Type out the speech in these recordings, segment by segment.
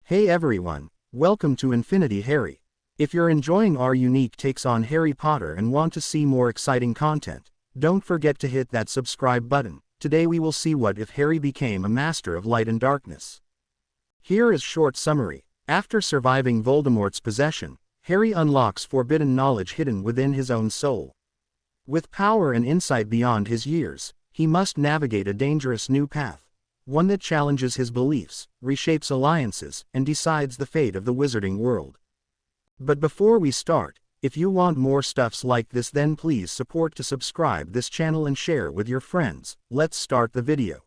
Hey everyone, welcome to Infinity Harry. If you're enjoying our unique takes on Harry Potter and want to see more exciting content, don't forget to hit that subscribe button. Today we will see what if Harry became a master of light and darkness. Here is short summary. After surviving Voldemort's possession, Harry unlocks forbidden knowledge hidden within his own soul. With power and insight beyond his years, he must navigate a dangerous new path, one that challenges his beliefs, reshapes alliances, and decides the fate of the wizarding world. But before we start, if you want more stuffs like this, then please support to subscribe this channel and share with your friends. Let's start the video.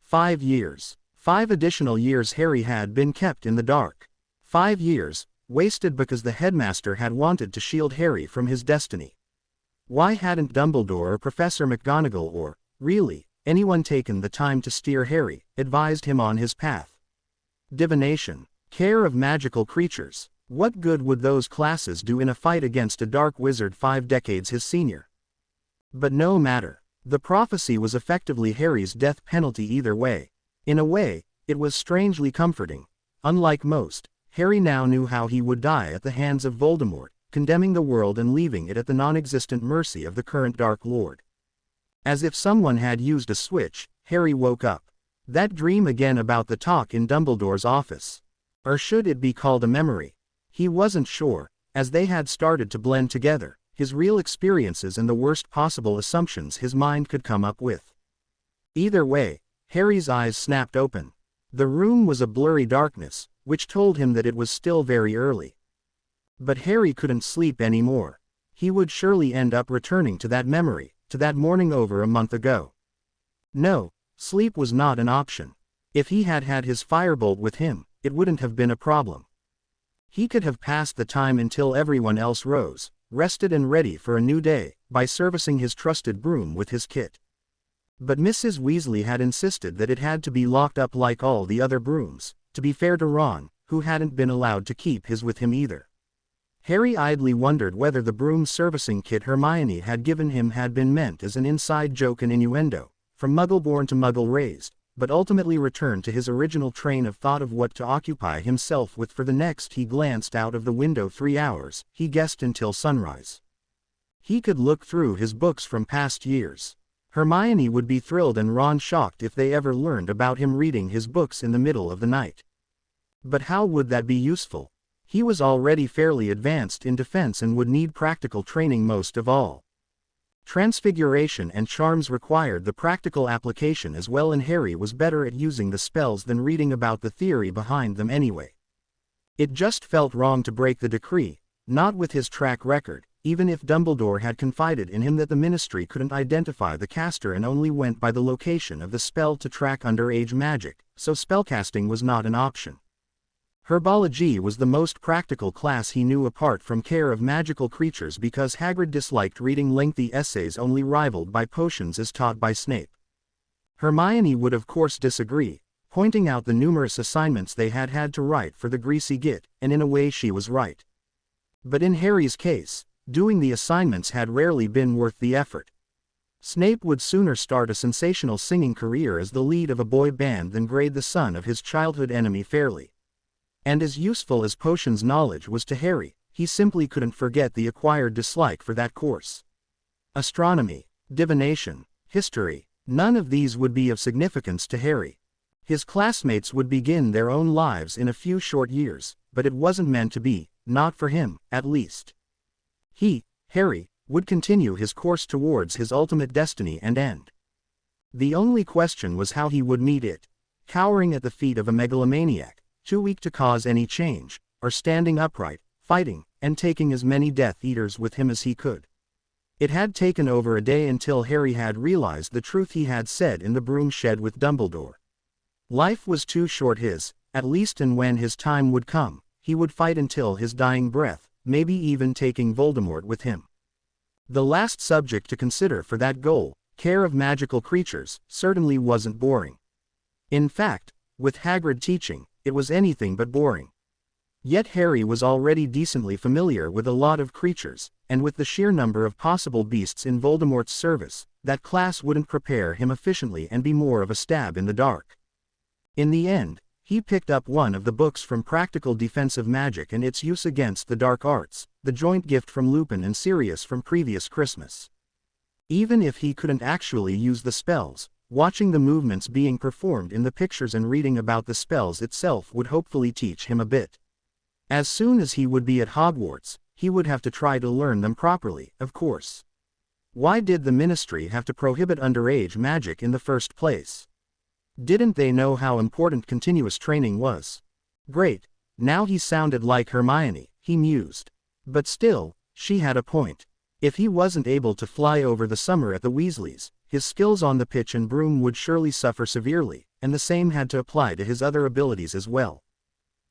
5 years. 5 additional years Harry had been kept in the dark. 5 years, wasted because the headmaster had wanted to shield Harry from his destiny. Why hadn't Dumbledore or Professor McGonagall or, really, anyone taken the time to steer Harry, advised him on his path? Divination. Care of magical creatures. What good would those classes do in a fight against a dark wizard 5 decades his senior? But no matter. The prophecy was effectively Harry's death penalty either way. In a way, it was strangely comforting. Unlike most, Harry now knew how he would die at the hands of Voldemort, condemning the world and leaving it at the non-existent mercy of the current Dark Lord. As if someone had used a switch, Harry woke up. That dream again about the talk in Dumbledore's office. Or should it be called a memory? He wasn't sure, as they had started to blend together, his real experiences and the worst possible assumptions his mind could come up with. Either way, Harry's eyes snapped open. The room was a blurry darkness, which told him that it was still very early. But Harry couldn't sleep anymore. He would surely end up returning to that memory, to that morning over a month ago. No, sleep was not an option. If he had had his firebolt with him, it wouldn't have been a problem. He could have passed the time until everyone else rose, rested and ready for a new day, by servicing his trusted broom with his kit. But Mrs. Weasley had insisted that it had to be locked up like all the other brooms, to be fair to Ron, who hadn't been allowed to keep his with him either. Harry idly wondered whether the broom servicing kit Hermione had given him had been meant as an inside joke and innuendo, from Muggle-born to Muggle-raised, but ultimately returned to his original train of thought of what to occupy himself with for the next. He glanced out of the window. 3 hours, he guessed, until sunrise. He could look through his books from past years. Hermione would be thrilled and Ron shocked if they ever learned about him reading his books in the middle of the night. But how would that be useful? He was already fairly advanced in defense and would need practical training most of all. Transfiguration and charms required the practical application as well, and Harry was better at using the spells than reading about the theory behind them anyway. It just felt wrong to break the decree, not with his track record, even if Dumbledore had confided in him that the Ministry couldn't identify the caster and only went by the location of the spell to track underage magic, so spellcasting was not an option. Herbology was the most practical class he knew apart from care of magical creatures because Hagrid disliked reading lengthy essays only rivaled by potions as taught by Snape. Hermione would of course disagree, pointing out the numerous assignments they had had to write for the greasy git, and in a way she was right. But in Harry's case, doing the assignments had rarely been worth the effort. Snape would sooner start a sensational singing career as the lead of a boy band than grade the son of his childhood enemy fairly. And as useful as potions knowledge was to Harry, he simply couldn't forget the acquired dislike for that course. Astronomy, divination, history, none of these would be of significance to Harry. His classmates would begin their own lives in a few short years, but it wasn't meant to be, not for him, at least. He, Harry, would continue his course towards his ultimate destiny and end. The only question was how he would meet it, cowering at the feet of a megalomaniac, too weak to cause any change, or standing upright, fighting, and taking as many Death Eaters with him as he could. It had taken over a day until Harry had realized the truth he had said in the broom shed with Dumbledore. Life was too short at least, and when his time would come, he would fight until his dying breath, maybe even taking Voldemort with him. The last subject to consider for that goal, care of magical creatures, certainly wasn't boring. In fact, with Hagrid teaching, it was anything but boring. Yet Harry was already decently familiar with a lot of creatures, and with the sheer number of possible beasts in Voldemort's service, that class wouldn't prepare him efficiently and be more of a stab in the dark. In the end, He picked up one of the books from Practical Defensive Magic and its use against the dark arts, the joint gift from Lupin and Sirius from previous Christmas. Even if he couldn't actually use the spells, watching the movements being performed in the pictures and reading about the spells itself would hopefully teach him a bit. As soon as he would be at Hogwarts, he would have to try to learn them properly, of course. Why did the Ministry have to prohibit underage magic in the first place? Didn't they know how important continuous training was? Great, now he sounded like Hermione, he mused. But still, she had a point. If he wasn't able to fly over the summer at the Weasleys, his skills on the pitch and broom would surely suffer severely, and the same had to apply to his other abilities as well.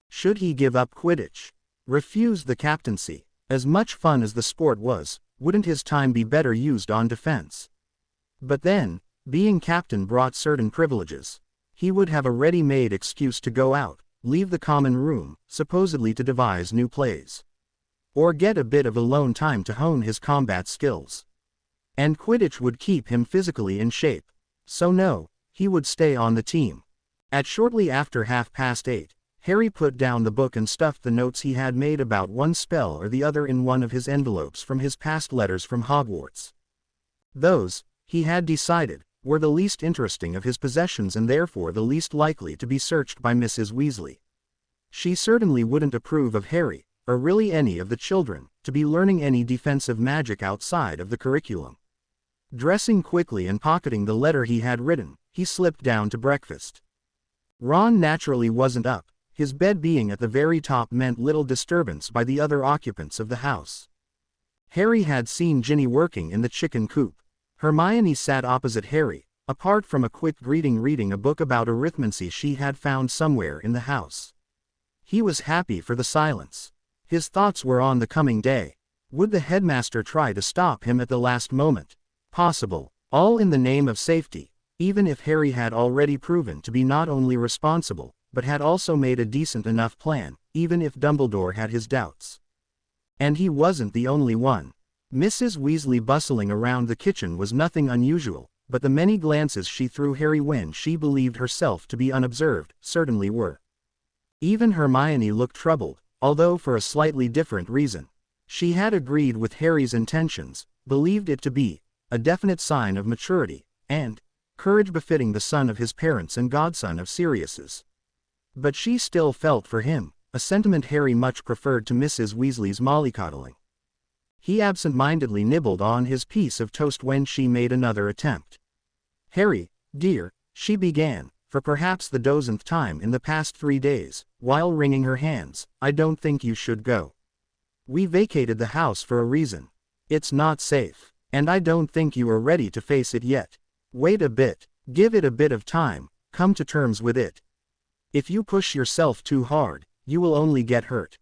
Should he give up Quidditch? Refuse the captaincy? As much fun as the sport was, wouldn't his time be better used on defense? But then, being captain brought certain privileges. He would have a ready-made excuse to go out, leave the common room, supposedly to devise new plays. Or get a bit of alone time to hone his combat skills. And Quidditch would keep him physically in shape. So no, he would stay on the team. At shortly after 8:30, Harry put down the book and stuffed the notes he had made about one spell or the other in one of his envelopes from his past letters from Hogwarts. Those, he had decided, were the least interesting of his possessions and therefore the least likely to be searched by Mrs. Weasley. She certainly wouldn't approve of Harry, or really any of the children, to be learning any defensive magic outside of the curriculum. Dressing quickly and pocketing the letter he had written, he slipped down to breakfast. Ron naturally wasn't up, his bed being at the very top meant little disturbance by the other occupants of the house. Harry had seen Ginny working in the chicken coop. Hermione sat opposite Harry, apart from a quick greeting reading a book about arithmancy she had found somewhere in the house. He was happy for the silence. His thoughts were on the coming day. Would the headmaster try to stop him at the last moment? Possible, all in the name of safety, even if Harry had already proven to be not only responsible, but had also made a decent enough plan, even if Dumbledore had his doubts. And he wasn't the only one. Mrs. Weasley bustling around the kitchen was nothing unusual, but the many glances she threw Harry when she believed herself to be unobserved, certainly were. Even Hermione looked troubled, although for a slightly different reason. She had agreed with Harry's intentions, believed it to be a definite sign of maturity, and courage befitting the son of his parents and godson of Sirius's. But she still felt for him, a sentiment Harry much preferred to Mrs. Weasley's mollycoddling. He absent-mindedly nibbled on his piece of toast when she made another attempt. "Harry, dear," she began, for perhaps the dozenth time in the past 3 days, while wringing her hands, "I don't think you should go. We vacated the house for a reason. It's not safe, and I don't think you are ready to face it yet. Wait a bit, give it a bit of time, come to terms with it. If you push yourself too hard, you will only get hurt."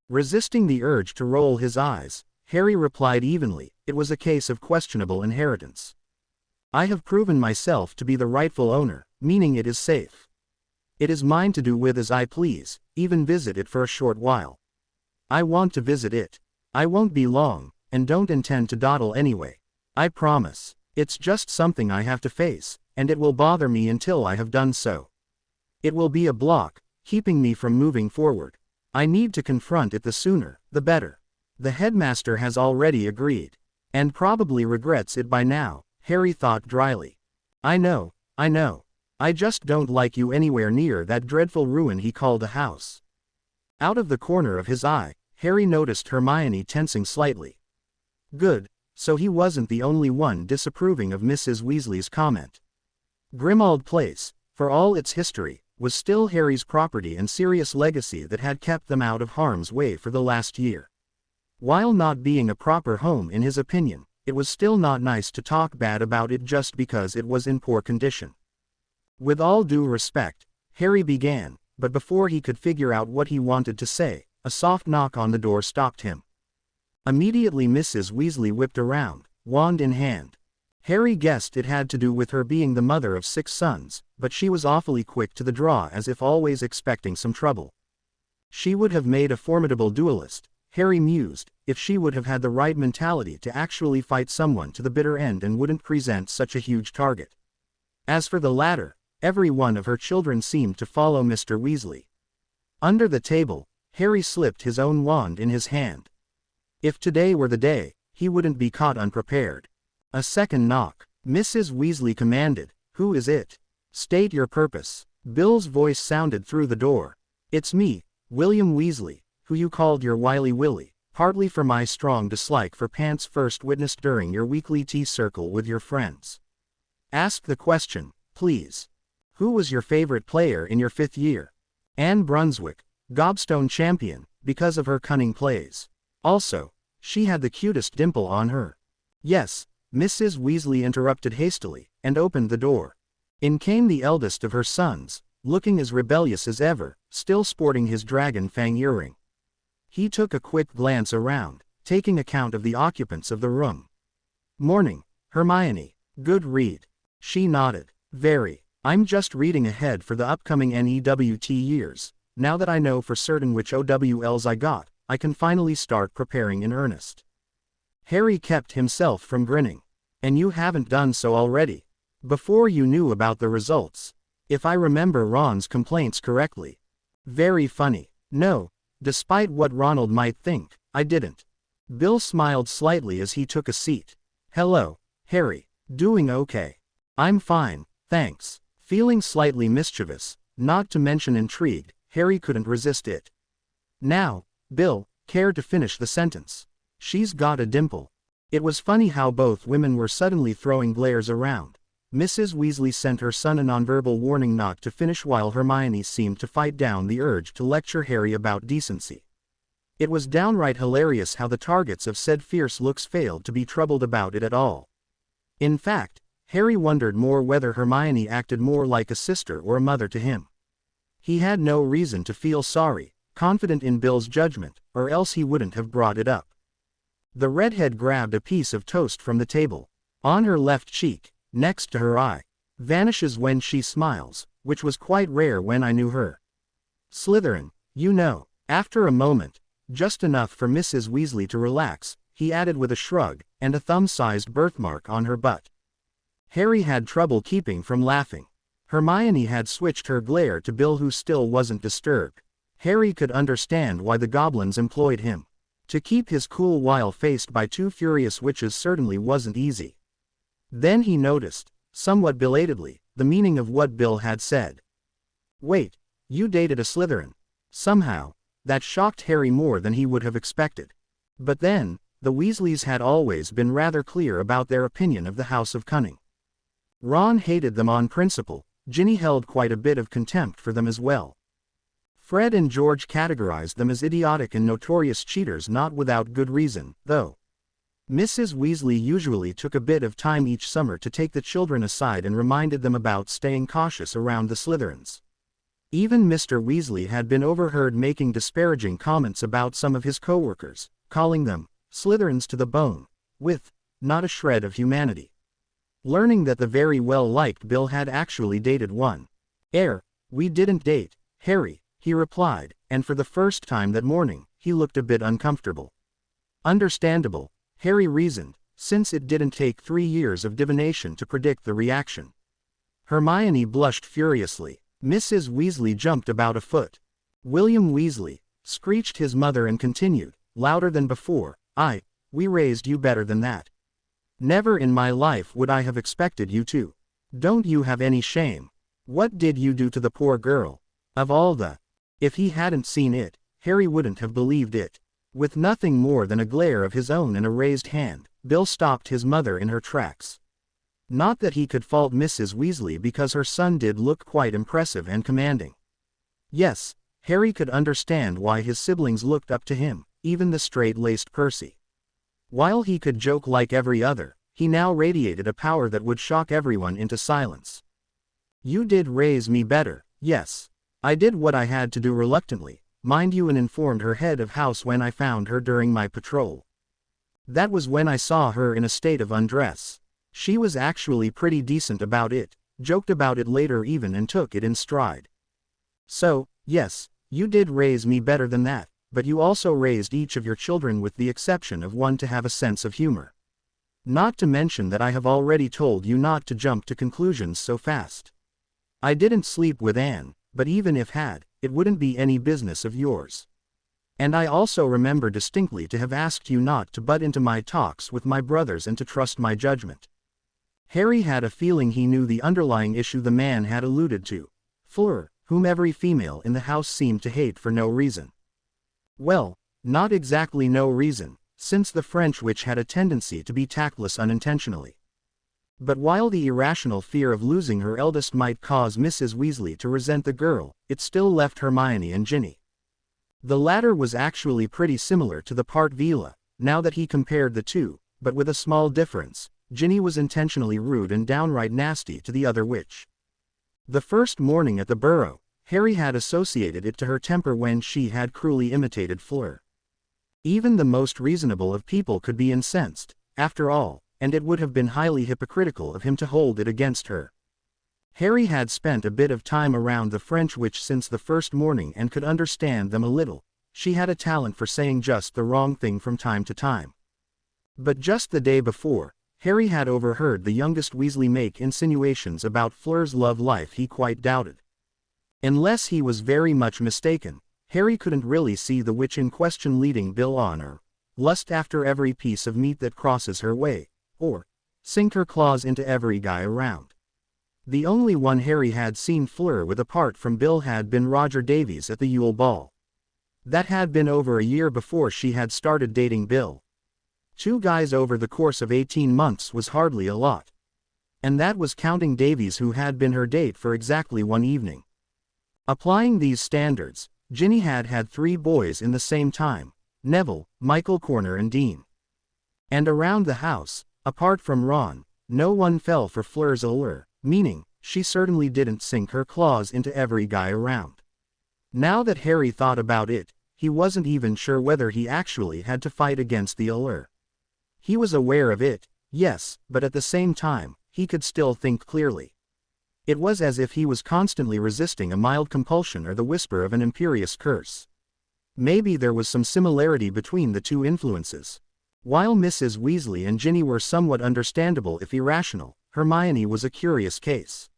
Resisting the urge to roll his eyes, Harry replied evenly, "It was a case of questionable inheritance. I have proven myself to be the rightful owner, meaning it is safe. It is mine to do with as I please, even visit it for a short while. I want to visit it. I won't be long, and don't intend to dawdle anyway. I promise. It's just something I have to face, and it will bother me until I have done so. It will be a block, keeping me from moving forward. I need to confront it the sooner, the better. The headmaster has already agreed. And probably regrets it by now," Harry thought dryly. I know. I just don't like you anywhere near that dreadful ruin he called a house." Out of the corner of his eye, Harry noticed Hermione tensing slightly. Good, so he wasn't the only one disapproving of Mrs. Weasley's comment. Grimmauld Place, for all its history, was still Harry's property and Sirius' legacy that had kept them out of harm's way for the last year. While not being a proper home in his opinion, it was still not nice to talk bad about it just because it was in poor condition. "With all due respect," Harry began, but before he could figure out what he wanted to say, a soft knock on the door stopped him. Immediately Mrs. Weasley whipped around, wand in hand. Harry guessed it had to do with her being the mother of 6 sons, but she was awfully quick to the draw, as if always expecting some trouble. She would have made a formidable duelist, Harry mused, if she would have had the right mentality to actually fight someone to the bitter end and wouldn't present such a huge target. As for the latter, Every one of her children seemed to follow Mr. Weasley. Under the table, Harry slipped his own wand in his hand. If today were the day, he wouldn't be caught unprepared. A second knock. Mrs. Weasley commanded. "Who is it? State your purpose." Bill's voice sounded through the door. "It's me, William Weasley, who you called your wily Willie, partly for my strong dislike for pants first witnessed during your weekly tea circle with your friends. Ask the question, please. Who was your favorite player in your 5th year? Anne Brunswick, Gobstone champion, because of her cunning plays. Also, she had the cutest dimple on her." "Yes," Mrs. Weasley interrupted hastily, and opened the door. In came the eldest of her sons, looking as rebellious as ever, still sporting his dragon fang earring. He took a quick glance around, taking account of the occupants of the room. "Morning, Hermione. Good read." She nodded. "Very. I'm just reading ahead for the upcoming NEWT years. Now that I know for certain which OWLs I got, I can finally start preparing in earnest." Harry kept himself from grinning. "And you haven't done so already? Before you knew about the results? If I remember Ron's complaints correctly." "Very funny. No, despite what Ronald might think, I didn't." Bill smiled slightly as he took a seat. "Hello, Harry. Doing okay?" "I'm fine, thanks." Feeling slightly mischievous, not to mention intrigued, Harry couldn't resist it. "Now, Bill, care to finish the sentence? She's got a dimple." It was funny how both women were suddenly throwing glares around. Mrs. Weasley sent her son a nonverbal warning not to finish while Hermione seemed to fight down the urge to lecture Harry about decency. It was downright hilarious how the targets of said fierce looks failed to be troubled about it at all. In fact, Harry wondered more whether Hermione acted more like a sister or a mother to him. He had no reason to feel sorry, confident in Bill's judgment, or else he wouldn't have brought it up. The redhead grabbed a piece of toast from the table. On her left cheek, next to her eye. "Vanishes when she smiles, which was quite rare when I knew her. Slytherin, you know." After a moment, just enough for Mrs. Weasley to relax, he added with a shrug, and a thumb-sized birthmark on her butt. Harry had trouble keeping from laughing. Hermione had switched her glare to Bill, who still wasn't disturbed. Harry could understand why the goblins employed him. To keep his cool while faced by two furious witches certainly wasn't easy. Then he noticed, somewhat belatedly, the meaning of what Bill had said. "Wait, you dated a Slytherin?" Somehow, that shocked Harry more than he would have expected. But then, the Weasleys had always been rather clear about their opinion of the House of Cunning. Ron hated them on principle, Ginny held quite a bit of contempt for them as well. Fred and George categorized them as idiotic and notorious cheaters, not without good reason, though. Mrs. Weasley usually took a bit of time each summer to take the children aside and reminded them about staying cautious around the Slytherins. Even Mr. Weasley had been overheard making disparaging comments about some of his coworkers, calling them Slytherins to the bone, with not a shred of humanity. Learning that the very well-liked Bill had actually dated one. "We didn't date, Harry," he replied, and for the first time that morning, he looked a bit uncomfortable. Understandable, Harry reasoned, since it didn't take 3 years of divination to predict the reaction. Hermione blushed furiously. Mrs. Weasley jumped about a foot. "William Weasley," screeched his mother and continued, louder than before, we raised you better than that. Never in my life would I have expected you to. Don't you have any shame? What did you do to the poor girl? Of all the..." If he hadn't seen it, Harry wouldn't have believed it. With nothing more than a glare of his own and a raised hand, Bill stopped his mother in her tracks. Not that he could fault Mrs. Weasley, because her son did look quite impressive and commanding. Yes, Harry could understand why his siblings looked up to him, even the straight-laced Percy. While he could joke like every other, he now radiated a power that would shock everyone into silence. "You did raise me better, yes. I did what I had to do reluctantly, mind you, and informed her head of house when I found her during my patrol. That was when I saw her in a state of undress. She was actually pretty decent about it, joked about it later even, and took it in stride. So, yes, you did raise me better than that, but you also raised each of your children with the exception of one to have a sense of humor. Not to mention that I have already told you not to jump to conclusions so fast. I didn't sleep with Anne, but even if had, it wouldn't be any business of yours. And I also remember distinctly to have asked you not to butt into my talks with my brothers and to trust my judgment. Harry had a feeling he knew the underlying issue the man had alluded to. Fleur, whom every female in the house seemed to hate for no reason. Well, not exactly no reason, since the French witch had a tendency to be tactless unintentionally. But while the irrational fear of losing her eldest might cause Mrs. Weasley to resent the girl, it still left Hermione and Ginny. The latter was actually pretty similar to the part Vila, now that he compared the two, but with a small difference. Ginny was intentionally rude and downright nasty to the other witch. The first morning at the Burrow, Harry had associated it to her temper when she had cruelly imitated Fleur. Even the most reasonable of people could be incensed, after all, and it would have been highly hypocritical of him to hold it against her. Harry had spent a bit of time around the French witch since the first morning and could understand them a little. She had a talent for saying just the wrong thing from time to time. But just the day before, Harry had overheard the youngest Weasley make insinuations about Fleur's love life he quite doubted. Unless he was very much mistaken, Harry couldn't really see the witch in question leading Bill on or lust after every piece of meat that crosses her way, or sink her claws into every guy around. The only one Harry had seen Fleur with apart from Bill had been Roger Davies at the Yule Ball. That had been over a year before she had started dating Bill. 2 guys over the course of 18 months was hardly a lot. And that was counting Davies, who had been her date for exactly 1 evening. Applying these standards, Ginny had had 3 boys in the same time: Neville, Michael Corner and Dean. And around the house, apart from Ron, no one fell for Fleur's allure, meaning, she certainly didn't sink her claws into every guy around. Now that Harry thought about it, he wasn't even sure whether he actually had to fight against the allure. He was aware of it, yes, but at the same time, he could still think clearly. It was as if he was constantly resisting a mild compulsion or the whisper of an imperious curse. Maybe there was some similarity between the two influences. While Mrs. Weasley and Ginny were somewhat understandable if irrational, Hermione was a curious case.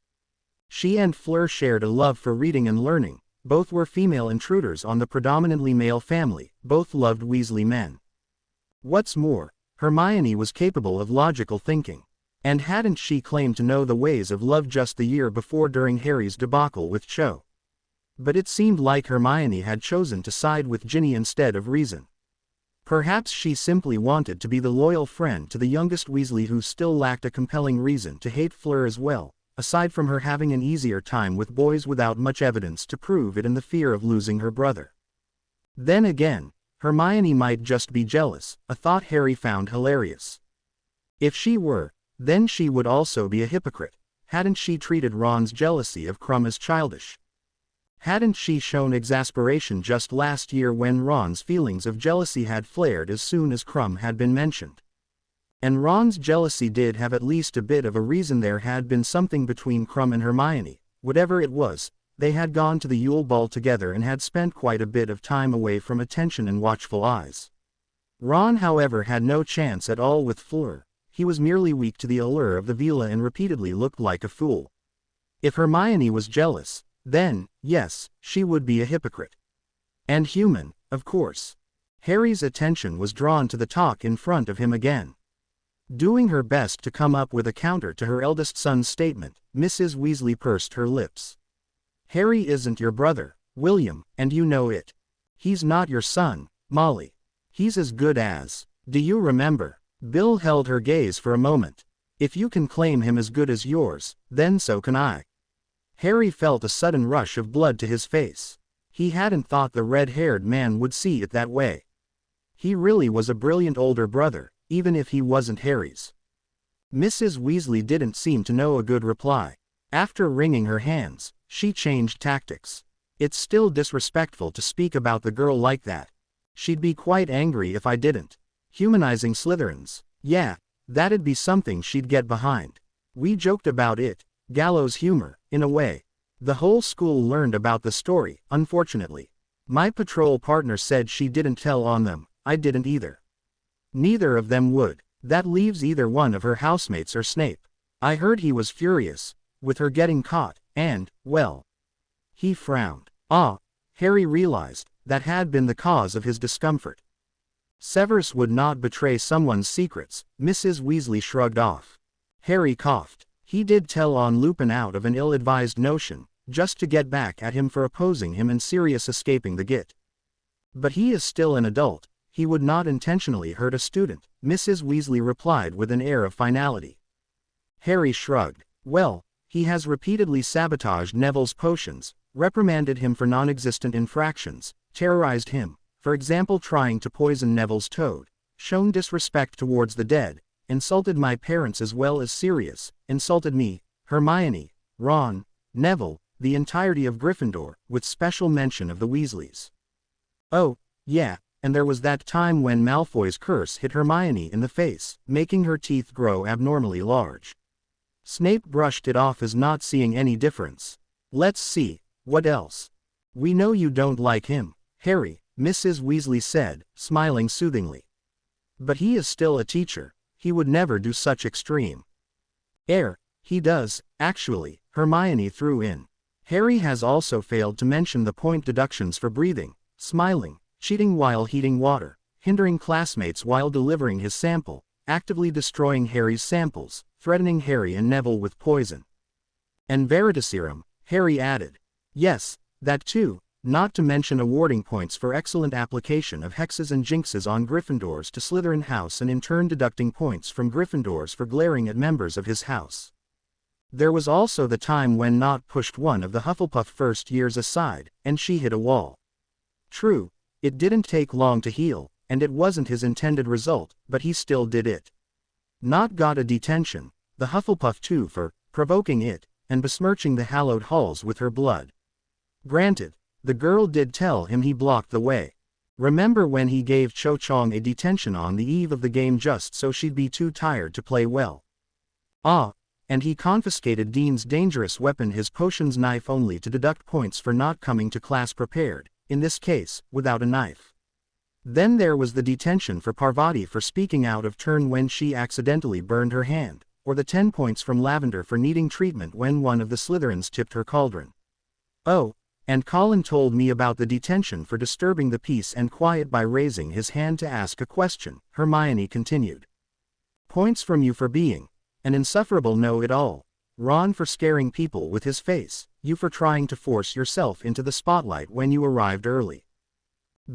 She and Fleur shared a love for reading and learning, both were female intruders on the predominantly male family, both loved Weasley men. What's more, Hermione was capable of logical thinking. And hadn't she claimed to know the ways of love just the year before during Harry's debacle with Cho? But it seemed like Hermione had chosen to side with Ginny instead of reason. Perhaps she simply wanted to be the loyal friend to the youngest Weasley who still lacked a compelling reason to hate Fleur as well, aside from her having an easier time with boys without much evidence to prove it and the fear of losing her brother. Then again, Hermione might just be jealous, a thought Harry found hilarious. If she were, then she would also be a hypocrite. Hadn't she treated Ron's jealousy of Krum as childish? Hadn't she shown exasperation just last year when Ron's feelings of jealousy had flared as soon as Krum had been mentioned? And Ron's jealousy did have at least a bit of a reason. There had been something between Krum and Hermione. Whatever it was, they had gone to the Yule Ball together and had spent quite a bit of time away from attention and watchful eyes. Ron, however, had no chance at all with Fleur. He was merely weak to the allure of the villa and repeatedly looked like a fool. If Hermione was jealous, then, yes, she would be a hypocrite. And human, of course. Harry's attention was drawn to the talk in front of him again. Doing her best to come up with a counter to her eldest son's statement, Mrs. Weasley pursed her lips. Harry isn't your brother, William, and you know it. He's not your son, Molly. He's as good as. Do you remember? Bill held her gaze for a moment. If you can claim him as good as yours, then so can I. Harry felt a sudden rush of blood to his face. He hadn't thought the red-haired man would see it that way. He really was a brilliant older brother, even if he wasn't Harry's. Mrs. Weasley didn't seem to know a good reply. After wringing her hands, she changed tactics. It's still disrespectful to speak about the girl like that. She'd be quite angry if I didn't. Humanizing Slytherins. Yeah, that'd be something she'd get behind. We joked about it, gallows humor, in a way. The whole school learned about the story, unfortunately. My patrol partner said she didn't tell on them, I didn't either. Neither of them would. That leaves either one of her housemates or Snape. I heard he was furious with her getting caught, And, well. He frowned. Ah, Harry realized, that had been the cause of his discomfort. Severus would not betray someone's secrets, Mrs. Weasley shrugged off. Harry coughed. He did tell on Lupin out of an ill-advised notion, just to get back at him for opposing him and Sirius escaping the git. But he is still an adult, he would not intentionally hurt a student, Mrs. Weasley replied with an air of finality. Harry shrugged. Well, he has repeatedly sabotaged Neville's potions, reprimanded him for non-existent infractions, terrorized him, for example trying to poison Neville's toad, shown disrespect towards the dead, insulted my parents as well as Sirius, insulted me, Hermione, Ron, Neville, the entirety of Gryffindor, with special mention of the Weasleys. Oh, yeah, and there was that time when Malfoy's curse hit Hermione in the face, making her teeth grow abnormally large. Snape brushed it off as not seeing any difference. Let's see, what else? We know you don't like him, Harry, Mrs. Weasley said, smiling soothingly. But he is still a teacher, he would never do such extreme. He does, actually, Hermione threw in. Harry has also failed to mention the point deductions for breathing, smiling, cheating while heating water, hindering classmates while delivering his sample, actively destroying Harry's samples, threatening Harry and Neville with poison. And Veritaserum, Harry added. Yes, that too, not to mention awarding points for excellent application of hexes and jinxes on Gryffindors to Slytherin house and in turn deducting points from Gryffindors for glaring at members of his house. There was also the time when Nott pushed one of the Hufflepuff first years aside, and she hit a wall. True, it didn't take long to heal, and it wasn't his intended result, but he still did it. Nott got a detention, the Hufflepuff too for provoking it, and besmirching the hallowed halls with her blood. Granted, the girl did tell him he blocked the way. Remember when he gave Cho Chang a detention on the eve of the game just so she'd be too tired to play well? Ah, and he confiscated Dean's dangerous weapon, his potions knife, only to deduct points for not coming to class prepared, in this case, without a knife. Then there was the detention for Parvati for speaking out of turn when she accidentally burned her hand, or the 10 points from Lavender for needing treatment when one of the Slytherins tipped her cauldron. Oh, and Colin told me about the detention for disturbing the peace and quiet by raising his hand to ask a question, Hermione continued. Points from you for being an insufferable know-it-all, Ron for scaring people with his face, you for trying to force yourself into the spotlight when you arrived early.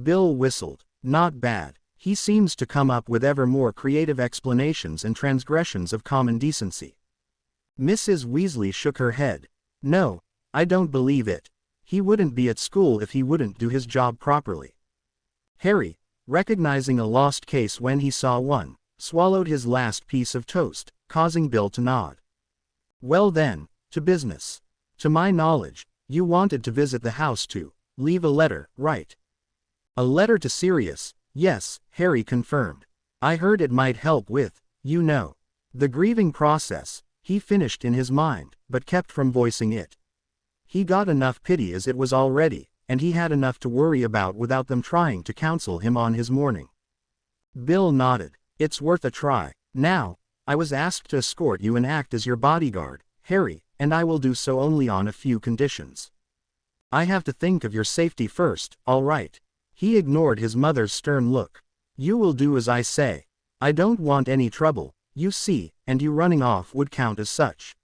Bill whistled. Not bad. He seems to come up with ever more creative explanations and transgressions of common decency. Mrs. Weasley shook her head. No, I don't believe it. He wouldn't be at school if he wouldn't do his job properly. Harry, recognizing a lost case when he saw one, swallowed his last piece of toast, causing Bill to nod. Well then, to business. To my knowledge, you wanted to visit the house to leave a letter, right? A letter to Sirius, yes, Harry confirmed. I heard it might help with, the grieving process, he finished in his mind, but kept from voicing it. He got enough pity as it was already, and he had enough to worry about without them trying to counsel him on his mourning. Bill nodded. It's worth a try. Now, I was asked to escort you and act as your bodyguard, Harry, and I will do so only on a few conditions. I have to think of your safety first, all right? He ignored his mother's stern look. You will do as I say. I don't want any trouble, you see, and you running off would count as such.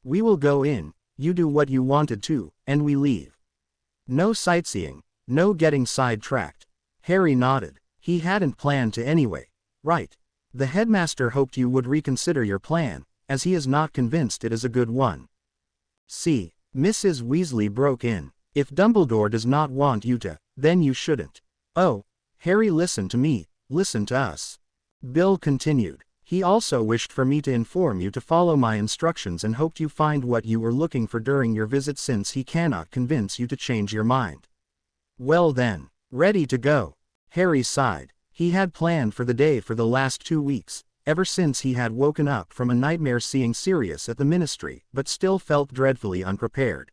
We will go in, you do what you wanted to, and we leave. No sightseeing, no getting sidetracked. Harry nodded. He hadn't planned to anyway. Right. The headmaster hoped you would reconsider your plan, as he is not convinced it is a good one. See, Mrs. Weasley broke in. If Dumbledore does not want you to, then you shouldn't. Oh, Harry, listen to me, listen to us. Bill continued. He also wished for me to inform you to follow my instructions and hoped you find what you were looking for during your visit since he cannot convince you to change your mind. Well then, ready to go. Harry sighed. He had planned for the day for the last 2 weeks, ever since he had woken up from a nightmare seeing Sirius at the ministry, but still felt dreadfully unprepared.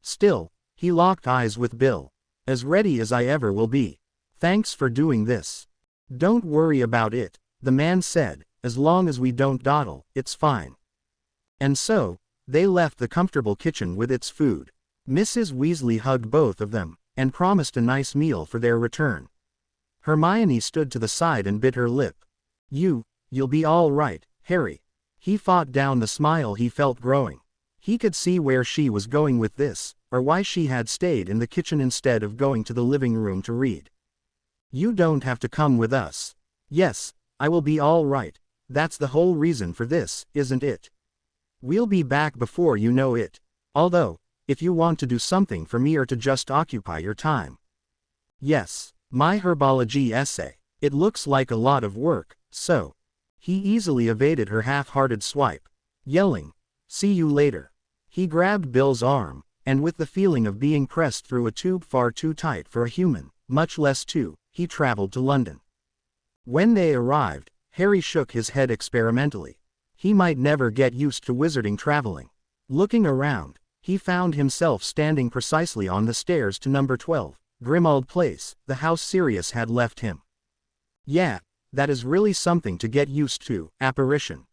Still, he locked eyes with Bill. As ready as I ever will be. Thanks for doing this. Don't worry about it, the man said, as long as we don't dawdle, it's fine. And so, They left the comfortable kitchen with its food. Mrs. Weasley hugged both of them, and promised a nice meal for their return. Hermione stood to the side and bit her lip. You'll be all right, Harry. He fought down the smile he felt growing. He could see where she was going with this, or why she had stayed in the kitchen instead of going to the living room to read. You don't have to come with us. Yes, I will be all right. That's the whole reason for this, isn't it? We'll be back before you know it. Although, if you want to do something for me or to just occupy your time. Yes, my herbology essay. It looks like a lot of work, so. He easily evaded her half-hearted swipe, yelling, "See you later." He grabbed Bill's arm, and with the feeling of being pressed through a tube far too tight for a human, much less two, he traveled to London. When they arrived, Harry shook his head experimentally. He might never get used to wizarding traveling. Looking around, he found himself standing precisely on the stairs to number 12, Grimmauld Place, the house Sirius had left him. Yeah, that is really something to get used to, apparition.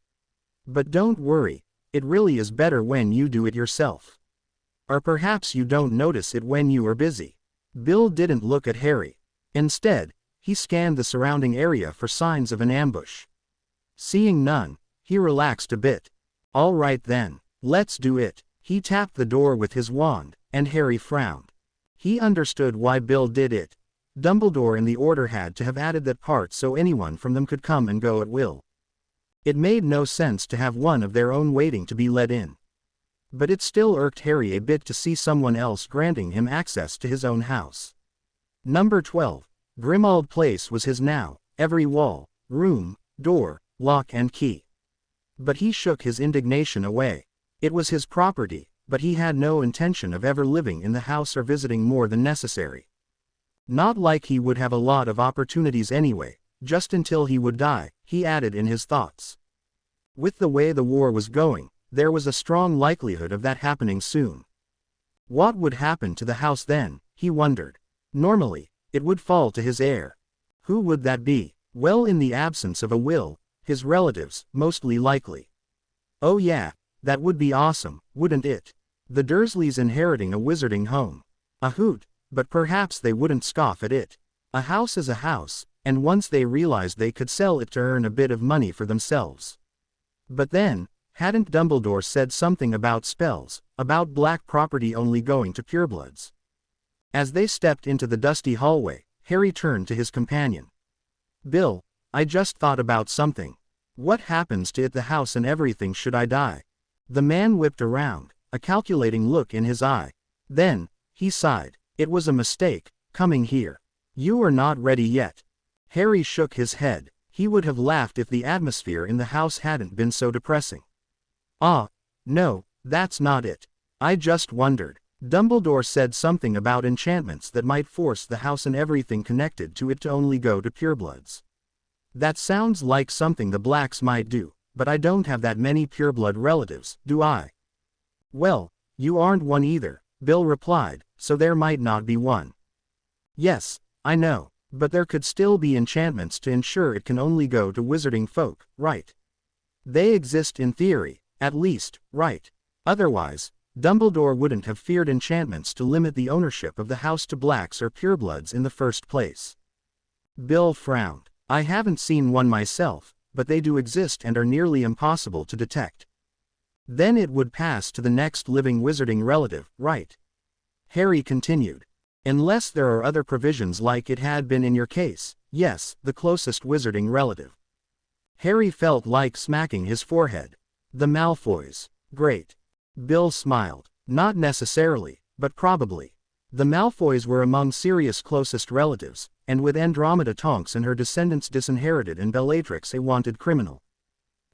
But don't worry, it really is better when you do it yourself. Or perhaps you don't notice it when you are busy. Bill didn't look at Harry. Instead, he scanned the surrounding area for signs of an ambush. Seeing none, he relaxed a bit. All right then, let's do it. He tapped the door with his wand, and Harry frowned. He understood why Bill did it. Dumbledore and the Order had to have added that part so anyone from them could come and go at will. It made no sense to have one of their own waiting to be let in. But it still irked Harry a bit to see someone else granting him access to his own house. Number 12, Grimmauld Place was his now, every wall, room, door, lock and key. But he shook his indignation away. It was his property, but he had no intention of ever living in the house or visiting more than necessary. Not like he would have a lot of opportunities anyway, just until he would die, he added in his thoughts. With the way the war was going, there was a strong likelihood of that happening soon. What would happen to the house then, he wondered. Normally, it would fall to his heir. Who would that be? Well, in the absence of a will, his relatives, mostly likely. Oh yeah, that would be awesome, wouldn't it? The Dursleys inheriting a wizarding home. A hoot, but perhaps they wouldn't scoff at it. A house is a house, and once they realized they could sell it to earn a bit of money for themselves. But then, hadn't Dumbledore said something about spells, about black property only going to purebloods? As they stepped into the dusty hallway, Harry turned to his companion. Bill, I just thought about something. What happens to it, the house and everything, should I die? The man whipped around, a calculating look in his eye. Then, he sighed. It was a mistake, coming here. You are not ready yet. Harry shook his head. He would have laughed if the atmosphere in the house hadn't been so depressing. Ah, no, that's not it. I just wondered. Dumbledore said something about enchantments that might force the house and everything connected to it to only go to purebloods. That sounds like something the Blacks might do, but I don't have that many pureblood relatives, do I? Well, you aren't one either, Bill replied, so there might not be one. Yes, I know, but there could still be enchantments to ensure it can only go to wizarding folk, right? They exist in theory, at least, right? Otherwise, Dumbledore wouldn't have feared enchantments to limit the ownership of the house to Blacks or purebloods in the first place. Bill frowned. I haven't seen one myself, but they do exist and are nearly impossible to detect. Then it would pass to the next living wizarding relative, right? Harry continued. Unless there are other provisions like it had been in your case, yes, the closest wizarding relative. Harry felt like smacking his forehead. The Malfoys. Great. Bill smiled. Not necessarily, but probably. The Malfoys were among Sirius' closest relatives, and with Andromeda Tonks and her descendants disinherited and Bellatrix a wanted criminal.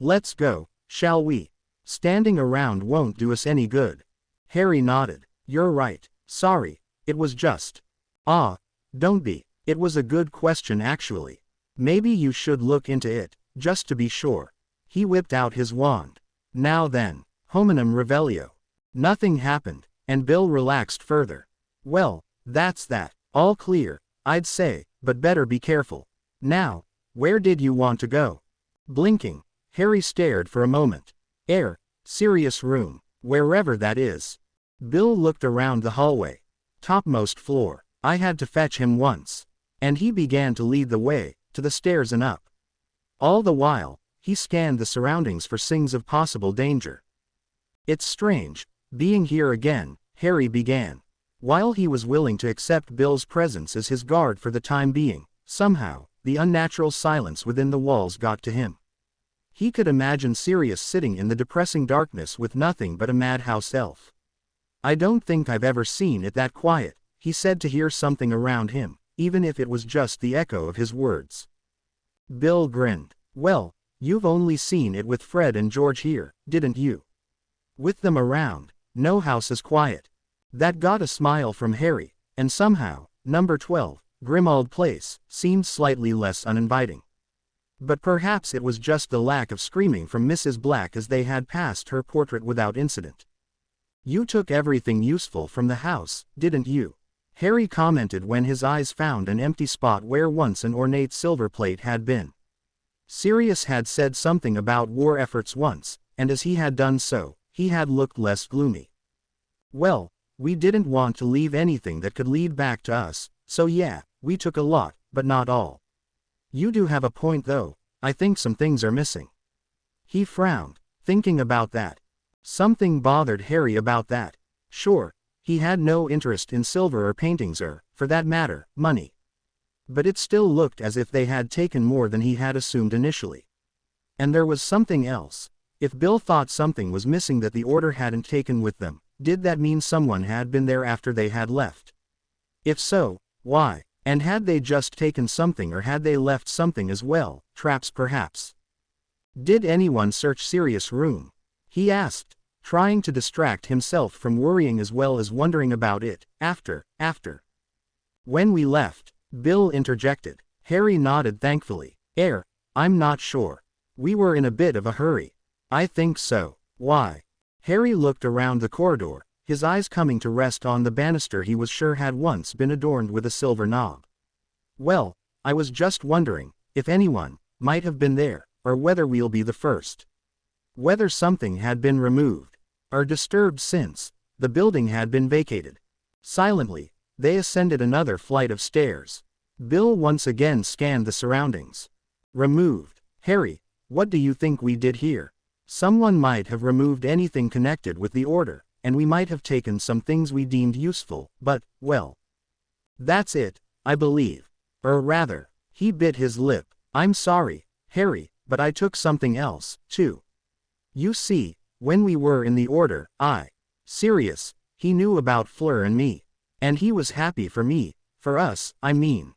Let's go, shall we? Standing around won't do us any good. Harry nodded. You're right, sorry, it was just. Ah, don't be. It was a good question actually. Maybe you should look into it, just to be sure. He whipped out his wand. Now then, hominum revelio. Nothing happened, and Bill relaxed further. Well, that's that. All clear, I'd say, but better be careful. Now, where did you want to go? Blinking, Harry stared for a moment. Sirius room. Wherever that is. Bill looked around the hallway. Topmost floor. I had to fetch him once. And he began to lead the way, to the stairs and up. All the while, he scanned the surroundings for signs of possible danger. It's strange, being here again, Harry began. While he was willing to accept Bill's presence as his guard for the time being, somehow, the unnatural silence within the walls got to him. He could imagine Sirius sitting in the depressing darkness with nothing but a madhouse elf. I don't think I've ever seen it that quiet, he said to hear something around him, even if it was just the echo of his words. Bill grinned. Well, you've only seen it with Fred and George here, didn't you? With them around, no house is quiet. That got a smile from Harry, and somehow, number 12, Grimmauld Place, seemed slightly less uninviting. But perhaps it was just the lack of screaming from Mrs. Black as they had passed her portrait without incident. You took everything useful from the house, didn't you? Harry commented when his eyes found an empty spot where once an ornate silver plate had been. Sirius had said something about war efforts once, and as he had done so, he had looked less gloomy. Well, we didn't want to leave anything that could lead back to us, so yeah, we took a lot, but not all. You do have a point though, I think some things are missing. He frowned, thinking about that. Something bothered Harry about that. Sure, he had no interest in silver or paintings or, for that matter, money. But it still looked as if they had taken more than he had assumed initially. And there was something else. If Bill thought something was missing that the Order hadn't taken with them, did that mean someone had been there after they had left? If so, why? And had they just taken something or had they left something as well, traps perhaps? Did anyone search Sirius' room? He asked, trying to distract himself from worrying as well as wondering about it, after. When we left, Bill interjected. Harry nodded thankfully. I'm not sure. We were in a bit of a hurry. I think so. Why? Harry looked around the corridor, his eyes coming to rest on the banister he was sure had once been adorned with a silver knob. Well, I was just wondering, if anyone might have been there, or whether we'll be the first. Whether something had been removed, or disturbed since the building had been vacated. Silently, they ascended another flight of stairs. Bill once again scanned the surroundings. Removed. Harry, what do you think we did here? Someone might have removed anything connected with the Order, and we might have taken some things we deemed useful, but, well. That's it, I believe. Or rather, he bit his lip. I'm sorry, Harry, but I took something else, too. You see, when we were in the Order, Sirius, he knew about Fleur and me. And he was happy for me, for us, I mean.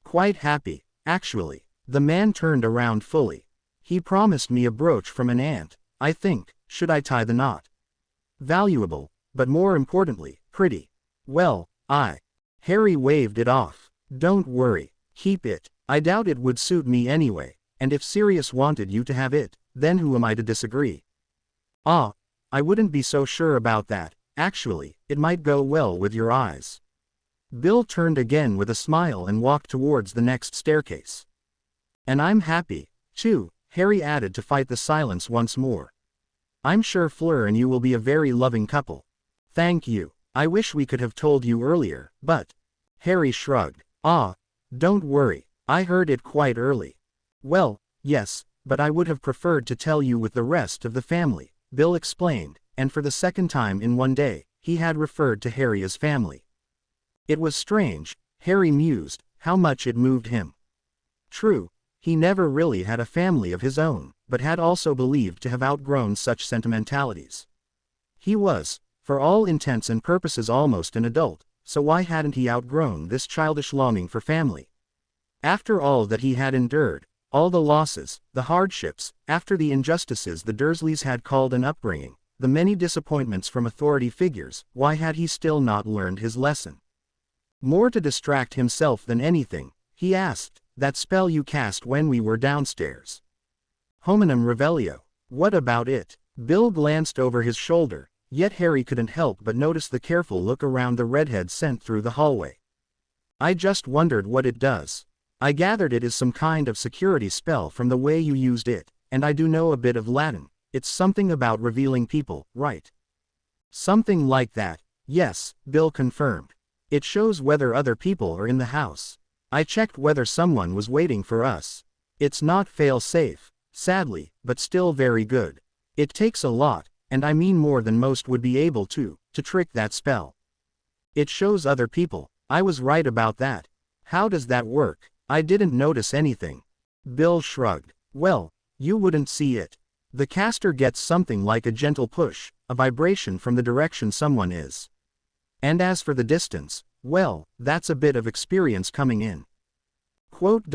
Quite happy, actually. The man turned around fully. He promised me a brooch from an aunt, I think. Should I tie the knot? Valuable, but more importantly, pretty. Well, Harry waved it off. Don't worry, keep it. I doubt it would suit me anyway, and if Sirius wanted you to have it, then who am I to disagree? I wouldn't be so sure about that. Actually, it might go well with your eyes. Bill turned again with a smile and walked towards the next staircase. And I'm happy, too, Harry added to fight the silence once more. I'm sure Fleur and you will be a very loving couple. Thank you. I wish we could have told you earlier, but... Harry shrugged. Don't worry, I heard it quite early. Well, yes, but I would have preferred to tell you with the rest of the family, Bill explained, and for the second time in one day, he had referred to Harry as family. It was strange, Harry mused, how much it moved him. True, he never really had a family of his own, but had also believed to have outgrown such sentimentalities. He was, for all intents and purposes, almost an adult, so why hadn't he outgrown this childish longing for family? After all that he had endured, all the losses, the hardships, after the injustices the Dursleys had called an upbringing, the many disappointments from authority figures, why had he still not learned his lesson? More to distract himself than anything, he asked, that spell you cast when we were downstairs. Hominum Revelio. What about it? Bill glanced over his shoulder, yet Harry couldn't help but notice the careful look around the redhead sent through the hallway. I just wondered what it does. I gathered it is some kind of security spell from the way you used it, and I do know a bit of Latin. It's something about revealing people, right? Something like that. Yes, Bill confirmed. It shows whether other people are in the house. I checked whether someone was waiting for us. It's not fail-safe, sadly, but still very good. It takes a lot, and I mean more than most would be able to trick that spell. It shows other people. I was right about that. How does that work? I didn't notice anything. Bill shrugged. Well, you wouldn't see it. The caster gets something like a gentle push, a vibration from the direction someone is. And as for the distance, well, that's a bit of experience coming in. Quote.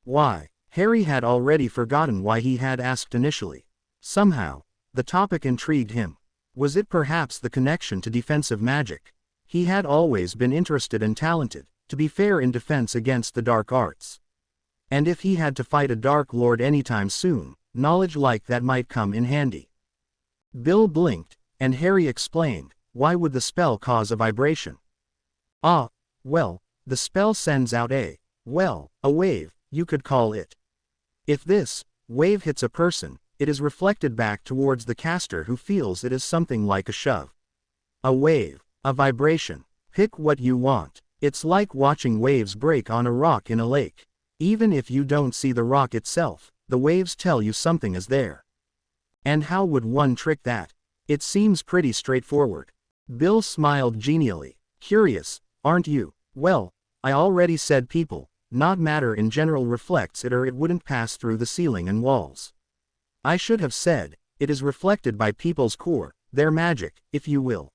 Why? Harry had already forgotten why he had asked initially. Somehow, the topic intrigued him. Was it perhaps the connection to defensive magic? He had always been interested and talented, to be fair, in defense against the dark arts. And if he had to fight a Dark Lord anytime soon, knowledge like that might come in handy. Bill blinked, and Harry explained, why would the spell cause a vibration? Ah, well, the spell sends out a wave, you could call it. If this wave hits a person, it is reflected back towards the caster, who feels it is something like a shove. A wave, a vibration. Pick what you want. It's like watching waves break on a rock in a lake. Even if you don't see the rock itself, the waves tell you something is there. And how would one trick that? It seems pretty straightforward. Bill smiled genially. Curious, aren't you? Well, I already said people, not matter in general, reflects it, or it wouldn't pass through the ceiling and walls. I should have said, it is reflected by people's core, their magic, if you will.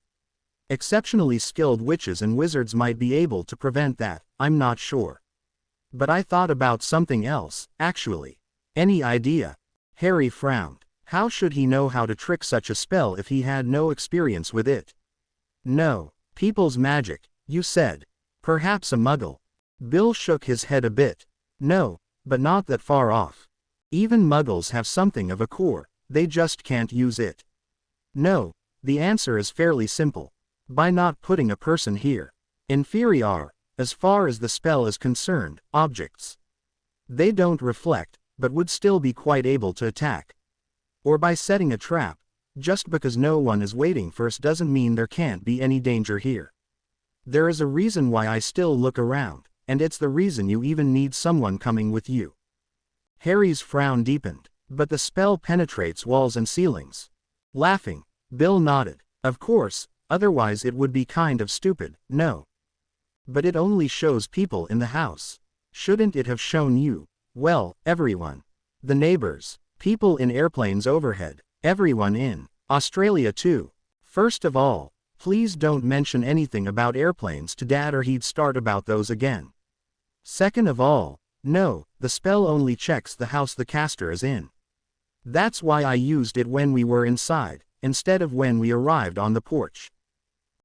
Exceptionally skilled witches and wizards might be able to prevent that, I'm not sure. But I thought about something else, actually. Any idea? Harry frowned. How should he know how to trick such a spell if he had no experience with it? No. People's magic, you said. Perhaps a muggle. Bill shook his head a bit. No, but not that far off. Even muggles have something of a core, they just can't use it. No, the answer is fairly simple. By not putting a person here. Inferior, as far as the spell is concerned, objects. They don't reflect, but would still be quite able to attack. Or by setting a trap. Just because no one is waiting first doesn't mean there can't be any danger here. There is a reason why I still look around, and it's the reason you even need someone coming with you. Harry's frown deepened. But the spell penetrates walls and ceilings. Laughing, Bill nodded. Of course, otherwise it would be kind of stupid, no. But it only shows people in the house. Shouldn't it have shown you? Well, everyone. The neighbors, people in airplanes overhead, everyone in Australia too. First of all, please don't mention anything about airplanes to Dad, or he'd start about those again. Second of all, no, the spell only checks the house the caster is in. That's why I used it when we were inside, instead of when we arrived on the porch.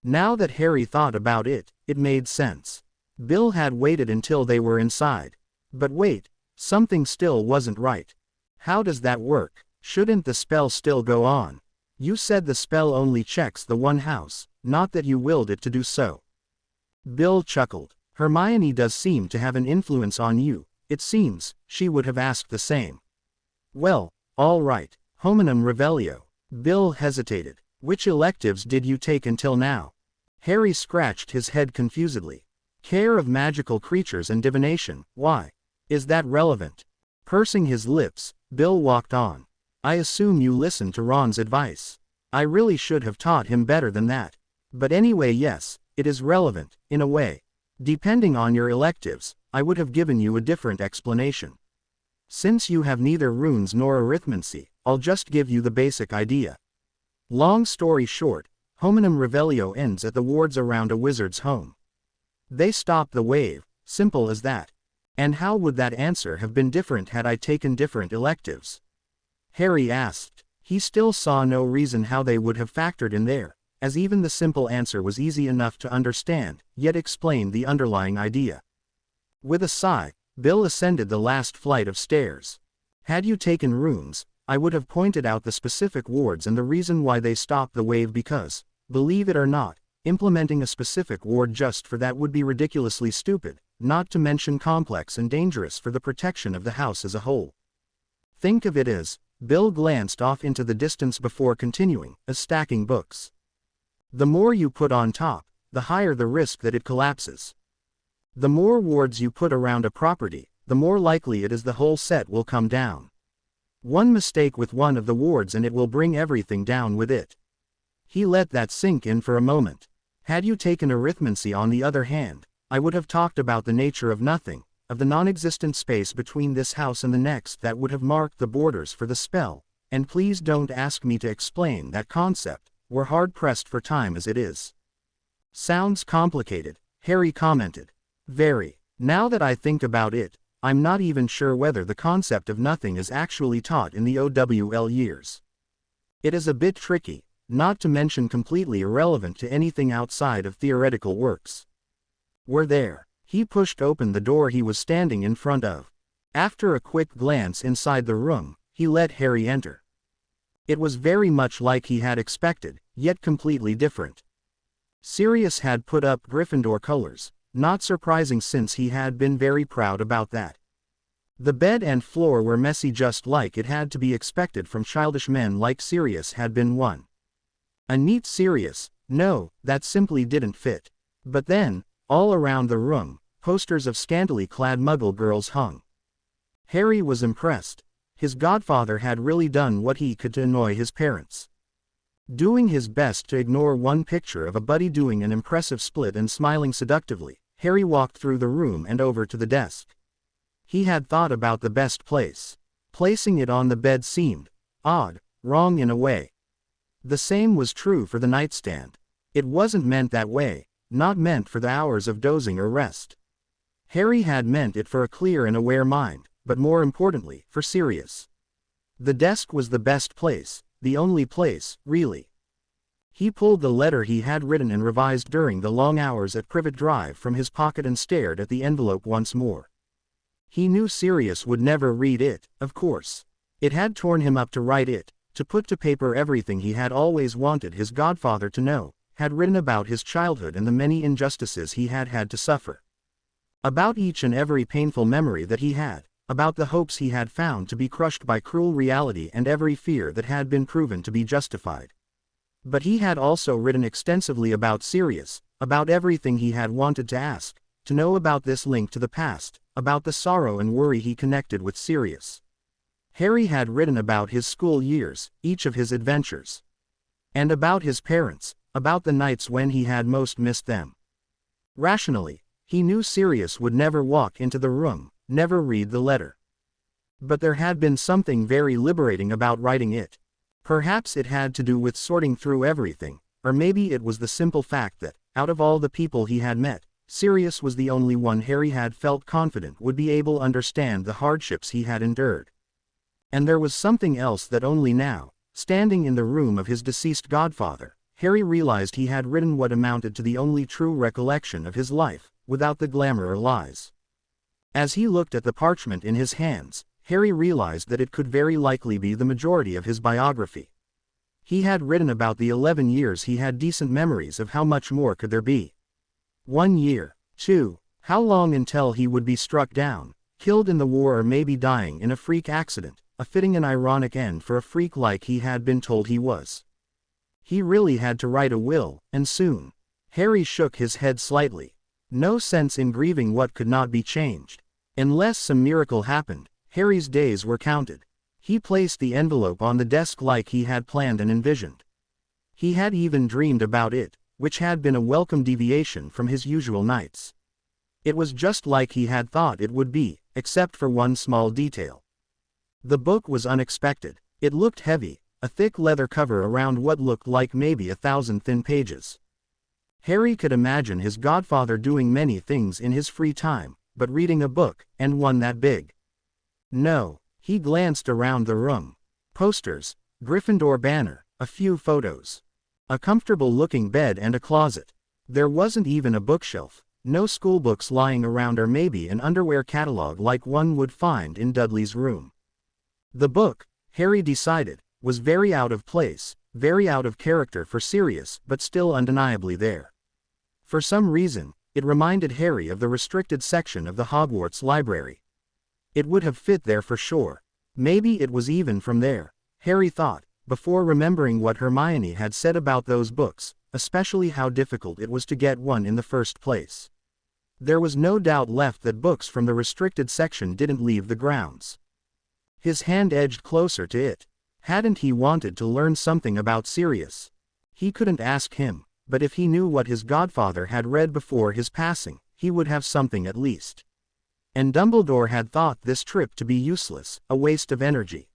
Now that Harry thought about it, it made sense. Bill had waited until they were inside. But wait, something still wasn't right. How does that work? Shouldn't the spell still go on? You said the spell only checks the one house, not that you willed it to do so. Bill chuckled. Hermione does seem to have an influence on you, it seems. She would have asked the same. Well, all right, hominum revelio. Bill hesitated. Which electives did you take until now? Harry scratched his head confusedly. Care of magical creatures and divination, why? Is that relevant? Pursing his lips, Bill walked on. I assume you listened to Ron's advice. I really should have taught him better than that. But anyway, yes, it is relevant, in a way. Depending on your electives, I would have given you a different explanation. Since you have neither runes nor arithmancy, I'll just give you the basic idea. Long story short, hominum revelio ends at the wards around a wizard's home. They stop the wave, simple as that. And how would that answer have been different had I taken different electives? Harry asked. He still saw no reason how they would have factored in there, as even the simple answer was easy enough to understand, yet explained the underlying idea. With a sigh, Bill ascended the last flight of stairs. Had you taken runes, I would have pointed out the specific wards and the reason why they stopped the wave, because, believe it or not, implementing a specific ward just for that would be ridiculously stupid, not to mention complex and dangerous for the protection of the house as a whole. Think of it as, Bill glanced off into the distance before continuing, as stacking books. The more you put on top, the higher the risk that it collapses. The more wards you put around a property, the more likely it is the whole set will come down. One mistake with one of the wards and it will bring everything down with it. He let that sink in for a moment. Had you taken arithmancy on the other hand, I would have talked about the nature of nothing, of the non-existent space between this house and the next that would have marked the borders for the spell, and please don't ask me to explain that concept, we're hard-pressed for time as it is. Sounds complicated, Harry commented. Very. Now that I think about it, I'm not even sure whether the concept of nothing is actually taught in the OWL years. It is a bit tricky, not to mention completely irrelevant to anything outside of theoretical works. We're there. He pushed open the door he was standing in front of. After a quick glance inside the room, he let Harry enter. It was very much like he had expected, yet completely different. Sirius had put up Gryffindor colors, not surprising since he had been very proud about that. The bed and floor were messy just like it had to be expected from childish men like Sirius had been one. A neat Sirius, no, that simply didn't fit. But then, all around the room, posters of scantily clad Muggle girls hung. Harry was impressed. His godfather had really done what he could to annoy his parents. Doing his best to ignore one picture of a buddy doing an impressive split and smiling seductively, Harry walked through the room and over to the desk. He had thought about the best place. Placing it on the bed seemed odd, wrong in a way. The same was true for the nightstand. It wasn't meant that way, not meant for the hours of dozing or rest. Harry had meant it for a clear and aware mind, but more importantly, for Sirius. The desk was the best place, the only place, really. He pulled the letter he had written and revised during the long hours at Privet Drive from his pocket and stared at the envelope once more. He knew Sirius would never read it, of course. It had torn him up to write it, to put to paper everything he had always wanted his godfather to know, had written about his childhood and the many injustices he had had to suffer. About each and every painful memory that he had, about the hopes he had found to be crushed by cruel reality and every fear that had been proven to be justified. But he had also written extensively about Sirius, about everything he had wanted to ask, to know about this link to the past, about the sorrow and worry he connected with Sirius. Harry had written about his school years, each of his adventures. And about his parents, about the nights when he had most missed them. Rationally, he knew Sirius would never walk into the room, never read the letter. But there had been something very liberating about writing it. Perhaps it had to do with sorting through everything, or maybe it was the simple fact that, out of all the people he had met, Sirius was the only one Harry had felt confident would be able to understand the hardships he had endured. And there was something else that only now, standing in the room of his deceased godfather, Harry realized he had written what amounted to the only true recollection of his life, without the glamour or lies. As he looked at the parchment in his hands, Harry realized that it could very likely be the majority of his biography. He had written about the 11 years he had decent memories of how much more could there be. 1 year, 2, how long until he would be struck down, killed in the war or maybe dying in a freak accident, a fitting and ironic end for a freak like he had been told he was. He really had to write a will, and soon. Harry shook his head slightly. No sense in grieving what could not be changed. Unless some miracle happened, Harry's days were counted. He placed the envelope on the desk like he had planned and envisioned. He had even dreamed about it, which had been a welcome deviation from his usual nights. It was just like he had thought it would be, except for one small detail. The book was unexpected. It looked heavy, a thick leather cover around what looked like maybe 1,000 thin pages. Harry could imagine his godfather doing many things in his free time, but reading a book, and one that big. No, he glanced around the room. Posters, Gryffindor banner, a few photos. A comfortable-looking bed and a closet. There wasn't even a bookshelf, no schoolbooks lying around or maybe an underwear catalog like one would find in Dudley's room. The book, Harry decided, was very out of place, very out of character for Sirius, but still undeniably there. For some reason, it reminded Harry of the restricted section of the Hogwarts library. It would have fit there for sure. Maybe it was even from there, Harry thought, before remembering what Hermione had said about those books, especially how difficult it was to get one in the first place. There was no doubt left that books from the restricted section didn't leave the grounds. His hand edged closer to it. Hadn't he wanted to learn something about Sirius? He couldn't ask him, but if he knew what his godfather had read before his passing, he would have something at least. And Dumbledore had thought this trip to be useless, a waste of energy.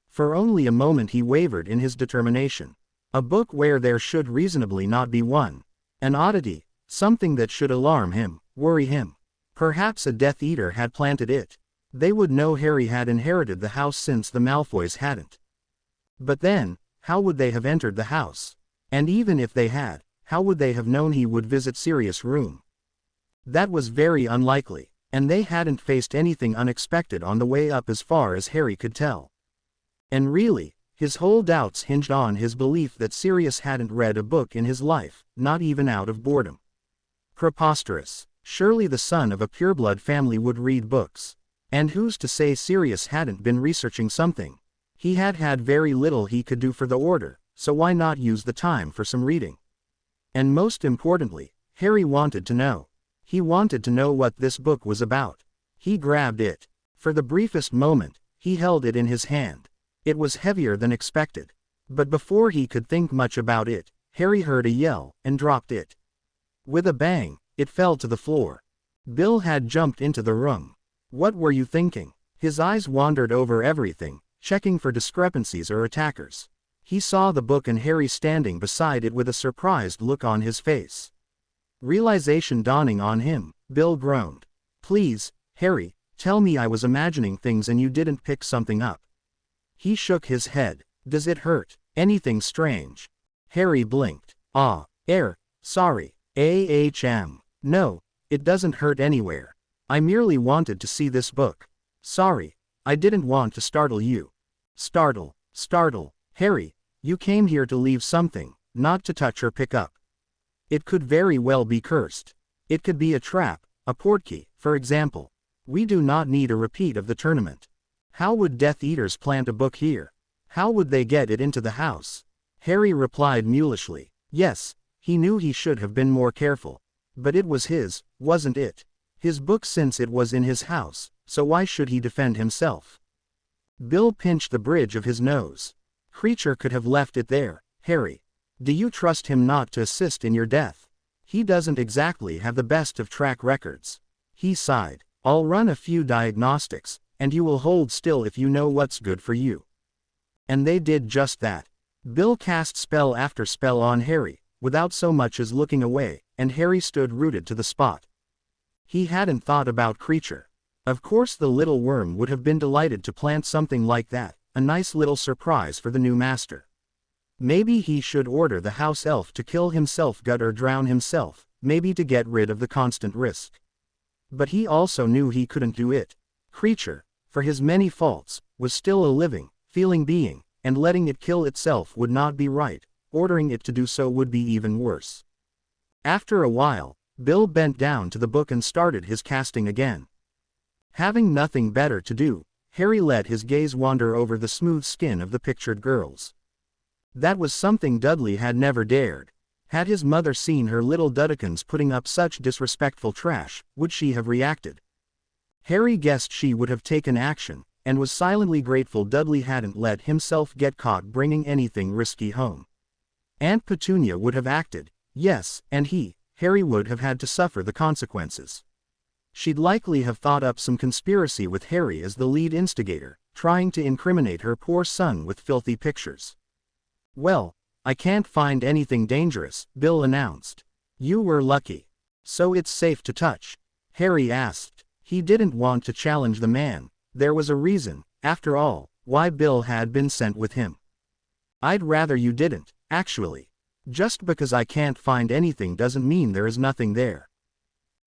For only a moment he wavered in his determination. A book where there should reasonably not be one. An oddity, something that should alarm him, worry him. Perhaps a Death Eater had planted it. They would know Harry had inherited the house since the Malfoys hadn't. But then, how would they have entered the house? And even if they had, how would they have known he would visit Sirius' room? That was very unlikely, and they hadn't faced anything unexpected on the way up as far as Harry could tell. And really, his whole doubts hinged on his belief that Sirius hadn't read a book in his life, not even out of boredom. Preposterous. Surely the son of a pureblood family would read books. And who's to say Sirius hadn't been researching something? He had had very little he could do for the Order, so why not use the time for some reading? And most importantly, Harry wanted to know. He wanted to know what this book was about. He grabbed it. For the briefest moment, he held it in his hand. It was heavier than expected. But before he could think much about it, Harry heard a yell, and dropped it. With a bang, it fell to the floor. Bill had jumped into the room. What were you thinking? His eyes wandered over everything, checking for discrepancies or attackers. He saw the book and Harry standing beside it with a surprised look on his face. Realization dawning on him, Bill groaned. Please, Harry, tell me I was imagining things and you didn't pick something up. He shook his head. Does it hurt? Anything strange? Harry blinked. Sorry. No, it doesn't hurt anywhere. I merely wanted to see this book. Sorry, I didn't want to startle you. Startle. Harry, you came here to leave something, not to touch or pick up. It could very well be cursed. It could be a trap, a portkey, for example. We do not need a repeat of the tournament. How would Death Eaters plant a book here? How would they get it into the house? Harry replied mulishly. Yes, he knew he should have been more careful. But it was his, wasn't it? His book since it was in his house, so why should he defend himself? Bill pinched the bridge of his nose. Creature could have left it there, Harry. Do you trust him not to assist in your death? He doesn't exactly have the best of track records. He sighed. I'll run a few diagnostics, and you will hold still if you know what's good for you. And they did just that. Bill cast spell after spell on Harry, without so much as looking away, and Harry stood rooted to the spot. He hadn't thought about Creature. Of course the little worm would have been delighted to plant something like that, a nice little surprise for the new master. Maybe he should order the house elf to kill himself, gut or drown himself, maybe to get rid of the constant risk. But he also knew he couldn't do it. Creature, for his many faults, was still a living, feeling being, and letting it kill itself would not be right, ordering it to do so would be even worse. After a while, Bill bent down to the book and started his casting again. Having nothing better to do, Harry let his gaze wander over the smooth skin of the pictured girls. That was something Dudley had never dared. Had his mother seen her little Duddekins putting up such disrespectful trash, would she have reacted? Harry guessed she would have taken action, and was silently grateful Dudley hadn't let himself get caught bringing anything risky home. Aunt Petunia would have acted, yes, and Harry would have had to suffer the consequences. She'd likely have thought up some conspiracy with Harry as the lead instigator, trying to incriminate her poor son with filthy pictures. Well, I can't find anything dangerous, Bill announced. You were lucky. So it's safe to touch? Harry asked. He didn't want to challenge the man. There was a reason, after all, why Bill had been sent with him. I'd rather you didn't, actually. Just because I can't find anything doesn't mean there is nothing there.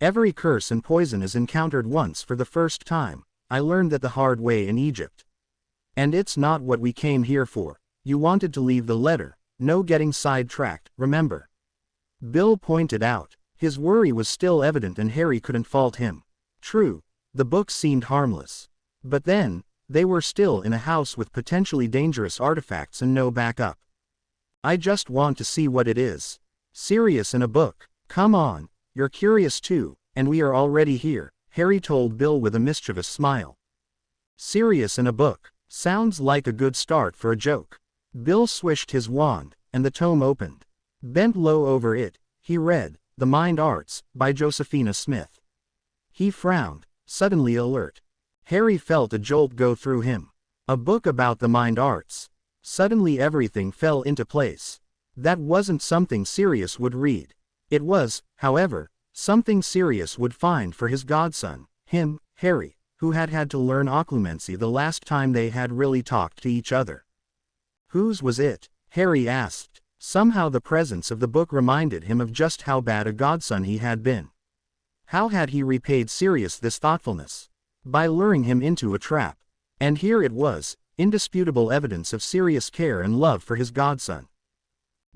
Every curse and poison is encountered once for the first time. I learned that the hard way in Egypt. And it's not what we came here for. You wanted to leave the letter, no getting sidetracked, remember? Bill pointed out. His worry was still evident and Harry couldn't fault him. True, the book seemed harmless. But then, they were still in a house with potentially dangerous artifacts and no backup. I just want to see what it is. Sirius in a book. Come on, you're curious too, and we are already here, Harry told Bill with a mischievous smile. Sirius in a book. Sounds like a good start for a joke. Bill swished his wand, and the tome opened. Bent low over it, he read, The Mind Arts, by Josephina Smith. He frowned, suddenly alert. Harry felt a jolt go through him. A book about the mind arts. Suddenly everything fell into place. That wasn't something Sirius would read. It was, however, something Sirius would find for his godson, him, Harry, who had had to learn occlumency the last time they had really talked to each other. Whose was it? Harry asked. Somehow the presence of the book reminded him of just how bad a godson he had been. How had he repaid Sirius this thoughtfulness? By luring him into a trap. And here it was, indisputable evidence of Sirius' care and love for his godson.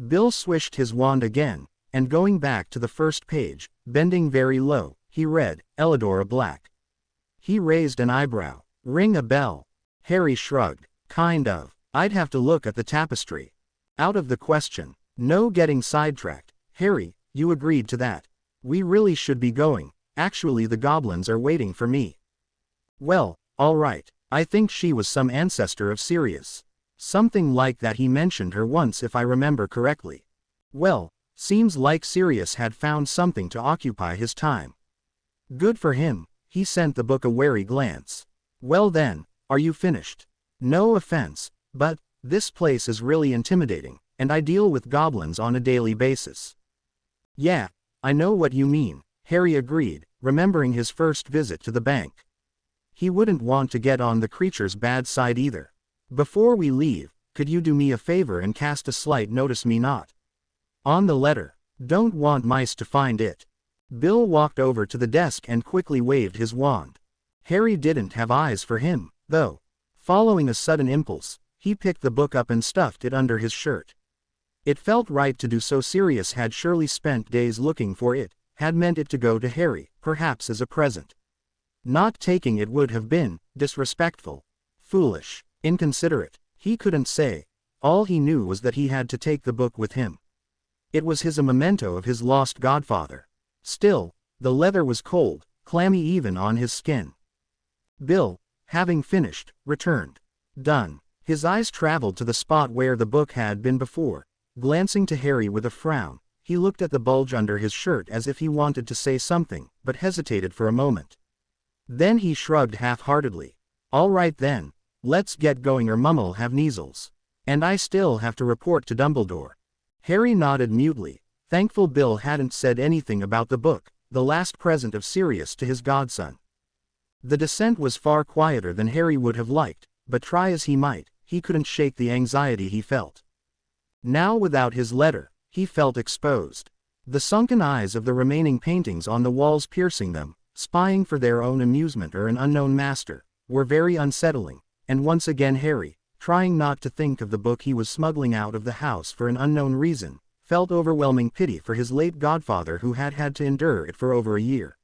Bill swished his wand again, and going back to the first page, bending very low, he read, Elidora Black. He raised an eyebrow. Ring a bell. Harry shrugged. Kind of. I'd have to look at the tapestry. Out of the question. No getting sidetracked. Harry, you agreed to that. We really should be going. Actually, the goblins are waiting for me. Well, all right. I think she was some ancestor of Sirius. Something like that. He mentioned her once if I remember correctly. Well, seems like Sirius had found something to occupy his time. Good for him. He sent the book a wary glance. Well then, are you finished? No offense, but this place is really intimidating, and I deal with goblins on a daily basis. Yeah, I know what you mean, Harry agreed, remembering his first visit to the bank. He wouldn't want to get on the creature's bad side either. Before we leave, could you do me a favor and cast a slight notice me not on the letter? Don't want mice to find it. Bill walked over to the desk and quickly waved his wand. Harry didn't have eyes for him, though. Following a sudden impulse, he picked the book up and stuffed it under his shirt. It felt right to do so. Sirius had surely spent days looking for it, had meant it to go to Harry, perhaps as a present. Not taking it would have been disrespectful, foolish, inconsiderate. He couldn't say. All he knew was that he had to take the book with him. It was a memento of his lost godfather. Still, the leather was cold, clammy even on his skin. Bill, having finished, returned. Done. His eyes traveled to the spot where the book had been before. Glancing to Harry with a frown, he looked at the bulge under his shirt as if he wanted to say something, but hesitated for a moment. Then he shrugged half-heartedly. All right then, let's get going or Mumm'll have measles. And I still have to report to Dumbledore. Harry nodded mutely, thankful Bill hadn't said anything about the book, the last present of Sirius to his godson. The descent was far quieter than Harry would have liked, but try as he might, he couldn't shake the anxiety he felt. Now without his letter, he felt exposed. The sunken eyes of the remaining paintings on the walls piercing them, spying for their own amusement or an unknown master, were very unsettling, and once again Harry, trying not to think of the book he was smuggling out of the house for an unknown reason, felt overwhelming pity for his late godfather who had had to endure it for over a year.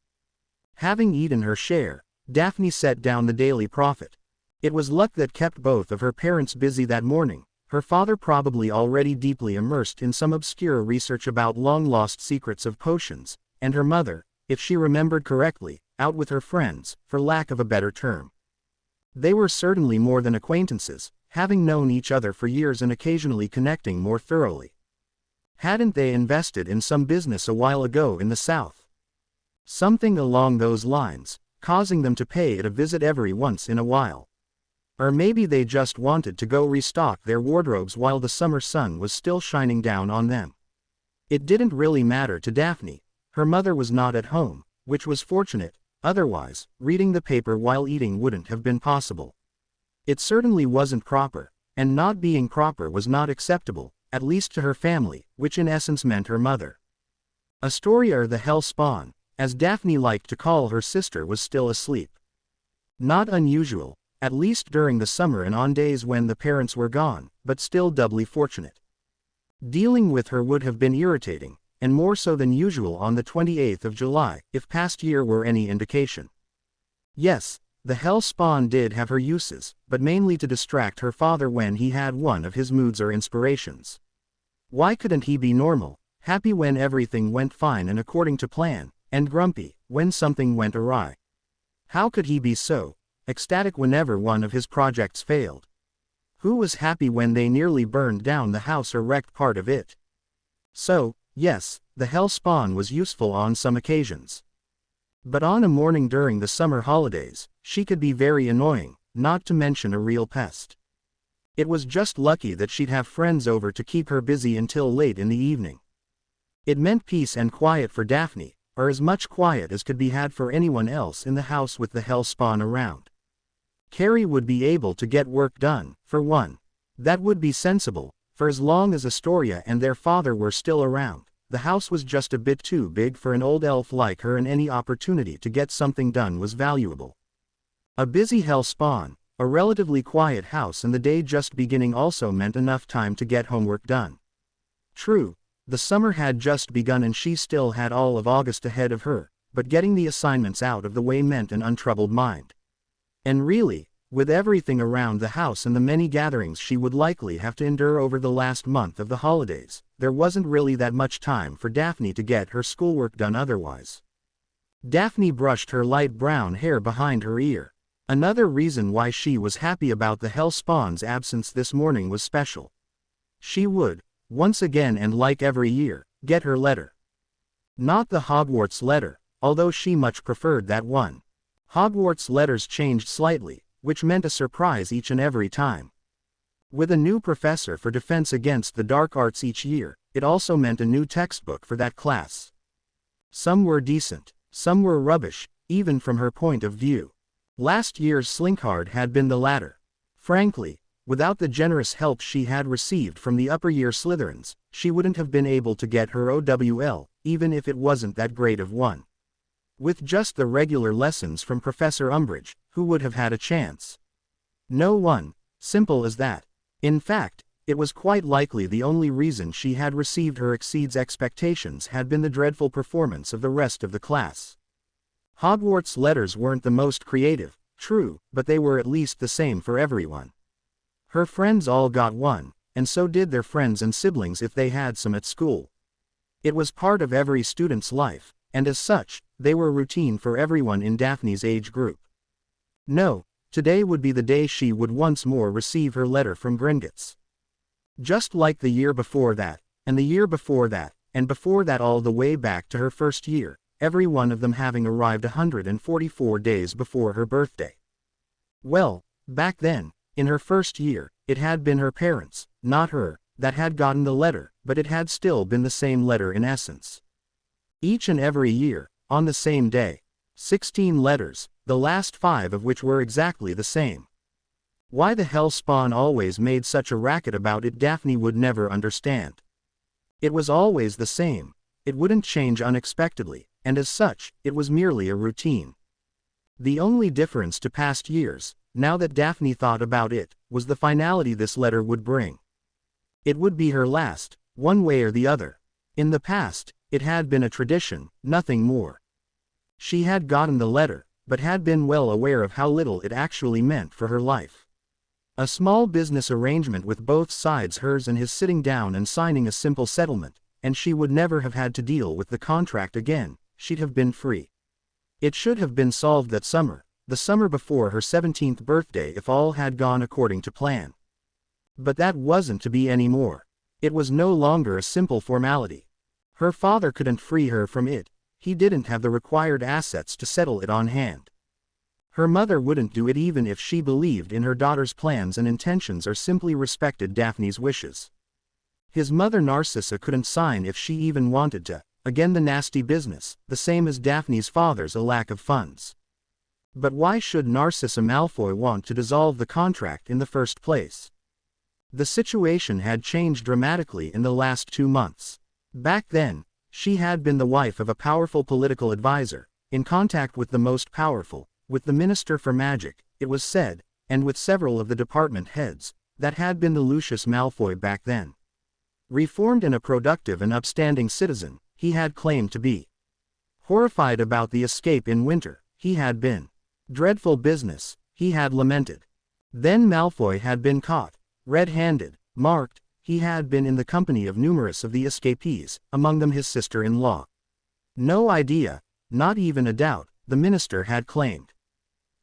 Having eaten her share, Daphne set down the Daily Prophet. It was luck that kept both of her parents busy that morning, her father probably already deeply immersed in some obscure research about long-lost secrets of potions, and her mother, if she remembered correctly, out with her friends, for lack of a better term. They were certainly more than acquaintances, having known each other for years and occasionally connecting more thoroughly. Hadn't they invested in some business a while ago in the South? Something along those lines, causing them to pay it a visit every once in a while. Or maybe they just wanted to go restock their wardrobes while the summer sun was still shining down on them. It didn't really matter to Daphne. Her mother was not at home, which was fortunate, otherwise, reading the paper while eating wouldn't have been possible. It certainly wasn't proper, and not being proper was not acceptable, at least to her family, which in essence meant her mother. Astoria, the hell spawn, as Daphne liked to call her sister, was still asleep. Not unusual, at least during the summer and on days when the parents were gone, but still doubly fortunate. Dealing with her would have been irritating, and more so than usual on the 28th of July, if past year were any indication. Yes, the hell spawn did have her uses, but mainly to distract her father when he had one of his moods or inspirations. Why couldn't he be normal, happy when everything went fine and according to plan, and grumpy when something went awry. How could he be so ecstatic whenever one of his projects failed? Who was happy when they nearly burned down the house or wrecked part of it? So, yes, the hellspawn was useful on some occasions. But on a morning during the summer holidays, she could be very annoying, not to mention a real pest. It was just lucky that she'd have friends over to keep her busy until late in the evening. It meant peace and quiet for Daphne, or as much quiet as could be had for anyone else in the house with the hellspawn around. Carrie would be able to get work done, for one. That would be sensible, for as long as Astoria and their father were still around, the house was just a bit too big for an old elf like her, and any opportunity to get something done was valuable. A busy hellspawn, a relatively quiet house, and the day just beginning also meant enough time to get homework done. True, the summer had just begun and she still had all of August ahead of her, but getting the assignments out of the way meant an untroubled mind. And really, with everything around the house and the many gatherings she would likely have to endure over the last month of the holidays, there wasn't really that much time for Daphne to get her schoolwork done otherwise. Daphne brushed her light brown hair behind her ear. Another reason why she was happy about the hellspawn's absence this morning was special. She would, once again and like every year, get her letter. Not the Hogwarts letter, although she much preferred that one. Hogwarts letters changed slightly, which meant a surprise each and every time. With a new professor for defense against the dark arts each year, it also meant a new textbook for that class. Some were decent, some were rubbish, even from her point of view. Last year's Slinkhard had been the latter. Frankly, without the generous help she had received from the upper year Slytherins, she wouldn't have been able to get her OWL, even if it wasn't that great of one. With just the regular lessons from Professor Umbridge, who would have had a chance? No one. Simple as that. In fact, it was quite likely the only reason she had received her exceeds expectations had been the dreadful performance of the rest of the class. Hogwarts letters weren't the most creative, true, but they were at least the same for everyone. Her friends all got one, and so did their friends and siblings if they had some at school. It was part of every student's life, and as such, they were routine for everyone in Daphne's age group. No, today would be the day she would once more receive her letter from Gringotts. Just like the year before that, and the year before that, and before that, all the way back to her first year, every one of them having arrived 144 days before her birthday. Well, back then, in her first year, it had been her parents, not her, that had gotten the letter, but it had still been the same letter in essence. Each and every year, on the same day. 16 letters, the last 5 of which were exactly the same. Why the hellspawn always made such a racket about it, Daphne would never understand. It was always the same, it wouldn't change unexpectedly, and as such, it was merely a routine. The only difference to past years, now that Daphne thought about it, was the finality this letter would bring. It would be her last, one way or the other. In the past, it had been a tradition, nothing more. She had gotten the letter, but had been well aware of how little it actually meant for her life. A small business arrangement with both sides, hers and his, sitting down and signing a simple settlement, and she would never have had to deal with the contract again, she'd have been free. It should have been solved that summer, the summer before her 17th birthday, if all had gone according to plan. But that wasn't to be anymore. It was no longer a simple formality. Her father couldn't free her from it. He didn't have the required assets to settle it on hand. Her mother wouldn't do it even if she believed in her daughter's plans and intentions or simply respected Daphne's wishes. His mother Narcissa couldn't sign if she even wanted to, again the nasty business, the same as Daphne's father's a lack of funds. But why should Narcissa Malfoy want to dissolve the contract in the first place? The situation had changed dramatically in the last 2 months. Back then, she had been the wife of a powerful political advisor, in contact with the most powerful, with the Minister for Magic, it was said, and with several of the department heads, that had been the Lucius Malfoy back then. Reformed and a productive and upstanding citizen, he had claimed to be. Horrified about the escape in winter, he had been. Dreadful business, he had lamented. Then Malfoy had been caught, red-handed, marked, he had been in the company of numerous of the escapees, among them his sister-in-law. No idea, not even a doubt, the minister had claimed.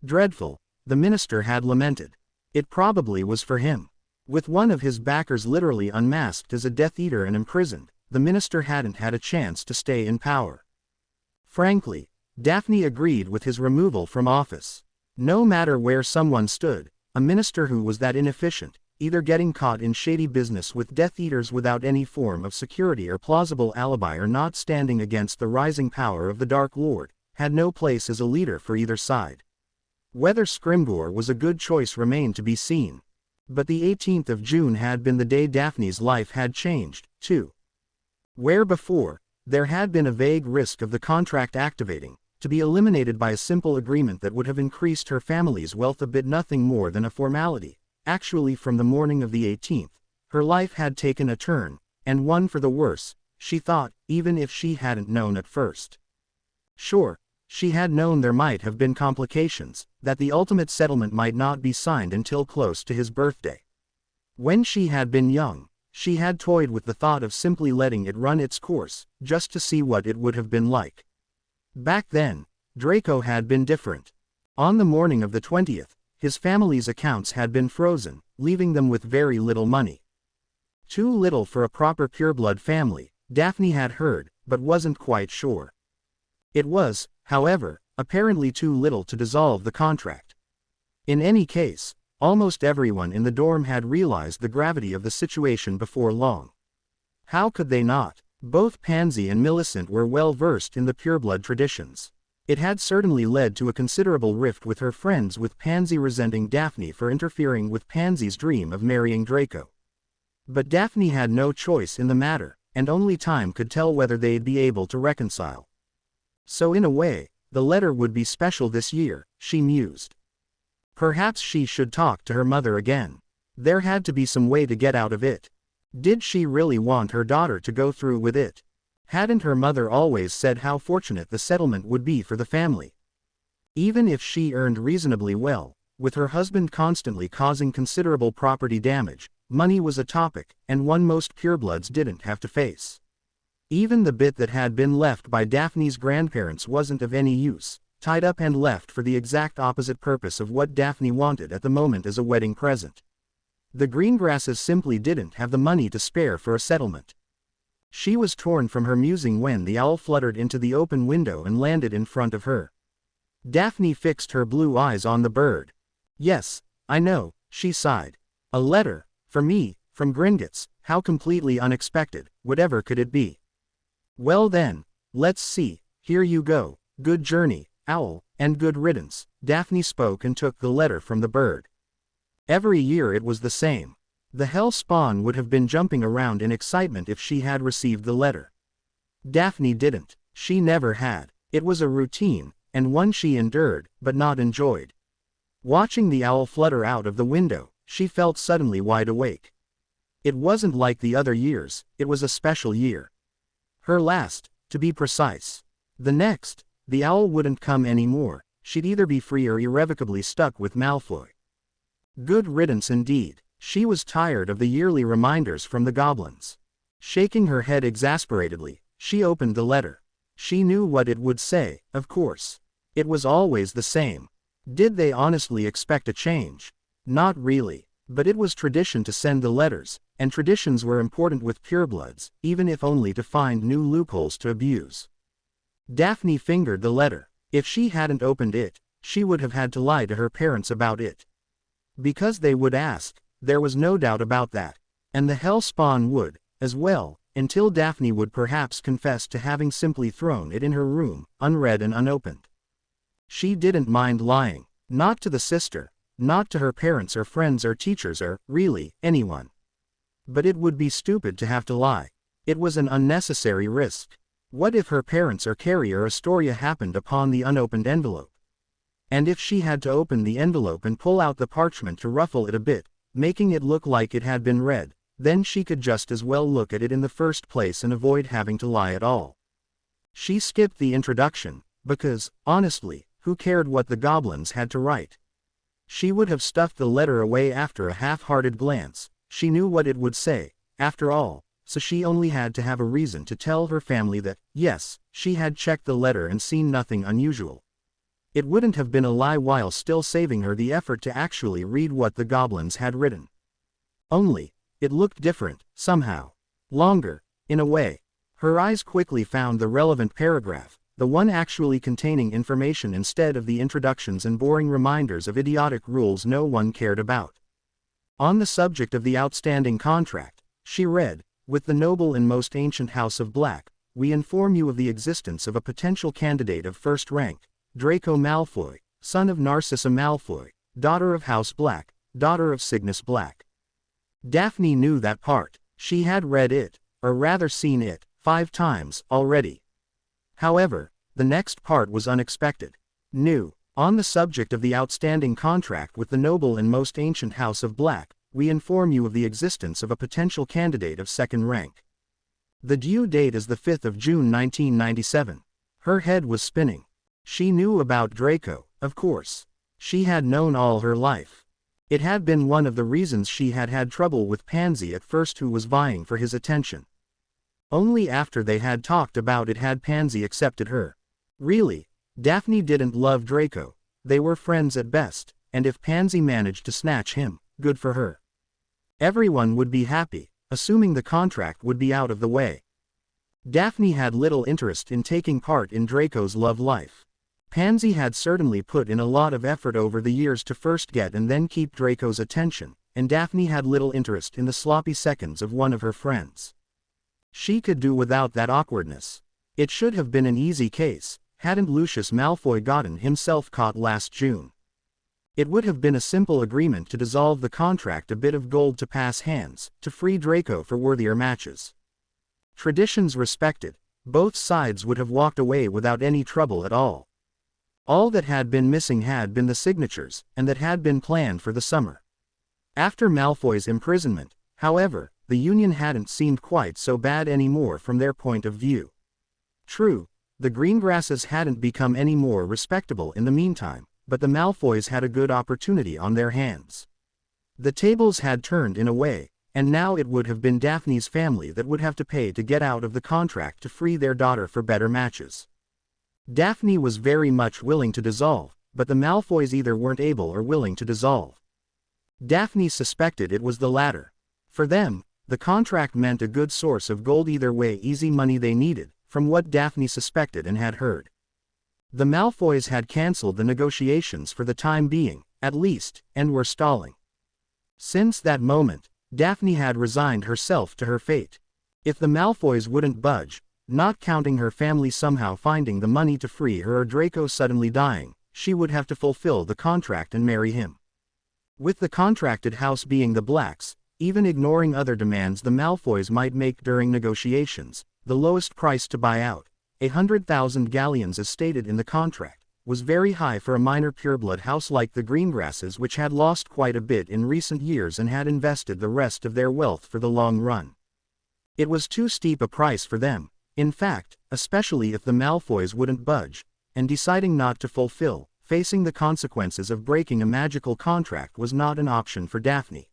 Dreadful, the minister had lamented. It probably was for him. With one of his backers literally unmasked as a Death Eater and imprisoned, the minister hadn't had a chance to stay in power. Frankly, Daphne agreed with his removal from office. No matter where someone stood, a minister who was that inefficient, either getting caught in shady business with Death Eaters without any form of security or plausible alibi or not standing against the rising power of the Dark Lord, had no place as a leader for either side. Whether Scrimgeour was a good choice remained to be seen. But the 18th of June had been the day Daphne's life had changed, too. Where before, there had been a vague risk of the contract activating, to be eliminated by a simple agreement that would have increased her family's wealth a bit, nothing more than a formality. Actually, from the morning of the 18th, her life had taken a turn, and one for the worse, she thought, even if she hadn't known at first. Sure, she had known there might have been complications, that the ultimate settlement might not be signed until close to his birthday. When she had been young, she had toyed with the thought of simply letting it run its course, just to see what it would have been like. Back then, Draco had been different. On the morning of the 20th, his family's accounts had been frozen, leaving them with very little money. Too little for a proper pureblood family, Daphne had heard, but wasn't quite sure. It was, however, apparently too little to dissolve the contract. In any case, almost everyone in the dorm had realized the gravity of the situation before long. How could they not? Both Pansy and Millicent were well versed in the pureblood traditions. It had certainly led to a considerable rift with her friends, with Pansy resenting Daphne for interfering with Pansy's dream of marrying Draco. But Daphne had no choice in the matter, and only time could tell whether they'd be able to reconcile. So in a way, the letter would be special this year, she mused. Perhaps she should talk to her mother again. There had to be some way to get out of it. Did she really want her daughter to go through with it? Hadn't her mother always said how fortunate the settlement would be for the family? Even if she earned reasonably well, with her husband constantly causing considerable property damage, money was a topic, and one most purebloods didn't have to face. Even the bit that had been left by Daphne's grandparents wasn't of any use, tied up and left for the exact opposite purpose of what Daphne wanted at the moment as a wedding present. The Greengrasses simply didn't have the money to spare for a settlement. She was torn from her musing when the owl fluttered into the open window and landed in front of her. Daphne fixed her blue eyes on the bird. "Yes, I know," she sighed. "A letter, for me, from Gringotts, how completely unexpected, whatever could it be? Well then, let's see, here you go, good journey, owl, and good riddance." Daphne spoke and took the letter from the bird. Every year it was the same. The hell spawn would have been jumping around in excitement if she had received the letter. Daphne didn't. She never had. It was a routine, and one she endured, but not enjoyed. Watching the owl flutter out of the window, she felt suddenly wide awake. It wasn't like the other years, it was a special year. Her last, to be precise. The next, the owl wouldn't come anymore, she'd either be free or irrevocably stuck with Malfoy. Good riddance indeed. She was tired of the yearly reminders from the goblins. Shaking her head exasperatedly, she opened the letter. She knew what it would say, of course. It was always the same. Did they honestly expect a change? Not really. But it was tradition to send the letters, and traditions were important with purebloods, even if only to find new loopholes to abuse. Daphne fingered the letter. If she hadn't opened it, she would have had to lie to her parents about it. Because they would ask, there was no doubt about that. And the hell spawn would, as well, until Daphne would perhaps confess to having simply thrown it in her room, unread and unopened. She didn't mind lying. Not to the sister, not to her parents or friends or teachers or, really, anyone. But it would be stupid to have to lie. It was an unnecessary risk. What if her parents or Carrie or Astoria happened upon the unopened envelope? And if she had to open the envelope and pull out the parchment to ruffle it a bit, making it look like it had been read, then she could just as well look at it in the first place and avoid having to lie at all. She skipped the introduction, because, honestly, who cared what the goblins had to write? She would have stuffed the letter away after a half-hearted glance. She knew what it would say, after all, so she only had to have a reason to tell her family that, yes, she had checked the letter and seen nothing unusual. It wouldn't have been a lie while still saving her the effort to actually read what the goblins had written. Only, it looked different, somehow. Longer, in a way. Her eyes quickly found the relevant paragraph, the one actually containing information instead of the introductions and boring reminders of idiotic rules no one cared about. On the subject of the outstanding contract, she read, "With the noble and most ancient house of Black, we inform you of the existence of a potential candidate of first rank, Draco Malfoy, son of Narcissa Malfoy, daughter of House Black, daughter of Cygnus Black." Daphne knew that part. She had read it, or rather seen it, 5 times, already. However, the next part was unexpected. New. On the subject of the outstanding contract with the noble and most ancient house of Black, we inform you of the existence of a potential candidate of second rank. The due date is the 5th of June 1997. Her head was spinning. She knew about Draco, of course. She had known all her life. It had been one of the reasons she had had trouble with Pansy at first, who was vying for his attention. Only after they had talked about it had Pansy accepted her. Really, Daphne didn't love Draco. They were friends at best, and if Pansy managed to snatch him, good for her. Everyone would be happy, assuming the contract would be out of the way. Daphne had little interest in taking part in Draco's love life. Pansy had certainly put in a lot of effort over the years to first get and then keep Draco's attention, and Daphne had little interest in the sloppy seconds of one of her friends. She could do without that awkwardness. It should have been an easy case, hadn't Lucius Malfoy gotten himself caught last June. It would have been a simple agreement to dissolve the contract, a bit of gold to pass hands, to free Draco for worthier matches. Traditions respected, both sides would have walked away without any trouble at all. All that had been missing had been the signatures, and that had been planned for the summer. After Malfoy's imprisonment, however, the union hadn't seemed quite so bad anymore from their point of view. True, the Greengrasses hadn't become any more respectable in the meantime, but the Malfoys had a good opportunity on their hands. The tables had turned in a way, and now it would have been Daphne's family that would have to pay to get out of the contract to free their daughter for better matches. Daphne was very much willing to dissolve, but the Malfoys either weren't able or willing to dissolve. Daphne suspected it was the latter. For them, the contract meant a good source of gold either way, easy money they needed, from what Daphne suspected and had heard. The Malfoys had cancelled the negotiations for the time being, at least, and were stalling. Since that moment, Daphne had resigned herself to her fate. If the Malfoys wouldn't budge, not counting her family somehow finding the money to free her or Draco suddenly dying, she would have to fulfill the contract and marry him. With the contracted house being the Blacks, even ignoring other demands the Malfoys might make during negotiations, the lowest price to buy out, 100,000 galleons as stated in the contract, was very high for a minor pureblood house like the Greengrasses, which had lost quite a bit in recent years and had invested the rest of their wealth for the long run. It was too steep a price for them. In fact, especially if the Malfoys wouldn't budge, and deciding not to fulfill, facing the consequences of breaking a magical contract was not an option for Daphne.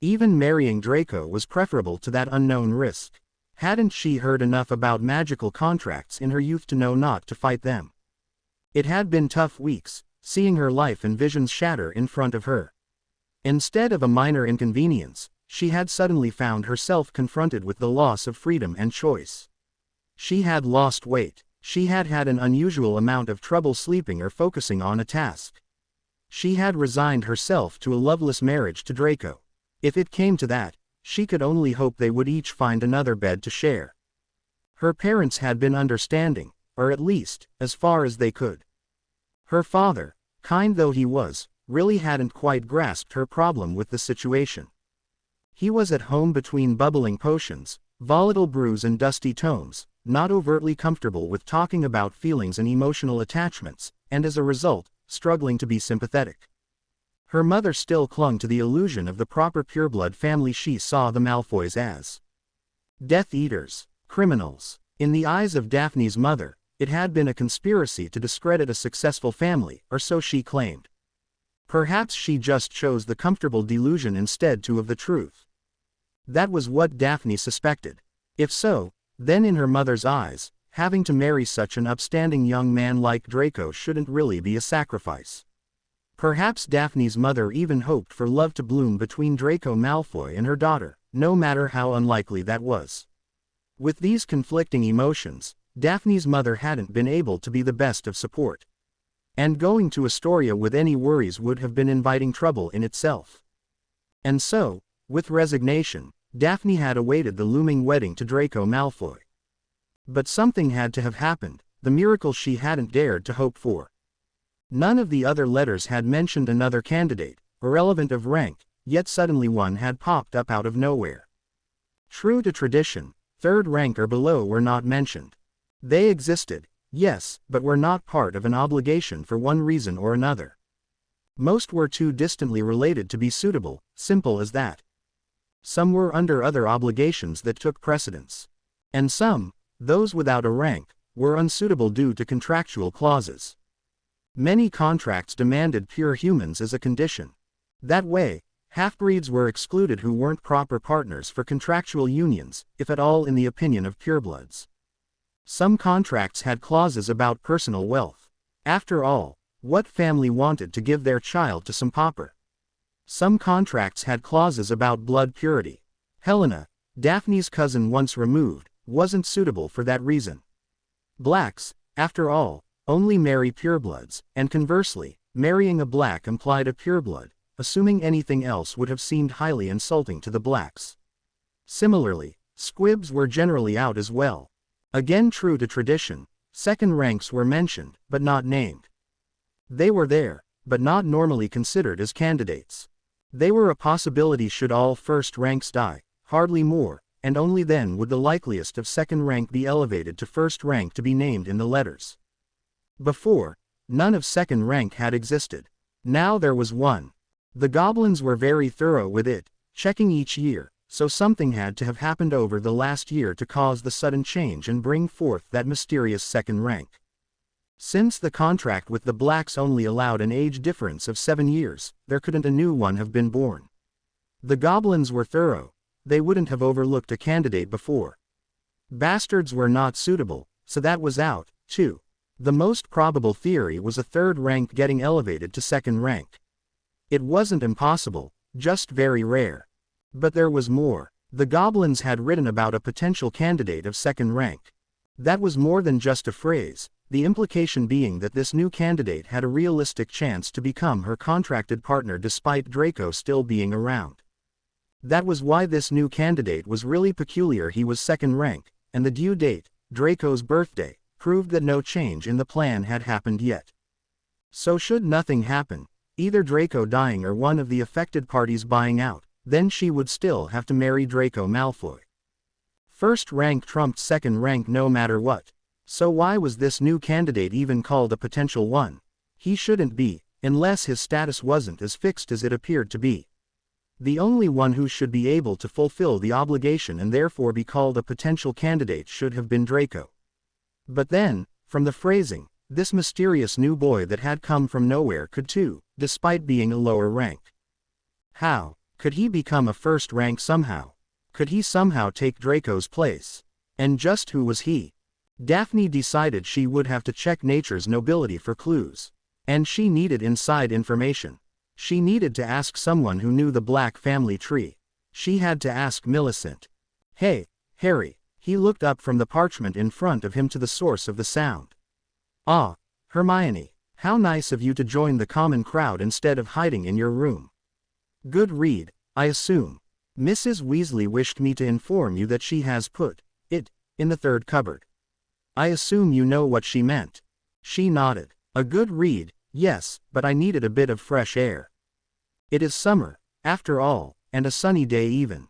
Even marrying Draco was preferable to that unknown risk. Hadn't she heard enough about magical contracts in her youth to know not to fight them? It had been tough weeks, seeing her life and visions shatter in front of her. Instead of a minor inconvenience, she had suddenly found herself confronted with the loss of freedom and choice. She had lost weight. She had had an unusual amount of trouble sleeping or focusing on a task. She had resigned herself to a loveless marriage to Draco. If it came to that, she could only hope they would each find another bed to share. Her parents had been understanding, or at least, as far as they could. Her father, kind though he was, really hadn't quite grasped her problem with the situation. He was at home between bubbling potions, volatile brews and dusty tomes, not overtly comfortable with talking about feelings and emotional attachments, and as a result, struggling to be sympathetic. Her mother still clung to the illusion of the proper pureblood family she saw the Malfoys as. Death Eaters, criminals. In the eyes of Daphne's mother, it had been a conspiracy to discredit a successful family, or so she claimed. Perhaps she just chose the comfortable delusion instead of the truth. That was what Daphne suspected. If so, then in her mother's eyes, having to marry such an upstanding young man like Draco shouldn't really be a sacrifice. Perhaps Daphne's mother even hoped for love to bloom between Draco Malfoy and her daughter, no matter how unlikely that was. With these conflicting emotions, Daphne's mother hadn't been able to be the best of support. And going to Astoria with any worries would have been inviting trouble in itself. And so, with resignation, Daphne had awaited the looming wedding to Draco Malfoy. But something had to have happened, the miracle she hadn't dared to hope for. None of the other letters had mentioned another candidate, irrelevant of rank, yet suddenly one had popped up out of nowhere. True to tradition, third rank or below were not mentioned. They existed, yes, but were not part of an obligation for one reason or another. Most were too distantly related to be suitable, simple as that. Some were under other obligations that took precedence. And some, those without a rank, were unsuitable due to contractual clauses. Many contracts demanded pure humans as a condition. That way, half-breeds were excluded who weren't proper partners for contractual unions, if at all in the opinion of purebloods. Some contracts had clauses about personal wealth. After all, what family wanted to give their child to some pauper? Some contracts had clauses about blood purity. Helena, Daphne's cousin once removed, wasn't suitable for that reason. Blacks, after all, only marry purebloods, and conversely, marrying a black implied a pureblood, assuming anything else would have seemed highly insulting to the blacks. Similarly, squibs were generally out as well. Again true to tradition, second ranks were mentioned, but not named. They were there, but not normally considered as candidates. They were a possibility should all first ranks die, hardly more, and only then would the likeliest of second rank be elevated to first rank to be named in the letters. Before, none of second rank had existed. Now there was one. The goblins were very thorough with it, checking each year, so something had to have happened over the last year to cause the sudden change and bring forth that mysterious second rank. Since the contract with the blacks only allowed an age difference of 7 years, there couldn't a new one have been born. The goblins were thorough, they wouldn't have overlooked a candidate before. Bastards were not suitable, so that was out, too. The most probable theory was a third rank getting elevated to second rank. It wasn't impossible, just very rare. But there was more. The goblins had written about a potential candidate of second rank. That was more than just a phrase, the implication being that this new candidate had a realistic chance to become her contracted partner despite Draco still being around. That was why this new candidate was really peculiar. He was second rank, and the due date, Draco's birthday, proved that no change in the plan had happened yet. So should nothing happen, either Draco dying or one of the affected parties buying out, then she would still have to marry Draco Malfoy. First rank trumped second rank no matter what. So why was this new candidate even called a potential one? He shouldn't be, unless his status wasn't as fixed as it appeared to be. The only one who should be able to fulfill the obligation and therefore be called a potential candidate should have been Draco. But then, from the phrasing, this mysterious new boy that had come from nowhere could too, despite being a lower rank. How? Could he become a first rank somehow? Could he somehow take Draco's place? And just who was he? Daphne decided she would have to check nature's nobility for clues. And she needed inside information. She needed to ask someone who knew the Black family tree. She had to ask Millicent. Hey, Harry. He looked up from the parchment in front of him to the source of the sound. Ah, Hermione, how nice of you to join the common crowd instead of hiding in your room. Good read, I assume. Mrs. Weasley wished me to inform you that she has put it in the third cupboard. I assume you know what she meant. She nodded. A good read, yes, but I needed a bit of fresh air. It is summer, after all, and a sunny day even.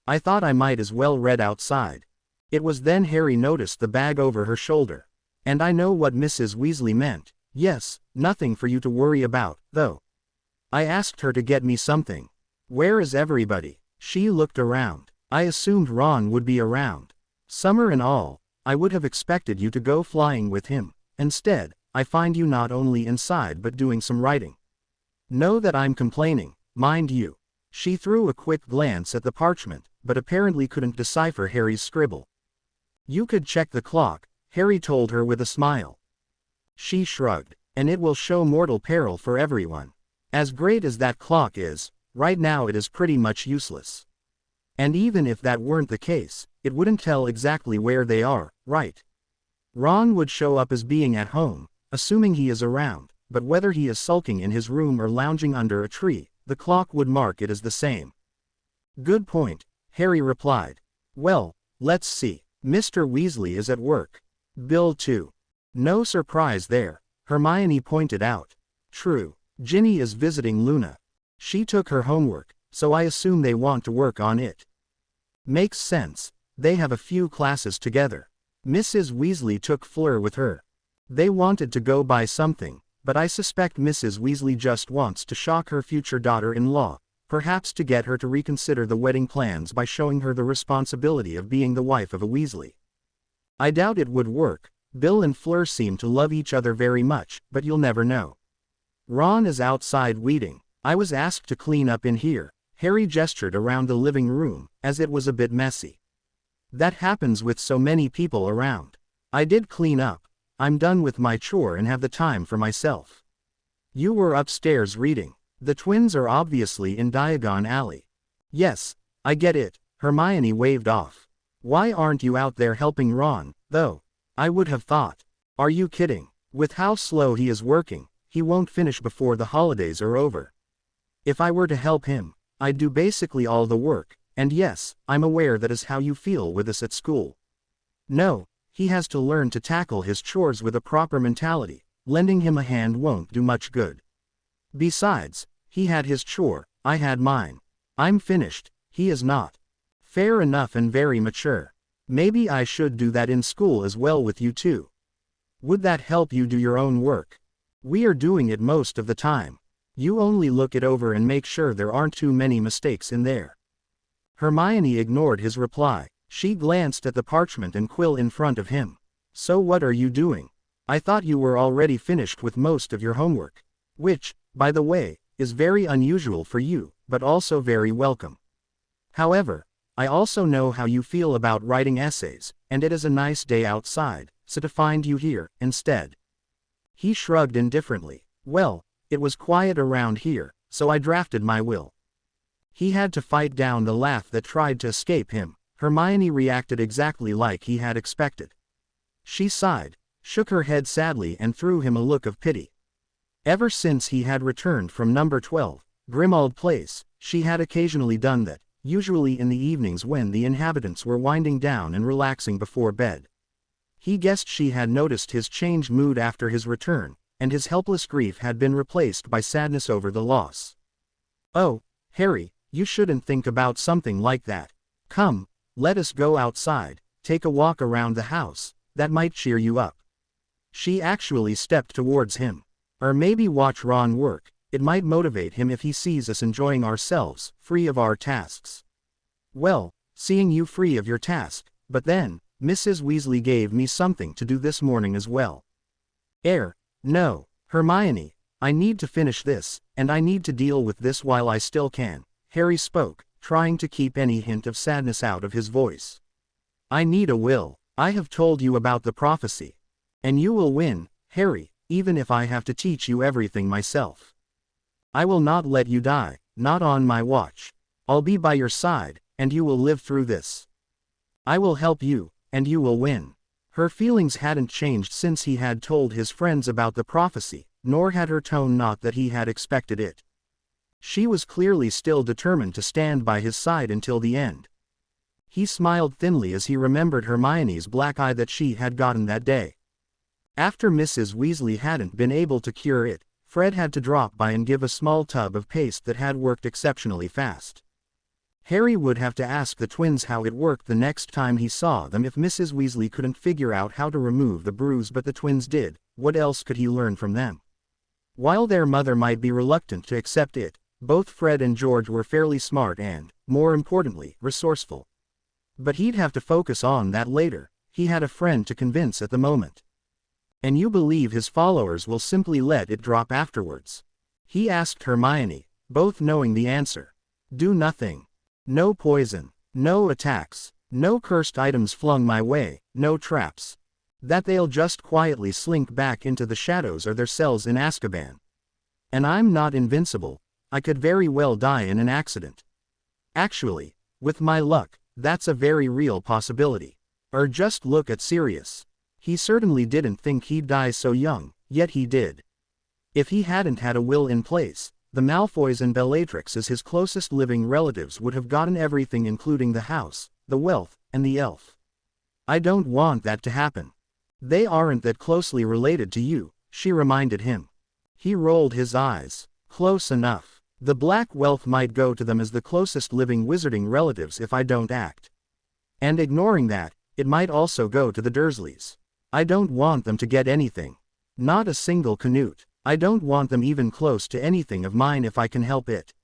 I thought I might as well read outside. It was then Harry noticed the bag over her shoulder. And I know what Mrs. Weasley meant. Yes, nothing for you to worry about, though. I asked her to get me something. Where is everybody? She looked around. I assumed Ron would be around. Summer and all, I would have expected you to go flying with him. Instead, I find you not only inside but doing some writing. Know that I'm complaining, mind you. She threw a quick glance at the parchment, but apparently couldn't decipher Harry's scribble. "You could check the clock," Harry told her with a smile. She shrugged. "And it will show mortal peril for everyone. As great as that clock is, right now it is pretty much useless. And even if that weren't the case, it wouldn't tell exactly where they are, right? Ron would show up as being at home, assuming he is around, but whether he is sulking in his room or lounging under a tree, the clock would mark it as the same." "Good point," Harry replied. "Well, let's see. Mr. Weasley is at work. Bill too. No surprise there," Hermione pointed out. "True. Ginny is visiting Luna. She took her homework, so I assume they want to work on it." "Makes sense. They have a few classes together. Mrs. Weasley took Fleur with her. They wanted to go buy something, but I suspect Mrs. Weasley just wants to shock her future daughter-in-law, perhaps to get her to reconsider the wedding plans by showing her the responsibility of being the wife of a Weasley. I doubt it would work. Bill and Fleur seem to love each other very much, but you'll never know." "Ron is outside weeding. I was asked to clean up in here." Harry gestured around the living room, as it was a bit messy. "That happens with so many people around. I did clean up. I'm done with my chore and have the time for myself." "You were upstairs reading. The twins are obviously in Diagon Alley." "Yes, I get it," Hermione waved off. "Why aren't you out there helping Ron, though? I would have thought. Are you kidding? With how slow he is working, he won't finish before the holidays are over. If I were to help him, I'd do basically all the work, and yes, I'm aware that is how you feel with us at school. No, he has to learn to tackle his chores with a proper mentality. Lending him a hand won't do much good. Besides, he had his chore, I had mine. I'm finished, he is not. Fair enough and very mature. Maybe I should do that in school as well with you too. Would that help you do your own work? We are doing it most of the time. You only look it over and make sure there aren't too many mistakes in there." Hermione ignored his reply. She glanced at the parchment and quill in front of him. "So what are you doing? I thought you were already finished with most of your homework. Which, by the way, is very unusual for you, but also very welcome. However, I also know how you feel about writing essays, and it is a nice day outside, so to find you here, instead." He shrugged indifferently. "Well, it was quiet around here, so I drafted my will." He had to fight down the laugh that tried to escape him. Hermione reacted exactly like he had expected. She sighed, shook her head sadly and threw him a look of pity. Ever since he had returned from number 12, Grimmauld Place, she had occasionally done that, usually in the evenings when the inhabitants were winding down and relaxing before bed. He guessed she had noticed his changed mood after his return, and his helpless grief had been replaced by sadness over the loss. "Oh, Harry, you shouldn't think about something like that. Come, let us go outside, take a walk around the house, that might cheer you up." She actually stepped towards him. "Or maybe watch Ron work. It might motivate him if he sees us enjoying ourselves, free of our tasks." "Well, seeing you free of your task, but then, Mrs. Weasley gave me something to do this morning as well." No, Hermione, I need to finish this, and I need to deal with this while I still can," Harry spoke, trying to keep any hint of sadness out of his voice. "I need a will. I have told you about the prophecy. And you will win, Harry, even if I have to teach you everything myself. I will not let you die, not on my watch. I'll be by your side, and you will live through this. I will help you, and you will win." Her feelings hadn't changed since he had told his friends about the prophecy, nor had her tone not that he had expected it. She was clearly still determined to stand by his side until the end. He smiled thinly as he remembered Hermione's black eye that she had gotten that day. After Mrs. Weasley hadn't been able to cure it, Fred had to drop by and give a small tub of paste that had worked exceptionally fast. Harry would have to ask the twins how it worked the next time he saw them if Mrs. Weasley couldn't figure out how to remove the bruise, but the twins did. What else could he learn from them? While their mother might be reluctant to accept it, both Fred and George were fairly smart and, more importantly, resourceful. But he'd have to focus on that later. He had a friend to convince at the moment. "And you believe his followers will simply let it drop afterwards?" he asked Hermione, both knowing the answer. "Do nothing. No poison. No attacks. No cursed items flung my way, no traps. That they'll just quietly slink back into the shadows or their cells in Azkaban. And I'm not invincible, I could very well die in an accident. Actually, with my luck, that's a very real possibility. Or just look at Sirius. He certainly didn't think he'd die so young, yet he did. If he hadn't had a will in place, the Malfoys and Bellatrix as his closest living relatives would have gotten everything including the house, the wealth, and the elf. I don't want that to happen. They aren't that closely related to you, she reminded him. He rolled his eyes. Close enough. The black wealth might go to them as the closest living wizarding relatives if I don't act. And ignoring that, it might also go to the Dursleys. I don't want them to get anything. Not a single Canute. I don't want them even close to anything of mine if I can help it.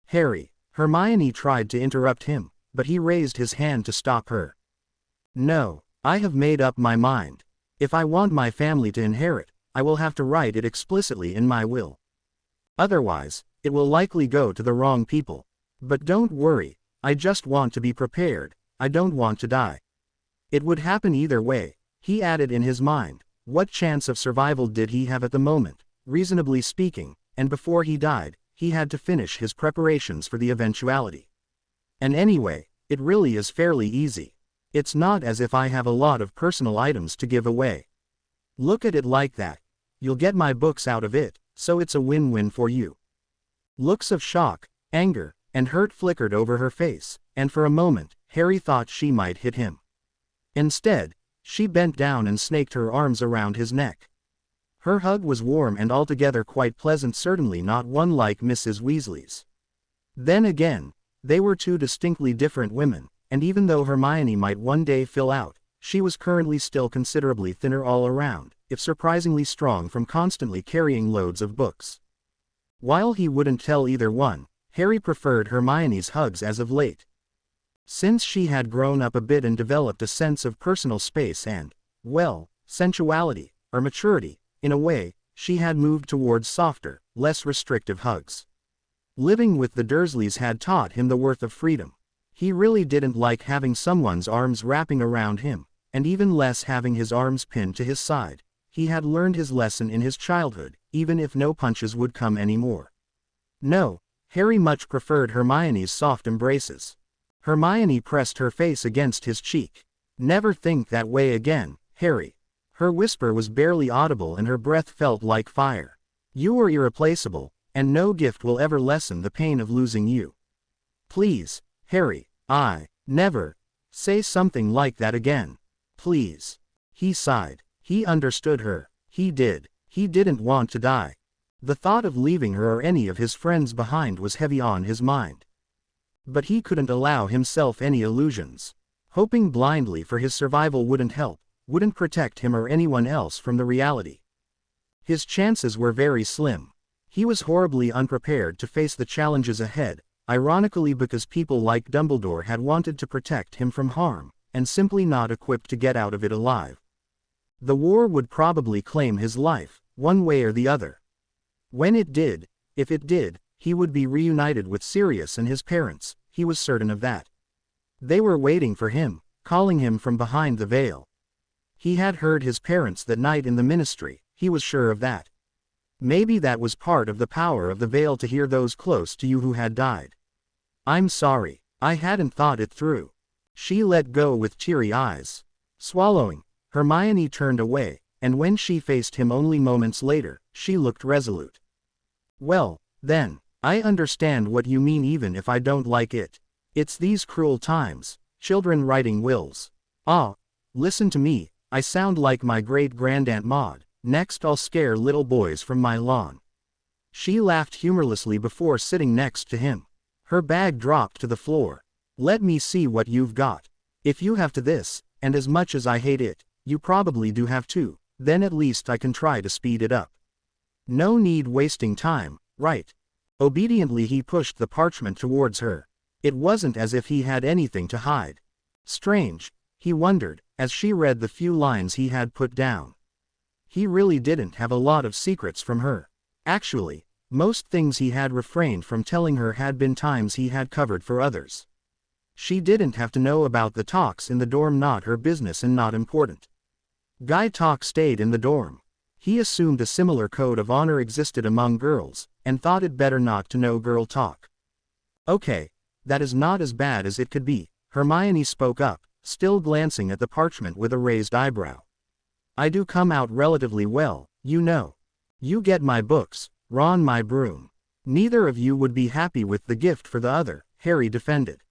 Harry. Hermione tried to interrupt him, but he raised his hand to stop her. No, I have made up my mind. If I want my family to inherit, I will have to write it explicitly in my will. Otherwise, it will likely go to the wrong people. But don't worry, I just want to be prepared, I don't want to die. It would happen either way, he added in his mind. What chance of survival did he have at the moment, reasonably speaking, and before he died, he had to finish his preparations for the eventuality. And anyway, it really is fairly easy. It's not as if I have a lot of personal items to give away. Look at it like that. You'll get my books out of it, so it's a win-win for you. Looks of shock, anger, and hurt flickered over her face, and for a moment, Harry thought she might hit him. Instead, she bent down and snaked her arms around his neck. Her hug was warm and altogether quite pleasant, certainly not one like Mrs. Weasley's. Then again, they were two distinctly different women, and even though Hermione might one day fill out, she was currently still considerably thinner all around, if surprisingly strong from constantly carrying loads of books. While he wouldn't tell either one, Harry preferred Hermione's hugs as of late. Since she had grown up a bit and developed a sense of personal space and, well, sensuality, or maturity, in a way, she had moved towards softer, less restrictive hugs. Living with the Dursleys had taught him the worth of freedom. He really didn't like having someone's arms wrapping around him, and even less having his arms pinned to his side. He had learned his lesson in his childhood, even if no punches would come anymore. No, Harry much preferred Hermione's soft embraces. Hermione pressed her face against his cheek. Never think that way again, Harry. Her whisper was barely audible and her breath felt like fire. You are irreplaceable, and no gift will ever lessen the pain of losing you. Please, Harry, never, say something like that again. Please. He sighed. He understood her. He did. He didn't want to die. The thought of leaving her or any of his friends behind was heavy on his mind. But he couldn't allow himself any illusions. Hoping blindly for his survival wouldn't help, wouldn't protect him or anyone else from the reality. His chances were very slim. He was horribly unprepared to face the challenges ahead, ironically because people like Dumbledore had wanted to protect him from harm, and simply not equipped to get out of it alive. The war would probably claim his life, one way or the other. When it did, if it did, he would be reunited with Sirius and his parents, he was certain of that. They were waiting for him, calling him from behind the veil. He had heard his parents that night in the ministry, he was sure of that. Maybe that was part of the power of the veil to hear those close to you who had died. I'm sorry, I hadn't thought it through. She let go with teary eyes. Swallowing, Hermione turned away, and when she faced him only moments later, she looked resolute. Well, then, I understand what you mean even if I don't like it. It's these cruel times, children writing wills. Listen to me, I sound like my great-grandaunt Maud. Next I'll scare little boys from my lawn. She laughed humorlessly before sitting next to him. Her bag dropped to the floor. Let me see what you've got. If you have to this, and as much as I hate it, you probably do have too, then at least I can try to speed it up. No need wasting time, right? Obediently he pushed the parchment towards her. It wasn't as if he had anything to hide. Strange, he wondered, as she read the few lines he had put down. He really didn't have a lot of secrets from her. Actually, most things he had refrained from telling her had been times he had covered for others. She didn't have to know about the talks in the dorm, not her business and not important. Guy talk stayed in the dorm. He assumed a similar code of honor existed among girls, and thought it better not to know girl talk. Okay, that is not as bad as it could be, Hermione spoke up, still glancing at the parchment with a raised eyebrow. I do come out relatively well, you know. You get my books, Ron my broom. Neither of you would be happy with the gift for the other, Harry defended.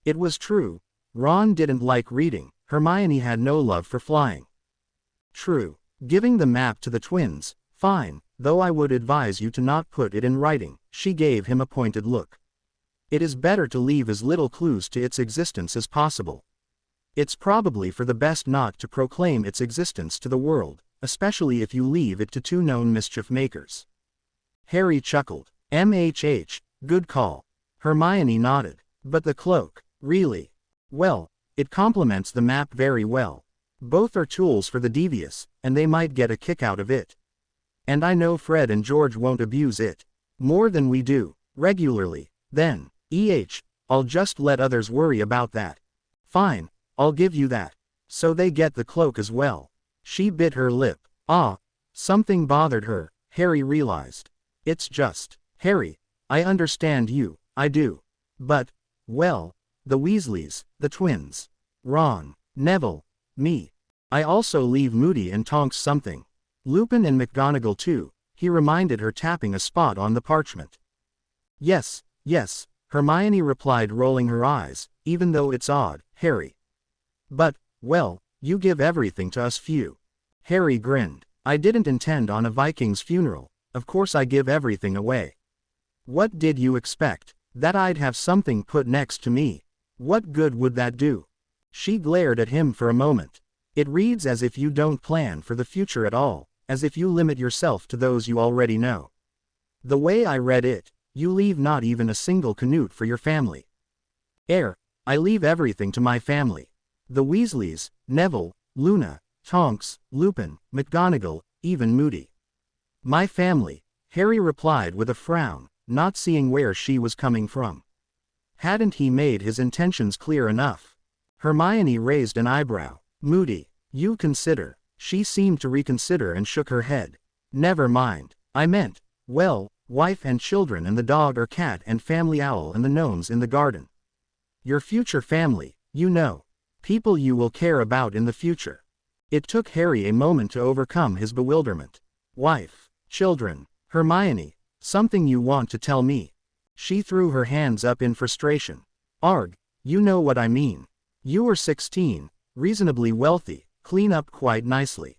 It was true. Ron didn't like reading, Hermione had no love for flying. True. Giving the map to the twins, fine, though I would advise you to not put it in writing, she gave him a pointed look. It is better to leave as little clues to its existence as possible. It's probably for the best not to proclaim its existence to the world, especially if you leave it to two known mischief makers. Harry chuckled. Good call. Hermione nodded. But the cloak, really? Well, it complements the map very well. Both are tools for the devious, and they might get a kick out of it. And I know Fred and George won't abuse it. More than we do, regularly. Then, I'll just let others worry about that. Fine, I'll give you that. So they get the cloak as well. She bit her lip. Something bothered her, Harry realized. It's just, Harry, I understand you, I do. But, well, the Weasleys, the twins. Ron, Neville, me. I also leave Moody and Tonks something. Lupin and McGonagall too, he reminded her, tapping a spot on the parchment. Yes, Hermione replied, rolling her eyes, even though it's odd, Harry. But, well, you give everything to us few. Harry grinned. I didn't intend on a Viking's funeral, of course I give everything away. What did you expect? That I'd have something put next to me? What good would that do? She glared at him for a moment. It reads as if you don't plan for the future at all, as if you limit yourself to those you already know. The way I read it, you leave not even a single canute for your family. I leave everything to my family. The Weasleys, Neville, Luna, Tonks, Lupin, McGonagall, even Moody. My family, Harry replied with a frown, not seeing where she was coming from. Hadn't he made his intentions clear enough? Hermione raised an eyebrow. Moody, you consider. She seemed to reconsider and shook her head. Never mind. I meant, well, wife and children and the dog or cat and family owl and the gnomes in the garden. Your future family, you know. People you will care about in the future. It took Harry a moment to overcome his bewilderment. Wife, children, Hermione, something you want to tell me? She threw her hands up in frustration. Arg, you know what I mean. You were 16, reasonably wealthy, clean up quite nicely.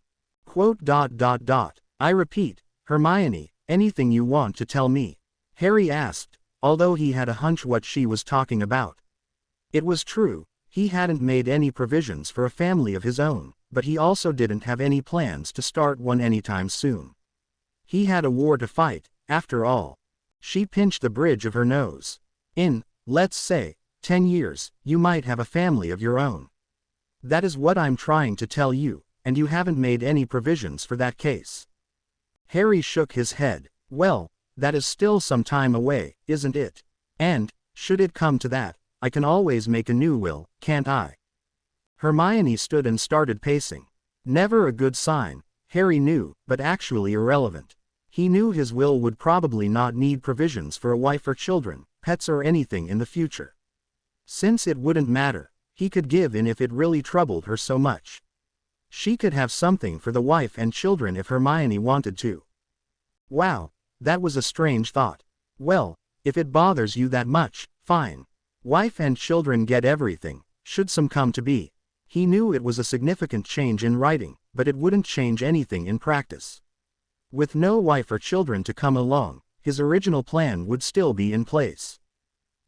I repeat, Hermione, anything you want to tell me? Harry asked, although he had a hunch what she was talking about. It was true, he hadn't made any provisions for a family of his own, but he also didn't have any plans to start one anytime soon. He had a war to fight, after all. She pinched the bridge of her nose. In, let's say, 10 years, you might have a family of your own. That is what I'm trying to tell you, and you haven't made any provisions for that case. Harry shook his head. Well, that is still some time away, isn't it? And, should it come to that, I can always make a new will, can't I? Hermione stood and started pacing. Never a good sign, Harry knew, but actually irrelevant. He knew his will would probably not need provisions for a wife or children, pets or anything in the future. Since it wouldn't matter, he could give in if it really troubled her so much. She could have something for the wife and children if Hermione wanted to. Wow, that was a strange thought. Well, if it bothers you that much, fine. Wife and children get everything, should some come to be. He knew it was a significant change in writing, but it wouldn't change anything in practice. With no wife or children to come along, his original plan would still be in place.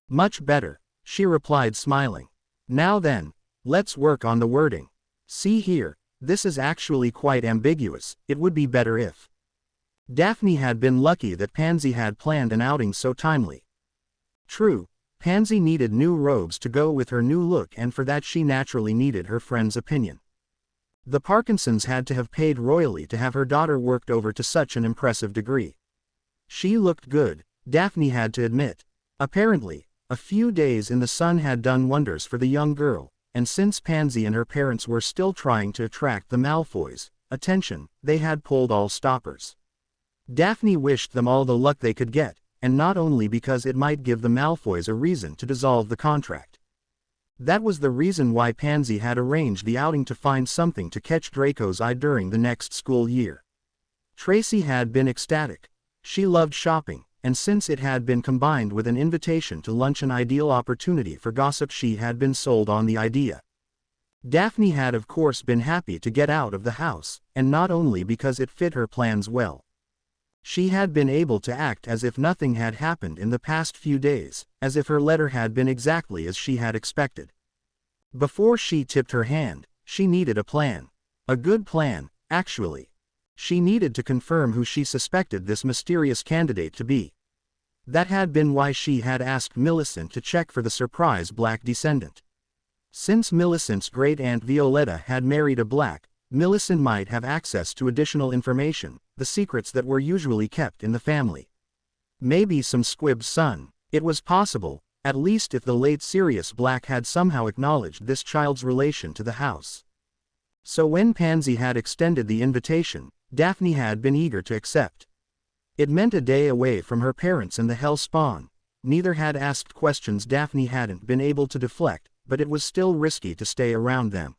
Much better, she replied, smiling. Now then, let's work on the wording. See here, this is actually quite ambiguous. It would be better if. Daphne had been lucky that Pansy had planned an outing so timely. True, Pansy needed new robes to go with her new look, and for that she naturally needed her friend's opinion. The Parkinsons had to have paid royally to have her daughter worked over to such an impressive degree. She looked good, Daphne had to admit. Apparently, A few days in the sun had done wonders for the young girl, and since Pansy and her parents were still trying to attract the Malfoys' attention, they had pulled all stoppers. Daphne wished them all the luck they could get, and not only because it might give the Malfoys a reason to dissolve the contract. That was the reason why Pansy had arranged the outing to find something to catch Draco's eye during the next school year. Tracy had been ecstatic. She loved shopping, and since it had been combined with an invitation to lunch, an ideal opportunity for gossip, she had been sold on the idea. Daphne had of course been happy to get out of the house, and not only because it fit her plans well. She had been able to act as if nothing had happened in the past few days, as if her letter had been exactly as she had expected. Before she tipped her hand, she needed a plan. A good plan, actually. She needed to confirm who she suspected this mysterious candidate to be. That had been why she had asked Millicent to check for the surprise black descendant. Since Millicent's great-aunt Violetta had married a black, Millicent might have access to additional information, the secrets that were usually kept in the family. Maybe some squib's son. It was possible, at least if the late Sirius Black had somehow acknowledged this child's relation to the house. So when Pansy had extended the invitation, Daphne had been eager to accept. It meant a day away from her parents and the Hellspawn. Neither had asked questions Daphne hadn't been able to deflect, but it was still risky to stay around them.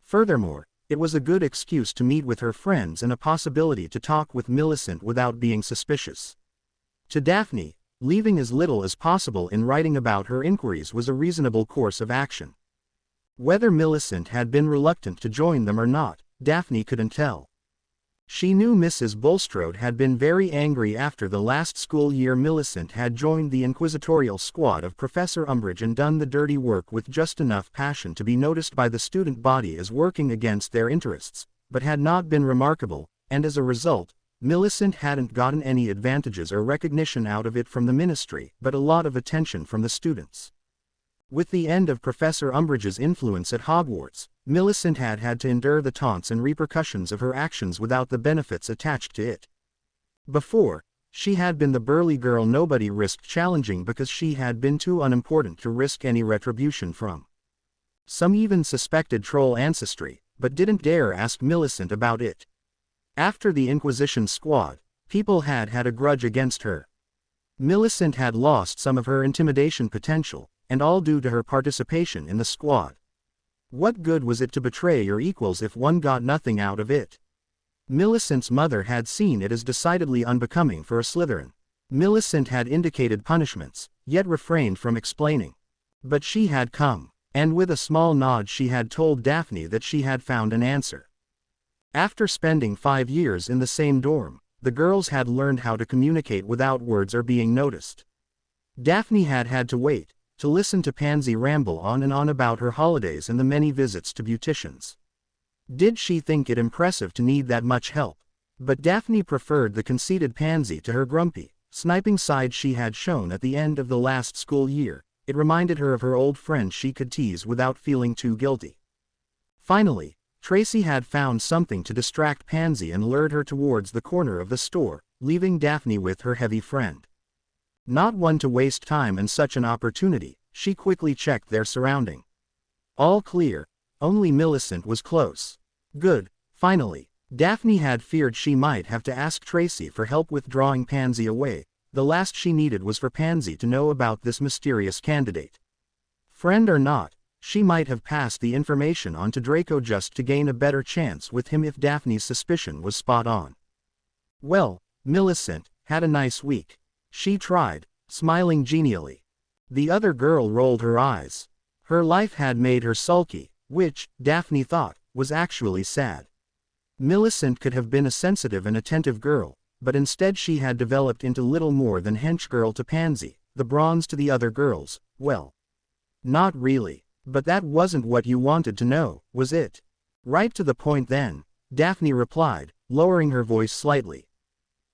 Furthermore, it was a good excuse to meet with her friends and a possibility to talk with Millicent without being suspicious. To Daphne, leaving as little as possible in writing about her inquiries was a reasonable course of action. Whether Millicent had been reluctant to join them or not, Daphne couldn't tell. She knew Mrs. Bulstrode had been very angry after the last school year Millicent had joined the inquisitorial squad of Professor Umbridge and done the dirty work with just enough passion to be noticed by the student body as working against their interests, but had not been remarkable, and as a result, Millicent hadn't gotten any advantages or recognition out of it from the ministry, but a lot of attention from the students. With the end of Professor Umbridge's influence at Hogwarts, Millicent had had to endure the taunts and repercussions of her actions without the benefits attached to it. Before, she had been the burly girl nobody risked challenging because she had been too unimportant to risk any retribution from. Some even suspected troll ancestry, but didn't dare ask Millicent about it. After the Inquisition squad, people had a grudge against her. Millicent had lost some of her intimidation potential, and all due to her participation in the squad. What good was it to betray your equals if one got nothing out of it? Millicent's mother had seen it as decidedly unbecoming for a Slytherin. Millicent had indicated punishments, yet refrained from explaining. But she had come, and with a small nod she had told Daphne that she had found an answer. After spending 5 years in the same dorm, the girls had learned how to communicate without words or being noticed. Daphne had to wait, to listen to Pansy ramble on and on about her holidays and the many visits to beauticians. Did she think it impressive to need that much help? But Daphne preferred the conceited Pansy to her grumpy, sniping side she had shown at the end of the last school year. It reminded her of her old friend she could tease without feeling too guilty. Finally, Tracy had found something to distract Pansy and lured her towards the corner of the store, leaving Daphne with her heavy friend. Not one to waste time in such an opportunity, she quickly checked their surrounding. All clear, only Millicent was close. Good, finally. Daphne had feared she might have to ask Tracy for help with drawing Pansy away. The last she needed was for Pansy to know about this mysterious candidate. Friend or not, she might have passed the information on to Draco just to gain a better chance with him if Daphne's suspicion was spot on. Well, Millicent had a nice week. She tried, smiling genially. The other girl rolled her eyes. Her life had made her sulky, which, Daphne thought, was actually sad. Millicent could have been a sensitive and attentive girl, but instead she had developed into little more than henchgirl to Pansy, the bronze to the other girls. Well, not really, but that wasn't what you wanted to know, was it? Right to the point then, Daphne replied, lowering her voice slightly.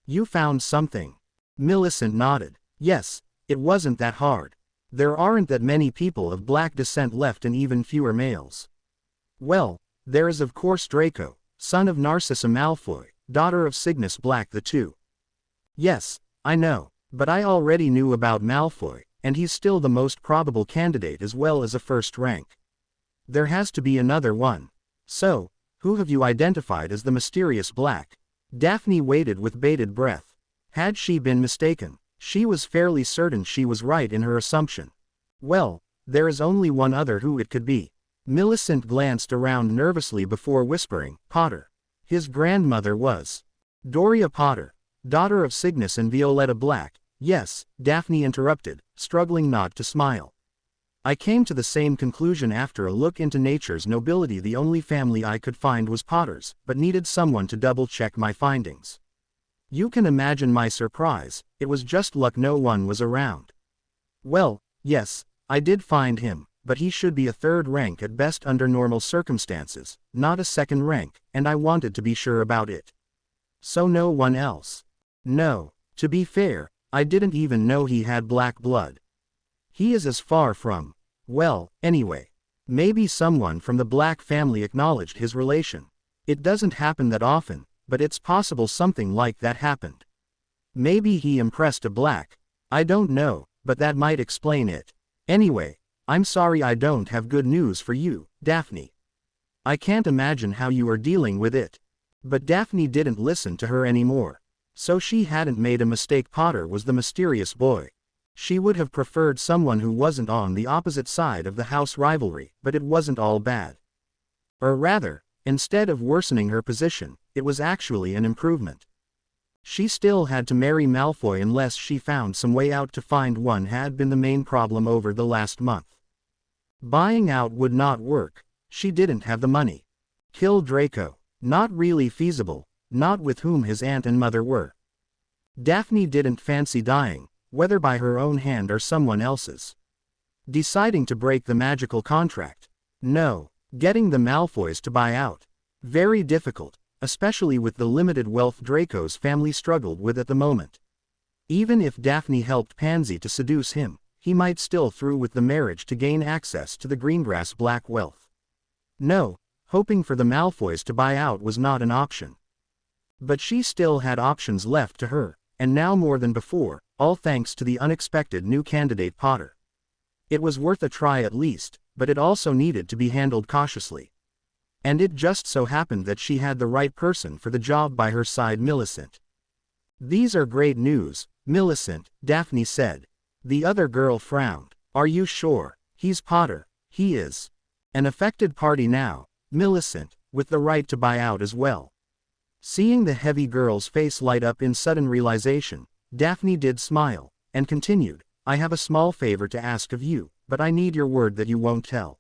You found something. Millicent nodded. Yes, it wasn't that hard. There aren't that many people of black descent left and even fewer males. Well, there is of course Draco, son of Narcissa Malfoy, daughter of Cygnus Black II. Yes, I know, but I already knew about Malfoy, and he's still the most probable candidate as well as a first rank. There has to be another one. So, who have you identified as the mysterious Black? Daphne waited with bated breath. Had she been mistaken? She was fairly certain she was right in her assumption. Well, there is only one other who it could be. Millicent glanced around nervously before whispering, Potter. His grandmother was Doria Potter, daughter of Cygnus and Violetta Black. Yes, Daphne interrupted, struggling not to smile. I came to the same conclusion after a look into nature's nobility. The only family I could find was Potter's, but needed someone to double-check my findings. You can imagine my surprise. It was just luck no one was around. Well, yes, I did find him, but he should be a third rank at best under normal circumstances, not a second rank, and I wanted to be sure about it. So no one else? No. To be fair, I didn't even know he had black blood. He is as far from, well, anyway. Maybe someone from the Black family acknowledged his relation. It doesn't happen that often, but it's possible something like that happened. Maybe he impressed a Black. I don't know, but that might explain it. Anyway, I'm sorry I don't have good news for you, Daphne. I can't imagine how you are dealing with it. But Daphne didn't listen to her anymore. So she hadn't made a mistake. Potter was the mysterious boy. She would have preferred someone who wasn't on the opposite side of the house rivalry, but it wasn't all bad. Or rather, instead of worsening her position, it was actually an improvement. She still had to marry Malfoy unless she found some way out. To find one had been the main problem over the last month. Buying out would not work. She didn't have the money. Kill Draco. Not really feasible, not with whom his aunt and mother were. Daphne didn't fancy dying, whether by her own hand or someone else's. Deciding to break the magical contract. No. Getting the Malfoys to buy out. Very difficult, especially with the limited wealth Draco's family struggled with at the moment. Even if Daphne helped Pansy to seduce him, he might still through with the marriage to gain access to the Greengrass Black wealth. No, hoping for the Malfoys to buy out was not an option. But she still had options left to her, and now more than before, all thanks to the unexpected new candidate Potter. It was worth a try at least, but it also needed to be handled cautiously. And it just so happened that she had the right person for the job by her side. Millicent. These are great news, Millicent, Daphne said. The other girl frowned. Are you sure? He's Potter. He is. An affected party now, Millicent, with the right to buy out as well. Seeing the heavy girl's face light up in sudden realization, Daphne did smile, and continued, I have a small favor to ask of you, but I need your word that you won't tell.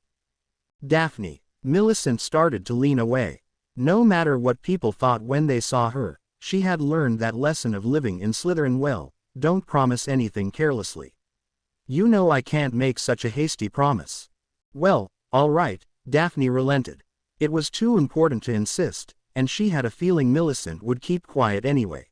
Daphne. Millicent started to lean away. No matter what people thought when they saw her, she had learned that lesson of living in Slytherin well, don't promise anything carelessly. You know I can't make such a hasty promise. Well, all right, Daphne relented. It was too important to insist, and she had a feeling Millicent would keep quiet anyway.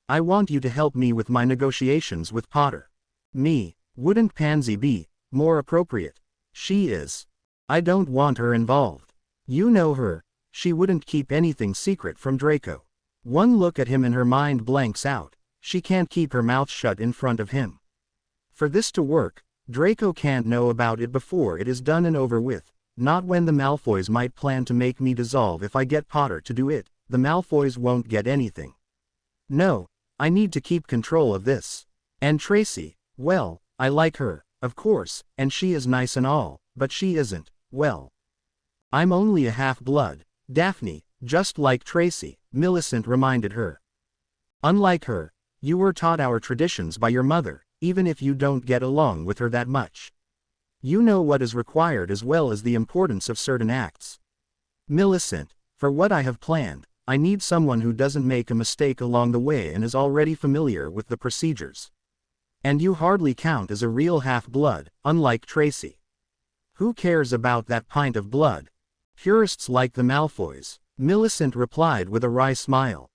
I want you to help me with my negotiations with Potter. Me? Wouldn't Pansy be more appropriate? She is. I don't want her involved. You know her. She wouldn't keep anything secret from Draco. One look at him and her mind blanks out. She can't keep her mouth shut in front of him. For this to work, Draco can't know about it before it is done and over with. Not when the Malfoys might plan to make me dissolve. If I get Potter to do it, the Malfoys won't get anything. No, I need to keep control of this. And Tracy, well, I like her, of course, and she is nice and all, but she isn't, well. I'm only a half-blood, Daphne, just like Tracy, Millicent reminded her. Unlike her, you were taught our traditions by your mother, even if you don't get along with her that much. You know what is required as well as the importance of certain acts. Millicent, for what I have planned, I need someone who doesn't make a mistake along the way and is already familiar with the procedures. And you hardly count as a real half-blood, unlike Tracy. Who cares about that pint of blood? Purists like the Malfoys, Millicent replied with a wry smile.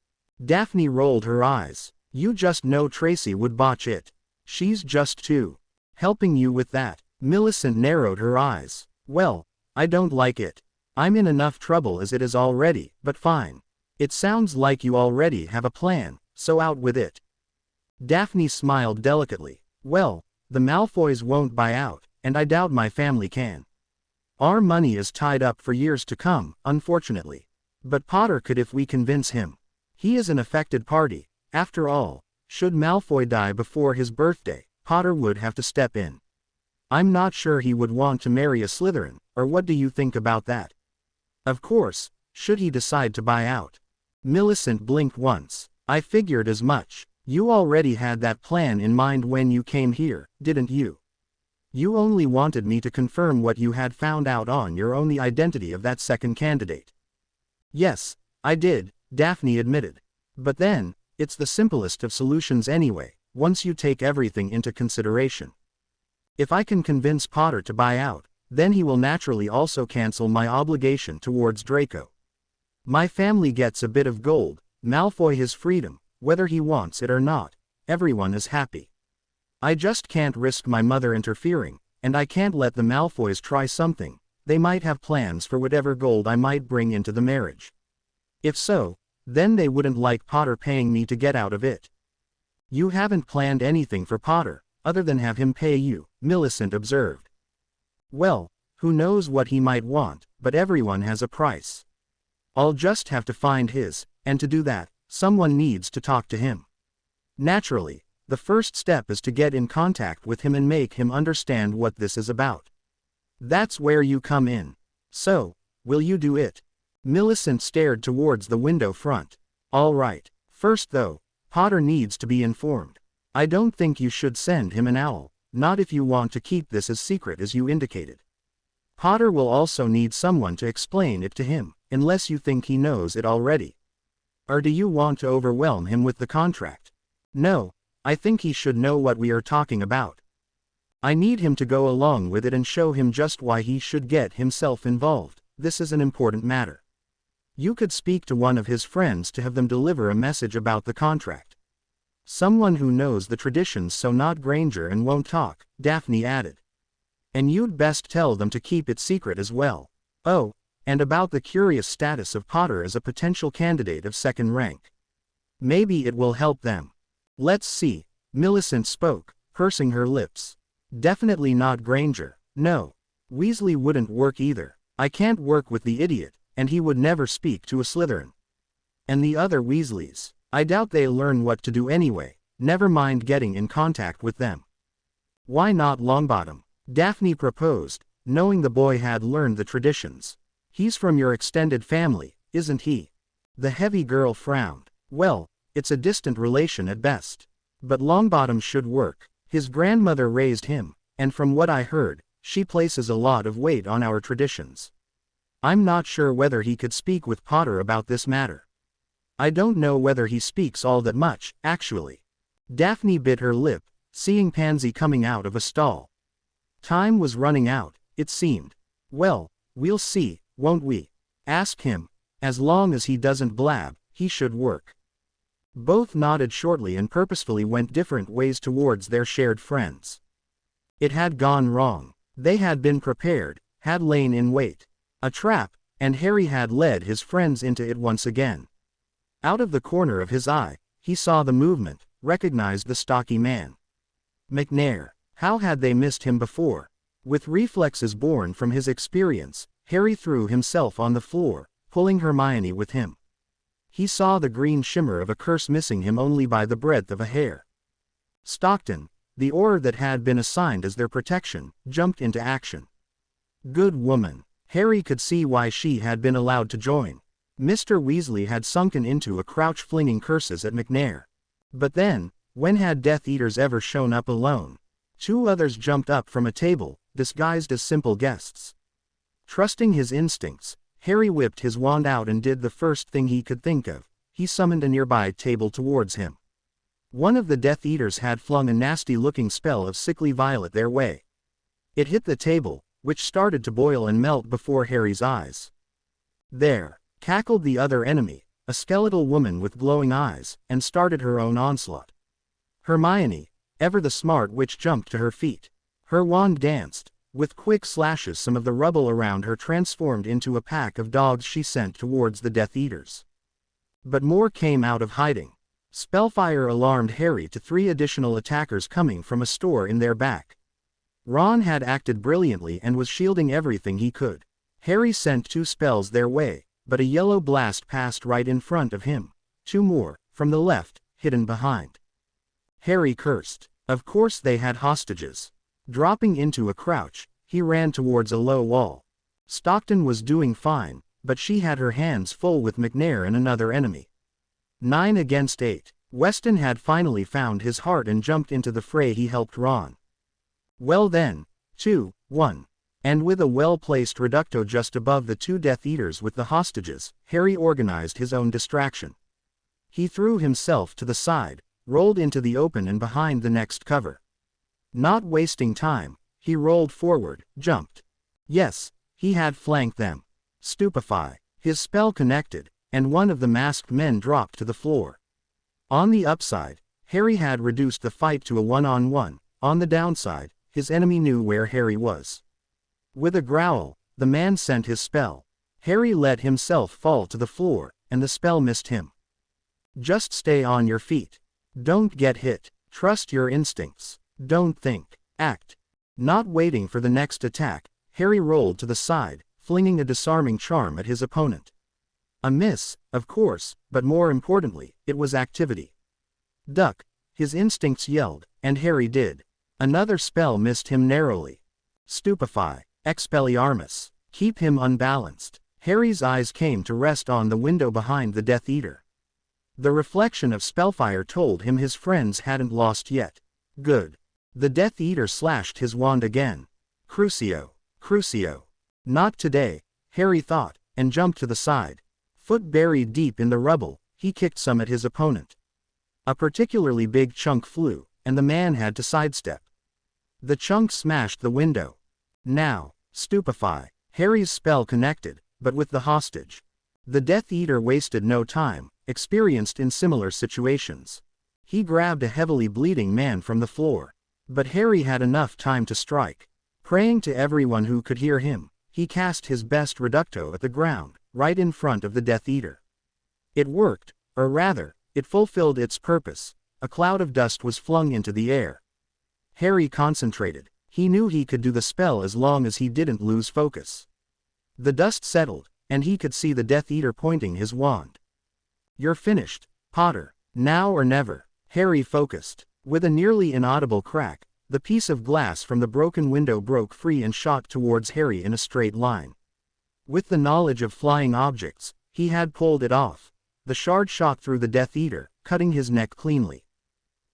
Daphne rolled her eyes. You just know Tracy would botch it. She's just too. Helping you with that. Millicent narrowed her eyes. Well, I don't like it. I'm in enough trouble as it is already, but fine. It sounds like you already have a plan, so out with it. Daphne smiled delicately. Well, The Malfoys won't buy out, and I doubt my family can. Our money is tied up for years to come, unfortunately. But Potter could if we convince him. He is an affected party. After all, should Malfoy die before his birthday, Potter would have to step in. I'm not sure he would want to marry a Slytherin, or what do you think about that? Of course, should he decide to buy out. Millicent blinked once. I figured as much. You already had that plan in mind when you came here, didn't you? You only wanted me to confirm what you had found out on your own, the identity of that second candidate. Yes, I did, Daphne admitted. But then, it's the simplest of solutions anyway, once you take everything into consideration. If I can convince Potter to buy out, then he will naturally also cancel my obligation towards Draco. My family gets a bit of gold, Malfoy his freedom, whether he wants it or not, everyone is happy. I just can't risk my mother interfering, and I can't let the Malfoys try something. They might have plans for whatever gold I might bring into the marriage. If so, then they wouldn't like Potter paying me to get out of it. You haven't planned anything for Potter, other than have him pay you, Millicent observed. Well, who knows what he might want, but everyone has a price. I'll just have to find his, and to do that, someone needs to talk to him. Naturally, the first step is to get in contact with him and make him understand what this is about. That's where you come in. So, will you do it? Millicent stared towards the window front. All right. First though, Potter needs to be informed. I don't think you should send him an owl, not if you want to keep this as secret as you indicated. Potter will also need someone to explain it to him, unless you think he knows it already. Or do you want to overwhelm him with the contract? No, I think he should know what we are talking about. I need him to go along with it and show him just why he should get himself involved. This is an important matter. You could speak to one of his friends to have them deliver a message about the contract. Someone who knows the traditions, so not Granger and won't talk, Daphne added. And you'd best tell them to keep it secret as well. Oh, and about the curious status of Potter as a potential candidate of second rank. Maybe it will help them. Let's see, Millicent spoke, pursing her lips. Definitely not Granger, no. Weasley wouldn't work either. I can't work with the idiot, and he would never speak to a Slytherin. And the other Weasleys, I doubt they'll learn what to do anyway, never mind getting in contact with them. Why not Longbottom? Daphne proposed, knowing the boy had learned the traditions. He's from your extended family, isn't he? The heavy girl frowned. Well, it's a distant relation at best. But Longbottom should work. His grandmother raised him, and from what I heard, she places a lot of weight on our traditions. I'm not sure whether he could speak with Potter about this matter. I don't know whether he speaks all that much, actually. Daphne bit her lip, seeing Pansy coming out of a stall. Time was running out, it seemed. Well, we'll see, won't we? Ask him. As long as he doesn't blab, he should work. Both nodded shortly and purposefully went different ways towards their shared friends. It had gone wrong. They had been prepared, had lain in wait. A trap, and Harry had led his friends into it once again. Out of the corner of his eye, he saw the movement, recognized the stocky man. McNair. How had they missed him before? With reflexes born from his experience, Harry threw himself on the floor, pulling Hermione with him. He saw the green shimmer of a curse missing him only by the breadth of a hair. Stockton, the aura that had been assigned as their protection, jumped into action. Good woman. Harry could see why she had been allowed to join. Mr. Weasley had sunken into a crouch flinging curses at McNair. But then, when had Death Eaters ever shown up alone? Two others jumped up from a table, disguised as simple guests. Trusting his instincts, Harry whipped his wand out and did the first thing he could think of. He summoned a nearby table towards him. One of the Death Eaters had flung a nasty-looking spell of sickly violet their way. It hit the table, which started to boil and melt before Harry's eyes. There, cackled the other enemy, a skeletal woman with glowing eyes, and started her own onslaught. Hermione, ever the smart witch, jumped to her feet. Her wand danced. With quick slashes, some of the rubble around her transformed into a pack of dogs she sent towards the Death Eaters. But more came out of hiding. Spellfire alarmed Harry to 3 additional attackers coming from a store in their back. Ron had acted brilliantly and was shielding everything he could. Harry sent 2 spells their way, but a yellow blast passed right in front of him. 2 more, from the left, hidden behind. Harry cursed. Of course they had hostages. Dropping into a crouch, he ran towards a low wall. Stockton was doing fine, but she had her hands full with McNair and another enemy. 9 against 8. Weston had finally found his heart and jumped into the fray. He helped Ron. Well then, 2-1. And with a well-placed reducto just above the 2 Death Eaters with the hostages, Harry organized his own distraction. He threw himself to the side, rolled into the open and behind the next cover. Not wasting time, he rolled forward, jumped. Yes, he had flanked them. Stupefy. His spell connected, and one of the masked men dropped to the floor. On the upside, Harry had reduced the fight to a one-on-one. On the downside, his enemy knew where Harry was. With a growl, the man sent his spell. Harry let himself fall to the floor, and the spell missed him. Just stay on your feet. Don't get hit. Trust your instincts. Don't think. Act. Not waiting for the next attack, Harry rolled to the side, flinging a disarming charm at his opponent. A miss, of course, but more importantly, it was activity. Duck. His instincts yelled, and Harry did. Another spell missed him narrowly. Stupefy. Expelliarmus. Keep him unbalanced. Harry's eyes came to rest on the window behind the Death Eater. The reflection of Spellfire told him his friends hadn't lost yet. Good. The Death Eater slashed his wand again. Crucio. Crucio. Not today, Harry thought, and jumped to the side. Foot buried deep in the rubble, he kicked some at his opponent. A particularly big chunk flew, and the man had to sidestep. The chunk smashed the window. Now, Stupefy. Harry's spell connected, but with the hostage. The Death Eater wasted no time, experienced in similar situations. He grabbed a heavily bleeding man from the floor. But Harry had enough time to strike. Praying to everyone who could hear him, he cast his best reducto at the ground, right in front of the Death Eater. It worked, or rather, it fulfilled its purpose. A cloud of dust was flung into the air. Harry concentrated. He knew he could do the spell as long as he didn't lose focus. The dust settled, and he could see the Death Eater pointing his wand. You're finished, Potter. Now or never. Harry focused. With a nearly inaudible crack, the piece of glass from the broken window broke free and shot towards Harry in a straight line. With the knowledge of flying objects, he had pulled it off. The shard shot through the Death Eater, cutting his neck cleanly.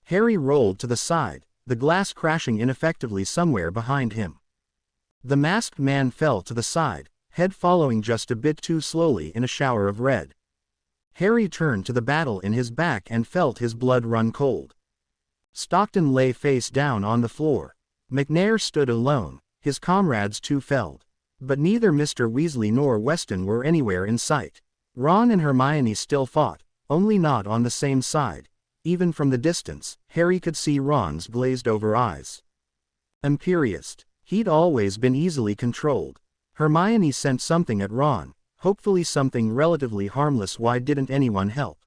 Harry rolled to the side, the glass crashing ineffectively somewhere behind him. The masked man fell to the side, head following just a bit too slowly in a shower of red. Harry turned to the battle in his back and felt his blood run cold. Stockton lay face down on the floor. McNair stood alone, his comrades too felled. But neither Mr. Weasley nor Weston were anywhere in sight. Ron and Hermione still fought, only not on the same side. Even from the distance, Harry could see Ron's glazed-over eyes. Imperious. He'd always been easily controlled. Hermione sent something at Ron, hopefully something relatively harmless. Why didn't anyone help?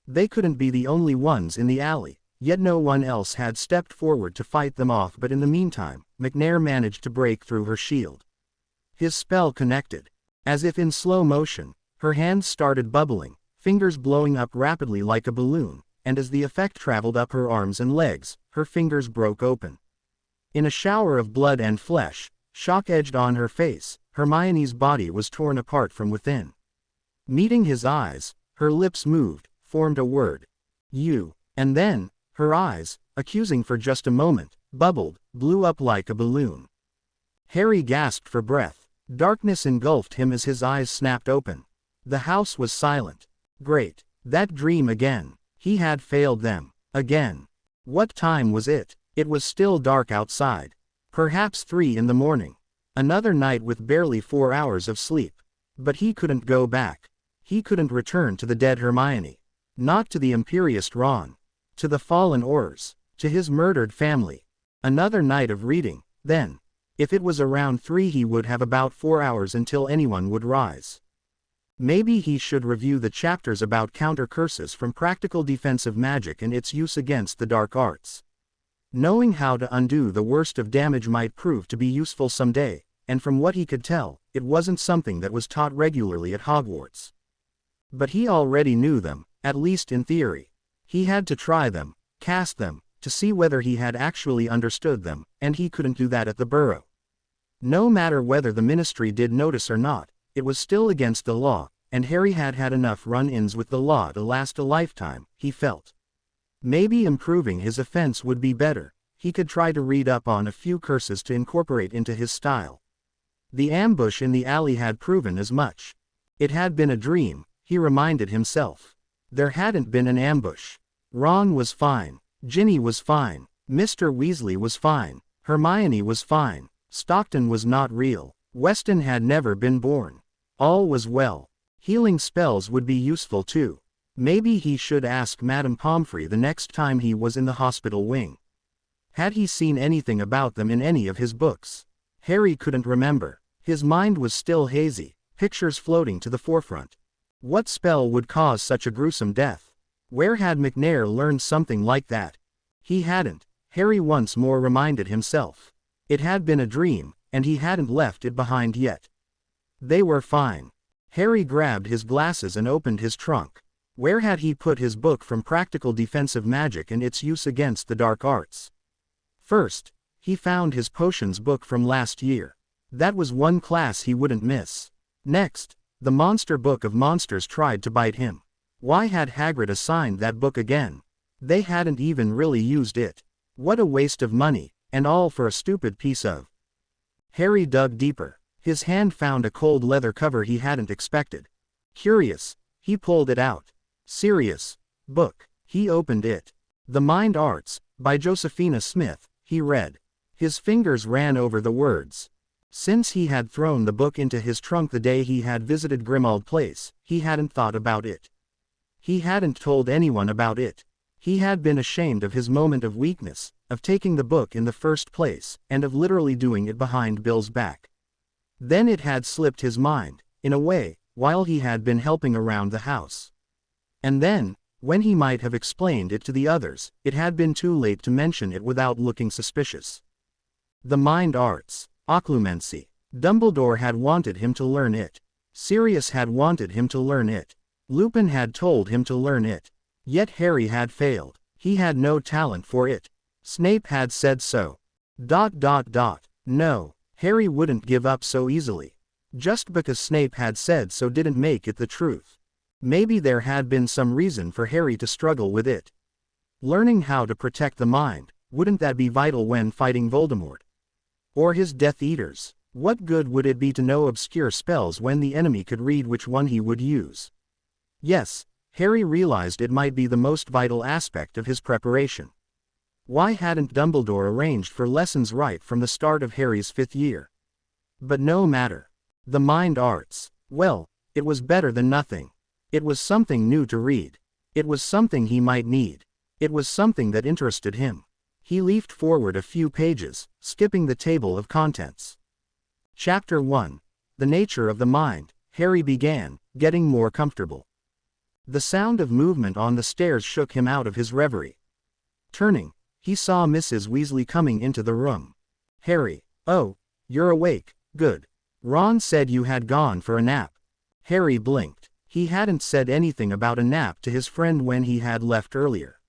They couldn't be the only ones in the alley, yet no one else had stepped forward to fight them off. But in the meantime, McNair managed to break through her shield. His spell connected. As if in slow motion, her hands started bubbling, fingers blowing up rapidly like a balloon, and as the effect traveled up her arms and legs, her fingers broke open. In a shower of blood and flesh, shock edged on her face, Hermione's body was torn apart from within. Meeting his eyes, her lips moved, formed a word. You. And then, her eyes, accusing for just a moment, bubbled, blew up like a balloon. Harry gasped for breath. Darkness engulfed him as his eyes snapped open. The house was silent. Great. That dream again. He had failed them. Again. What time was it? It was still dark outside. Perhaps 3 in the morning. Another night with barely 4 hours of sleep. But he couldn't go back. He couldn't return to the dead Hermione. Not to the imperious Ron. To the fallen Aurors. To his murdered family. Another night of reading, then. If it was around 3, he would have about 4 hours until anyone would rise. Maybe he should review the chapters about counter curses from practical defensive magic and its use against the dark arts. Knowing how to undo the worst of damage might prove to be useful someday, and from what he could tell, it wasn't something that was taught regularly at Hogwarts. But he already knew them, at least in theory. He had to try them, cast them, to see whether he had actually understood them, and he couldn't do that at the Burrow. No matter whether the Ministry did notice or not, it was still against the law, and Harry had had enough run-ins with the law to last a lifetime, he felt. Maybe improving his offense would be better. He could try to read up on a few curses to incorporate into his style. The ambush in the alley had proven as much. It had been a dream, he reminded himself. There hadn't been an ambush. Ron was fine. Ginny was fine. Mr. Weasley was fine. Hermione was fine. Stockton was not real. Weston had never been born. All was well. Healing spells would be useful too. Maybe he should ask Madame Pomfrey the next time he was in the hospital wing. Had he seen anything about them in any of his books? Harry couldn't remember. His mind was still hazy, pictures floating to the forefront. What spell would cause such a gruesome death? Where had McNair learned something like that? He hadn't, Harry once more reminded himself. It had been a dream, and he hadn't left it behind yet. They were fine. Harry grabbed his glasses and opened his trunk. Where had he put his book from practical defensive magic and its use against the dark arts? First, he found his potions book from last year. That was one class he wouldn't miss. Next, the monster book of monsters tried to bite him. Why had Hagrid assigned that book again? They hadn't even really used it. What a waste of money, and all for a stupid piece of... Harry dug deeper. His hand found a cold leather cover he hadn't expected. Curious, he pulled it out. Serious. Book. He opened it. The Mind Arts, by Josephina Smith, he read. His fingers ran over the words. Since he had thrown the book into his trunk the day he had visited Grimmauld Place, he hadn't thought about it. He hadn't told anyone about it. He had been ashamed of his moment of weakness, of taking the book in the first place, and of literally doing it behind Bill's back. Then it had slipped his mind, in a way, while he had been helping around the house. And then, when he might have explained it to the others, it had been too late to mention it without looking suspicious. The Mind Arts. Occlumency. Dumbledore had wanted him to learn it. Sirius had wanted him to learn it. Lupin had told him to learn it. Yet Harry had failed. He had no talent for it. Snape had said so. No, Harry wouldn't give up so easily. Just because Snape had said so didn't make it the truth. Maybe there had been some reason for Harry to struggle with it. Learning how to protect the mind, wouldn't that be vital when fighting Voldemort? Or his Death Eaters? What good would it be to know obscure spells when the enemy could read which one he would use? Yes, Harry realized it might be the most vital aspect of his preparation. Why hadn't Dumbledore arranged for lessons right from the start of Harry's 5th year? But no matter. The Mind Arts. Well, it was better than nothing. It was something new to read. It was something he might need. It was something that interested him. He leafed forward a few pages, skipping the table of contents. Chapter 1. The Nature of the Mind. Harry began, getting more comfortable. The sound of movement on the stairs shook him out of his reverie. Turning, he saw Mrs. Weasley coming into the room. Harry, oh, you're awake, good. Ron said you had gone for a nap. Harry blinked. He hadn't said anything about a nap to his friend when he had left earlier.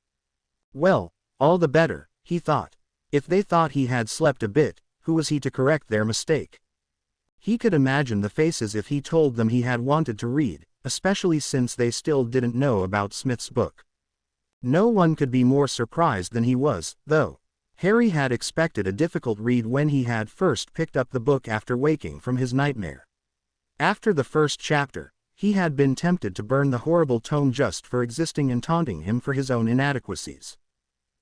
Well, all the better, he thought. If they thought he had slept a bit, who was he to correct their mistake? He could imagine the faces if he told them he had wanted to read, especially since they still didn't know about Smith's book. No one could be more surprised than he was, though. Harry had expected a difficult read when he had first picked up the book after waking from his nightmare. After the first chapter, he had been tempted to burn the horrible tome just for existing and taunting him for his own inadequacies.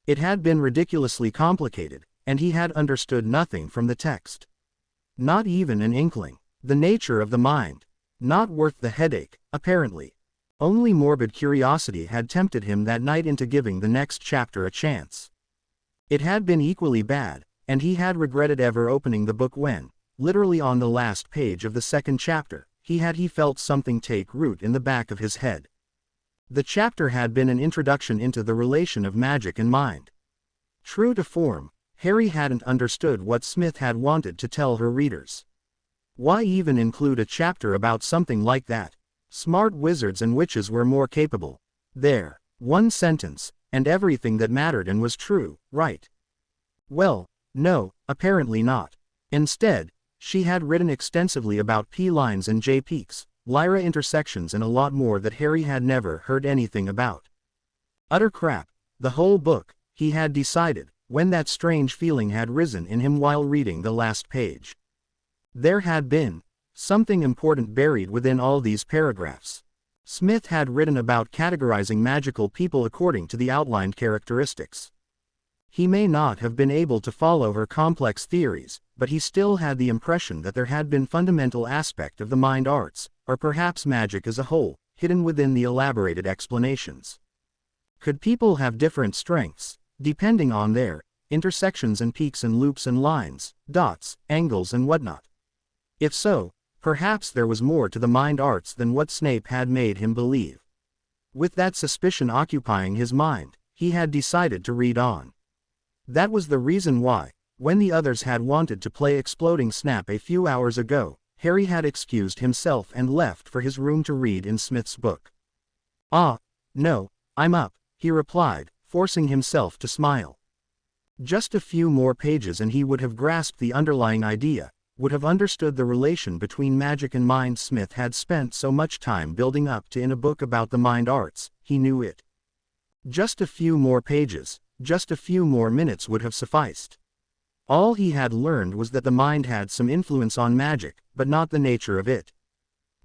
It had been ridiculously complicated, and he had understood nothing from the text. Not even an inkling. The nature of the mind. Not worth the headache, apparently. Only morbid curiosity had tempted him that night into giving the next chapter a chance. It had been equally bad, and he had regretted ever opening the book when, literally on the last page of the second chapter, he felt something take root in the back of his head. The chapter had been an introduction into the relation of magic and mind. True to form, Harry hadn't understood what Smith had wanted to tell her readers. Why even include a chapter about something like that? Smart wizards and witches were more capable. There. One sentence, and everything that mattered and was true, right? Well, no, apparently not. Instead, she had written extensively about P-lines and J-peaks, Lyra intersections and a lot more that Harry had never heard anything about. Utter crap, the whole book, he had decided, when that strange feeling had risen in him while reading the last page. There had been something important buried within all these paragraphs. Smith had written about categorizing magical people according to the outlined characteristics. He may not have been able to follow her complex theories, but he still had the impression that there had been fundamental aspect of the mind arts, or perhaps magic as a whole, hidden within the elaborated explanations. Could people have different strengths, depending on their intersections and peaks and loops and lines, dots, angles and whatnot? If so, perhaps there was more to the mind arts than what Snape had made him believe. With that suspicion occupying his mind, he had decided to read on. That was the reason why, when the others had wanted to play Exploding Snap a few hours ago, Harry had excused himself and left for his room to read in Smith's book. "Ah, no, I'm up," he replied, forcing himself to smile. Just a few more pages and he would have grasped the underlying idea, would have understood the relation between magic and mind Smith had spent so much time building up to in a book about the mind arts. He knew it. Just a few more pages, just a few more minutes would have sufficed. All he had learned was that the mind had some influence on magic, but not the nature of it.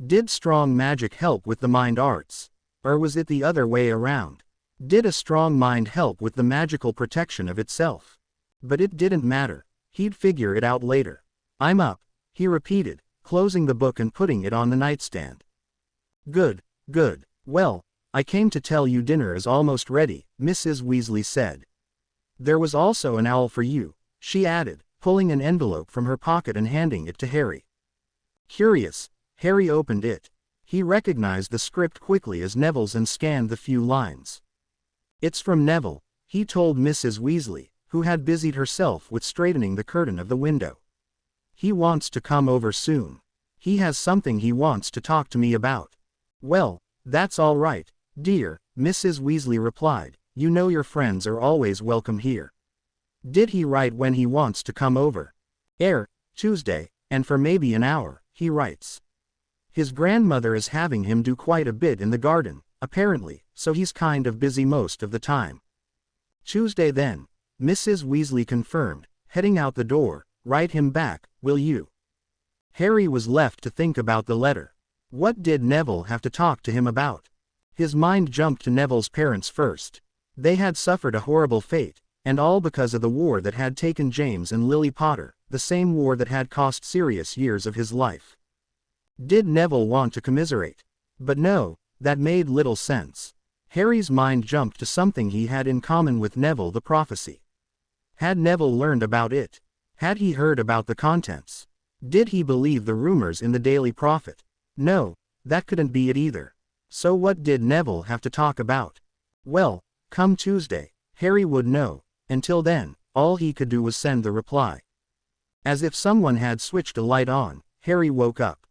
Did strong magic help with the mind arts? Or was it the other way around? Did a strong mind help with the magical protection of itself? But it didn't matter. He'd figure it out later. "I'm up," he repeated, closing the book and putting it on the nightstand. Good, good. Well, I came to tell you dinner is almost ready," Mrs. Weasley said. "There was also an owl for you," she added, pulling an envelope from her pocket and handing it to Harry. Curious, Harry opened it. He recognized the script quickly as Neville's and scanned the few lines. "It's from Neville," he told Mrs. Weasley, who had busied herself with straightening the curtain of the window. "He wants to come over soon. He has something he wants to talk to me about." "Well, that's all right, dear," Mrs. Weasley replied. "You know your friends are always welcome here." "Did he write when he wants to come over?" Tuesday, and for maybe an hour, he writes. His grandmother is having him do quite a bit in the garden, apparently, so he's kind of busy most of the time." "Tuesday then," Mrs. Weasley confirmed, heading out the door. "Write him back, will you?" Harry was left to think about the letter. What did Neville have to talk to him about? His mind jumped to Neville's parents first. They had suffered a horrible fate, and all because of the war that had taken James and Lily Potter, the same war that had cost Sirius years of his life. Did Neville want to commiserate? But no, that made little sense. Harry's mind jumped to something he had in common with Neville: the prophecy. Had Neville learned about it? Had he heard about the contents? Did he believe the rumors in the Daily Prophet? No, that couldn't be it either. So what did Neville have to talk about? Well, come Tuesday, Harry would know. Until then, all he could do was send the reply. As if someone had switched a light on, Harry woke up.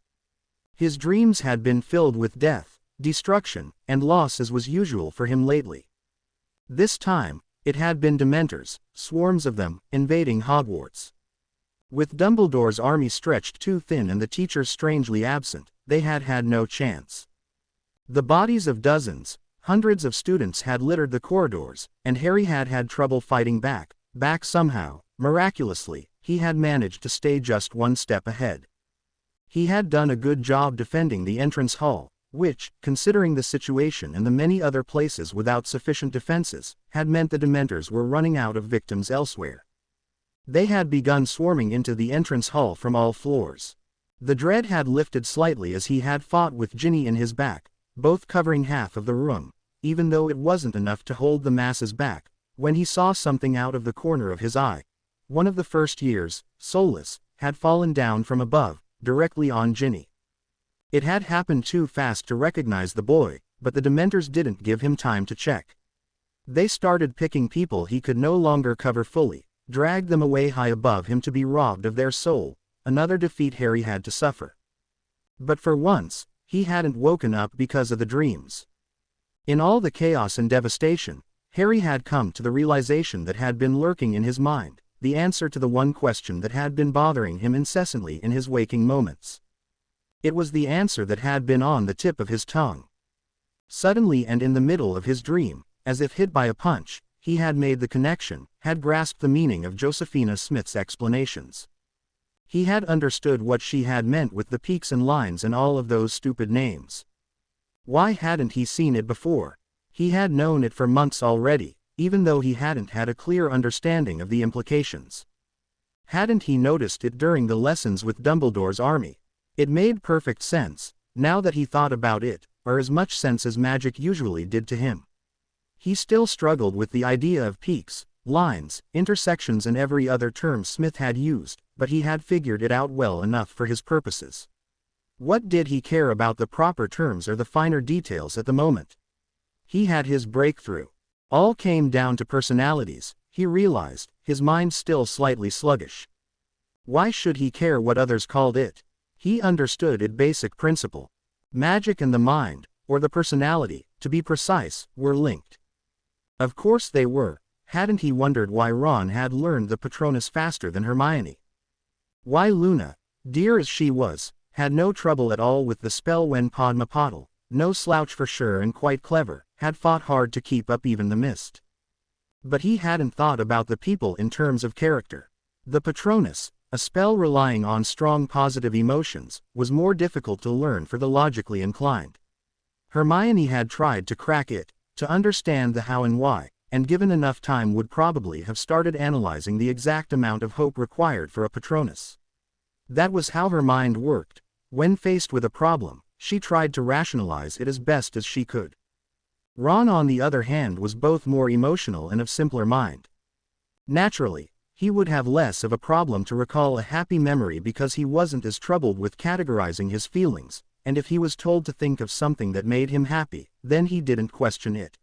His dreams had been filled with death, destruction, and loss as was usual for him lately. This time, it had been Dementors, swarms of them, invading Hogwarts. With Dumbledore's army stretched too thin and the teachers strangely absent, they had had no chance. The bodies of dozens, hundreds of students had littered the corridors, and Harry had had trouble fighting back somehow. Miraculously, he had managed to stay just one step ahead. He had done a good job defending the entrance hall, which, considering the situation and the many other places without sufficient defenses, had meant the Dementors were running out of victims elsewhere. They had begun swarming into the entrance hall from all floors. The dread had lifted slightly as he had fought with Ginny in his back, both covering half of the room, even though it wasn't enough to hold the masses back, when he saw something out of the corner of his eye. One of the first years, soulless, had fallen down from above, directly on Ginny. It had happened too fast to recognize the boy, but the Dementors didn't give him time to check. They started picking people he could no longer cover fully, dragged them away high above him to be robbed of their soul, another defeat Harry had to suffer. But for once, he hadn't woken up because of the dreams. In all the chaos and devastation, Harry had come to the realization that had been lurking in his mind, the answer to the one question that had been bothering him incessantly in his waking moments. It was the answer that had been on the tip of his tongue. Suddenly and in the middle of his dream, as if hit by a punch, he had made the connection, had grasped the meaning of Josephina Smith's explanations. He had understood what she had meant with the peaks and lines and all of those stupid names. Why hadn't he seen it before? He had known it for months already, even though he hadn't had a clear understanding of the implications. Hadn't he noticed it during the lessons with Dumbledore's army? It made perfect sense, now that he thought about it, or as much sense as magic usually did to him. He still struggled with the idea of peaks, lines, intersections and every other term Smith had used, but he had figured it out well enough for his purposes. What did he care about the proper terms or the finer details at the moment? He had his breakthrough. All came down to personalities, he realized, his mind still slightly sluggish. Why should he care what others called it? He understood its basic principle. Magic and the mind, or the personality, to be precise, were linked. Of course they were. Hadn't he wondered why Ron had learned the Patronus faster than Hermione? Why Luna, dear as she was, had no trouble at all with the spell when Padma Patil, no slouch for sure and quite clever, had fought hard to keep up even the mist. But he hadn't thought about the people in terms of character. The Patronus, a spell relying on strong positive emotions, was more difficult to learn for the logically inclined. Hermione had tried to crack it, to understand the how and why, and given enough time would probably have started analyzing the exact amount of hope required for a Patronus. That was how her mind worked. When faced with a problem, she tried to rationalize it as best as she could. Ron on the other hand was both more emotional and of simpler mind. Naturally, he would have less of a problem to recall a happy memory because he wasn't as troubled with categorizing his feelings, and if he was told to think of something that made him happy, then he didn't question it.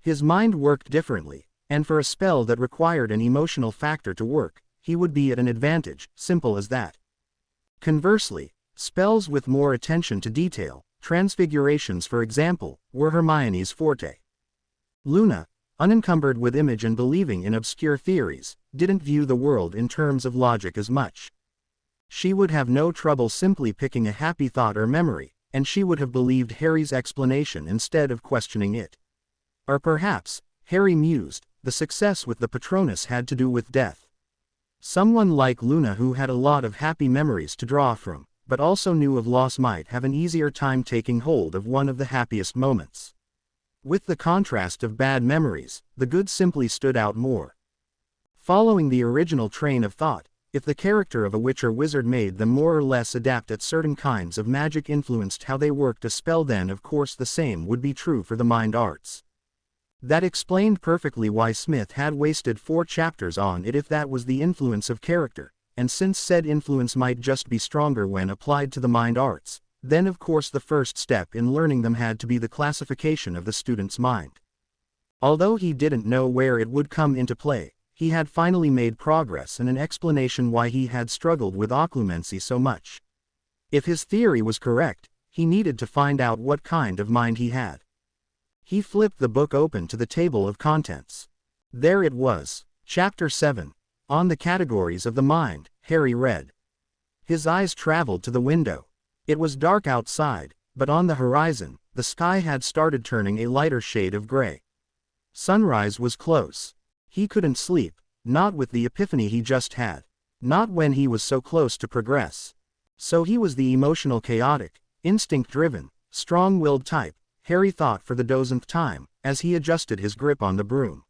His mind worked differently, and for a spell that required an emotional factor to work, he would be at an advantage, simple as that. Conversely, spells with more attention to detail, transfigurations for example, were Hermione's forte. Luna, unencumbered with image and believing in obscure theories, didn't view the world in terms of logic as much. She would have no trouble simply picking a happy thought or memory, and she would have believed Harry's explanation instead of questioning it. Or perhaps, Harry mused, the success with the Patronus had to do with death. Someone like Luna who had a lot of happy memories to draw from, but also knew of loss might have an easier time taking hold of one of the happiest moments. With the contrast of bad memories, the good simply stood out more. Following the original train of thought, if the character of a witch or wizard made them more or less adept at certain kinds of magic influenced how they worked a spell, then of course the same would be true for the mind arts. That explained perfectly why Smith had wasted 4 chapters on it if that was the influence of character, and since said influence might just be stronger when applied to the mind arts, then of course the first step in learning them had to be the classification of the student's mind. Although he didn't know where it would come into play, he had finally made progress and an explanation why he had struggled with occlumency so much. If his theory was correct, he needed to find out what kind of mind he had. He flipped the book open to the table of contents. There it was, Chapter 7. On the Categories of the Mind, Harry read. His eyes traveled to the window. It was dark outside, but on the horizon, the sky had started turning a lighter shade of gray. Sunrise was close. He couldn't sleep, not with the epiphany he just had. Not when he was so close to progress. So he was the emotional chaotic, instinct-driven, strong-willed type, Harry thought for the dozenth time, as he adjusted his grip on the broom.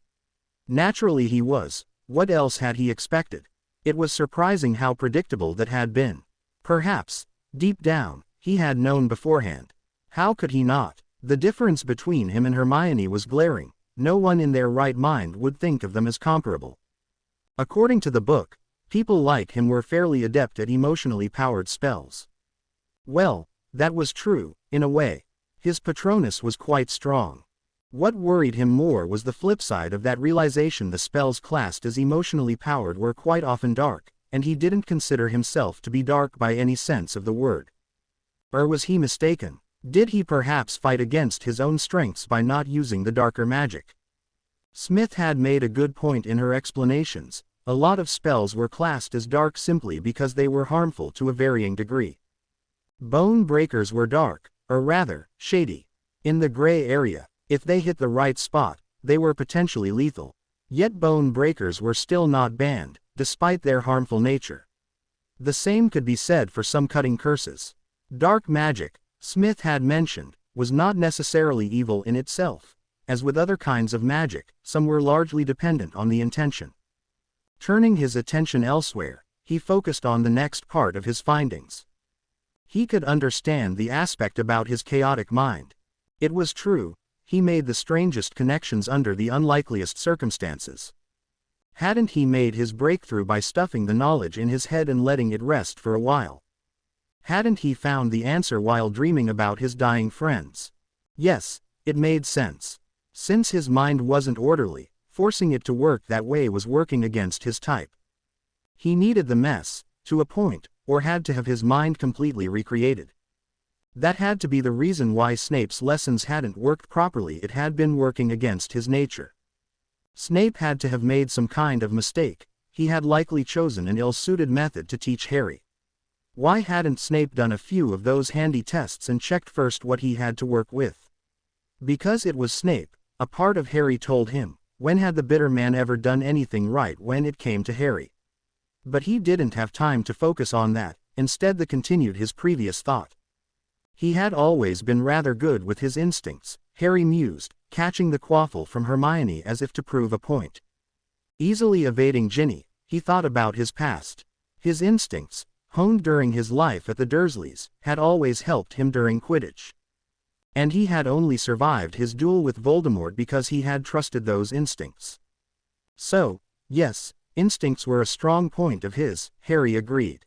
Naturally he was. What else had he expected? It was surprising how predictable that had been. Perhaps, deep down, he had known beforehand. How could he not? The difference between him and Hermione was glaring. No one in their right mind would think of them as comparable. According to the book, people like him were fairly adept at emotionally powered spells. Well, That was true, in a way. His Patronus was quite strong. What worried him more was the flip side of that realization: the spells classed as emotionally powered were quite often dark, and he didn't consider himself to be dark by any sense of the word. Or was he mistaken? Did he perhaps fight against his own strengths by not using the darker magic? Smith had made a good point in her explanations. A lot of spells were classed as dark simply because they were harmful to a varying degree. Bone breakers were dark, or rather, shady. In the gray area, if they hit the right spot, they were potentially lethal. Yet bone breakers were still not banned, despite their harmful nature. The same could be said for some cutting curses. Dark magic, Smith had mentioned, was not necessarily evil in itself. As with other kinds of magic, some were largely dependent on the intention. Turning his attention elsewhere, he focused on the next part of his findings. He could understand the aspect about his chaotic mind. It was true, he made the strangest connections under the unlikeliest circumstances. Hadn't he made his breakthrough by stuffing the knowledge in his head and letting it rest for a while? Hadn't he found the answer while dreaming about his dying friends? Yes, it made sense. Since his mind wasn't orderly, forcing it to work that way was working against his type. He needed the mess, to a point, or had to have his mind completely recreated. That had to be the reason why Snape's lessons hadn't worked properly. It had been working against his nature. Snape had to have made some kind of mistake. He had likely chosen an ill-suited method to teach Harry. Why hadn't Snape done a few of those handy tests and checked first what he had to work with? Because it was Snape, a part of Harry told him. When had the bitter man ever done anything right when it came to Harry? But he didn't have time to focus on that. Instead, continued his previous thought. He had always been rather good with his instincts, Harry mused, catching the quaffle from Hermione as if to prove a point. Easily evading Ginny, he thought about his past. His instincts, honed during his life at the Dursleys, had always helped him during Quidditch. And he had only survived his duel with Voldemort because he had trusted those instincts. So, yes, instincts were a strong point of his, Harry agreed.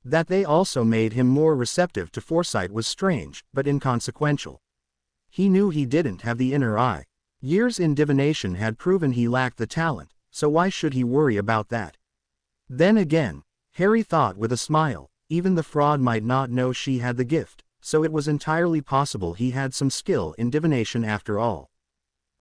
That they also made him more receptive to foresight was strange, but inconsequential. He knew he didn't have the inner eye. Years in divination had proven he lacked the talent, so why should he worry about that? Then again, Harry thought with a smile, even the fraud might not know she had the gift, so it was entirely possible he had some skill in divination after all.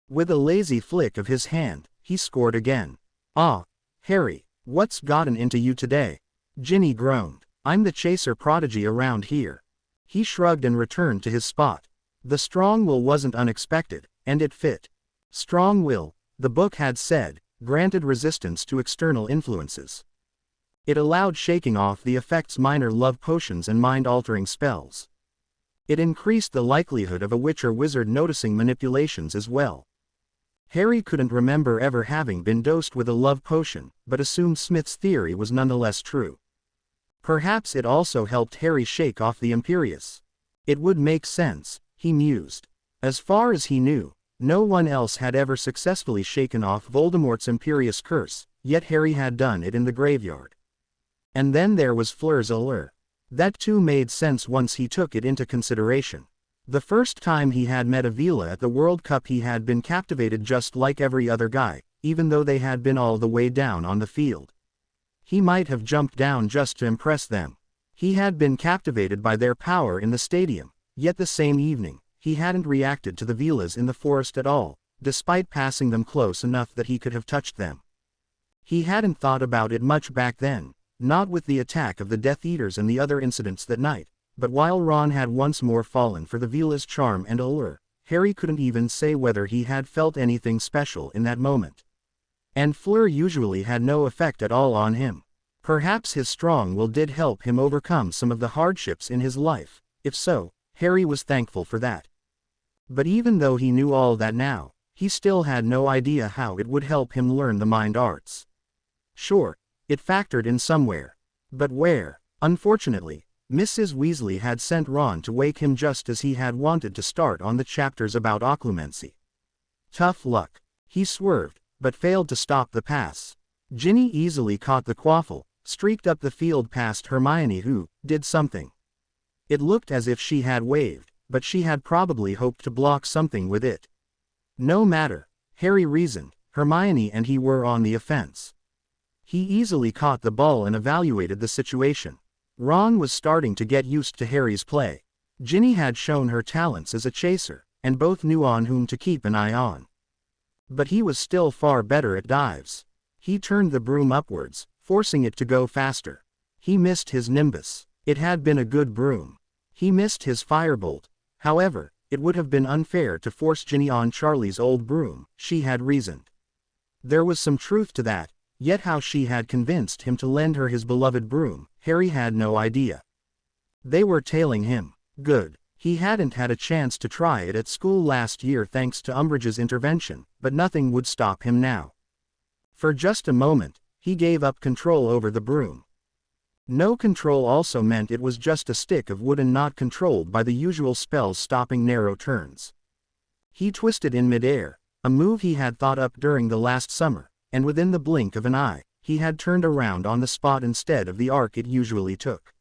With a lazy flick of his hand, he scored again. "Ah, Harry, what's gotten into you today?" Ginny groaned. "I'm the chaser prodigy around here." He shrugged and returned to his spot. The strong will wasn't unexpected, and it fit. Strong will, the book had said, granted resistance to external influences. It allowed shaking off the effects minor love potions and mind-altering spells. It increased the likelihood of a witch or wizard noticing manipulations as well. Harry couldn't remember ever having been dosed with a love potion, but assumed Smith's theory was nonetheless true. Perhaps it also helped Harry shake off the Imperius. It would make sense, he mused. As far as he knew, no one else had ever successfully shaken off Voldemort's Imperius curse, yet Harry had done it in the graveyard. And then there was Fleur's allure. That too made sense once he took it into consideration. The first time he had met Avila at the World Cup, he had been captivated just like every other guy, even though they had been all the way down on the field. He might have jumped down just to impress them. He had been captivated by their power in the stadium, yet the same evening, he hadn't reacted to the Velas in the forest at all, despite passing them close enough that he could have touched them. He hadn't thought about it much back then, not with the attack of the Death Eaters and the other incidents that night, but while Ron had once more fallen for the Velas' charm and allure, Harry couldn't even say whether he had felt anything special in that moment. And Fleur usually had no effect at all on him. Perhaps his strong will did help him overcome some of the hardships in his life. If so, Harry was thankful for that. But even though he knew all that now, he still had no idea how it would help him learn the mind arts. Sure, it factored in somewhere. But where? Unfortunately, Mrs. Weasley had sent Ron to wake him just as he had wanted to start on the chapters about occlumency. Tough luck. He swerved, but failed to stop the pass. Ginny easily caught the quaffle, streaked up the field past Hermione, who did something. It looked as if she had waved, but she had probably hoped to block something with it. No matter, Harry reasoned, Hermione and he were on the offense. He easily caught the ball and evaluated the situation. Ron was starting to get used to Harry's play. Ginny had shown her talents as a chaser, and both knew on whom to keep an eye on. But he was still far better at dives. He turned the broom upwards, forcing it to go faster. He missed his nimbus. It had been a good broom. He missed his firebolt. However, it would have been unfair to force Ginny on Charlie's old broom, she had reasoned. There was some truth to that, yet how she had convinced him to lend her his beloved broom, Harry had no idea. They were tailing him. Good. He hadn't had a chance to try it at school last year thanks to Umbridge's intervention, but nothing would stop him now. For just a moment, he gave up control over the broom. No control also meant it was just a stick of wood and not controlled by the usual spells stopping narrow turns. He twisted in midair, a move he had thought up during the last summer, and within the blink of an eye, he had turned around on the spot instead of the arc it usually took.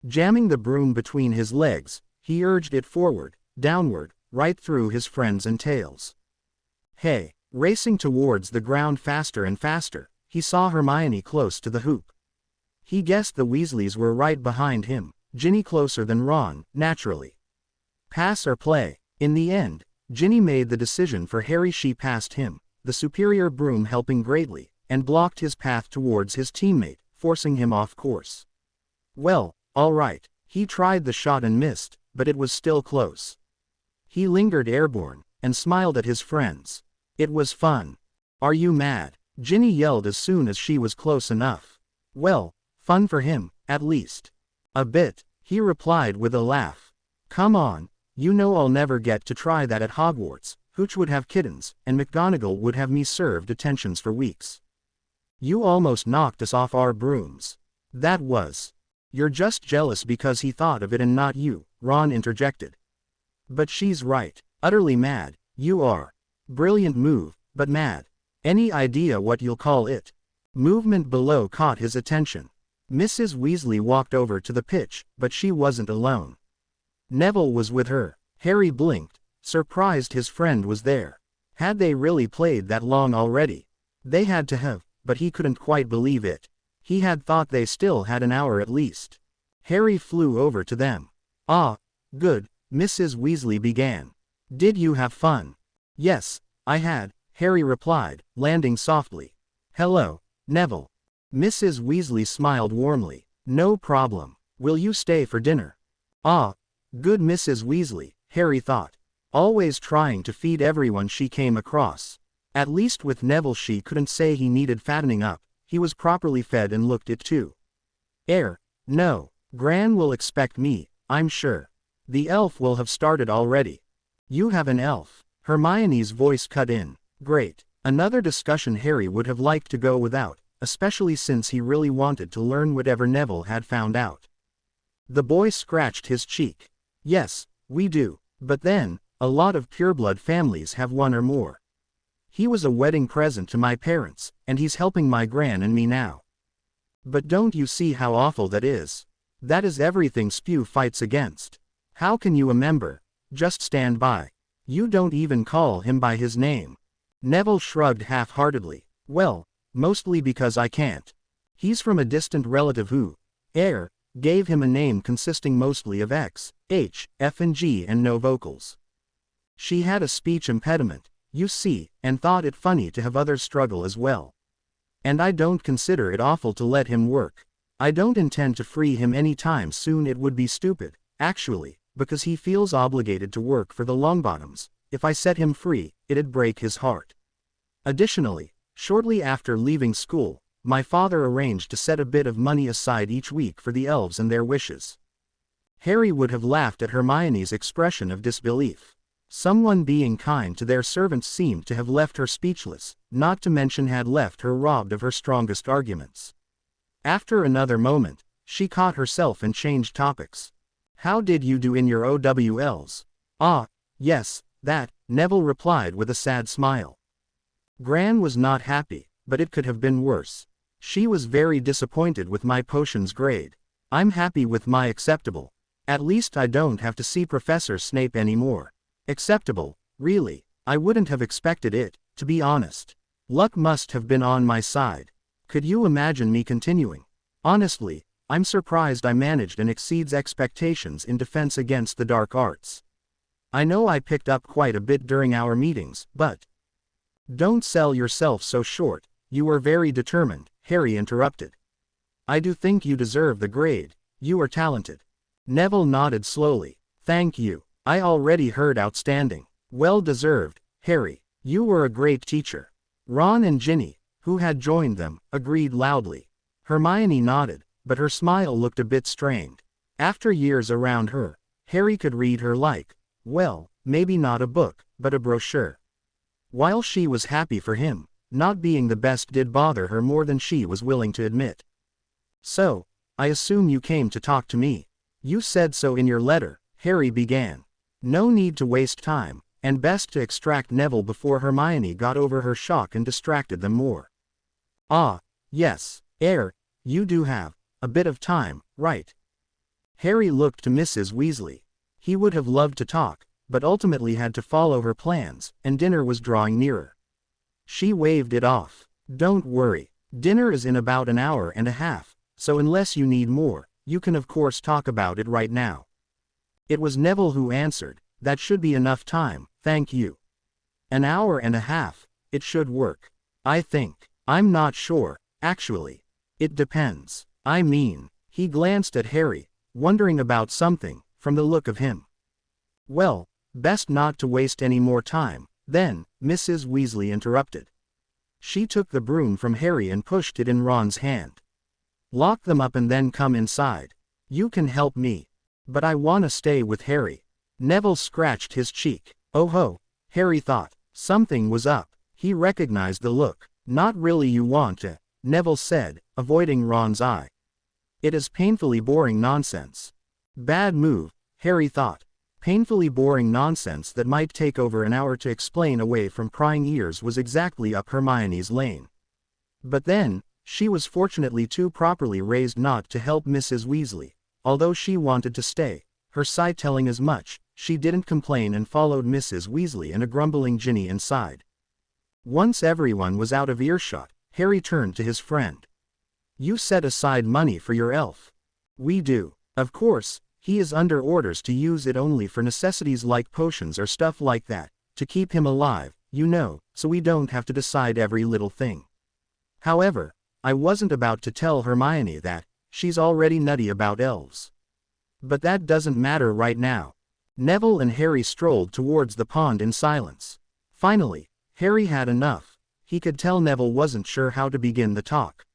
Jamming the broom between his legs, he urged it forward, downward, right through his friends and tails. Hey! Racing towards the ground faster and faster, he saw Hermione close to the hoop. He guessed the Weasleys were right behind him, Ginny closer than Ron, naturally. Pass or play. In the end, Ginny made the decision for Harry. She passed him, the superior broom helping greatly, and blocked his path towards his teammate, forcing him off course. Well, all right, he tried the shot and missed, but it was still close. He lingered airborne, and smiled at his friends. It was fun. Are you mad? Ginny yelled as soon as she was close enough. Well, fun for him, at least. A bit, he replied with a laugh. Come on, you know I'll never get to try that at Hogwarts. Hooch would have kittens, and McGonagall would have me served attentions for weeks. You almost knocked us off our brooms. That was. You're just jealous because he thought of it and not you, Ron interjected. But she's right. Utterly mad, you are. Brilliant move, but mad. Any idea what you'll call it? Movement below caught his attention. Mrs. Weasley walked over to the pitch, but she wasn't alone. Neville was with her. Harry blinked, surprised his friend was there. Had they really played that long already? They had to have, but he couldn't quite believe it. He had thought they still had an hour at least. Harry flew over to them. Ah, good, Mrs. Weasley began. Did you have fun? Yes, I had, Harry replied, landing softly. Hello, Neville. Mrs. Weasley smiled warmly. No problem. Will you stay for dinner? Ah, good Mrs. Weasley, Harry thought. Always trying to feed everyone she came across. At least with Neville she couldn't say he needed fattening up. He was properly fed and looked it too. No, Gran will expect me, I'm sure. The elf will have started already. You have an elf. Hermione's voice cut in. Great. Another discussion Harry would have liked to go without, especially since he really wanted to learn whatever Neville had found out. The boy scratched his cheek. Yes, we do, but then, a lot of pureblood families have one or more. He was a wedding present to my parents, and he's helping my Gran and me now. But don't you see how awful that is? That is everything Spew fights against. How can you a member? Just stand by. You don't even call him by his name. Neville shrugged half-heartedly. Well, mostly because I can't. He's from a distant relative who, gave him a name consisting mostly of X, H, F and G and no vocals. She had a speech impediment, you see, and thought it funny to have others struggle as well. And I don't consider it awful to let him work. I don't intend to free him any time soon. It would be stupid, actually, because he feels obligated to work for the Longbottoms. If I set him free, it'd break his heart. Additionally, shortly after leaving school, my father arranged to set a bit of money aside each week for the elves and their wishes. Harry would have laughed at Hermione's expression of disbelief. Someone being kind to their servants seemed to have left her speechless, not to mention had left her robbed of her strongest arguments. After another moment, she caught herself and changed topics. How did you do in your OWLs? Ah, yes, that, Neville replied with a sad smile. Gran was not happy, but it could have been worse. She was very disappointed with my potions grade. I'm happy with my acceptable. At least I don't have to see Professor Snape anymore. Acceptable, really. I wouldn't have expected it, to be honest. Luck must have been on my side. Could you imagine me continuing? Honestly, I'm surprised I managed and exceeds expectations in Defense Against the Dark Arts. I know I picked up quite a bit during our meetings, but... Don't sell yourself so short, you were very determined, Harry interrupted. I do think you deserve the grade, you are talented. Neville nodded slowly. Thank you. I already heard outstanding. Well deserved, Harry. You were a great teacher. Ron and Ginny, who had joined them, agreed loudly. Hermione nodded, but her smile looked a bit strained. After years around her, Harry could read her like, well, maybe not a book, but a brochure. While she was happy for him, not being the best did bother her more than she was willing to admit. So, I assume you came to talk to me. You said so in your letter, Harry began. No need to waste time, and best to extract Neville before Hermione got over her shock and distracted them more. Ah, yes, you do have a bit of time, right? Harry looked to Mrs. Weasley. He would have loved to talk, but ultimately had to follow her plans, and dinner was drawing nearer. She waved it off. Don't worry, dinner is in about an hour and a half, so unless you need more, you can of course talk about it right now. It was Neville who answered, that should be enough time, thank you. An hour and a half, it should work. I think. I'm not sure, actually. It depends. I mean, he glanced at Harry, wondering about something, from the look of him. Well, best not to waste any more time, then, Mrs. Weasley interrupted. She took the broom from Harry and pushed it in Ron's hand. Lock them up and then come inside. You can help me. But I wanna stay with Harry. Neville scratched his cheek. Oh ho, Harry thought. Something was up. He recognized the look. Not really you want to, Neville said, avoiding Ron's eye. It is painfully boring nonsense. Bad move, Harry thought. Painfully boring nonsense that might take over an hour to explain away from prying ears was exactly up Hermione's lane. But then, she was fortunately too properly raised not to help Mrs. Weasley. Although she wanted to stay, her sight telling as much, she didn't complain and followed Mrs. Weasley and a grumbling Ginny inside. Once everyone was out of earshot, Harry turned to his friend. You set aside money for your elf. We do. Of course, he is under orders to use it only for necessities like potions or stuff like that, to keep him alive, you know, so we don't have to decide every little thing. However, I wasn't about to tell Hermione that. She's already nutty about elves. But that doesn't matter right now. Neville and Harry strolled towards the pond in silence. Finally, Harry had enough. He could tell Neville wasn't sure how to begin the talk.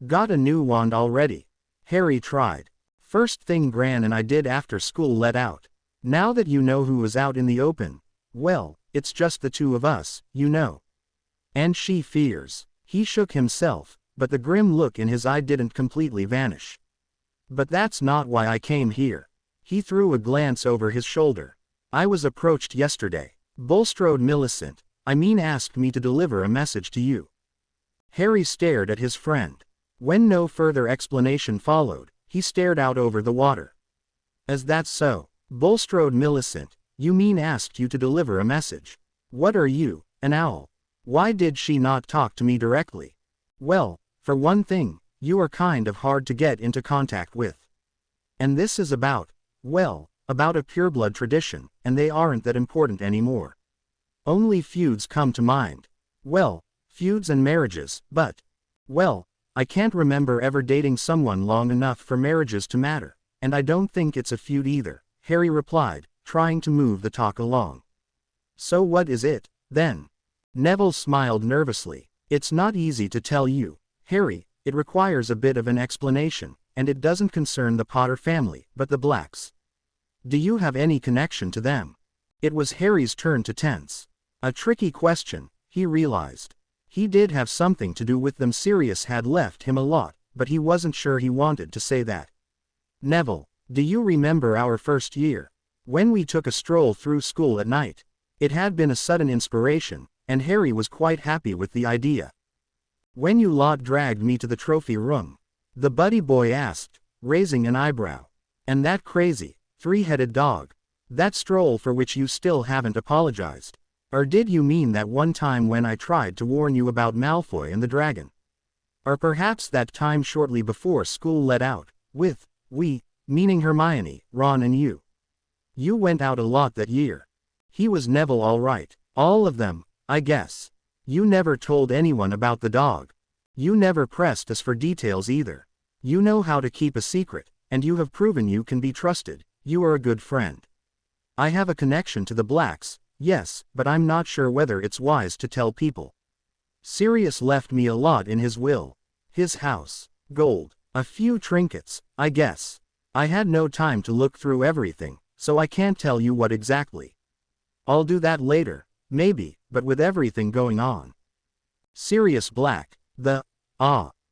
Got a new wand already? Harry tried. First thing Gran and I did after school let out. Now that you know who was out in the open, well, it's just the two of us, you know. And she fears. He shook himself, but the grim look in his eye didn't completely vanish. But that's not why I came here. He threw a glance over his shoulder. I was approached yesterday. Bulstrode Millicent, asked me to deliver a message to you. Harry stared at his friend. When no further explanation followed, he stared out over the water. Is that so? Bulstrode Millicent, asked you to deliver a message. What are you, an owl? Why did she not talk to me directly? Well, for one thing, you are kind of hard to get into contact with. And this is about a pureblood tradition, and they aren't that important anymore. Only feuds come to mind. Well, feuds and marriages, but, I can't remember ever dating someone long enough for marriages to matter, and I don't think it's a feud either, Harry replied, trying to move the talk along. So what is it, then? Neville smiled nervously. It's not easy to tell you, Harry, it requires a bit of an explanation, and it doesn't concern the Potter family, but the Blacks. Do you have any connection to them? It was Harry's turn to tense. A tricky question, he realized. He did have something to do with them. Sirius had left him a lot, but he wasn't sure he wanted to say that. Neville, do you remember our first year? When we took a stroll through school at night? It had been a sudden inspiration, and Harry was quite happy with the idea. When you lot dragged me to the trophy room? The buddy boy asked, raising an eyebrow. And that crazy, Three-headed dog. That stroll for which you still haven't apologized. Or did you mean that one time when I tried to warn you about Malfoy and the dragon? Or perhaps that time shortly before school let out, with, we, meaning Hermione, Ron and you. You went out a lot that year. He was Neville all right. All of them, I guess. You never told anyone about the dog. You never pressed us for details either. You know how to keep a secret, and you have proven you can be trusted. You are a good friend. I have a connection to the Blacks, yes, but I'm not sure whether it's wise to tell people. Sirius left me a lot in his will. His house, gold, a few trinkets, I guess. I had no time to look through everything, so I can't tell you what exactly. I'll do that later, maybe, but with everything going on. Sirius Black,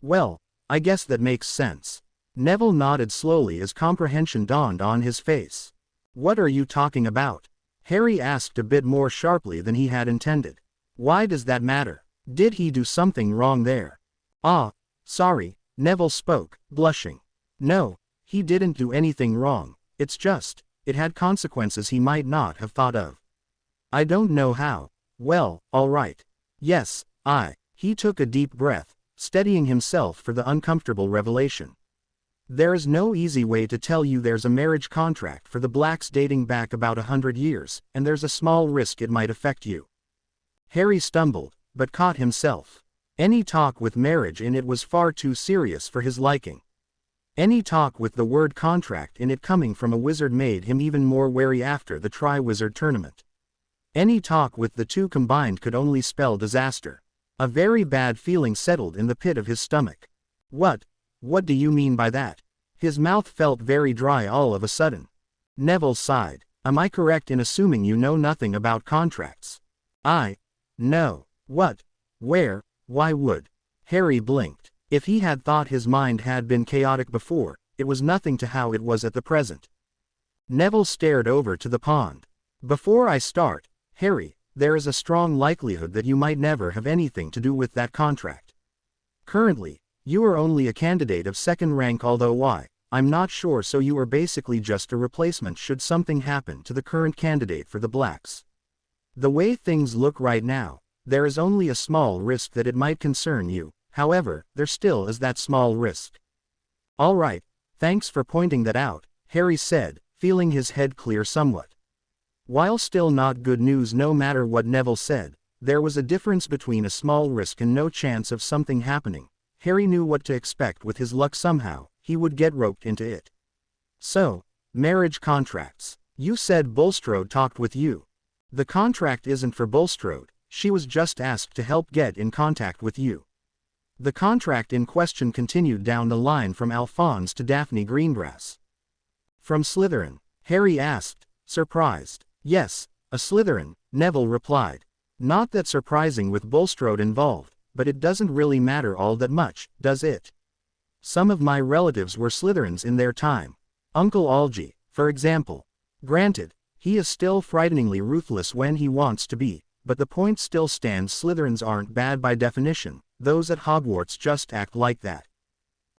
well, I guess that makes sense. Neville nodded slowly as comprehension dawned on his face. What are you talking about? Harry asked a bit more sharply than he had intended. Why does that matter? Did he do something wrong there? Sorry, Neville spoke, blushing. No, he didn't do anything wrong, it's just, it had consequences he might not have thought of. I don't know how. Well, all right. Yes, he took a deep breath, steadying himself for the uncomfortable revelation. There's no easy way to tell you there's a marriage contract for the Blacks dating back about 100 years, and there's a small risk it might affect you. Harry stumbled, but caught himself. Any talk with marriage in it was far too serious for his liking. Any talk with the word contract in it coming from a wizard made him even more wary after the Tri-Wizard tournament. Any talk with the two combined could only spell disaster. A very bad feeling settled in the pit of his stomach. What do you mean by that? His mouth felt very dry all of a sudden. Neville sighed. Am I correct in assuming you know nothing about contracts? No. What? Where? Why would? Harry blinked. If he had thought his mind had been chaotic before, it was nothing to how it was at the present. Neville stared over to the pond. Before I start, Harry, there is a strong likelihood that you might never have anything to do with that contract. Currently, you are only a candidate of second rank, although I'm not sure, so you are basically just a replacement should something happen to the current candidate for the Blacks. The way things look right now, there is only a small risk that it might concern you, however, there still is that small risk. All right, thanks for pointing that out, Harry said, feeling his head clear somewhat. While still not good news no matter what Neville said, there was a difference between a small risk and no chance of something happening. Harry knew what to expect. With his luck somehow, he would get roped into it. So, marriage contracts. You said Bulstrode talked with you. The contract isn't for Bulstrode, she was just asked to help get in contact with you. The contract in question continued down the line from Alphonse to Daphne Greengrass. From Slytherin? Harry asked, surprised. Yes, a Slytherin, Neville replied. Not that surprising with Bulstrode involved, but it doesn't really matter all that much, does it? Some of my relatives were Slytherins in their time. Uncle Algy, for example. Granted, he is still frighteningly ruthless when he wants to be, but the point still stands: Slytherins aren't bad by definition, those at Hogwarts just act like that.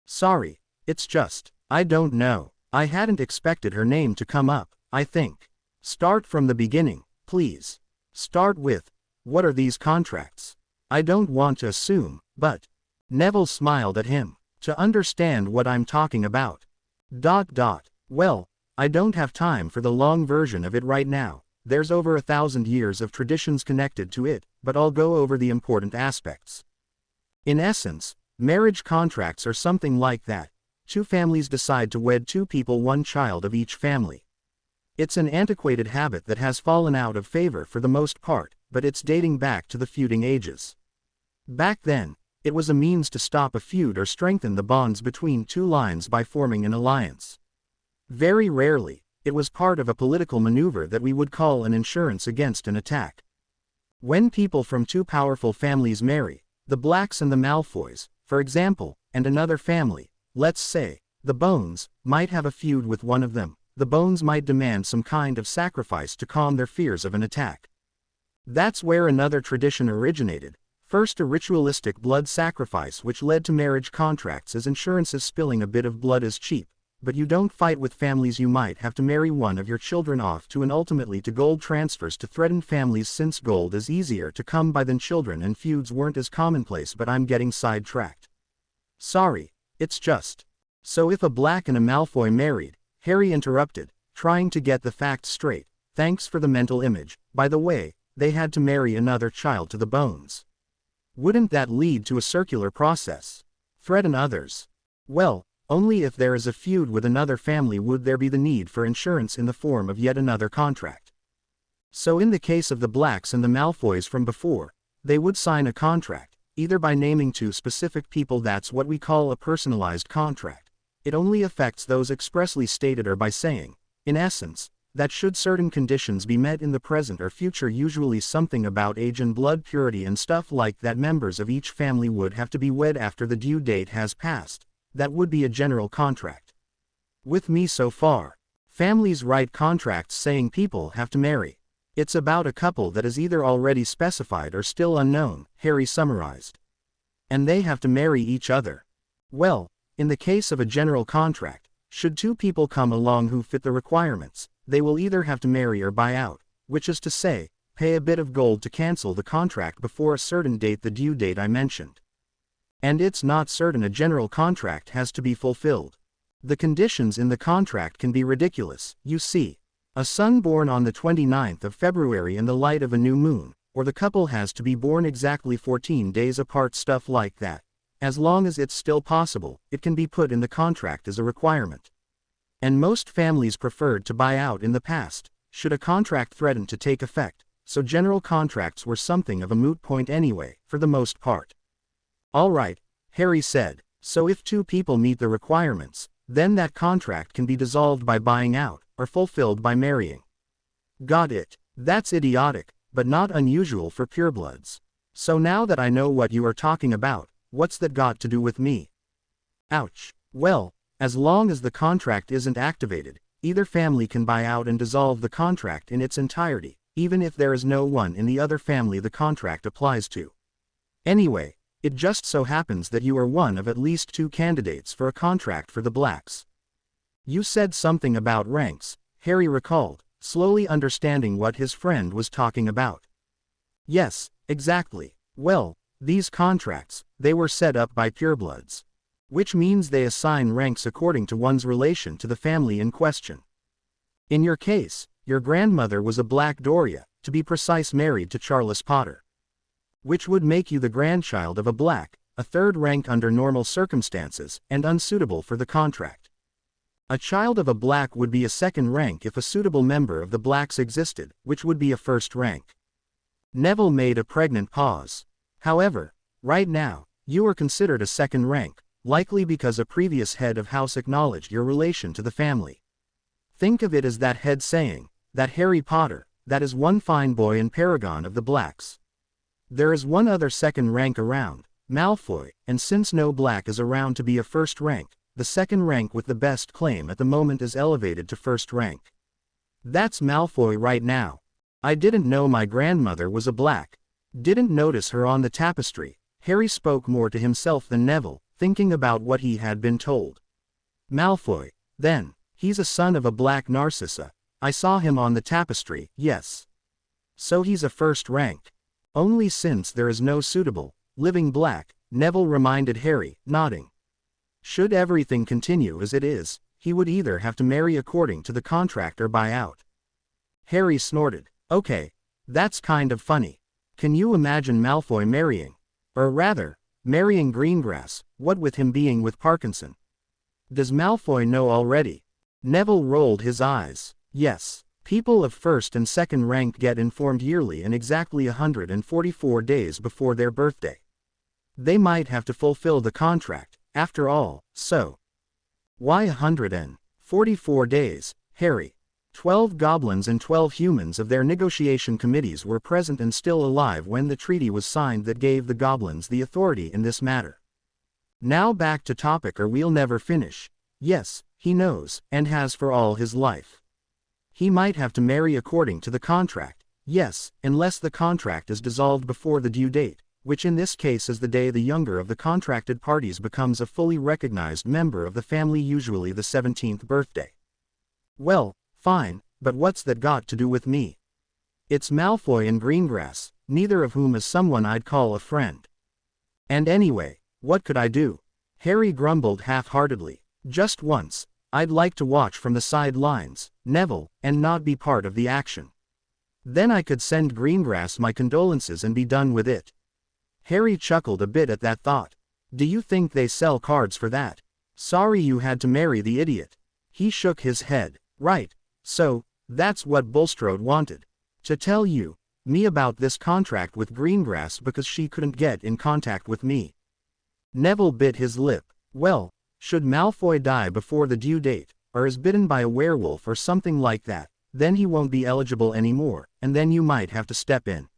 Sorry, it's just, I don't know. I hadn't expected her name to come up, I think. Start from the beginning, please. Start with, what are these contracts? I don't want to assume, but... Neville smiled at him. To understand what I'm talking about. Well, I don't have time for the long version of it right now. There's over 1,000 years of traditions connected to it, but I'll go over the important aspects. In essence, marriage contracts are something like that. Two families decide to wed two people, one child of each family. It's an antiquated habit that has fallen out of favor for the most part, but it's dating back to the feuding ages. Back then, it was a means to stop a feud or strengthen the bonds between two lines by forming an alliance. Very rarely, it was part of a political maneuver that we would call an insurance against an attack. When people from two powerful families marry, the Blacks and the Malfoys, for example, and another family, let's say, the Bones, might have a feud with one of them, the Bones might demand some kind of sacrifice to calm their fears of an attack. That's where another tradition originated. First, a ritualistic blood sacrifice which led to marriage contracts, as insurances. Spilling a bit of blood is cheap, but you don't fight with families. You might have to marry one of your children off to and ultimately to gold transfers to threaten families, since gold is easier to come by than children, and feuds weren't as commonplace. But I'm getting sidetracked. Sorry, it's just. So if a Black and a Malfoy married, Harry interrupted, trying to get the facts straight. Thanks for the mental image. By the way, they had to marry another child to the bones. Wouldn't that lead to a circular process? Threaten others? Well, only if there is a feud with another family would there be the need for insurance in the form of yet another contract. So in the case of the Blacks and the Malfoys from before, they would sign a contract, either by naming two specific people. That's what we call a personalized contract. It only affects those expressly stated, or by saying, in essence, that should certain conditions be met in the present or future, usually something about age and blood purity and stuff like that, members of each family would have to be wed after the due date has passed. That would be a general contract. With me so far, families write contracts saying people have to marry. It's about a couple that is either already specified or still unknown, Harry summarized. And they have to marry each other. Well, in the case of a general contract, should two people come along who fit the requirements, they will either have to marry or buy out, which is to say, pay a bit of gold to cancel the contract before a certain date, the due date I mentioned. And it's not certain a general contract has to be fulfilled. The conditions in the contract can be ridiculous. You see, a son born on the 29th of February in the light of a new moon, or the couple has to be born exactly 14 days apart, stuff like that. As long as it's still possible, it can be put in the contract as a requirement. And most families preferred to buy out in the past, should a contract threaten to take effect, so general contracts were something of a moot point anyway, for the most part. All right, Harry said, so if two people meet the requirements, then that contract can be dissolved by buying out, or fulfilled by marrying. Got it. That's idiotic, but not unusual for purebloods. So now that I know what you are talking about, what's that got to do with me? Ouch. Well, as long as the contract isn't activated, either family can buy out and dissolve the contract in its entirety, even if there is no one in the other family the contract applies to. Anyway, it just so happens that you are one of at least two candidates for a contract for the Blacks. You said something about ranks, Harry recalled, slowly understanding what his friend was talking about. Yes, exactly. Well, these contracts, they were set up by purebloods. Which means they assign ranks according to one's relation to the family in question. In your case, your grandmother was a Black Doria, to be precise, married to Charles Potter. Which would make you the grandchild of a Black, a third rank under normal circumstances, and unsuitable for the contract. A child of a Black would be a second rank if a suitable member of the Blacks existed, which would be a first rank. Neville made a pregnant pause. However, right now, you are considered a second rank, likely because a previous head of house acknowledged your relation to the family. Think of it as that head saying, that Harry Potter, that is one fine boy and paragon of the Blacks. There is one other second rank around, Malfoy, and since no Black is around to be a first rank, the second rank with the best claim at the moment is elevated to first rank. That's Malfoy right now. I didn't know my grandmother was a Black. Didn't notice her on the tapestry. Harry spoke more to himself than Neville, thinking about what he had been told. Malfoy, then, he's a son of a Black Narcissa. I saw him on the tapestry, yes. So he's a first rank. Only since there is no suitable, living Black, Neville reminded Harry, nodding. Should everything continue as it is, he would either have to marry according to the contract or buy out. Harry snorted. Okay, that's kind of funny. Can you imagine Malfoy marrying? Or rather, marrying Greengrass, what with him being with Parkinson? Does Malfoy know already? Neville rolled his eyes. Yes. People of first and second rank get informed yearly and exactly 144 days before their birthday. They might have to fulfill the contract, after all, so. Why 144 days, Harry? 12 goblins and 12 humans of their negotiation committees were present and still alive when the treaty was signed that gave the goblins the authority in this matter. Now back to topic or we'll never finish. Yes, he knows, and has for all his life. He might have to marry according to the contract, yes, unless the contract is dissolved before the due date, which in this case is the day the younger of the contracted parties becomes a fully recognized member of the family, usually the 17th birthday. Well, fine, but what's that got to do with me? It's Malfoy and Greengrass, neither of whom is someone I'd call a friend. And anyway, what could I do? Harry grumbled half-heartedly. Just once, I'd like to watch from the sidelines, Neville, and not be part of the action. Then I could send Greengrass my condolences and be done with it. Harry chuckled a bit at that thought. Do you think they sell cards for that? Sorry you had to marry the idiot. He shook his head. Right, so, that's what Bulstrode wanted. To tell me about this contract with Greengrass because she couldn't get in contact with me. Neville bit his lip. Well, should Malfoy die before the due date, or is bitten by a werewolf or something like that, then he won't be eligible anymore, and then you might have to step in.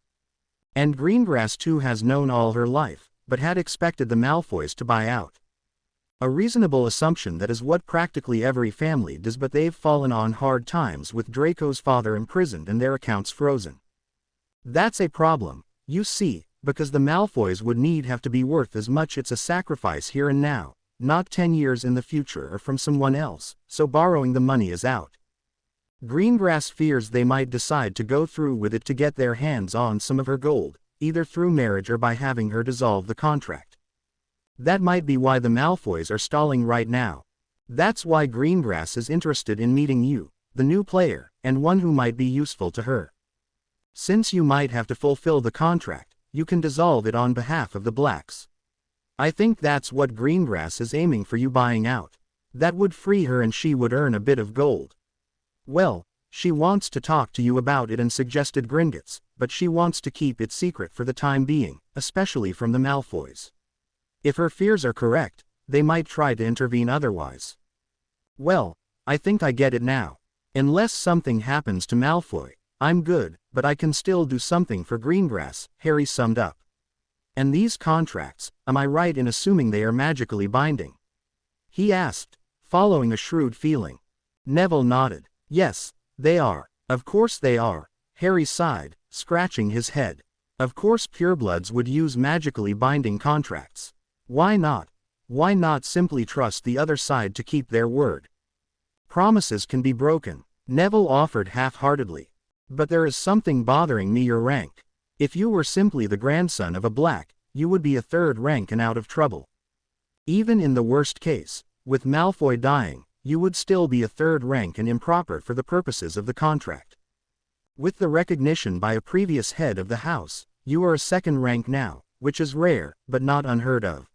And Greengrass too has known all her life, but had expected the Malfoys to buy out. A reasonable assumption that is what practically every family does, but they've fallen on hard times with Draco's father imprisoned and their accounts frozen. That's a problem, you see, because the Malfoys would have to be worth as much. It's a sacrifice here and now, not 10 years in the future or from someone else, so borrowing the money is out. Greengrass fears they might decide to go through with it to get their hands on some of her gold, either through marriage or by having her dissolve the contract. That might be why the Malfoys are stalling right now. That's why Greengrass is interested in meeting you, the new player, and one who might be useful to her. Since you might have to fulfill the contract, you can dissolve it on behalf of the Blacks. I think that's what Greengrass is aiming for you buying out. That would free her and she would earn a bit of gold. Well, she wants to talk to you about it and suggested Gringotts, but she wants to keep it secret for the time being, especially from the Malfoys. If her fears are correct, they might try to intervene otherwise. Well, I think I get it now. Unless something happens to Malfoy, I'm good, but I can still do something for Greengrass, Harry summed up. And these contracts, am I right in assuming they are magically binding? He asked, following a shrewd feeling. Neville nodded. Yes, they are. Of course they are. Harry sighed, scratching his head. Of course purebloods would use magically binding contracts. Why not? Why not simply trust the other side to keep their word? Promises can be broken, Neville offered half-heartedly. But there is something bothering me, your rank. If you were simply the grandson of a Black, you would be a third rank and out of trouble. Even in the worst case, with Malfoy dying, you would still be a third rank and improper for the purposes of the contract. With the recognition by a previous head of the house, you are a second rank now, which is rare, but not unheard of.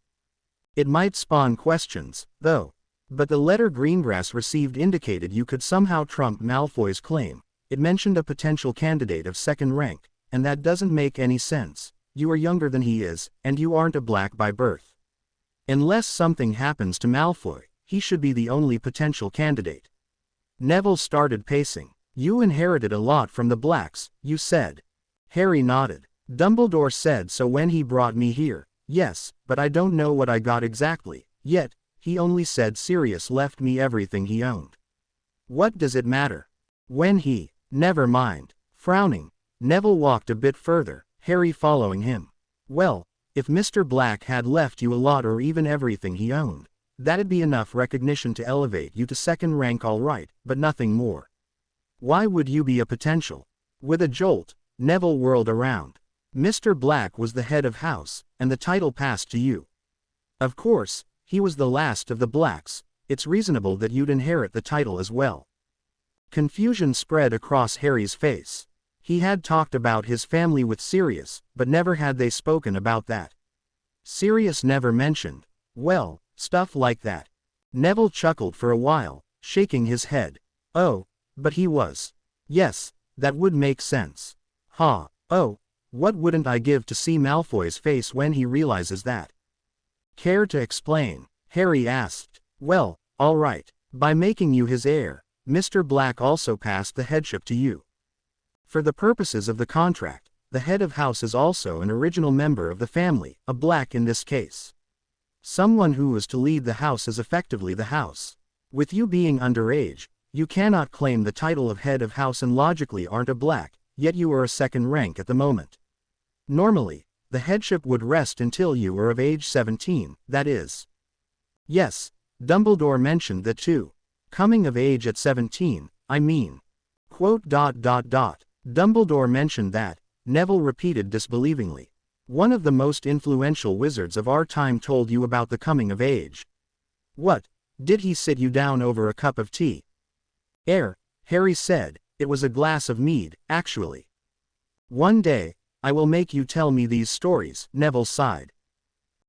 It might spawn questions, though. But the letter Greengrass received indicated you could somehow trump Malfoy's claim. It mentioned a potential candidate of second rank, and that doesn't make any sense. You are younger than he is, and you aren't a Black by birth. Unless something happens to Malfoy, he should be the only potential candidate. Neville started pacing. You inherited a lot from the Blacks, you said. Harry nodded. Dumbledore said so when he brought me here. Yes, but I don't know what I got exactly, yet. He only said Sirius left me everything he owned. What does it matter? When he, never mind. Frowning, Neville walked a bit further, Harry following him. Well, if Mr. Black had left you a lot or even everything he owned, that'd be enough recognition to elevate you to second rank, all right, but nothing more. Why would you be a potential? With a jolt, Neville whirled around. Mr. Black was the head of house, and the title passed to you. Of course, he was the last of the Blacks. It's reasonable that you'd inherit the title as well. Confusion spread across Harry's face. He had talked about his family with Sirius, but never had they spoken about that. Sirius never mentioned, well, stuff like that. Neville chuckled for a while, shaking his head. Oh, but he was. Yes, that would make sense. Ha, oh. What wouldn't I give to see Malfoy's face when he realizes that? Care to explain? Harry asked. Well, all right. By making you his heir, Mr. Black also passed the headship to you. For the purposes of the contract, the head of house is also an original member of the family, a Black in this case. Someone who is to lead the house is effectively the house. With you being underage, you cannot claim the title of head of house and logically aren't a Black, yet you are a second rank at the moment. Normally, The headship would rest until you were of age 17, that is. Yes, Dumbledore mentioned that too. Coming of age at 17, I mean. Dumbledore mentioned that, Neville repeated disbelievingly. One of the most influential wizards of our time told you about the coming of age. What, did he sit you down over a cup of tea? Harry said, it was a glass of mead, actually. One day, I will make you tell me these stories, Neville sighed.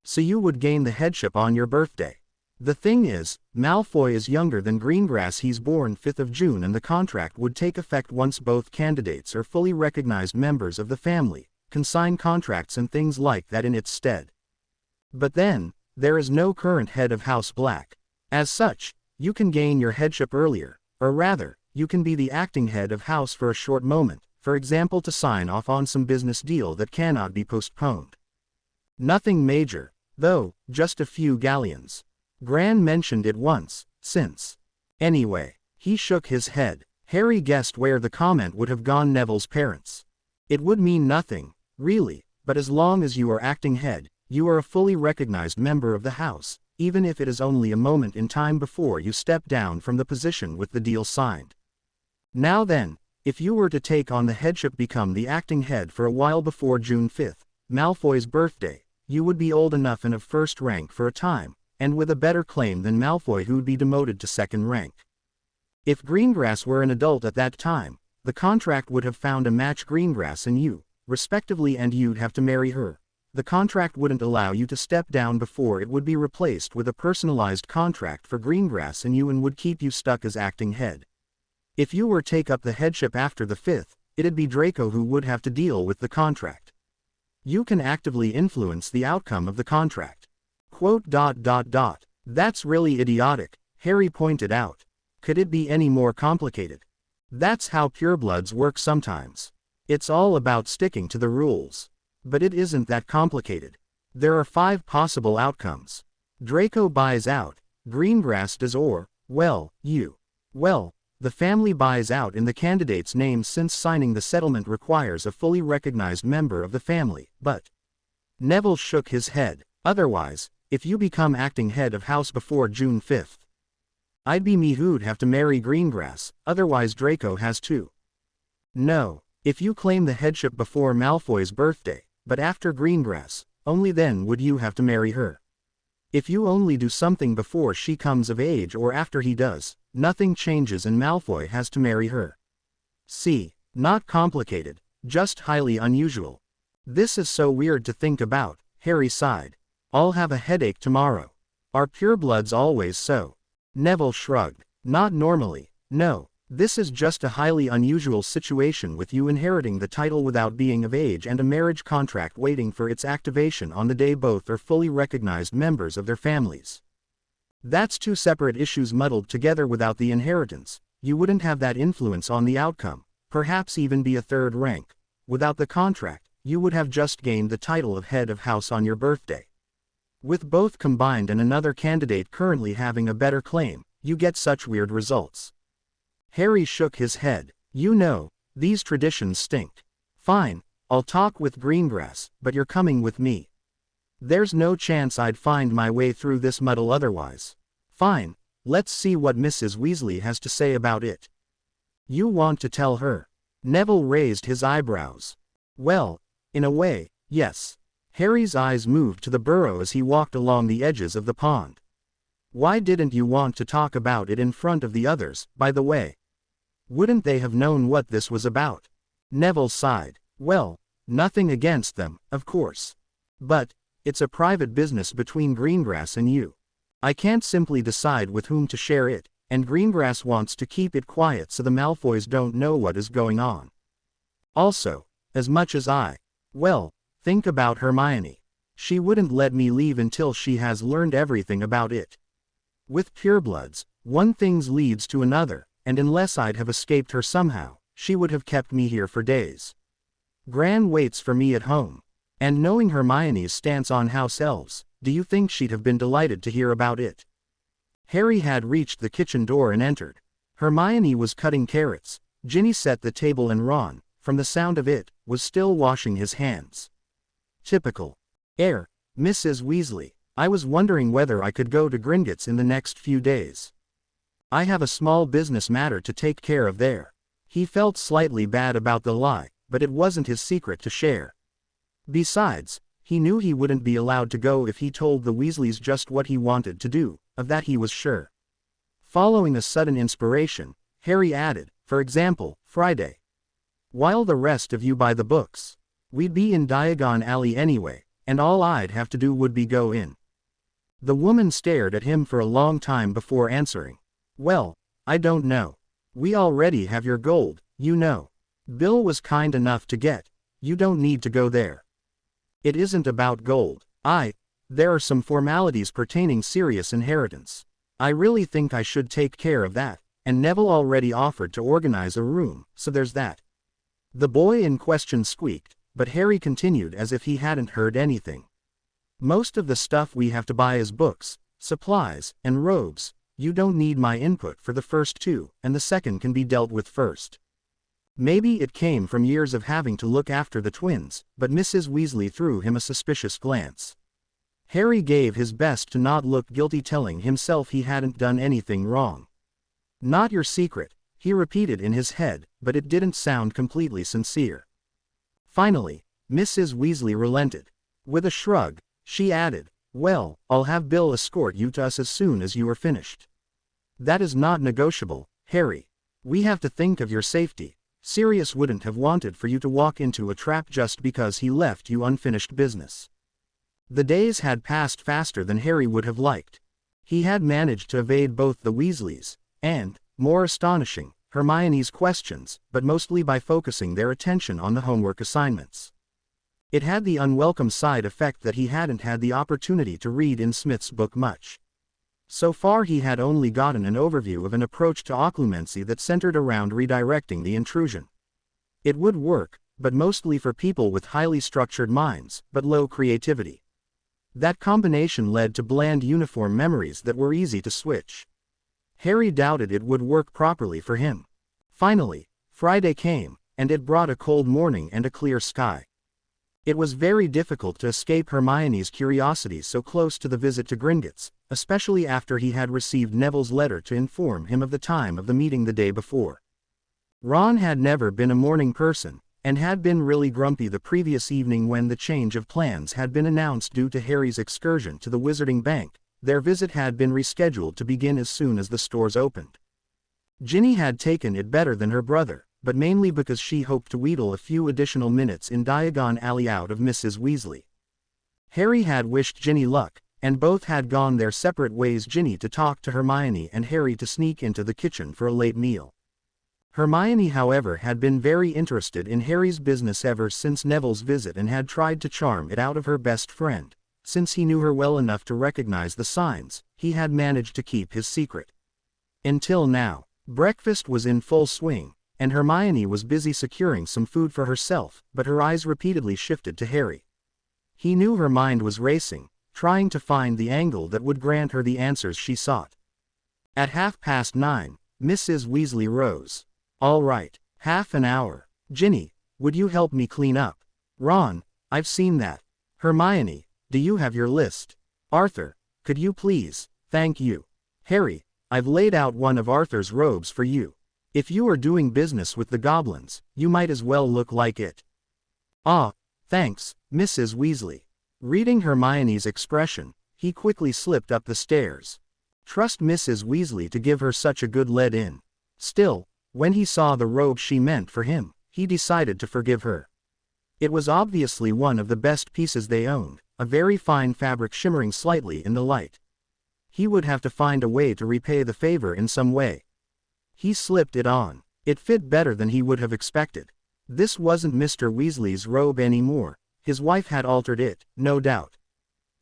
So you would gain the headship on your birthday. The thing is, Malfoy is younger than Greengrass. He's born 5th of June and the contract would take effect once both candidates are fully recognized members of the family, can sign contracts and things like that in its stead. But then, there is no current head of House Black. As such, you can gain your headship earlier, or rather, you can be the acting head of house for a short moment, for example to sign off on some business deal that cannot be postponed. Nothing major, though, just a few galleons. Gran mentioned it once, since. Anyway, he shook his head. Harry guessed where the comment would have gone. Neville's parents. It would mean nothing, really, but as long as you are acting head, you are a fully recognized member of the house, even if it is only a moment in time before you step down from the position with the deal signed. Now then, if you were to take on the headship, become the acting head for a while before June 5th, Malfoy's birthday, you would be old enough and of first rank for a time, and with a better claim than Malfoy, who'd be demoted to second rank. If Greengrass were an adult at that time, the contract would have found a match, Greengrass and you, respectively, and you'd have to marry her. The contract wouldn't allow you to step down before it would be replaced with a personalized contract for Greengrass and you, and would keep you stuck as acting head. If you were take up the headship after the 5th, it'd be Draco who would have to deal with the contract. You can actively influence the outcome of the contract. That's really idiotic, Harry pointed out. Could it be any more complicated? That's how purebloods work sometimes. It's all about sticking to the rules. But it isn't that complicated. There are 5 possible outcomes. Draco buys out, Greengrass does, or, the family buys out in the candidate's name, since signing the settlement requires a fully recognized member of the family, but. Neville shook his head. Otherwise, if you become acting head of house before June 5th. I'd be me who'd have to marry Greengrass, otherwise Draco has to. No, if you claim the headship before Malfoy's birthday, but after Greengrass, only then would you have to marry her. If you only do something before she comes of age or after he does, nothing changes and Malfoy has to marry her. See, not complicated, just highly unusual. This is so weird to think about, Harry sighed. I'll have a headache tomorrow. Are purebloods always so? Neville shrugged. Not normally, no. This is just a highly unusual situation with you inheriting the title without being of age and a marriage contract waiting for its activation on the day both are fully recognized members of their families. That's 2 separate issues muddled together. Without the inheritance, you wouldn't have that influence on the outcome, perhaps even be a 3rd rank. Without the contract, you would have just gained the title of head of house on your birthday. With both combined and another candidate currently having a better claim, you get such weird results. Harry shook his head. You know, these traditions stink. Fine, I'll talk with Greengrass, but you're coming with me. There's no chance I'd find my way through this muddle otherwise. Fine, let's see what Mrs. Weasley has to say about it. You want to tell her? Neville raised his eyebrows. Well, in a way, yes. Harry's eyes moved to the burrow as he walked along the edges of the pond. Why didn't you want to talk about it in front of the others, by the way? Wouldn't they have known what this was about? Neville sighed. Well, nothing against them, of course. But, it's a private business between Greengrass and you. I can't simply decide with whom to share it, and Greengrass wants to keep it quiet so the Malfoys don't know what is going on. Also, as much as think about Hermione. She wouldn't let me leave until she has learned everything about it. With purebloods, one thing leads to another, and unless I'd have escaped her somehow, she would have kept me here for days. Gran waits for me at home. And knowing Hermione's stance on house elves, do you think she'd have been delighted to hear about it? Harry had reached the kitchen door and entered. Hermione was cutting carrots, Ginny set the table and Ron, from the sound of it, was still washing his hands. Typical. Mrs. Weasley. I was wondering whether I could go to Gringotts in the next few days. I have a small business matter to take care of there. He felt slightly bad about the lie, but it wasn't his secret to share. Besides, he knew he wouldn't be allowed to go if he told the Weasleys just what he wanted to do, of that he was sure. Following a sudden inspiration, Harry added, for example, Friday. While the rest of you buy the books. We'd be in Diagon Alley anyway, and all I'd have to do would be go in. The woman stared at him for a long time before answering. Well, I don't know. We already have your gold, you know. Bill was kind enough to get. You don't need to go there. It isn't about gold. There are some formalities pertaining serious inheritance. I really think I should take care of that, and Neville already offered to organize a room, so there's that. The boy in question squeaked, but Harry continued as if he hadn't heard anything. Most of the stuff we have to buy is books, supplies, and robes. You don't need my input for the first two, and the second can be dealt with first. Maybe it came from years of having to look after the twins, but Mrs. Weasley threw him a suspicious glance. Harry gave his best to not look guilty, telling himself he hadn't done anything wrong. Not your secret, he repeated in his head, but it didn't sound completely sincere. Finally, Mrs. Weasley relented. With a shrug, she added, Well, I'll have Bill escort you to us as soon as you are finished. That is not negotiable, Harry. We have to think of your safety. Sirius wouldn't have wanted for you to walk into a trap just because he left you unfinished business. The days had passed faster than Harry would have liked. He had managed to evade both the Weasleys, and, more astonishing, Hermione's questions, but mostly by focusing their attention on the homework assignments. It had the unwelcome side effect that he hadn't had the opportunity to read in Smith's book much. So far he had only gotten an overview of an approach to occlumency that centered around redirecting the intrusion. It would work, but mostly for people with highly structured minds, but low creativity. That combination led to bland uniform memories that were easy to switch. Harry doubted it would work properly for him. Finally, Friday came, and it brought a cold morning and a clear sky. It was very difficult to escape Hermione's curiosity so close to the visit to Gringotts, especially after he had received Neville's letter to inform him of the time of the meeting the day before. Ron had never been a morning person, and had been really grumpy the previous evening when the change of plans had been announced due to Harry's excursion to the Wizarding Bank. Their visit had been rescheduled to begin as soon as the stores opened. Ginny had taken it better than her brother, but mainly because she hoped to wheedle a few additional minutes in Diagon Alley out of Mrs. Weasley. Harry had wished Ginny luck, and both had gone their separate ways, Ginny to talk to Hermione and Harry to sneak into the kitchen for a late meal. Hermione, however, had been very interested in Harry's business ever since Neville's visit and had tried to charm it out of her best friend. Since he knew her well enough to recognize the signs, he had managed to keep his secret. Until now, breakfast was in full swing, and Hermione was busy securing some food for herself, but her eyes repeatedly shifted to Harry. He knew her mind was racing, trying to find the angle that would grant her the answers she sought. At 9:30, Mrs. Weasley rose. All right, half an hour. Ginny, would you help me clean up? Ron, I've seen that. Hermione, do you have your list? Arthur, could you please? Thank you. Harry, I've laid out one of Arthur's robes for you. If you are doing business with the goblins, you might as well look like it. Ah, thanks, Mrs. Weasley. Reading Hermione's expression, he quickly slipped up the stairs. Trust Mrs. Weasley to give her such a good lead-in. Still, when he saw the robe she meant for him, he decided to forgive her. It was obviously one of the best pieces they owned, a very fine fabric shimmering slightly in the light. He would have to find a way to repay the favor in some way. He slipped it on. It fit better than he would have expected. This wasn't Mr. Weasley's robe anymore. His wife had altered it, no doubt.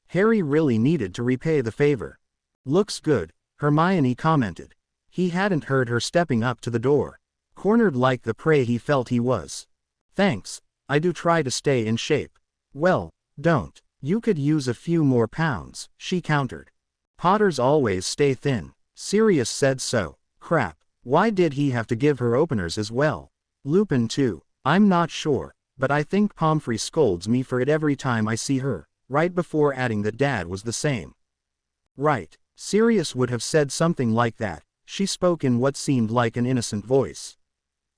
Harry really needed to repay the favor. Looks good, Hermione commented. He hadn't heard her stepping up to the door. Cornered like the prey he felt he was. Thanks, I do try to stay in shape. Well, don't. You could use a few more pounds, she countered. Potters always stay thin. Sirius said so. Crap. Why did he have to give her openers as well? Lupin too. I'm not sure, but I think Pomfrey scolds me for it every time I see her," right before adding that Dad was the same. "Right." Sirius would have said something like that. She spoke in what seemed like an innocent voice.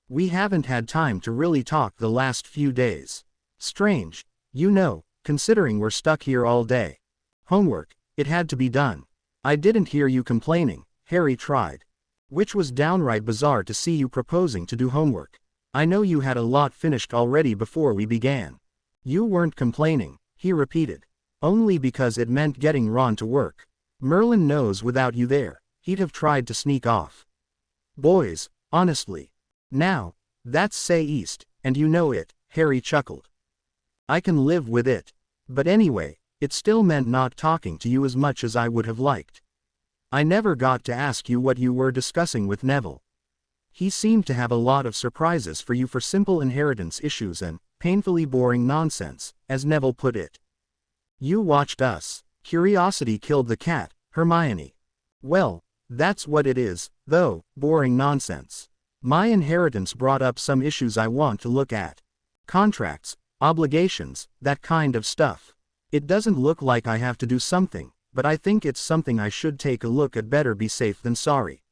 "We haven't had time to really talk the last few days. Strange, you know, considering we're stuck here all day. Homework, it had to be done. I didn't hear you complaining," Harry tried. "Which was downright bizarre to see you proposing to do homework. I know you had a lot finished already before we began." "You weren't complaining," he repeated. "Only because it meant getting Ron to work. Merlin knows without you there, he'd have tried to sneak off. Boys, honestly. Now, that's say East, and you know it," Harry chuckled. "I can live with it. But anyway, it still meant not talking to you as much as I would have liked. I never got to ask you what you were discussing with Neville. He seemed to have a lot of surprises for you for simple inheritance issues and painfully boring nonsense, as Neville put it. You watched us. Curiosity killed the cat, Hermione. Well, that's what it is, though, boring nonsense. My inheritance brought up some issues I want to look at. Contracts, obligations, that kind of stuff. It doesn't look like I have to do something, but I think it's something I should take a look at. Better be safe than sorry."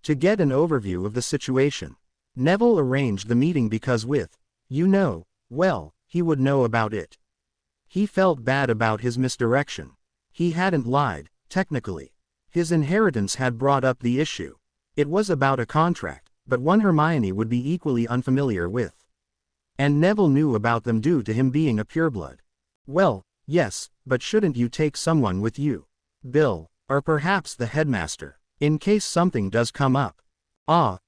To get an overview of the situation, Neville arranged the meeting because well, he would know about it. He felt bad about his misdirection. He hadn't lied, technically. His inheritance had brought up the issue. It was about a contract, but one Hermione would be equally unfamiliar with. And Neville knew about them due to him being a pureblood. "Well, yes, but shouldn't you take someone with you? Bill, or perhaps the headmaster, in case something does come up?" "Ah,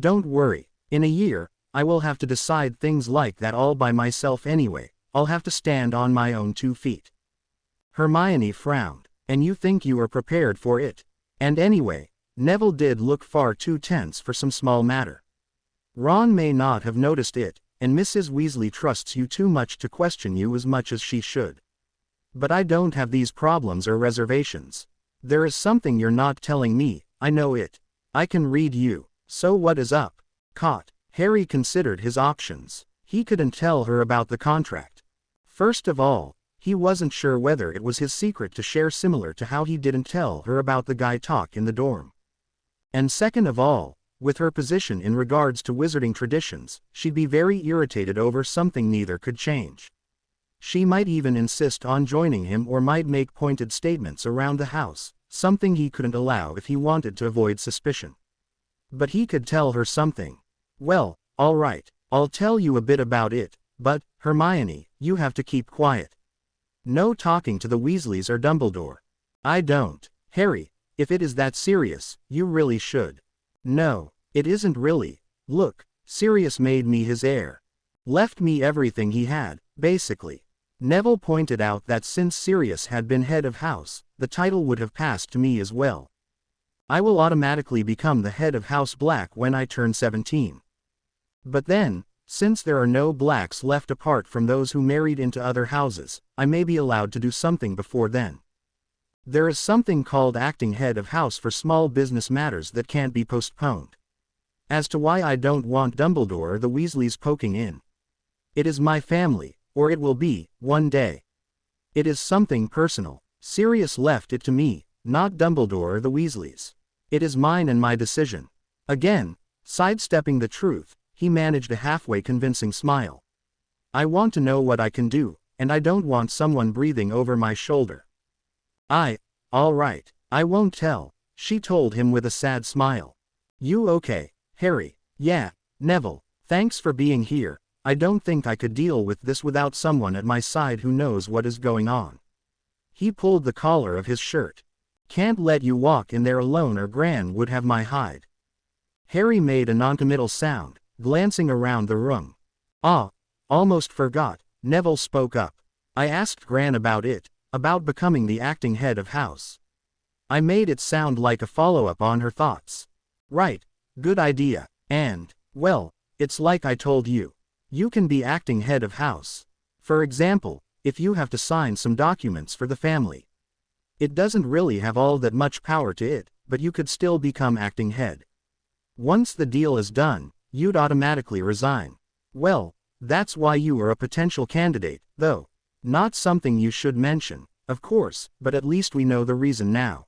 don't worry. In a year, I will have to decide things like that all by myself anyway. I'll have to stand on my own 2 feet. Hermione frowned. "And you think you are prepared for it? And anyway," Neville did look far too tense for some small matter. "Ron may not have noticed it, and Mrs. Weasley trusts you too much to question you as much as she should. But I don't have these problems or reservations. There is something you're not telling me, I know it. I can read you, so what is up?" Caught. Harry considered his options. He couldn't tell her about the contract. First of all, he wasn't sure whether it was his secret to share, similar to how he didn't tell her about the guy talk in the dorm. And second of all, with her position in regards to wizarding traditions, she'd be very irritated over something neither could change. She might even insist on joining him or might make pointed statements around the house, something he couldn't allow if he wanted to avoid suspicion. But he could tell her something. "Well, all right, I'll tell you a bit about it, but, Hermione, you have to keep quiet. No talking to the Weasleys or Dumbledore." "I don't." "Harry, if it is that serious, you really should." "No, it isn't really. Look, Sirius made me his heir. Left me everything he had, basically." Neville pointed out that since Sirius had been head of house, the title would have passed to me as well. I will automatically become the head of House Black when I turn 17. But then, since there are no blacks left apart from those who married into other houses, I may be allowed to do something before then. There is something called acting head of house for small business matters that can't be postponed. As to why I don't want Dumbledore or the Weasleys poking in. It is my family, or it will be, one day. It is something personal. Sirius left it to me, not Dumbledore or the Weasleys. It is mine and my decision. Again, sidestepping the truth, he managed a halfway convincing smile. I want to know what I can do, and I don't want someone breathing over my shoulder. All right, I won't tell, she told him with a sad smile. You okay, Harry? Yeah, Neville, thanks for being here. I don't think I could deal with this without someone at my side who knows what is going on. He pulled the collar of his shirt. Can't let you walk in there alone or Gran would have my hide. Harry made a noncommittal sound, glancing around the room. Almost forgot, Neville spoke up. I asked Gran about it, about becoming the acting head of house. I made it sound like a follow-up on her thoughts. Right, good idea, and, well, it's like I told you. You can be acting head of house. For example, if you have to sign some documents for the family. It doesn't really have all that much power to it, but you could still become acting head. Once the deal is done, you'd automatically resign. Well, That's why you are a potential candidate, though. Not something you should mention, of course, but at least we know the reason now.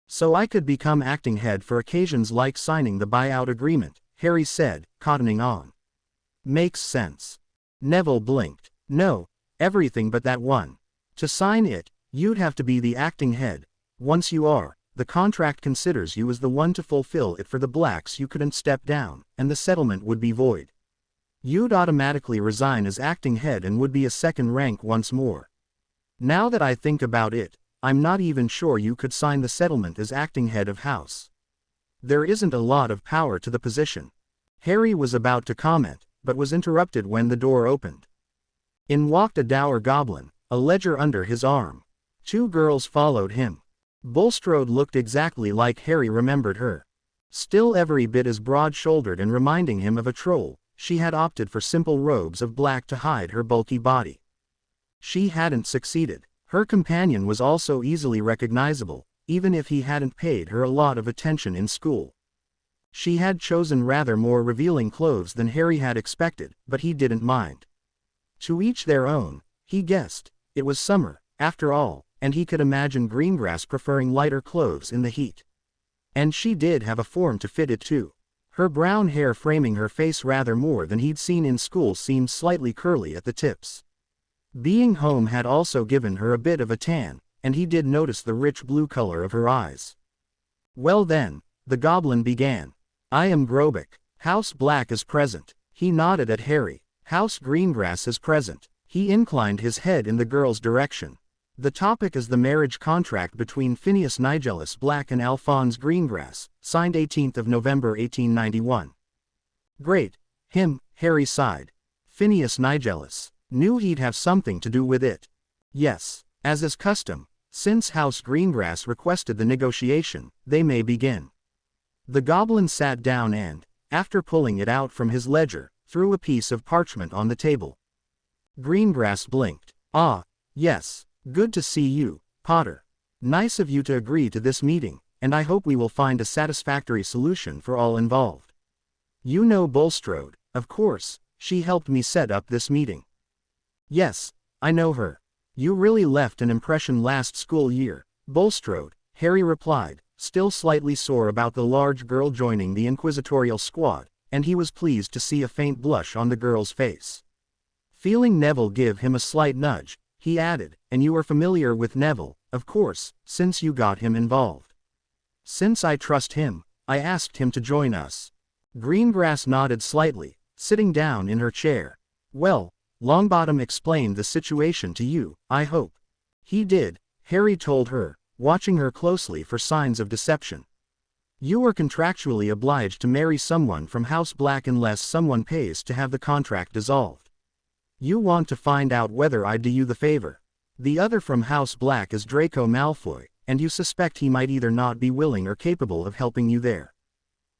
So I could become acting head for occasions like signing the buyout agreement, Harry said, cottoning on. Makes sense. Neville blinked. No, everything but that one. To sign it, you'd have to be the acting head. Once you are, the contract considers you as the one to fulfill it. For the Blacks you couldn't step down, and the settlement would be void. You'd automatically resign as acting head and would be a second rank once more. Now that I think about it, I'm not even sure you could sign the settlement as acting head of house. There isn't a lot of power to the position. Harry was about to comment, but was interrupted when the door opened. In walked a dour goblin, a ledger under his arm. 2 girls followed him. Bulstrode looked exactly like Harry remembered her. Still every bit as broad-shouldered and reminding him of a troll, she had opted for simple robes of black to hide her bulky body. She hadn't succeeded. Her companion was also easily recognizable, even if he hadn't paid her a lot of attention in school. She had chosen rather more revealing clothes than Harry had expected, but he didn't mind. To each their own, he guessed. It was summer, after all, and he could imagine Greengrass preferring lighter clothes in the heat. And she did have a form to fit it too. Her brown hair framing her face rather more than he'd seen in school seemed slightly curly at the tips. Being home had also given her a bit of a tan, and he did notice the rich blue color of her eyes. Well then, the goblin began. I am Grobick. House Black is present. He nodded at Harry. House Greengrass is present. He inclined his head in the girl's direction. The topic is the marriage contract between Phineas Nigellus Black and Alphonse Greengrass, signed 18th of November 1891. Great. Him, Harry sighed. Phineas Nigellus. Knew he'd have something to do with it. Yes, as is custom, since House Greengrass requested the negotiation, they may begin. The goblin sat down and, after pulling it out from his ledger, threw a piece of parchment on the table. Greengrass blinked. Ah, yes. Good to see you, Potter. Nice of you to agree to this meeting, and I hope we will find a satisfactory solution for all involved. You know Bulstrode, of course. She helped me set up this meeting. Yes, I know her. You really left an impression last school year, Bulstrode, Harry replied, still slightly sore about the large girl joining the inquisitorial squad, and he was pleased to see a faint blush on the girl's face. Feeling Neville give him a slight nudge, he added, and you are familiar with Neville, of course, since you got him involved. Since I trust him, I asked him to join us. Greengrass nodded slightly, sitting down in her chair. Well, Longbottom explained the situation to you, I hope. He did, Harry told her, watching her closely for signs of deception. You are contractually obliged to marry someone from House Black unless someone pays to have the contract dissolved. You want to find out whether I do you the favor. The other from House Black is Draco Malfoy, and you suspect he might either not be willing or capable of helping you there.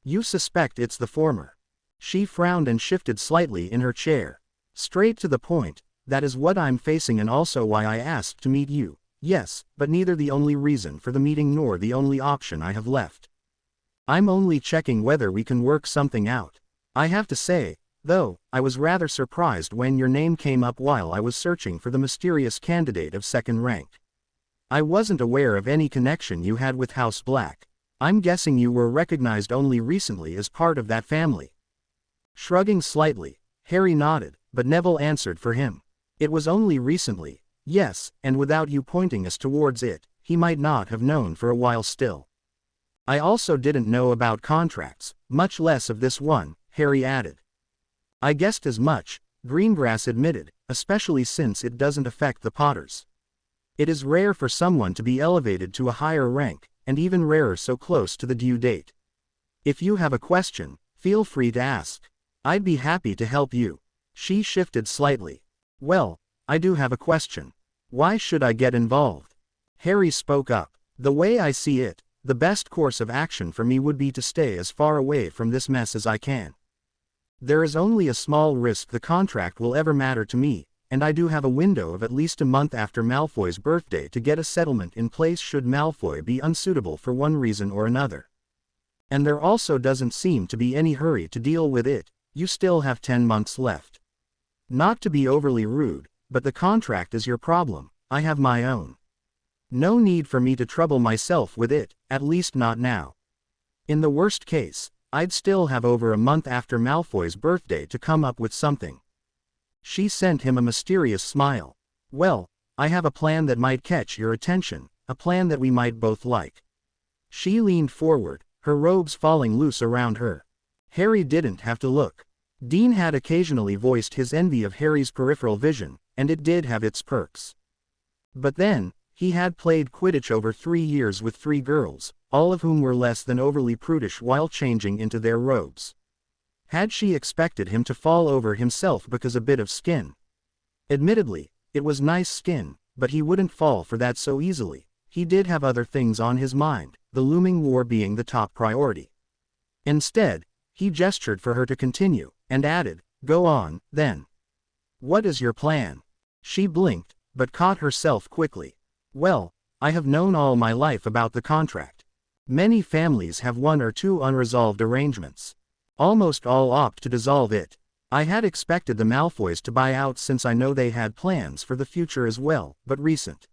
You suspect it's the former. She frowned and shifted slightly in her chair. Straight to the point, that is what I'm facing and also why I asked to meet you. Yes, but neither the only reason for the meeting nor the only option I have left. I'm only checking whether we can work something out. I have to say, though, I was rather surprised when your name came up while I was searching for the mysterious candidate of second rank. I wasn't aware of any connection you had with House Black. I'm guessing you were recognized only recently as part of that family. Shrugging slightly, Harry nodded, but Neville answered for him. It was only recently, yes, and without you pointing us towards it, he might not have known for a while still. I also didn't know about contracts, much less of this one, Harry added. I guessed as much, Greengrass admitted, especially since it doesn't affect the Potters. It is rare for someone to be elevated to a higher rank, and even rarer so close to the due date. If you have a question, feel free to ask. I'd be happy to help you. She shifted slightly. Well, I do have a question. Why should I get involved? Harry spoke up. The way I see it, the best course of action for me would be to stay as far away from this mess as I can. There is only a small risk the contract will ever matter to me, and I do have a window of at least a month after Malfoy's birthday to get a settlement in place should Malfoy be unsuitable for one reason or another. And there also doesn't seem to be any hurry to deal with it. You still have 10 months left. Not to be overly rude, but the contract is your problem, I have my own. No need for me to trouble myself with it, at least not now. In the worst case, I'd still have over a month after Malfoy's birthday to come up with something. She sent him a mysterious smile. Well, I have a plan that might catch your attention, a plan that we might both like. She leaned forward, her robes falling loose around her. Harry didn't have to look. Dean had occasionally voiced his envy of Harry's peripheral vision, and it did have its perks. But then, he had played Quidditch over 3 years with 3 girls, all of whom were less than overly prudish while changing into their robes. Had she expected him to fall over himself because a bit of skin? Admittedly, it was nice skin, but he wouldn't fall for that so easily. He did have other things on his mind, the looming war being the top priority. Instead, he gestured for her to continue, and added, "Go on, then. What is your plan?" She blinked, but caught herself quickly. "Well, I have known all my life about the contract. Many families have 1 or 2 unresolved arrangements. Almost all opt to dissolve it. I had expected the Malfoys to buy out since I know they had plans for the future as well, but recent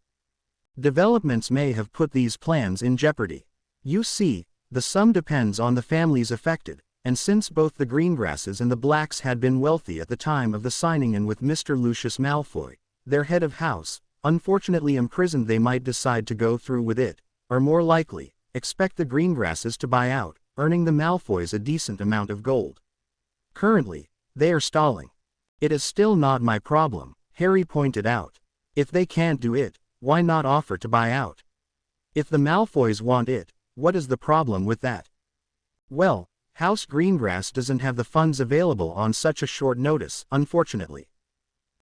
developments may have put these plans in jeopardy. You see, the sum depends on the families affected, and since both the Greengrasses and the Blacks had been wealthy at the time of the signing and with Mr. Lucius Malfoy, their head of house, unfortunately imprisoned, they might decide to go through with it, or more likely, expect the Greengrasses to buy out, earning the Malfoys a decent amount of gold. Currently, they are stalling. It is still not my problem, Harry pointed out. If they can't do it, why not offer to buy out? If the Malfoys want it, what is the problem with that? Well, House Greengrass doesn't have the funds available on such a short notice, unfortunately.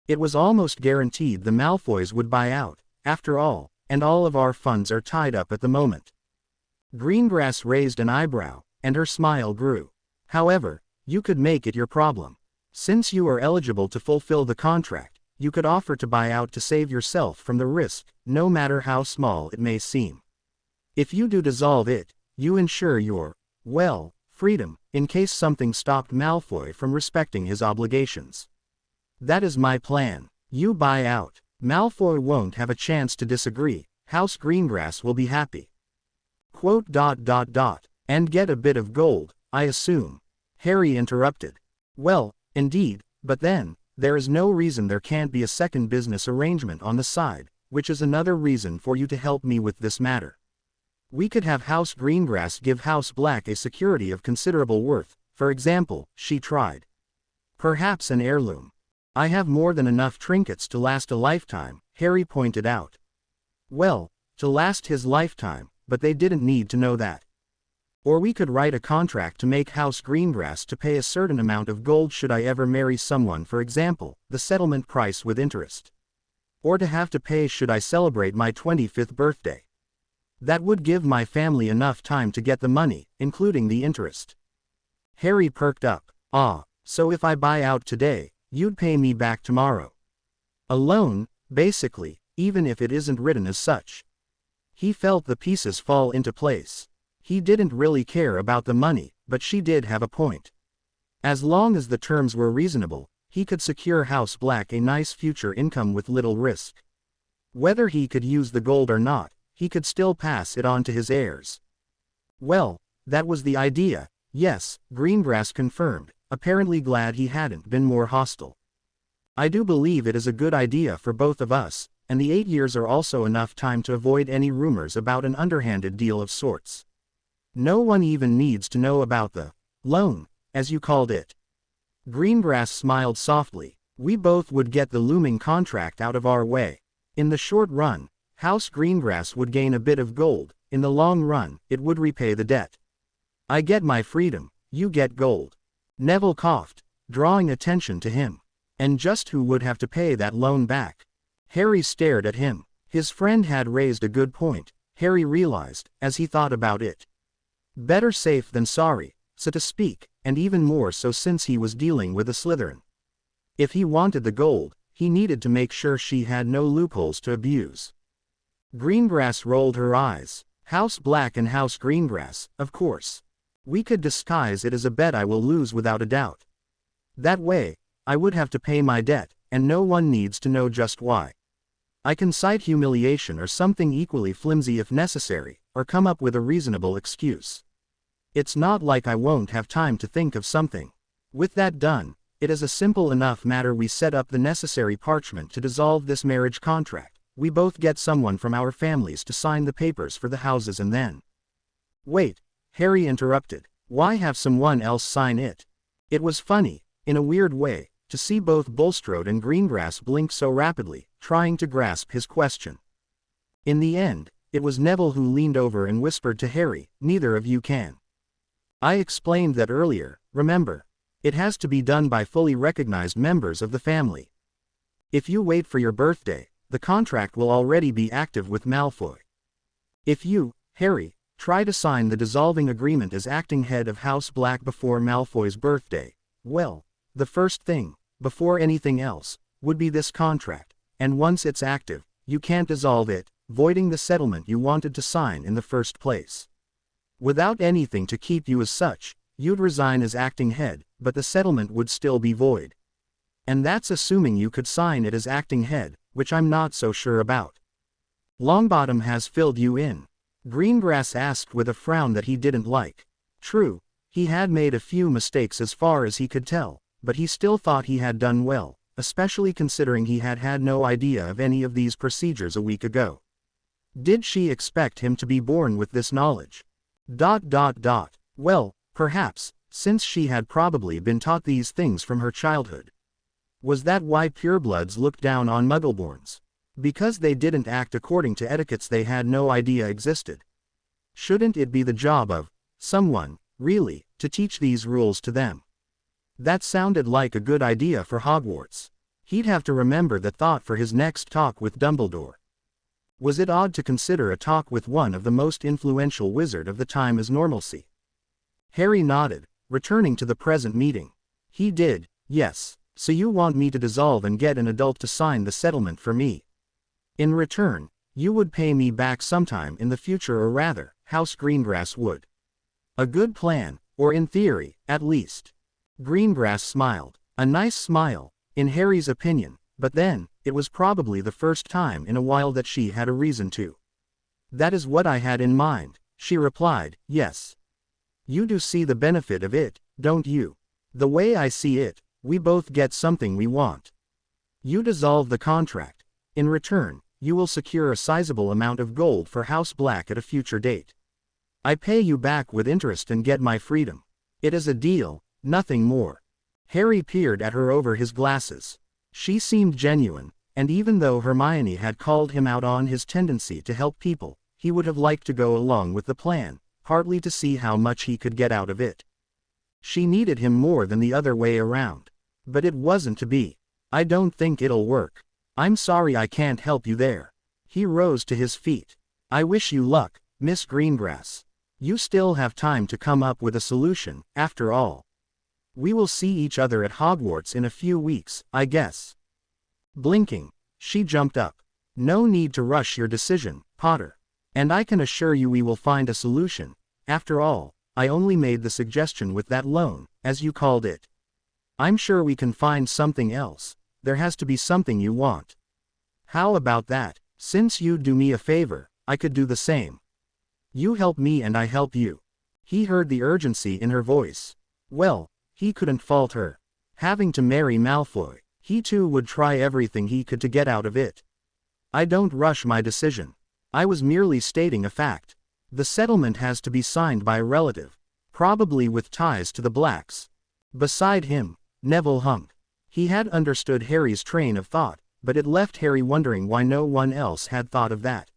It was almost guaranteed the Malfoys would buy out, after all, and all of our funds are tied up at the moment. Greengrass raised an eyebrow, and her smile grew. However, you could make it your problem. Since you are eligible to fulfill the contract, you could offer to buy out to save yourself from the risk, no matter how small it may seem. If you do dissolve it, you ensure your, well, freedom, in case something stopped Malfoy from respecting his obligations. That is my plan. You buy out. Malfoy won't have a chance to disagree. House Greengrass will be happy. Quote. And get a bit of gold, I assume. Harry interrupted. Well, indeed, but then, there is no reason there can't be a second business arrangement on the side, which is another reason for you to help me with this matter. We could have House Greengrass give House Black a security of considerable worth, for example, she tried. Perhaps an heirloom. I have more than enough trinkets to last a lifetime, Harry pointed out. Well, to last his lifetime, but they didn't need to know that. Or we could write a contract to make House Greengrass to pay a certain amount of gold should I ever marry someone, for example, the settlement price with interest. Or to have to pay should I celebrate my 25th birthday. That would give my family enough time to get the money, including the interest. Harry perked up. Ah, so if I buy out today, you'd pay me back tomorrow. A loan, basically, even if it isn't written as such. He felt the pieces fall into place. He didn't really care about the money, but she did have a point. As long as the terms were reasonable, he could secure House Black a nice future income with little risk. Whether he could use the gold or not, he could still pass it on to his heirs. Well, that was the idea, yes, Greengrass confirmed, apparently glad he hadn't been more hostile. I do believe it is a good idea for both of us, and the 8 years are also enough time to avoid any rumors about an underhanded deal of sorts. No one even needs to know about the loan, as you called it. Greengrass smiled softly. We both would get the looming contract out of our way. In the short run, House Greengrass would gain a bit of gold, in the long run, it would repay the debt. I get my freedom, you get gold. Neville coughed, drawing attention to him. And just who would have to pay that loan back? Harry stared at him. His friend had raised a good point, Harry realized, as he thought about it. Better safe than sorry, so to speak, and even more so since he was dealing with a Slytherin. If he wanted the gold, he needed to make sure she had no loopholes to abuse. Greengrass rolled her eyes. House Black and House Greengrass, of course. We could disguise it as a bet I will lose without a doubt. That way, I would have to pay my debt, and no one needs to know just why. I can cite humiliation or something equally flimsy if necessary, or come up with a reasonable excuse. It's not like I won't have time to think of something. With that done, it is a simple enough matter. We set up the necessary parchment to dissolve this marriage contract. We both get someone from our families to sign the papers for the houses and then. Wait, Harry interrupted. Why have someone else sign it? It was funny, in a weird way, to see both Bulstrode and Greengrass blink so rapidly, trying to grasp his question. In the end, it was Neville who leaned over and whispered to Harry, "Neither of you can. I explained that earlier, remember? It has to be done by fully recognized members of the family. If you wait for your birthday, the contract will already be active with Malfoy. If you, Harry, try to sign the dissolving agreement as acting head of House Black before Malfoy's birthday, well, the first thing, before anything else, would be this contract, and once it's active, you can't dissolve it, voiding the settlement you wanted to sign in the first place. Without anything to keep you as such, you'd resign as acting head, but the settlement would still be void. And that's assuming you could sign it as acting head, which I'm not so sure about. Longbottom has filled you in?" Greengrass asked with a frown that he didn't like. True, he had made a few mistakes as far as he could tell, but he still thought he had done well, especially considering he had had no idea of any of these procedures a week ago. Did she expect him to be born with this knowledge? Well, perhaps, since she had probably been taught these things from her childhood. Was that why purebloods looked down on muggleborns? Because they didn't act according to etiquettes they had no idea existed? Shouldn't it be the job of someone, really, to teach these rules to them? That sounded like a good idea for Hogwarts. He'd have to remember that thought for his next talk with Dumbledore. Was it odd to consider a talk with one of the most influential wizard of the time as normalcy? Harry nodded, returning to the present meeting. He did, yes. So you want me to dissolve and get an adult to sign the settlement for me? In return, you would pay me back sometime in the future, or rather, House Greengrass would. A good plan, or in theory, at least. Greengrass smiled. A nice smile, in Harry's opinion, but then, it was probably the first time in a while that she had a reason to. That is what I had in mind, she replied, yes. You do see the benefit of it, don't you? The way I see it, we both get something we want. You dissolve the contract. In return, you will secure a sizable amount of gold for House Black at a future date. I pay you back with interest and get my freedom. It is a deal, nothing more. Harry peered at her over his glasses. She seemed genuine, and even though Hermione had called him out on his tendency to help people, he would have liked to go along with the plan, partly to see how much he could get out of it. She needed him more than the other way around. But it wasn't to be. I don't think it'll work. I'm sorry I can't help you there. He rose to his feet. I wish you luck, Miss Greengrass. You still have time to come up with a solution, after all. We will see each other at Hogwarts in a few weeks, I guess. Blinking, she jumped up. No need to rush your decision, Potter. And I can assure you we will find a solution. After all, I only made the suggestion with that loan, as you called it. I'm sure we can find something else. There has to be something you want. How about that? Since you do me a favor, I could do the same. You help me and I help you. He heard the urgency in her voice. Well, he couldn't fault her. Having to marry Malfoy, he too would try everything he could to get out of it. I don't rush my decision. I was merely stating a fact. The settlement has to be signed by a relative, probably with ties to the Blacks. Beside him, Neville hummed. He had understood Harry's train of thought, but it left Harry wondering why no one else had thought of that.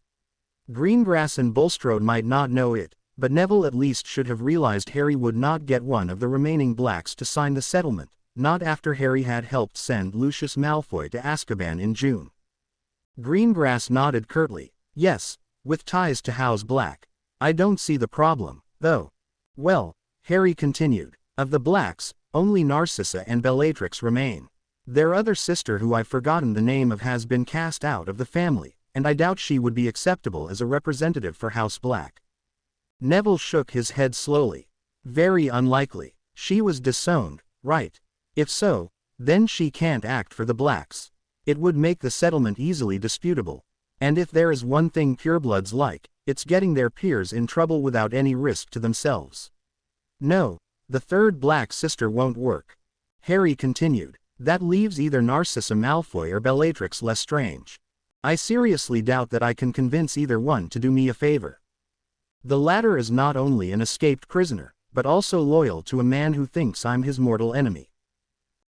Greengrass and Bulstrode might not know it, but Neville at least should have realized Harry would not get one of the remaining Blacks to sign the settlement, not after Harry had helped send Lucius Malfoy to Azkaban in June. Greengrass nodded curtly. Yes, with ties to House Black. I don't see the problem, though. Well, Harry continued, of the Blacks, only Narcissa and Bellatrix remain. Their other sister, who I've forgotten the name of, has been cast out of the family, and I doubt she would be acceptable as a representative for House Black. Neville shook his head slowly. Very unlikely. She was disowned, right? If so, Then she can't act for the blacks. It would make the settlement easily disputable. And if there is one thing purebloods like, it's getting their peers in trouble without any risk to themselves. No, the third black sister won't work. Harry continued. That leaves either Narcissa Malfoy or Bellatrix Lestrange. I seriously doubt that I can convince either one to do me a favor. The latter is not only an escaped prisoner, but also loyal to a man who thinks I'm his mortal enemy.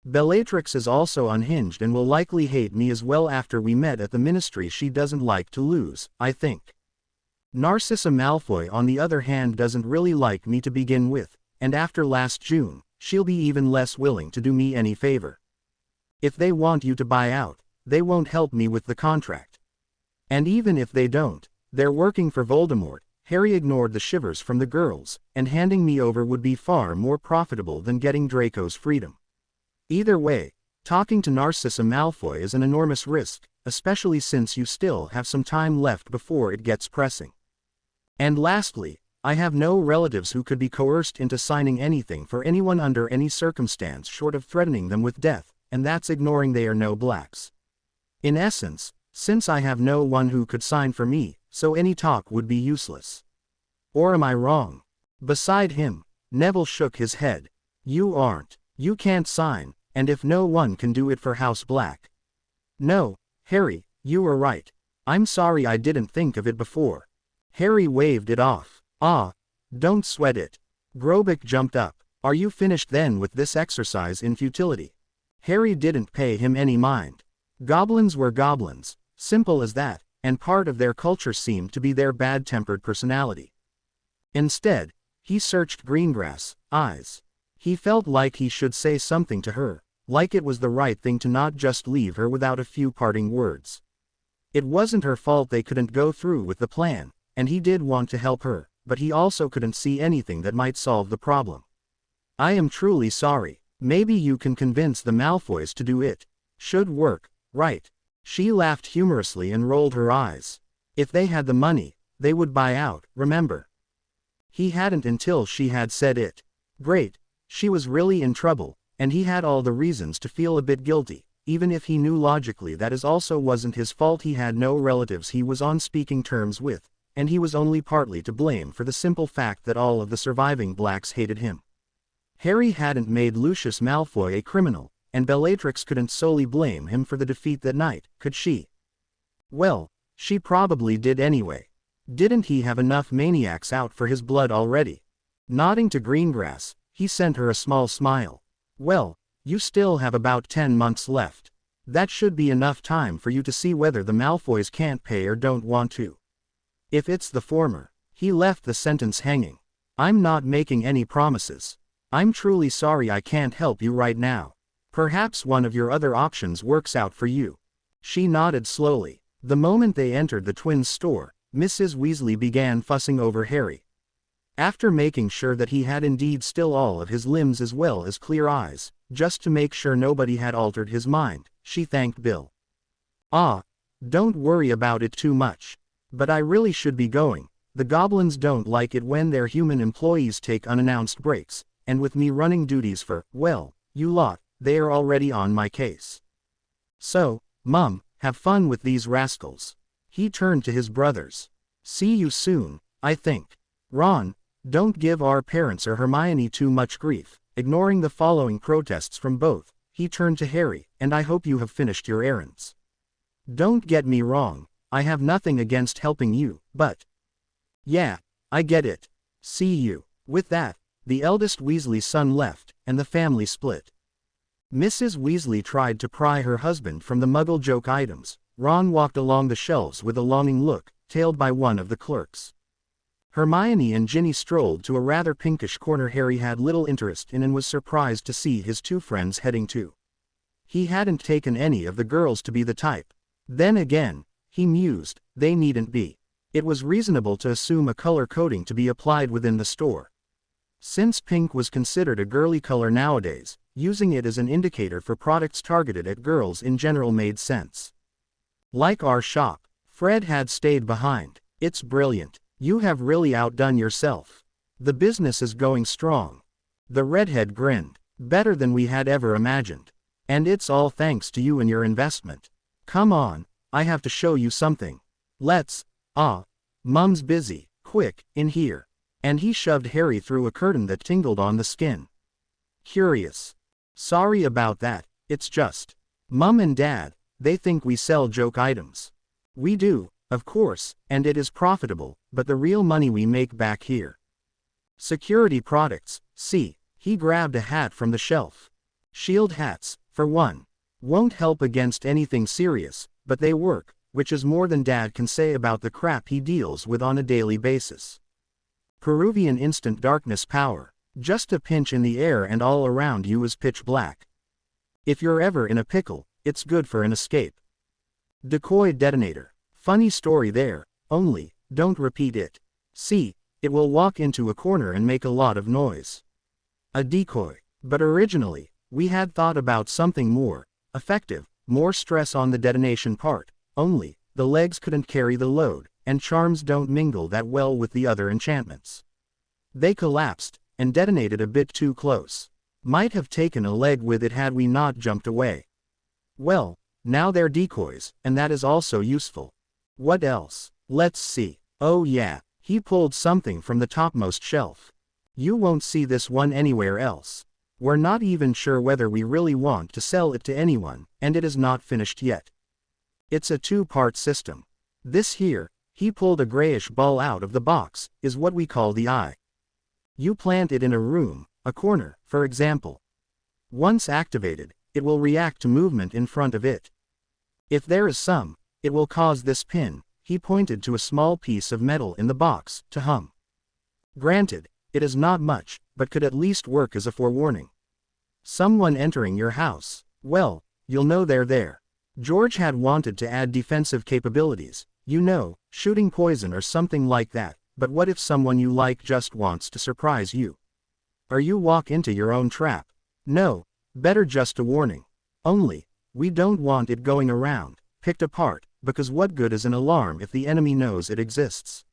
Bellatrix is also unhinged and will likely hate me as well after we met at the ministry. She doesn't like to lose, I think. Narcissa Malfoy on the other hand doesn't really like me to begin with, and after last June, she'll be even less willing to do me any favor. If they want you to buy out, they won't help me with the contract. And even if they don't, they're working for Voldemort. Harry ignored the shivers from the girls, and handing me over would be far more profitable than getting Draco's freedom. Either way, talking to Narcissa Malfoy is an enormous risk, especially since you still have some time left before it gets pressing. And lastly, I have no relatives who could be coerced into signing anything for anyone under any circumstance short of threatening them with death, and that's ignoring they are no blacks. In essence, since I have no one who could sign for me, so any talk would be useless. Or am I wrong? Beside him, Neville shook his head. You aren't. You can't sign, and if no one can do it for House Black. No, Harry, you were right. I'm sorry I didn't think of it before. Harry waved it off. Ah, don't sweat it. Grobic jumped up. Are you finished then with this exercise in futility? Harry didn't pay him any mind. Goblins were goblins, simple as that, and part of their culture seemed to be their bad-tempered personality. Instead, he searched Greengrass' eyes. He felt like he should say something to her, like it was the right thing to not just leave her without a few parting words. It wasn't her fault they couldn't go through with the plan, and he did want to help her, but he also couldn't see anything that might solve the problem. I am truly sorry. Maybe you can convince the Malfoys to do it. Should work, right? She laughed humorously and rolled her eyes. If they had the money, they would buy out, remember? He hadn't until she had said it. Great. She was really in trouble, and he had all the reasons to feel a bit guilty, even if he knew logically that it also wasn't his fault. He had no relatives he was on speaking terms with, and he was only partly to blame for the simple fact that all of the surviving blacks hated him. Harry hadn't made Lucius Malfoy a criminal, and Bellatrix couldn't solely blame him for the defeat that night, could she? Well, she probably did anyway. Didn't he have enough maniacs out for his blood already? Nodding to Greengrass, he sent her a small smile. Well, you still have about 10 months left. That should be enough time for you to see whether the Malfoys can't pay or don't want to. If it's the former, he left the sentence hanging. I'm not making any promises. I'm truly sorry I can't help you right now. Perhaps one of your other options works out for you. She nodded slowly. The moment they entered the twins' store, Mrs. Weasley began fussing over Harry. After making sure that he had indeed still all of his limbs as well as clear eyes, just to make sure nobody had altered his mind, she thanked Bill. Ah, don't worry about it too much. But I really should be going. The goblins don't like it when their human employees take unannounced breaks, and with me running duties for, well, you lot, they are already on my case. So, Mum, have fun with these rascals. He turned to his brothers. See you soon, I think. Ron, don't give our parents or Hermione too much grief. Ignoring the following protests from both, he turned to Harry, and I hope you have finished your errands. Don't get me wrong, I have nothing against helping you, but... Yeah, I get it. See you. With that, the eldest Weasley son left, and the family split. Mrs. Weasley tried to pry her husband from the Muggle joke items. Ron walked along the shelves with a longing look, tailed by one of the clerks. Hermione and Ginny strolled to a rather pinkish corner Harry had little interest in and was surprised to see his two friends heading to. He hadn't taken any of the girls to be the type. Then again, he mused, they needn't be. It was reasonable to assume a color coding to be applied within the store. Since pink was considered a girly color nowadays, using it as an indicator for products targeted at girls in general made sense. Like our shop, Fred had stayed behind. It's brilliant. You have really outdone yourself. The business is going strong. The redhead grinned. Better than we had ever imagined. And it's all thanks to you and your investment. Come on, I have to show you something. Let's, Mum's busy, quick, in here. And he shoved Harry through a curtain that tingled on the skin. Curious. Sorry about that, it's just. Mum and Dad, they think we sell joke items. We do, of course, and it is profitable, but the real money we make back here. Security products, see, he grabbed a hat from the shelf. Shield hats, for one. Won't help against anything serious, but they work, which is more than Dad can say about the crap he deals with on a daily basis. Peruvian instant darkness power. Just a pinch in the air and all around you is pitch black. If you're ever in a pickle, it's good for an escape. Decoy detonator. Funny story there, only, don't repeat it. See, it will walk into a corner and make a lot of noise. A decoy. But originally, we had thought about something more effective, more stress on the detonation part, only, the legs couldn't carry the load, and charms don't mingle that well with the other enchantments. They collapsed, and detonated a bit too close. Might have taken a leg with it had we not jumped away. Well, now they're decoys, and that is also useful. What else? Let's see. Oh yeah, he pulled something from the topmost shelf. You won't see this one anywhere else. We're not even sure whether we really want to sell it to anyone, and it is not finished yet. It's a two-part system. This here, he pulled a grayish ball out of the box, is what we call the eye. You plant it in a room, a corner, for example. Once activated, it will react to movement in front of it. If there is some, it will cause this pin, he pointed to a small piece of metal in the box, to hum. Granted, it is not much, but could at least work as a forewarning. Someone entering your house, well, you'll know they're there. George had wanted to add defensive capabilities, you know, shooting poison or something like that, but what if someone you like just wants to surprise you? Or you walk into your own trap? No, better just a warning. Only, we don't want it going around, picked apart, because what good is an alarm if the enemy knows it exists?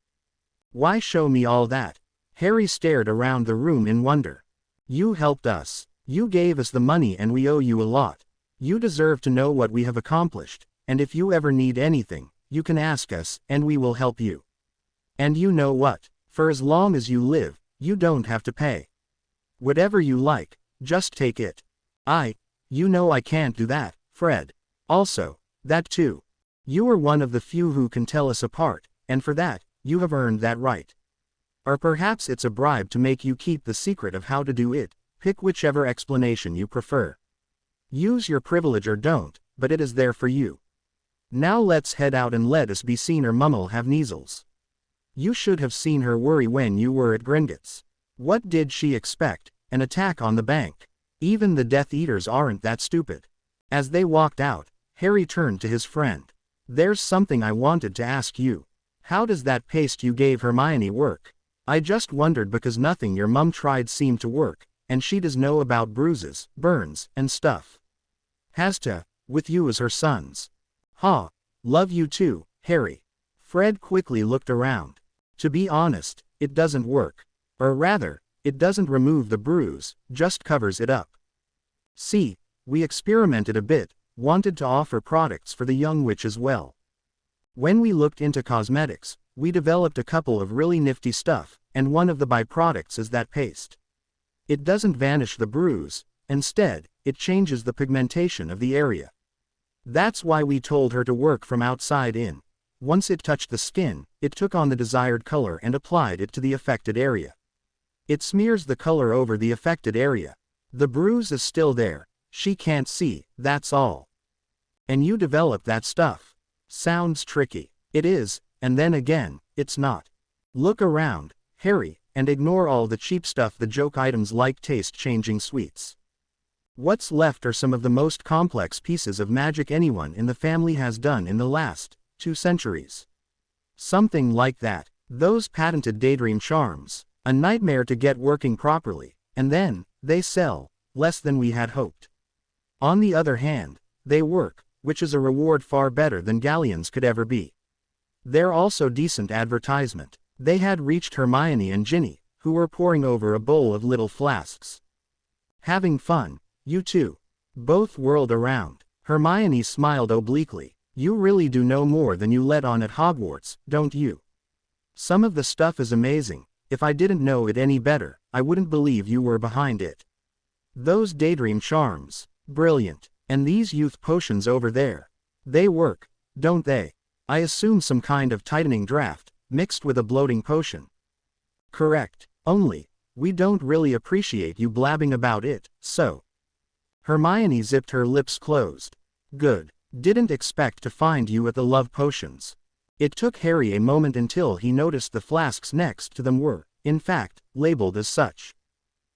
Why show me all that? Harry stared around the room in wonder. You helped us. You gave us the money and we owe you a lot. You deserve to know what we have accomplished, and if you ever need anything, you can ask us, and we will help you. And you know what? For as long as you live, you don't have to pay. Whatever you like, just take it. You know I can't do that, Fred. Also, that too. You are one of the few who can tell us apart, and for that, you have earned that right. Or perhaps it's a bribe to make you keep the secret of how to do it, pick whichever explanation you prefer. Use your privilege or don't, but it is there for you. Now let's head out and let us be seen or Mum'll have measles. You should have seen her worry when you were at Gringotts. What did she expect? An attack on the bank? Even the Death Eaters aren't that stupid. As they walked out, Harry turned to his friend. There's something I wanted to ask you. How does that paste you gave Hermione work? I just wondered because nothing your mum tried seemed to work, and she does know about bruises, burns, and stuff. Has to, with you as her sons. Love you too, Harry. Fred quickly looked around. To be honest, it doesn't work. Or rather, it doesn't remove the bruise, just covers it up. See, we experimented a bit, wanted to offer products for the young witch as well. When we looked into cosmetics, we developed a couple of really nifty stuff, and one of the byproducts is that paste. It doesn't vanish the bruise, instead, it changes the pigmentation of the area. That's why we told her to work from outside in. Once it touched the skin, it took on the desired color and applied it to the affected area. It smears the color over the affected area. The bruise is still there, she can't see, that's all. And you develop that stuff. Sounds tricky. It is, and then again, it's not. Look around, Harry, and ignore all the cheap stuff, the joke items like taste-changing sweets. What's left are some of the most complex pieces of magic anyone in the family has done in the last 2 centuries. Something like that. Those patented daydream charms. A nightmare to get working properly, and then, they sell, less than we had hoped. On the other hand, they work, which is a reward far better than galleons could ever be. They're also decent advertisement. They had reached Hermione and Ginny, who were poring over a bowl of little flasks. Having fun, you too. Both whirled around. Hermione smiled obliquely. You really do know more than you let on at Hogwarts, don't you? Some of the stuff is amazing. If I didn't know it any better, I wouldn't believe you were behind it. Those daydream charms. Brilliant. And these youth potions over there. They work, don't they? I assume some kind of tightening draft, mixed with a bloating potion. Correct. Only, we don't really appreciate you blabbing about it, so. Hermione zipped her lips closed. Good. Didn't expect to find you at the love potions. It took Harry a moment until he noticed the flasks next to them were, in fact, labeled as such.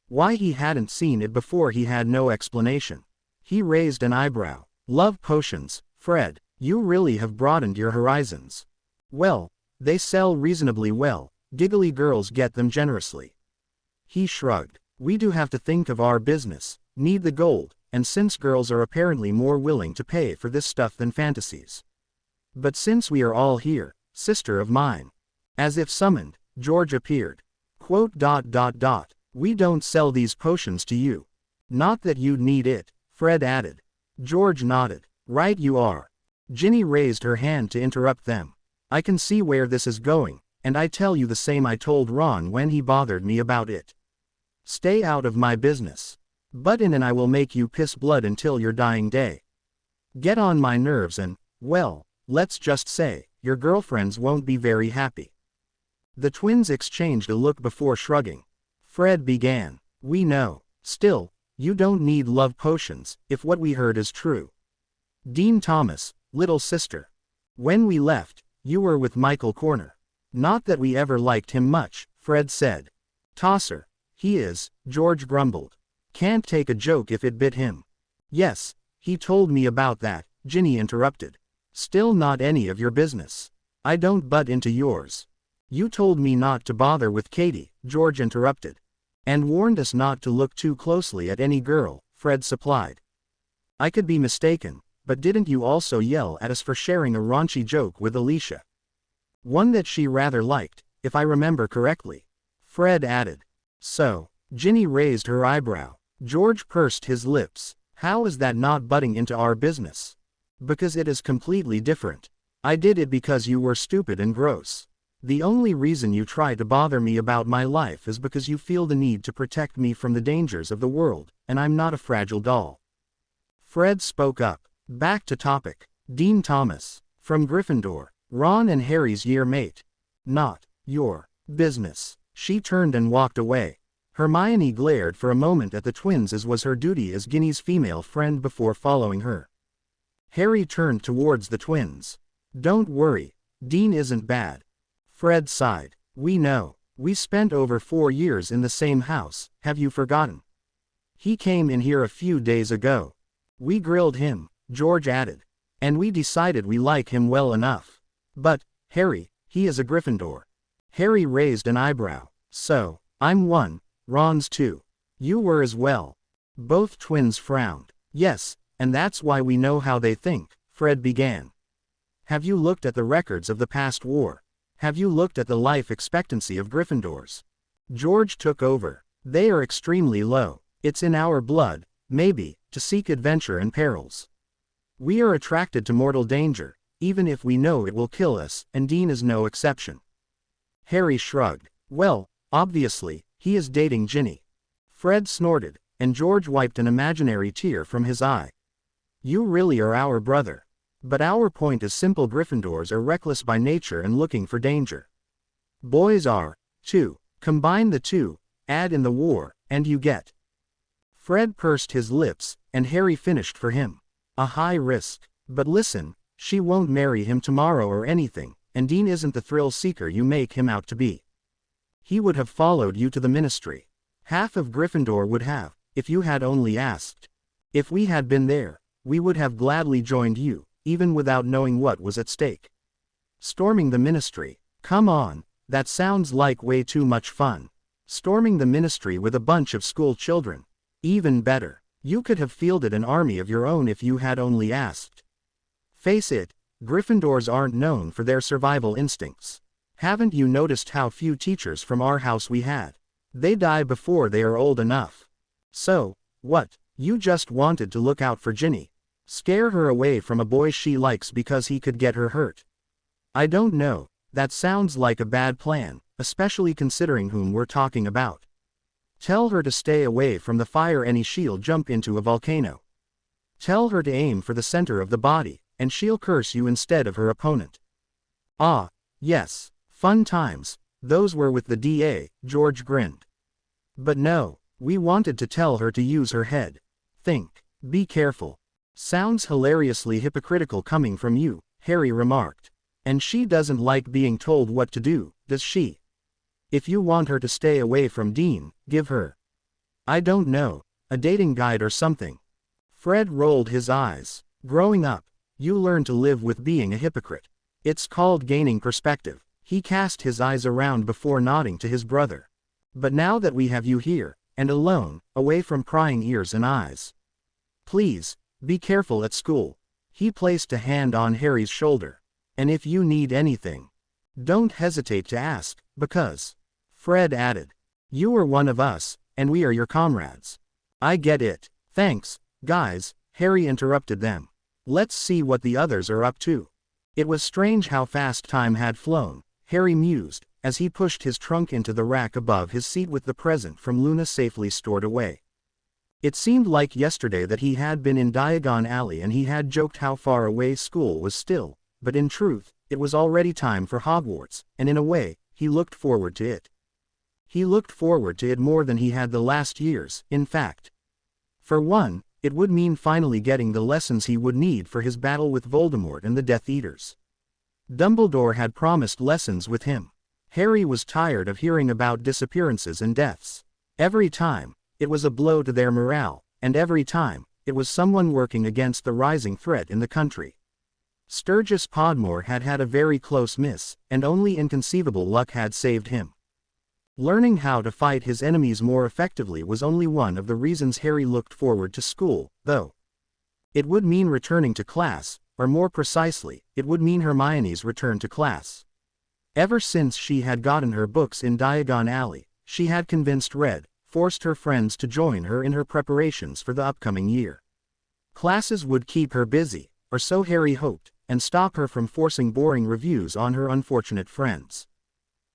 Why he hadn't seen it before he had no explanation. He raised an eyebrow. Love potions, Fred, you really have broadened your horizons. Well, they sell reasonably well, giggly girls get them generously. He shrugged. We do have to think of our business, need the gold, and since girls are apparently more willing to pay for this stuff than fantasies. But since we are all here, sister of mine. As if summoned, George appeared. Quote. We don't sell these potions to you. Not that you'd need it, Fred added. George nodded. Right you are. Ginny raised her hand to interrupt them. I can see where this is going, and I tell you the same I told Ron when he bothered me about it. Stay out of my business. Butt in and I will make you piss blood until your dying day. Get on my nerves and, well, let's just say, your girlfriends won't be very happy. The twins exchanged a look before shrugging. Fred began. We know. Still, you don't need love potions, if what we heard is true. Dean Thomas, little sister. When we left, you were with Michael Corner. Not that we ever liked him much, Fred said. Tosser. He is, George grumbled. Can't take a joke if it bit him. Yes, he told me about that, Ginny interrupted. Still not any of your business. I don't butt into yours. You told me not to bother with Katie, George interrupted. And warned us not to look too closely at any girl, Fred supplied. I could be mistaken, but didn't you also yell at us for sharing a raunchy joke with Alicia? One that she rather liked, if I remember correctly. Fred added. So, Ginny raised her eyebrow. George pursed his lips. How is that not butting into our business? Because it is completely different. I did it because you were stupid and gross. The only reason you try to bother me about my life is because you feel the need to protect me from the dangers of the world, and I'm not a fragile doll. Fred spoke up. Back to topic. Dean Thomas. From Gryffindor. Ron and Harry's year mate. Not your business. She turned and walked away. Hermione glared for a moment at the twins as was her duty as Ginny's female friend before following her. Harry turned towards the twins. Don't worry. Dean isn't bad. Fred sighed. We know. We spent over 4 years in the same house, have you forgotten? He came in here a few days ago. We grilled him, George added. And we decided we like him well enough. But, Harry, he is a Gryffindor. Harry raised an eyebrow. So, I'm one, Ron's two. You were as well. Both twins frowned. Yes, and that's why we know how they think, Fred began. Have you looked at the records of the past war? Have you looked at the life expectancy of Gryffindors? George took over. They are extremely low. It's in our blood, maybe, to seek adventure and perils. We are attracted to mortal danger, even if we know it will kill us, and Dean is no exception. Harry shrugged. Well, obviously, he is dating Ginny. Fred snorted, and George wiped an imaginary tear from his eye. You really are our brother. But our point is simple: Gryffindors are reckless by nature and looking for danger. Boys are, too. Combine the two, add in the war, and you get. Fred pursed his lips, and Harry finished for him. A high risk. But listen, she won't marry him tomorrow or anything, and Dean isn't the thrill-seeker you make him out to be. He would have followed you to the ministry. Half of Gryffindor would have, if you had only asked. If we had been there, we would have gladly joined you, even without knowing what was at stake. Storming the ministry. Come on, that sounds like way too much fun. Storming the ministry with a bunch of school children. Even better. You could have fielded an army of your own if you had only asked. Face it, Gryffindors aren't known for their survival instincts. Haven't you noticed how few teachers from our house we had? They die before they are old enough. So, what, You just wanted to look out for Ginny. Scare her away from a boy she likes because he could get her hurt. I don't know, that sounds like a bad plan, especially considering whom we're talking about. Tell her to stay away from the fire and she'll jump into a volcano. Tell her to aim for the center of the body, and she'll curse you instead of her opponent. Ah, yes, fun times, those were with the DA, George grinned. But no, we wanted to tell her to use her head. Think, be careful. Sounds hilariously hypocritical coming from you, Harry remarked. And she doesn't like being told what to do, does she? If you want her to stay away from Dean, give her, I don't know, a dating guide or something. Fred rolled his eyes. Growing up, you learn to live with being a hypocrite. It's called gaining perspective. He cast his eyes around before nodding to his brother. But now that we have you here, and alone, away from prying ears and eyes. Please, be careful at school. He placed a hand on Harry's shoulder. And if you need anything, don't hesitate to ask, because, Fred added, you are one of us, and we are your comrades. I get it. Thanks, guys, Harry interrupted them. Let's see what the others are up to. It was strange how fast time had flown, Harry mused, as he pushed his trunk into the rack above his seat with the present from Luna safely stored away. It seemed like yesterday that he had been in Diagon Alley and he had joked how far away school was still, but in truth, it was already time for Hogwarts, and in a way, he looked forward to it. He looked forward to it more than he had the last years, in fact. For one, it would mean finally getting the lessons he would need for his battle with Voldemort and the Death Eaters. Dumbledore had promised lessons with him. Harry was tired of hearing about disappearances and deaths. Every time, it was a blow to their morale, and every time, it was someone working against the rising threat in the country. Sturgis Podmore had had a very close miss, and only inconceivable luck had saved him. Learning how to fight his enemies more effectively was only one of the reasons Harry looked forward to school, though. It would mean returning to class, or more precisely, it would mean Hermione's return to class. Ever since she had gotten her books in Diagon Alley, she had convinced Red, forced her friends to join her in her preparations for the upcoming year. Classes would keep her busy, or so Harry hoped, and stop her from forcing boring reviews on her unfortunate friends.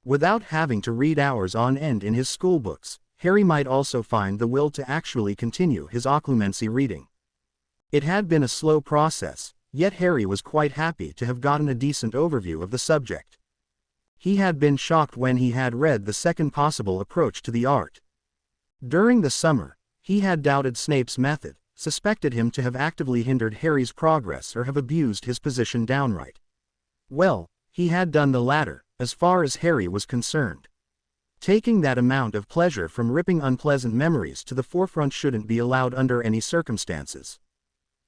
Without having to read hours on end in his schoolbooks, Harry might also find the will to actually continue his occlumency reading. It had been a slow process, yet Harry was quite happy to have gotten a decent overview of the subject. He had been shocked when he had read the second possible approach to the art. During the summer, he had doubted Snape's method, suspected him to have actively hindered Harry's progress or have abused his position downright. Well, he had done the latter, as far as Harry was concerned. Taking that amount of pleasure from ripping unpleasant memories to the forefront shouldn't be allowed under any circumstances.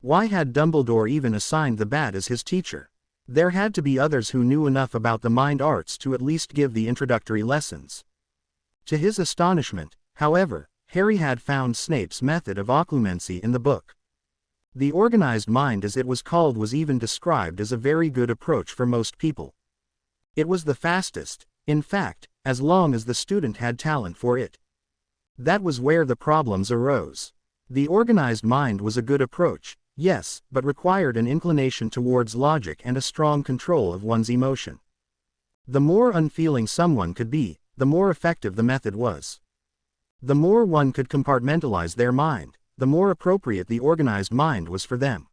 Why had Dumbledore even assigned the Bat as his teacher? There had to be others who knew enough about the mind arts to at least give the introductory lessons. To his astonishment, however, Harry had found Snape's method of occlumency in the book. The organized mind, as it was called, was even described as a very good approach for most people. It was the fastest, in fact, as long as the student had talent for it. That was where the problems arose. The organized mind was a good approach, yes, but required an inclination towards logic and a strong control of one's emotion. The more unfeeling someone could be, the more effective the method was. The more one could compartmentalize their mind, the more appropriate the organized mind was for them.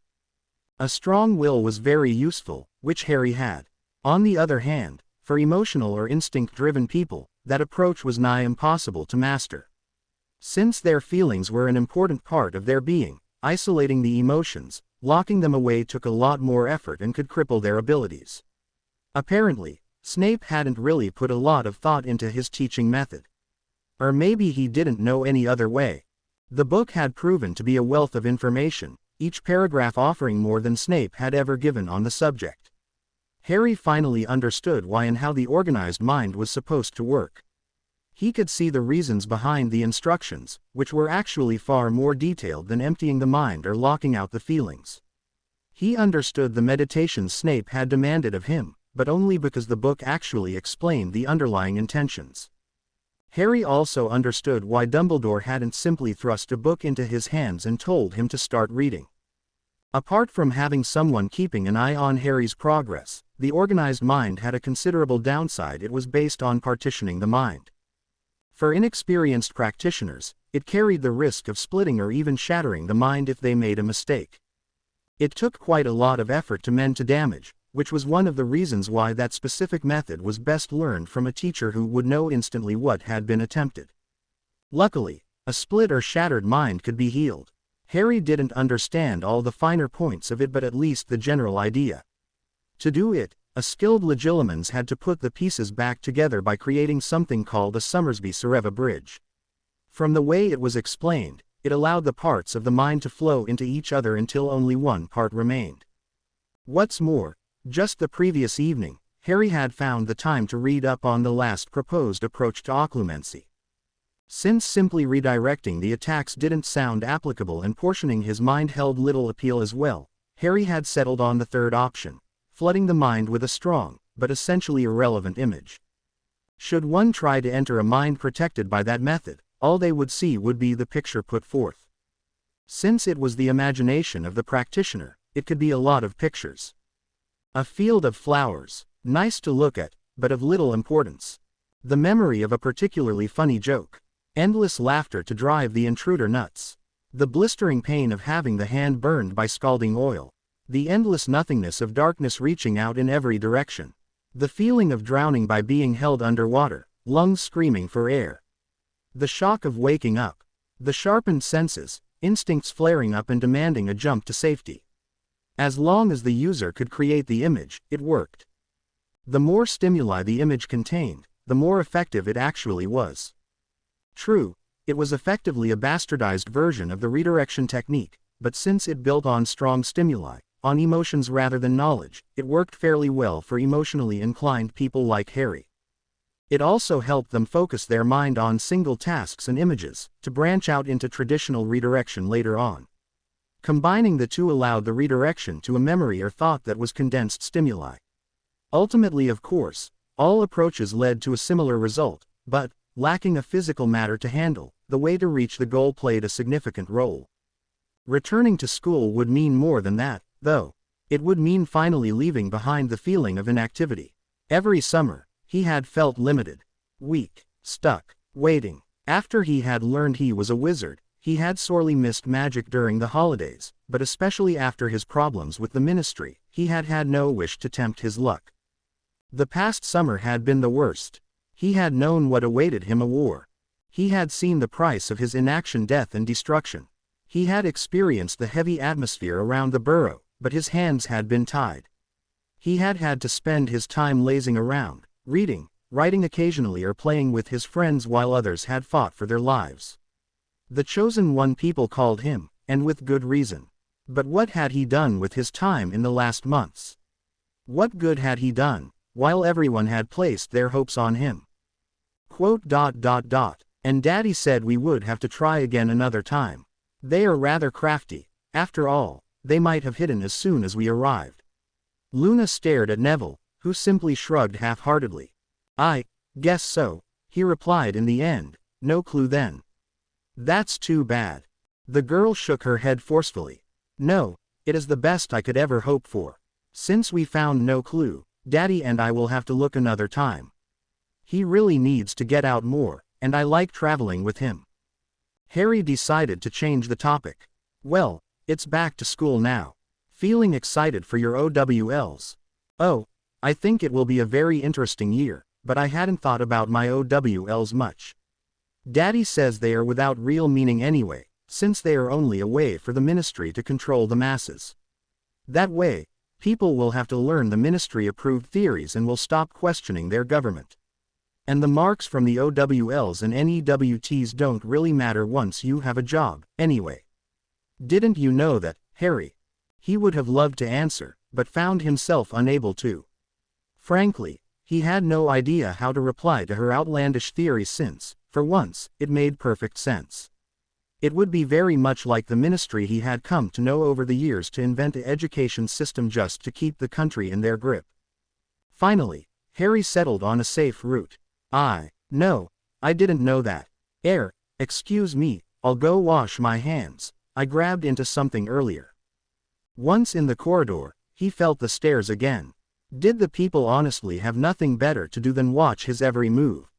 A strong will was very useful, which Harry had. On the other hand, for emotional or instinct-driven people, that approach was nigh impossible to master. Since their feelings were an important part of their being, isolating the emotions, locking them away took a lot more effort and could cripple their abilities. Apparently, Snape hadn't really put a lot of thought into his teaching method. Or maybe he didn't know any other way. The book had proven to be a wealth of information, each paragraph offering more than Snape had ever given on the subject. Harry finally understood why and how the organized mind was supposed to work. He could see the reasons behind the instructions, which were actually far more detailed than emptying the mind or locking out the feelings. He understood the meditations Snape had demanded of him, but only because the book actually explained the underlying intentions. Harry also understood why Dumbledore hadn't simply thrust a book into his hands and told him to start reading. Apart from having someone keeping an eye on Harry's progress, the organized mind had a considerable downside. It was based on partitioning the mind. For inexperienced practitioners, it carried the risk of splitting or even shattering the mind if they made a mistake. It took quite a lot of effort to mend to damage, which was one of the reasons why that specific method was best learned from a teacher who would know instantly what had been attempted. Luckily, a split or shattered mind could be healed. Harry didn't understand all the finer points of it, but at least the general idea. To do it, a skilled legilimens had to put the pieces back together by creating something called a Summersby-Sareva bridge. From the way it was explained, it allowed the parts of the mind to flow into each other until only one part remained. What's more, just the previous evening, Harry had found the time to read up on the last proposed approach to occlumency. Since simply redirecting the attacks didn't sound applicable and portioning his mind held little appeal as well, Harry had settled on the third option, flooding the mind with a strong, but essentially irrelevant image. Should one try to enter a mind protected by that method, all they would see would be the picture put forth. Since it was the imagination of the practitioner, it could be a lot of pictures. A field of flowers, nice to look at, but of little importance. The memory of a particularly funny joke. Endless laughter to drive the intruder nuts. The blistering pain of having the hand burned by scalding oil. The endless nothingness of darkness reaching out in every direction. The feeling of drowning by being held underwater, lungs screaming for air. The shock of waking up. The sharpened senses, instincts flaring up and demanding a jump to safety. As long as the user could create the image, it worked. The more stimuli the image contained, the more effective it actually was. True, it was effectively a bastardized version of the redirection technique, but since it built on strong stimuli, on emotions rather than knowledge, it worked fairly well for emotionally inclined people like Harry. It also helped them focus their mind on single tasks and images, to branch out into traditional redirection later on. Combining the two allowed the redirection to a memory or thought that was condensed stimuli. Ultimately, of course, all approaches led to a similar result, but, lacking a physical matter to handle, the way to reach the goal played a significant role. Returning to school would mean more than that, though. It would mean finally leaving behind the feeling of inactivity. Every summer, he had felt limited, weak, stuck, waiting. After he had learned he was a wizard, he had sorely missed magic during the holidays, but especially after his problems with the ministry, he had had no wish to tempt his luck. The past summer had been the worst. He had known what awaited him: a war. He had seen the price of his inaction: death and destruction. He had experienced the heavy atmosphere around the burrow, but his hands had been tied. He had had to spend his time lazing around, reading, writing occasionally, or playing with his friends while others had fought for their lives. The chosen one, people called him, and with good reason. But what had he done with his time in the last months? What good had he done, while everyone had placed their hopes on him? And Daddy said we would have to try again another time. They are rather crafty. After all, they might have hidden as soon as we arrived. Luna stared at Neville, who simply shrugged half-heartedly. I guess so, he replied in the end. No clue then. That's too bad. The girl shook her head forcefully. No, it is the best I could ever hope for. Since we found no clue, Daddy and I will have to look another time. He really needs to get out more, and I like traveling with him. Harry decided to change the topic. Well, it's back to school now. Feeling excited for your OWLs? Oh, I think it will be a very interesting year, but I hadn't thought about my OWLs much. Daddy says they are without real meaning anyway, since they are only a way for the ministry to control the masses. That way, people will have to learn the ministry-approved theories and will stop questioning their government. And the marks from the OWLs and NEWTs don't really matter once you have a job, anyway. Didn't you know that, Harry? He would have loved to answer, but found himself unable to. Frankly, he had no idea how to reply to her outlandish theories since, for once, it made perfect sense. It would be very much like the ministry he had come to know over the years to invent an education system just to keep the country in their grip. Finally, Harry settled on a safe route. No, I didn't know that. Excuse me, I'll go wash my hands. I grabbed into something earlier. Once in the corridor, he felt the stares again. Did the people honestly have nothing better to do than watch his every move?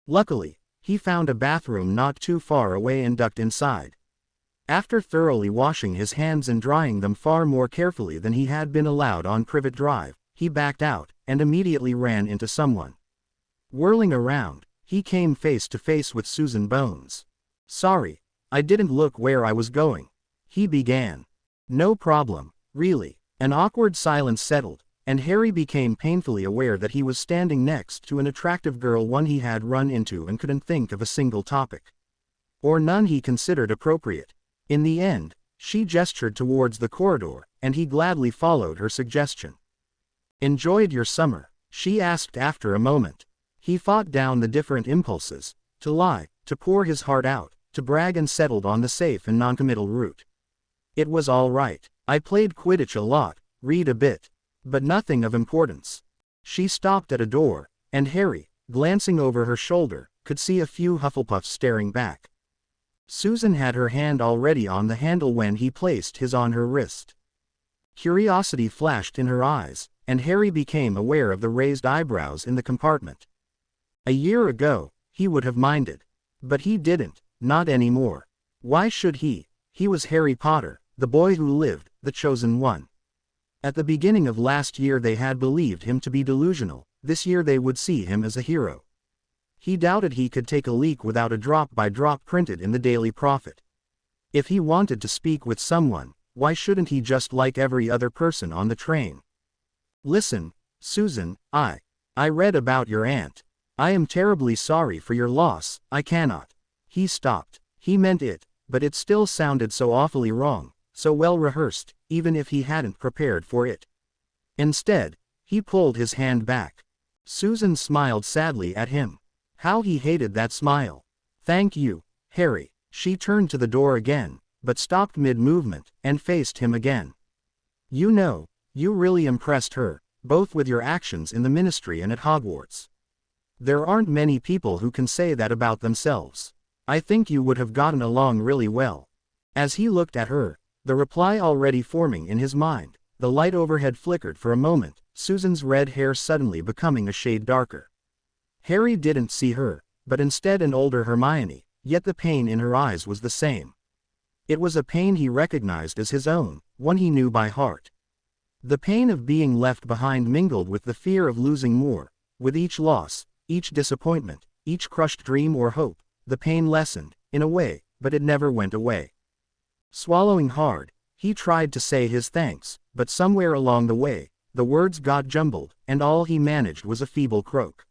Luckily, he found a bathroom not too far away and ducked inside. After thoroughly washing his hands and drying them far more carefully than he had been allowed on Privet Drive, he backed out, and immediately ran into someone. Whirling around, he came face to face with Susan Bones. "Sorry, I didn't look where I was going," he began. "No problem, really." An awkward silence settled, and Harry became painfully aware that he was standing next to an attractive girl, one he had run into and couldn't think of a single topic, or none he considered appropriate. In the end, she gestured towards the corridor, and he gladly followed her suggestion. "Enjoyed your summer?" she asked after a moment. He fought down the different impulses, to lie, to pour his heart out, to brag, and settled on the safe and noncommittal route. "It was all right. I played Quidditch a lot, read a bit. But nothing of importance." She stopped at a door, and Harry, glancing over her shoulder, could see a few Hufflepuffs staring back. Susan had her hand already on the handle when he placed his on her wrist. Curiosity flashed in her eyes, and Harry became aware of the raised eyebrows in the compartment. A year ago, he would have minded. But he didn't, not anymore. Why should he? He was Harry Potter, the boy who lived, the chosen one. At the beginning of last year they had believed him to be delusional, this year they would see him as a hero. He doubted he could take a leak without a drop-by-drop printed in the Daily Prophet. If he wanted to speak with someone, why shouldn't he just like every other person on the train? "Listen, Susan, I read about your aunt. I am terribly sorry for your loss. I cannot." He stopped. He meant it, but it still sounded so awfully wrong, so well rehearsed, even if he hadn't prepared for it. Instead, he pulled his hand back. Susan smiled sadly at him. How he hated that smile. "Thank you, Harry." She turned to the door again, but stopped mid-movement, and faced him again. "You know, you really impressed her, both with your actions in the ministry and at Hogwarts. There aren't many people who can say that about themselves. I think you would have gotten along really well." As he looked at her, the reply already forming in his mind, the light overhead flickered for a moment, Susan's red hair suddenly becoming a shade darker. Harry didn't see her, but instead an older Hermione, yet the pain in her eyes was the same. It was a pain he recognized as his own, one he knew by heart. The pain of being left behind mingled with the fear of losing more. With each loss, each disappointment, each crushed dream or hope, the pain lessened, in a way, but it never went away. Swallowing hard, he tried to say his thanks, but somewhere along the way, the words got jumbled, and all he managed was a feeble croak.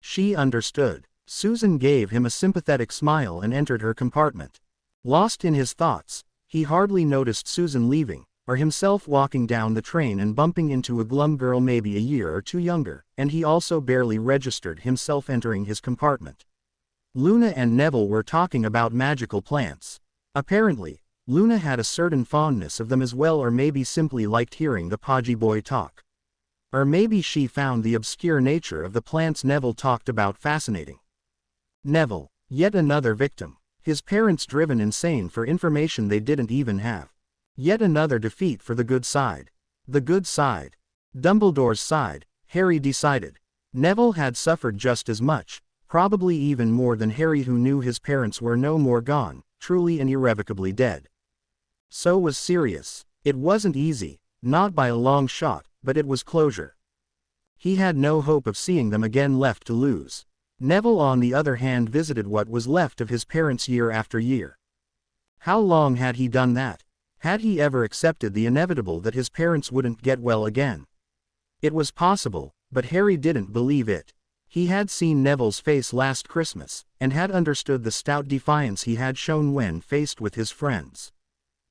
She understood. Susan gave him a sympathetic smile and entered her compartment. Lost in his thoughts, he hardly noticed Susan leaving, or himself walking down the train and bumping into a glum girl maybe a year or two younger, and he also barely registered himself entering his compartment. Luna and Neville were talking about magical plants. Apparently, Luna had a certain fondness of them as well, or maybe simply liked hearing the podgy boy talk. Or maybe she found the obscure nature of the plants Neville talked about fascinating. Neville, yet another victim. His parents driven insane for information they didn't even have. Yet another defeat for the good side. The good side. Dumbledore's side, Harry decided. Neville had suffered just as much, probably even more than Harry, who knew his parents were no more gone, truly and irrevocably dead. So was Sirius. It wasn't easy, not by a long shot, but it was closure. He had no hope of seeing them again left to lose. Neville on the other hand visited what was left of his parents year after year. How long had he done that? Had he ever accepted the inevitable that his parents wouldn't get well again? It was possible, but Harry didn't believe it. He had seen Neville's face last Christmas, and had understood the stout defiance he had shown when faced with his friends.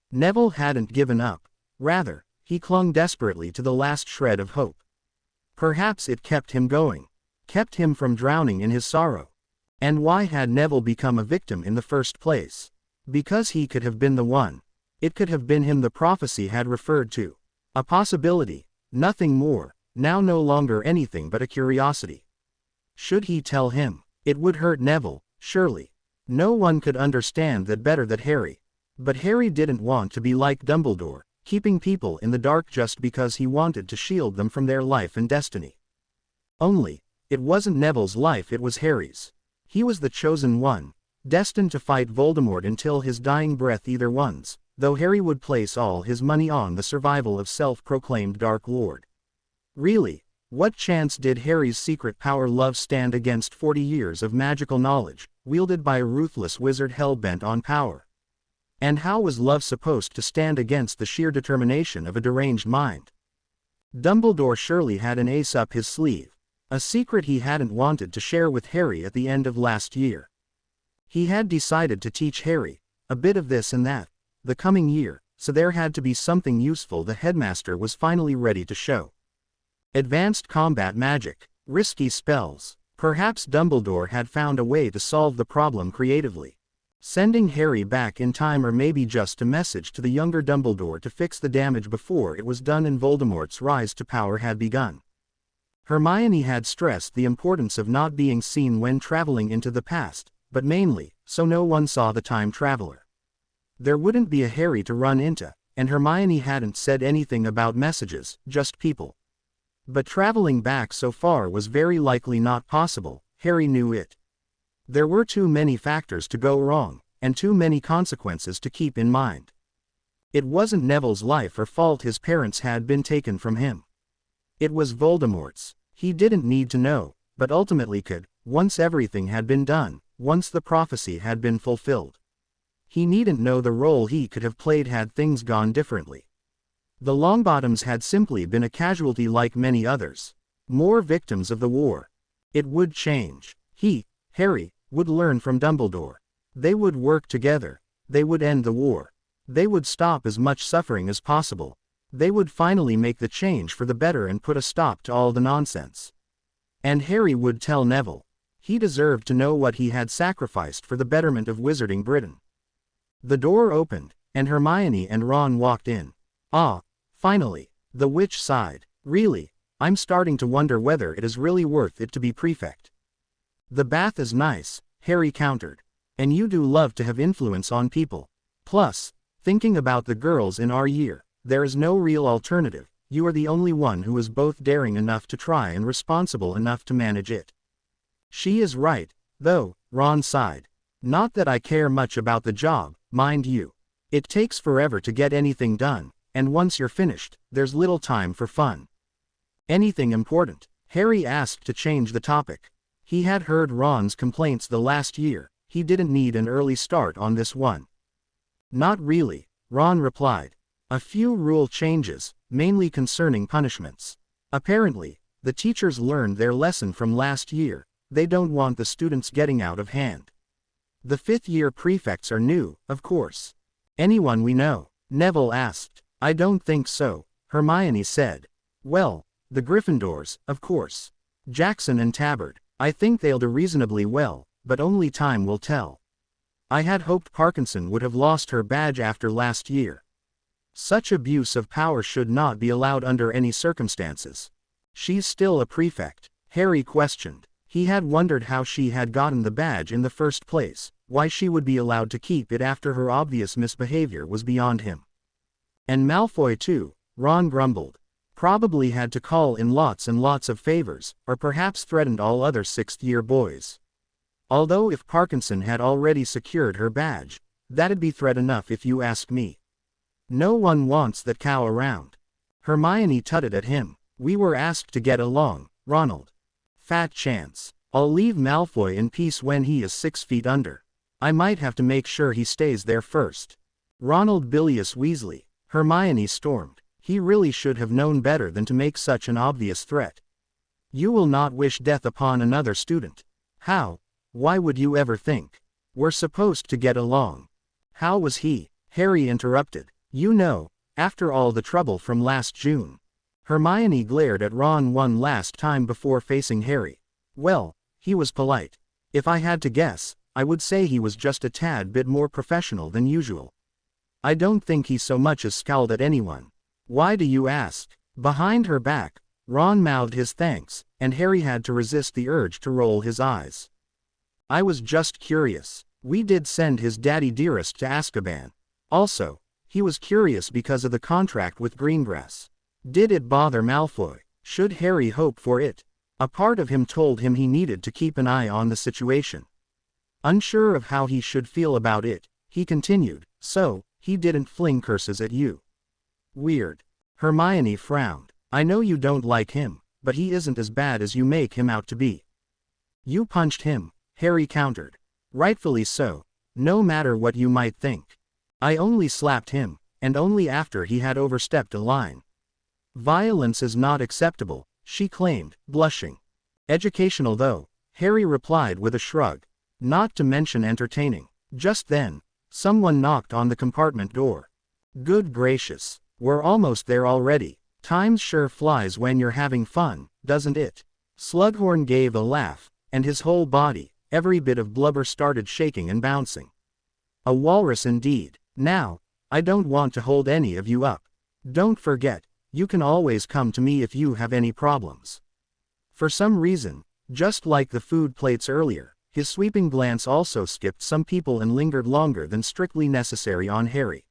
Neville hadn't given up. Rather, he clung desperately to the last shred of hope. Perhaps it kept him going. Kept him from drowning in his sorrow. And why had Neville become a victim in the first place? Because he could have been the one. It could have been him the prophecy had referred to. A possibility, nothing more, now no longer anything but a curiosity. Should he tell him? It would hurt Neville, surely. No one could understand that better than Harry. But Harry didn't want to be like Dumbledore, keeping people in the dark just because he wanted to shield them from their life and destiny. Only, it wasn't Neville's life, it was Harry's. He was the chosen one, destined to fight Voldemort until his dying breath either ones, though Harry would place all his money on the survival of self-proclaimed Dark Lord. Really, what chance did Harry's secret power love stand against 40 years of magical knowledge, wielded by a ruthless wizard hell-bent on power? And how was love supposed to stand against the sheer determination of a deranged mind? Dumbledore surely had an ace up his sleeve, a secret he hadn't wanted to share with Harry at the end of last year. He had decided to teach Harry a bit of this and that the coming year, so there had to be something useful the headmaster was finally ready to show. Advanced combat magic, risky spells. Perhaps Dumbledore had found a way to solve the problem creatively. Sending Harry back in time, or maybe just a message to the younger Dumbledore to fix the damage before it was done and Voldemort's rise to power had begun. Hermione had stressed the importance of not being seen when traveling into the past, but mainly, so no one saw the time traveler. There wouldn't be a Harry to run into, and Hermione hadn't said anything about messages, just people. But traveling back so far was very likely not possible, Harry knew it. There were too many factors to go wrong, and too many consequences to keep in mind. It wasn't Neville's life or fault his parents had been taken from him. It was Voldemort's. He didn't need to know, but ultimately could, once everything had been done, once the prophecy had been fulfilled. He needn't know the role he could have played had things gone differently. The Longbottoms had simply been a casualty like many others. More victims of the war. It would change. He, Harry, would learn from Dumbledore. They would work together. They would end the war. They would stop as much suffering as possible. They would finally make the change for the better and put a stop to all the nonsense. And Harry would tell Neville. He deserved to know what he had sacrificed for the betterment of Wizarding Britain. The door opened, and Hermione and Ron walked in. Ah, finally, the witch sighed. Really, I'm starting to wonder whether it is really worth it to be prefect. The bath is nice, Harry countered. And you do love to have influence on people. Plus, thinking about the girls in our year, there is no real alternative. You are the only one who is both daring enough to try and responsible enough to manage it. She is right, though, Ron sighed. Not that I care much about the job, mind you. It takes forever to get anything done, and once you're finished, there's little time for fun. Anything important? Harry asked to change the topic. He had heard Ron's complaints the last year. He didn't need an early start on this one. Not really, Ron replied. A few rule changes, mainly concerning punishments. Apparently, the teachers learned their lesson from last year. They don't want the students getting out of hand. The fifth-year prefects are new, of course. Anyone we know? Neville asked. I don't think so, Hermione said. Well, the Gryffindors, of course. Jackson and Tabard. I think they'll do reasonably well, but only time will tell. I had hoped Parkinson would have lost her badge after last year. Such abuse of power should not be allowed under any circumstances. She's still a prefect, Harry questioned. He had wondered how she had gotten the badge in the first place, why she would be allowed to keep it after her obvious misbehavior was beyond him. And Malfoy too, Ron grumbled. Probably had to call in lots and lots of favors, or perhaps threatened all other sixth-year boys. Although if Parkinson had already secured her badge, that'd be threat enough if you ask me. No one wants that cow around. Hermione tutted at him. We were asked to get along, Ronald. Fat chance. I'll leave Malfoy in peace when he is 6 feet under. I might have to make sure he stays there first. Ronald Bilious Weasley, Hermione stormed. He really should have known better than to make such an obvious threat. You will not wish death upon another student. How? Why would you ever think? We're supposed to get along. How was he? Harry interrupted. You know, after all the trouble from last June. Hermione glared at Ron one last time before facing Harry. Well, he was polite. If I had to guess, I would say he was just a tad bit more professional than usual. I don't think he so much as scowled at anyone. Why do you ask? Behind her back, Ron mouthed his thanks, and Harry had to resist the urge to roll his eyes. I was just curious. We did send his daddy dearest to Azkaban. Also, he was curious because of the contract with Greengrass. Did it bother Malfoy? Should Harry hope for it? A part of him told him he needed to keep an eye on the situation. Unsure of how he should feel about it, he continued, so, he didn't fling curses at you. Weird. Hermione frowned. I know you don't like him, but he isn't as bad as you make him out to be. You punched him, Harry countered. Rightfully so, no matter what you might think. I only slapped him, and only after he had overstepped a line. Violence is not acceptable, she claimed, blushing. Educational though, Harry replied with a shrug. Not to mention entertaining. Just then, someone knocked on the compartment door. Good gracious, we're almost there already. Time sure flies when you're having fun, doesn't it? Slughorn gave a laugh, and his whole body, every bit of blubber started shaking and bouncing. A walrus indeed. Now, I don't want to hold any of you up. Don't forget, you can always come to me if you have any problems. For some reason, just like the food plates earlier, his sweeping glance also skipped some people and lingered longer than strictly necessary on Harry.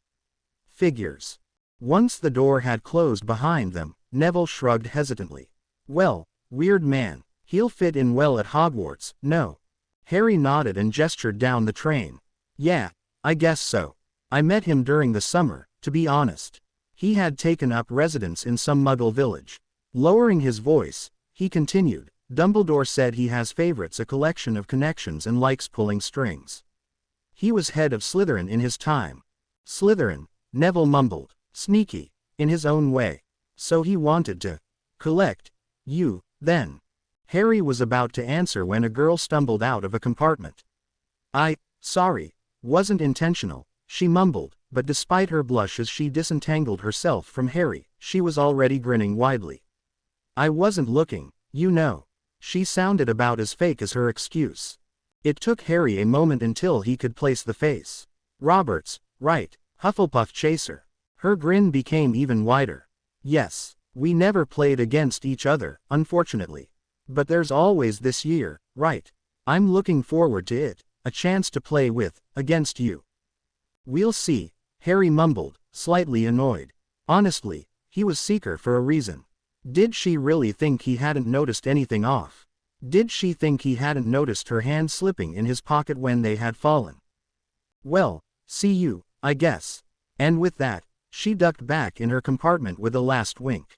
Figures. Once the door had closed behind them, Neville shrugged hesitantly. Well, weird man, he'll fit in well at Hogwarts, no? Harry nodded and gestured down the train. Yeah, I guess so. I met him during the summer, to be honest. He had taken up residence in some Muggle village. Lowering his voice, he continued, Dumbledore said he has favorites, a collection of connections, and likes pulling strings. He was head of Slytherin in his time. Slytherin, Neville mumbled, sneaky, in his own way. So he wanted to collect you, then. Harry was about to answer when a girl stumbled out of a compartment. Sorry, wasn't intentional, she mumbled, but despite her blush as she disentangled herself from Harry, she was already grinning widely. I wasn't looking, you know. She sounded about as fake as her excuse. It took Harry a moment until he could place the face. Roberts, right, Hufflepuff chaser. Her grin became even wider. Yes, we never played against each other, unfortunately. But there's always this year, right? I'm looking forward to it, a chance to play with, against you. We'll see, Harry mumbled, slightly annoyed. Honestly, he was Seeker for a reason. Did she really think he hadn't noticed anything off? Did she think he hadn't noticed her hand slipping in his pocket when they had fallen? Well, see you, I guess. And with that, she ducked back in her compartment with a last wink.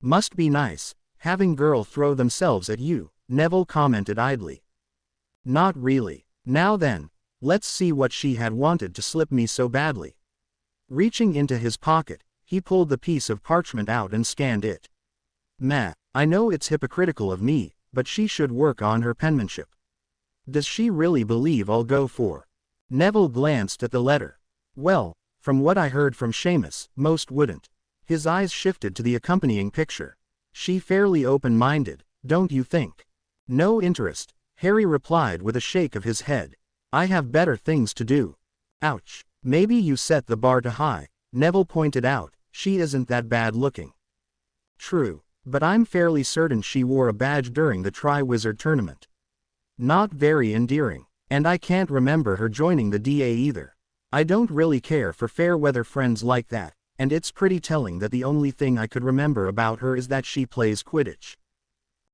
Must be nice, having girls throw themselves at you, Neville commented idly. Not really. Now then, let's see what she had wanted to slip me so badly. Reaching into his pocket, he pulled the piece of parchment out and scanned it. Meh, I know it's hypocritical of me, but she should work on her penmanship. Does she really believe I'll go for? Neville glanced at the letter. Well, from what I heard from Seamus, most wouldn't. His eyes shifted to the accompanying picture. She fairly open-minded, don't you think? No interest, Harry replied with a shake of his head. I have better things to do. Ouch. Maybe you set the bar too high, Neville pointed out. She isn't that bad looking. True, but I'm fairly certain she wore a badge during the Triwizard Tournament. Not very endearing, and I can't remember her joining the DA either. I don't really care for fair-weather friends like that, and it's pretty telling that the only thing I could remember about her is that she plays Quidditch.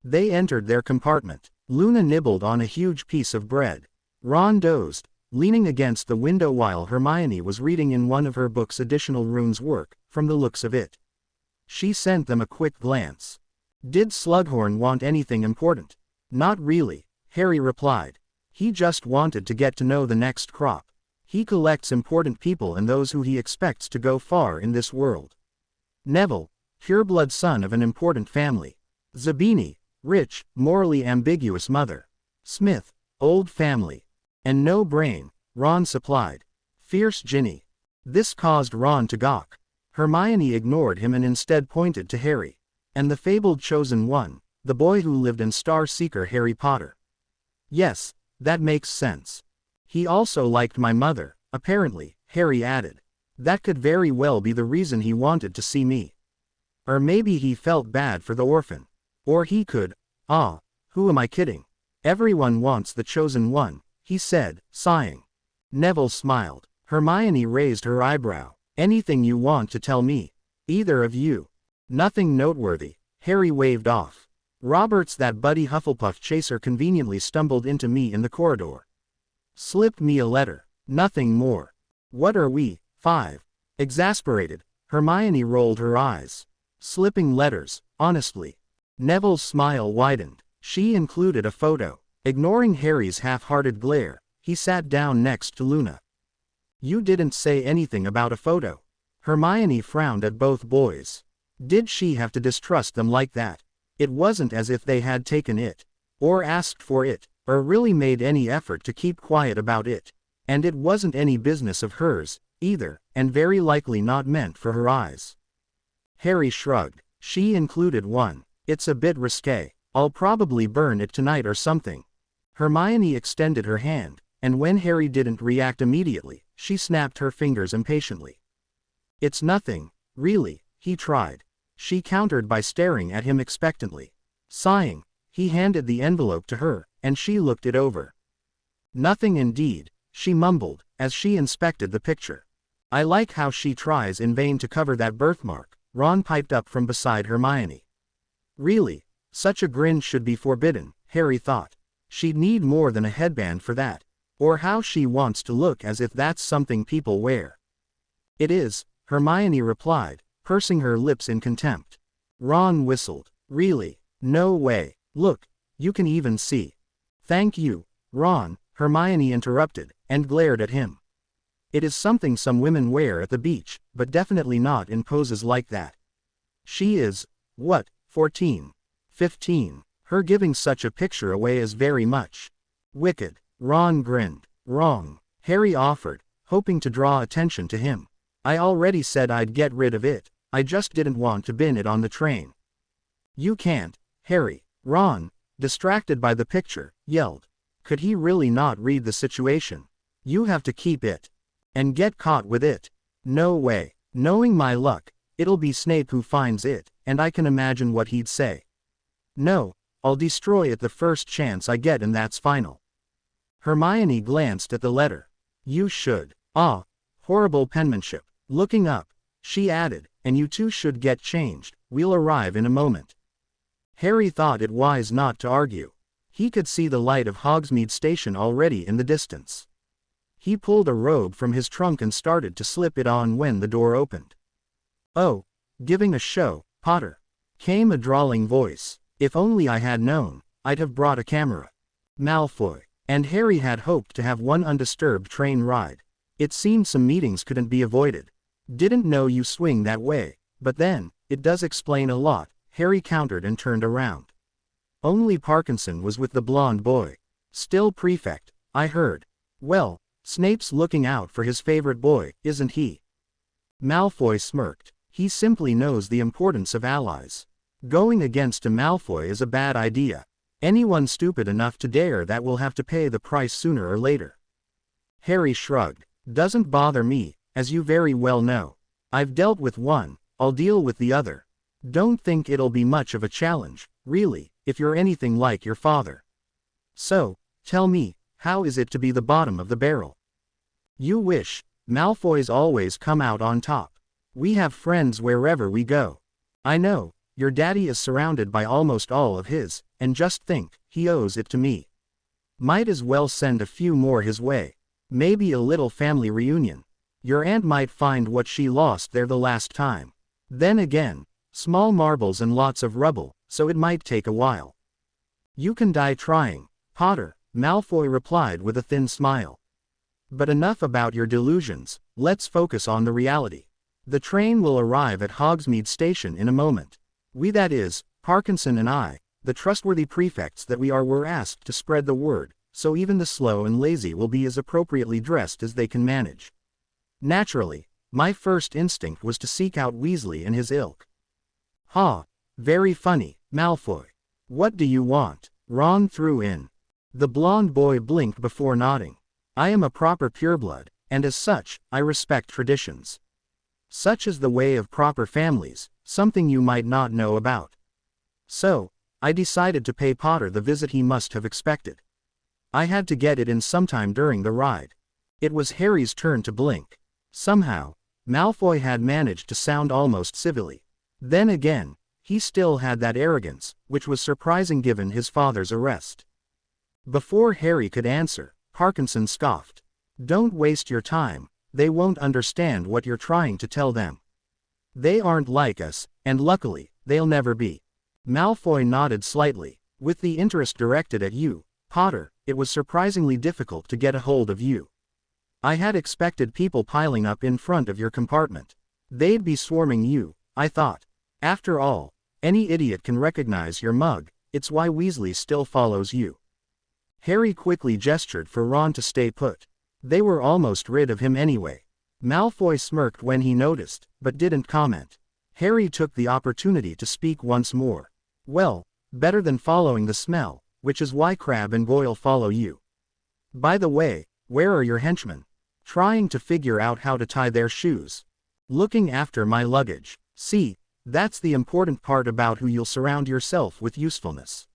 They entered their compartment. Luna nibbled on a huge piece of bread. Ron dozed, leaning against the window while Hermione was reading in one of her books additional runes work, from the looks of it. She sent them a quick glance. Did Slughorn want anything important? Not really, Harry replied. He just wanted to get to know the next crop. He collects important people and those who he expects to go far in this world. Neville, pureblood son of an important family. Zabini, rich, morally ambiguous mother. Smith, old family. And no brain, Ron supplied. Fierce Ginny. This caused Ron to gawk. Hermione ignored him and instead pointed to Harry. And the fabled chosen one, the boy who lived in Star Seeker Harry Potter. Yes, that makes sense. He also liked my mother, apparently, Harry added. That could very well be the reason he wanted to see me. Or maybe he felt bad for the orphan. Or he could, who am I kidding? Everyone wants the chosen one, he said, sighing. Neville smiled. Hermione raised her eyebrow. Anything you want to tell me? Either of you? Nothing noteworthy. Harry waved off. Roberts, that buddy Hufflepuff chaser, conveniently stumbled into me in the corridor. Slipped me a letter. Nothing more. What are we, 5? Exasperated, Hermione rolled her eyes. Slipping letters, honestly. Neville's smile widened. She included a photo. Ignoring Harry's half-hearted glare, he sat down next to Luna. You didn't say anything about a photo. Hermione frowned at both boys. Did she have to distrust them like that? It wasn't as if they had taken it, or asked for it, or really made any effort to keep quiet about it. And it wasn't any business of hers, either, and very likely not meant for her eyes. Harry shrugged. She included one. It's a bit risque. I'll probably burn it tonight or something. Hermione extended her hand, and when Harry didn't react immediately, she snapped her fingers impatiently. It's nothing, really, he tried. She countered by staring at him expectantly. Sighing, he handed the envelope to her, and she looked it over. Nothing indeed, she mumbled, as she inspected the picture. I like how she tries in vain to cover that birthmark, Ron piped up from beside Hermione. Really, such a grin should be forbidden, Harry thought. She'd need more than a headband for that. Or how she wants to look as if that's something people wear. It is, Hermione replied, pursing her lips in contempt. Ron whistled. Really? No way. Look, you can even see. Thank you, Ron, Hermione interrupted, and glared at him. It is something some women wear at the beach, but definitely not in poses like that. She is, what, 14? 15. Her giving such a picture away is very much wicked. Ron grinned. Wrong, Harry offered, hoping to draw attention to him. I already said I'd get rid of it, I just didn't want to bin it on the train. You can't, Harry. Ron, distracted by the picture, yelled. Could he really not read the situation? You have to keep it. And get caught with it. No way. Knowing my luck, it'll be Snape who finds it, and I can imagine what he'd say. No, I'll destroy it the first chance I get, and that's final. Hermione glanced at the letter. You should. Ah, horrible penmanship. Looking up, she added, and you two should get changed, we'll arrive in a moment. Harry thought it wise not to argue. He could see the light of Hogsmeade Station already in the distance. He pulled a robe from his trunk and started to slip it on when the door opened. Oh, giving a show, Potter? Came a drawling voice. If only I had known, I'd have brought a camera. Malfoy. And Harry had hoped to have one undisturbed train ride. It seemed some meetings couldn't be avoided. Didn't know you swing that way, but then, it does explain a lot, Harry countered and turned around. Only Parkinson was with the blonde boy. Still prefect, I heard. Well, Snape's looking out for his favorite boy, isn't he? Malfoy smirked. He simply knows the importance of allies. Going against a Malfoy is a bad idea. Anyone stupid enough to dare that will have to pay the price sooner or later. Harry shrugged. Doesn't bother me, as you very well know. I've dealt with one, I'll deal with the other. Don't think it'll be much of a challenge, really, if you're anything like your father. So, tell me, how is it to be the bottom of the barrel? You wish. Malfoys always come out on top. We have friends wherever we go. I know, your daddy is surrounded by almost all of his, and just think, he owes it to me. Might as well send a few more his way. Maybe a little family reunion. Your aunt might find what she lost there the last time. Then again, small marbles and lots of rubble, so it might take a while. You can die trying, Potter, Malfoy replied with a thin smile. But enough about your delusions, let's focus on the reality. The train will arrive at Hogsmeade Station in a moment. We, that is, Parkinson and I, the trustworthy prefects that we are, were asked to spread the word, so even the slow and lazy will be as appropriately dressed as they can manage. Naturally, my first instinct was to seek out Weasley and his ilk. Ha! Very funny, Malfoy. What do you want? Ron threw in. The blonde boy blinked before nodding. I am a proper pureblood, and as such, I respect traditions. Such is the way of proper families, something you might not know about. So, I decided to pay Potter the visit he must have expected. I had to get it in sometime during the ride. It was Harry's turn to blink. Somehow, Malfoy had managed to sound almost civilly. Then again, he still had that arrogance, which was surprising given his father's arrest. Before Harry could answer, Parkinson scoffed. Don't waste your time, they won't understand what you're trying to tell them. They aren't like us, and luckily, they'll never be. Malfoy nodded slightly. With the interest directed at you, Potter, it was surprisingly difficult to get a hold of you. I had expected people piling up in front of your compartment. They'd be swarming you, I thought. After all, any idiot can recognize your mug, it's why Weasley still follows you. Harry quickly gestured for Ron to stay put. They were almost rid of him anyway. Malfoy smirked when he noticed, but didn't comment. Harry took the opportunity to speak once more. Well, better than following the smell, which is why Crabbe and Goyle follow you. By the way, where are your henchmen? Trying to figure out how to tie their shoes. Looking after my luggage. See, that's the important part about who you'll surround yourself with: usefulness.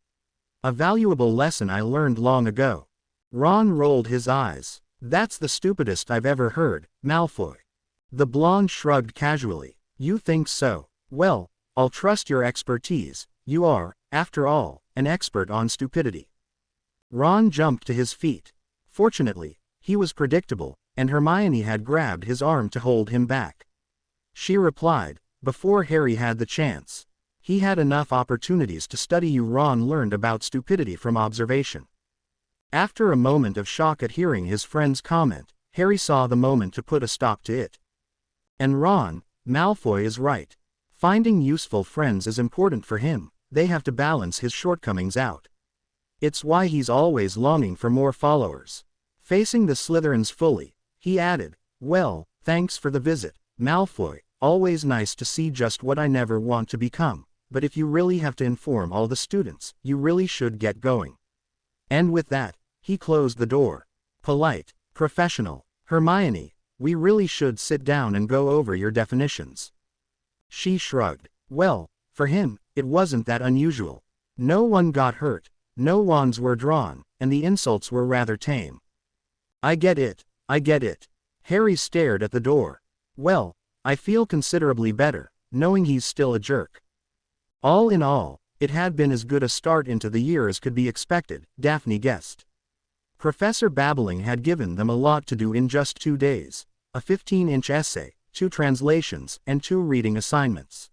A valuable lesson I learned long ago. Ron rolled his eyes. That's the stupidest I've ever heard, Malfoy. The blonde shrugged casually. You think so? Well, I'll trust your expertise. You are, after all, an expert on stupidity. Ron jumped to his feet. Fortunately, he was predictable, and Hermione had grabbed his arm to hold him back. She replied, before Harry had the chance. He had enough opportunities to study you. Ron learned about stupidity from observation. After a moment of shock at hearing his friend's comment, Harry saw the moment to put a stop to it. And Ron, Malfoy is right. Finding useful friends is important for him. They have to balance his shortcomings out. It's why he's always longing for more followers. Facing the Slytherins fully, he added, well, thanks for the visit, Malfoy, always nice to see just what I never want to become, but if you really have to inform all the students, you really should get going. And with that, he closed the door. Polite, professional. Hermione, we really should sit down and go over your definitions. She shrugged. Well, for him, it wasn't that unusual. No one got hurt, no wands were drawn, and the insults were rather tame. I get it, I get it. Harry stared at the door. Well, I feel considerably better, knowing he's still a jerk. All in all, it had been as good a start into the year as could be expected, Daphne guessed. Professor Babbling had given them a lot to do in just 2 days, a 15-inch essay, 2 translations, and 2 reading assignments.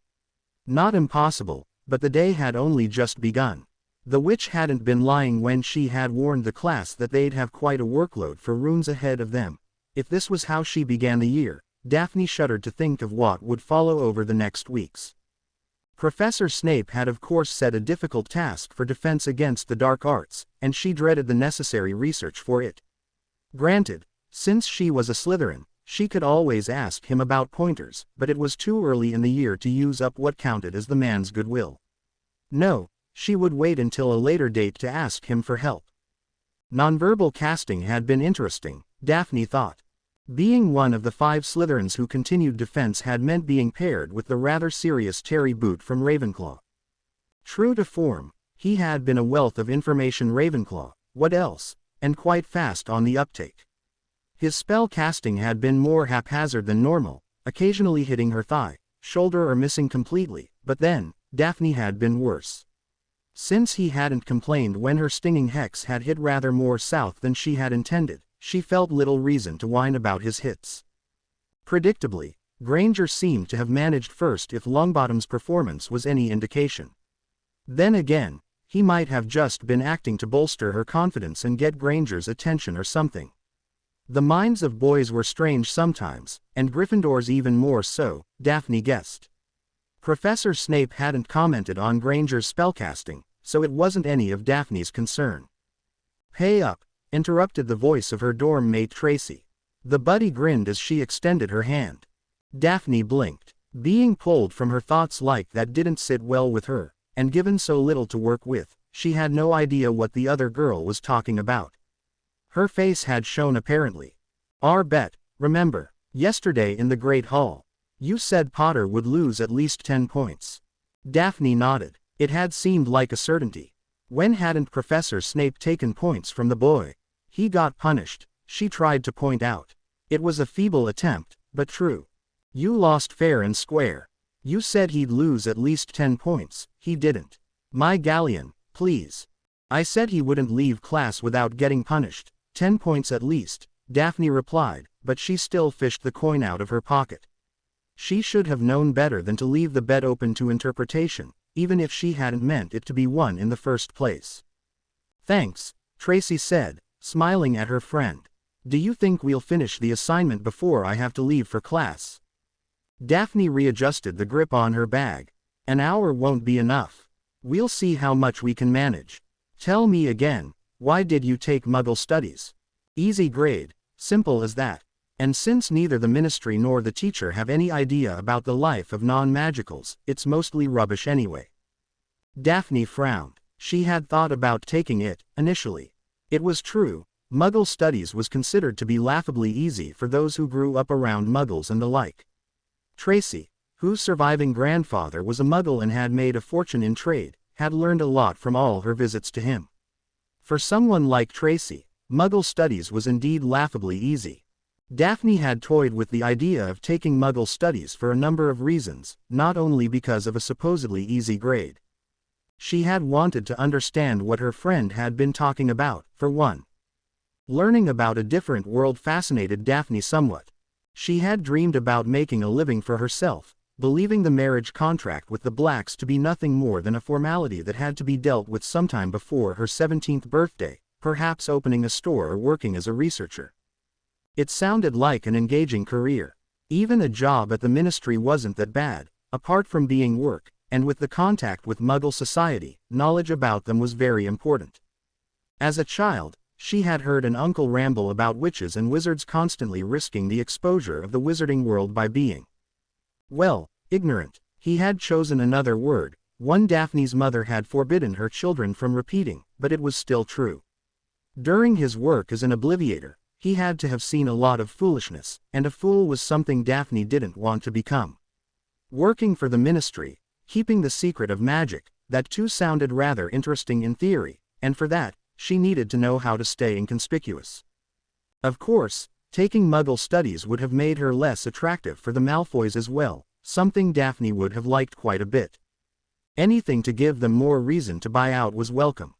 Not impossible, but the day had only just begun. The witch hadn't been lying when she had warned the class that they'd have quite a workload for runes ahead of them. If this was how she began the year, Daphne shuddered to think of what would follow over the next weeks. Professor Snape had of course set a difficult task for defense against the dark arts, and she dreaded the necessary research for it. Granted, since she was a Slytherin, she could always ask him about pointers, but it was too early in the year to use up what counted as the man's goodwill. No, she would wait until a later date to ask him for help. Nonverbal casting had been interesting, Daphne thought. Being one of the 5 Slytherins who continued defense had meant being paired with the rather serious Terry Boot from Ravenclaw. True to form, he had been a wealth of information. Ravenclaw, what else, and quite fast on the uptake. His spell casting had been more haphazard than normal, occasionally hitting her thigh, shoulder or missing completely, but then, Daphne had been worse. Since he hadn't complained when her stinging hex had hit rather more south than she had intended, she felt little reason to whine about his hits. Predictably, Granger seemed to have managed first if Longbottom's performance was any indication. Then again, he might have just been acting to bolster her confidence and get Granger's attention or something. The minds of boys were strange sometimes, and Gryffindor's even more so, Daphne guessed. Professor Snape hadn't commented on Granger's spellcasting, so it wasn't any of Daphne's concern. Pay up, interrupted the voice of her dorm mate Tracy. The buddy grinned as she extended her hand. Daphne blinked. Being pulled from her thoughts like that didn't sit well with her, and given so little to work with, she had no idea what the other girl was talking about. Her face had shown apparently. Our bet, remember, yesterday in the Great Hall. You said Potter would lose at least 10 points. Daphne nodded. It had seemed like a certainty. When hadn't Professor Snape taken points from the boy? He got punished, she tried to point out. It was a feeble attempt, but true. You lost fair and square. You said he'd lose at least 10 points, he didn't. My galleon, please. I said he wouldn't leave class without getting punished, 10 points at least, Daphne replied, but she still fished the coin out of her pocket. She should have known better than to leave the bet open to interpretation, even if she hadn't meant it to be one in the first place. Thanks, Tracy said, smiling at her friend. Do you think we'll finish the assignment before I have to leave for class? Daphne readjusted the grip on her bag. An hour won't be enough. We'll see how much we can manage. Tell me again, why did you take Muggle Studies? Easy grade, simple as that. And since neither the ministry nor the teacher have any idea about the life of non-magicals, it's mostly rubbish anyway. Daphne frowned. She had thought about taking it, initially. It was true, Muggle Studies was considered to be laughably easy for those who grew up around Muggles and the like. Tracy, whose surviving grandfather was a Muggle and had made a fortune in trade, had learned a lot from all her visits to him. For someone like Tracy, Muggle Studies was indeed laughably easy. Daphne had toyed with the idea of taking Muggle Studies for a number of reasons, not only because of a supposedly easy grade. She had wanted to understand what her friend had been talking about, for one. Learning about a different world fascinated Daphne somewhat. She had dreamed about making a living for herself, believing the marriage contract with the Blacks to be nothing more than a formality that had to be dealt with sometime before her 17th birthday, perhaps opening a store or working as a researcher. It sounded like an engaging career. Even a job at the ministry wasn't that bad, apart from being work, and with the contact with Muggle society, knowledge about them was very important. As a child, she had heard an uncle ramble about witches and wizards constantly risking the exposure of the wizarding world by being, well, ignorant. He had chosen another word, one Daphne's mother had forbidden her children from repeating, but it was still true. During his work as an obliviator, he had to have seen a lot of foolishness, and a fool was something Daphne didn't want to become. Working for the ministry, keeping the secret of magic, that too sounded rather interesting in theory, and for that, she needed to know how to stay inconspicuous. Of course, taking Muggle Studies would have made her less attractive for the Malfoys as well, something Daphne would have liked quite a bit. Anything to give them more reason to buy out was welcome.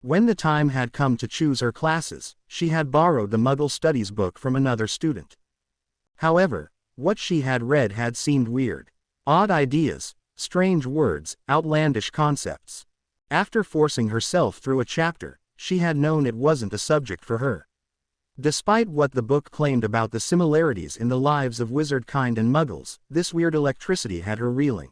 When the time had come to choose her classes, she had borrowed the Muggle Studies book from another student. However, what she had read had seemed weird. Odd ideas, strange words, outlandish concepts. After forcing herself through a chapter, she had known it wasn't a subject for her. Despite what the book claimed about the similarities in the lives of wizard kind and Muggles, this weird electricity had her reeling.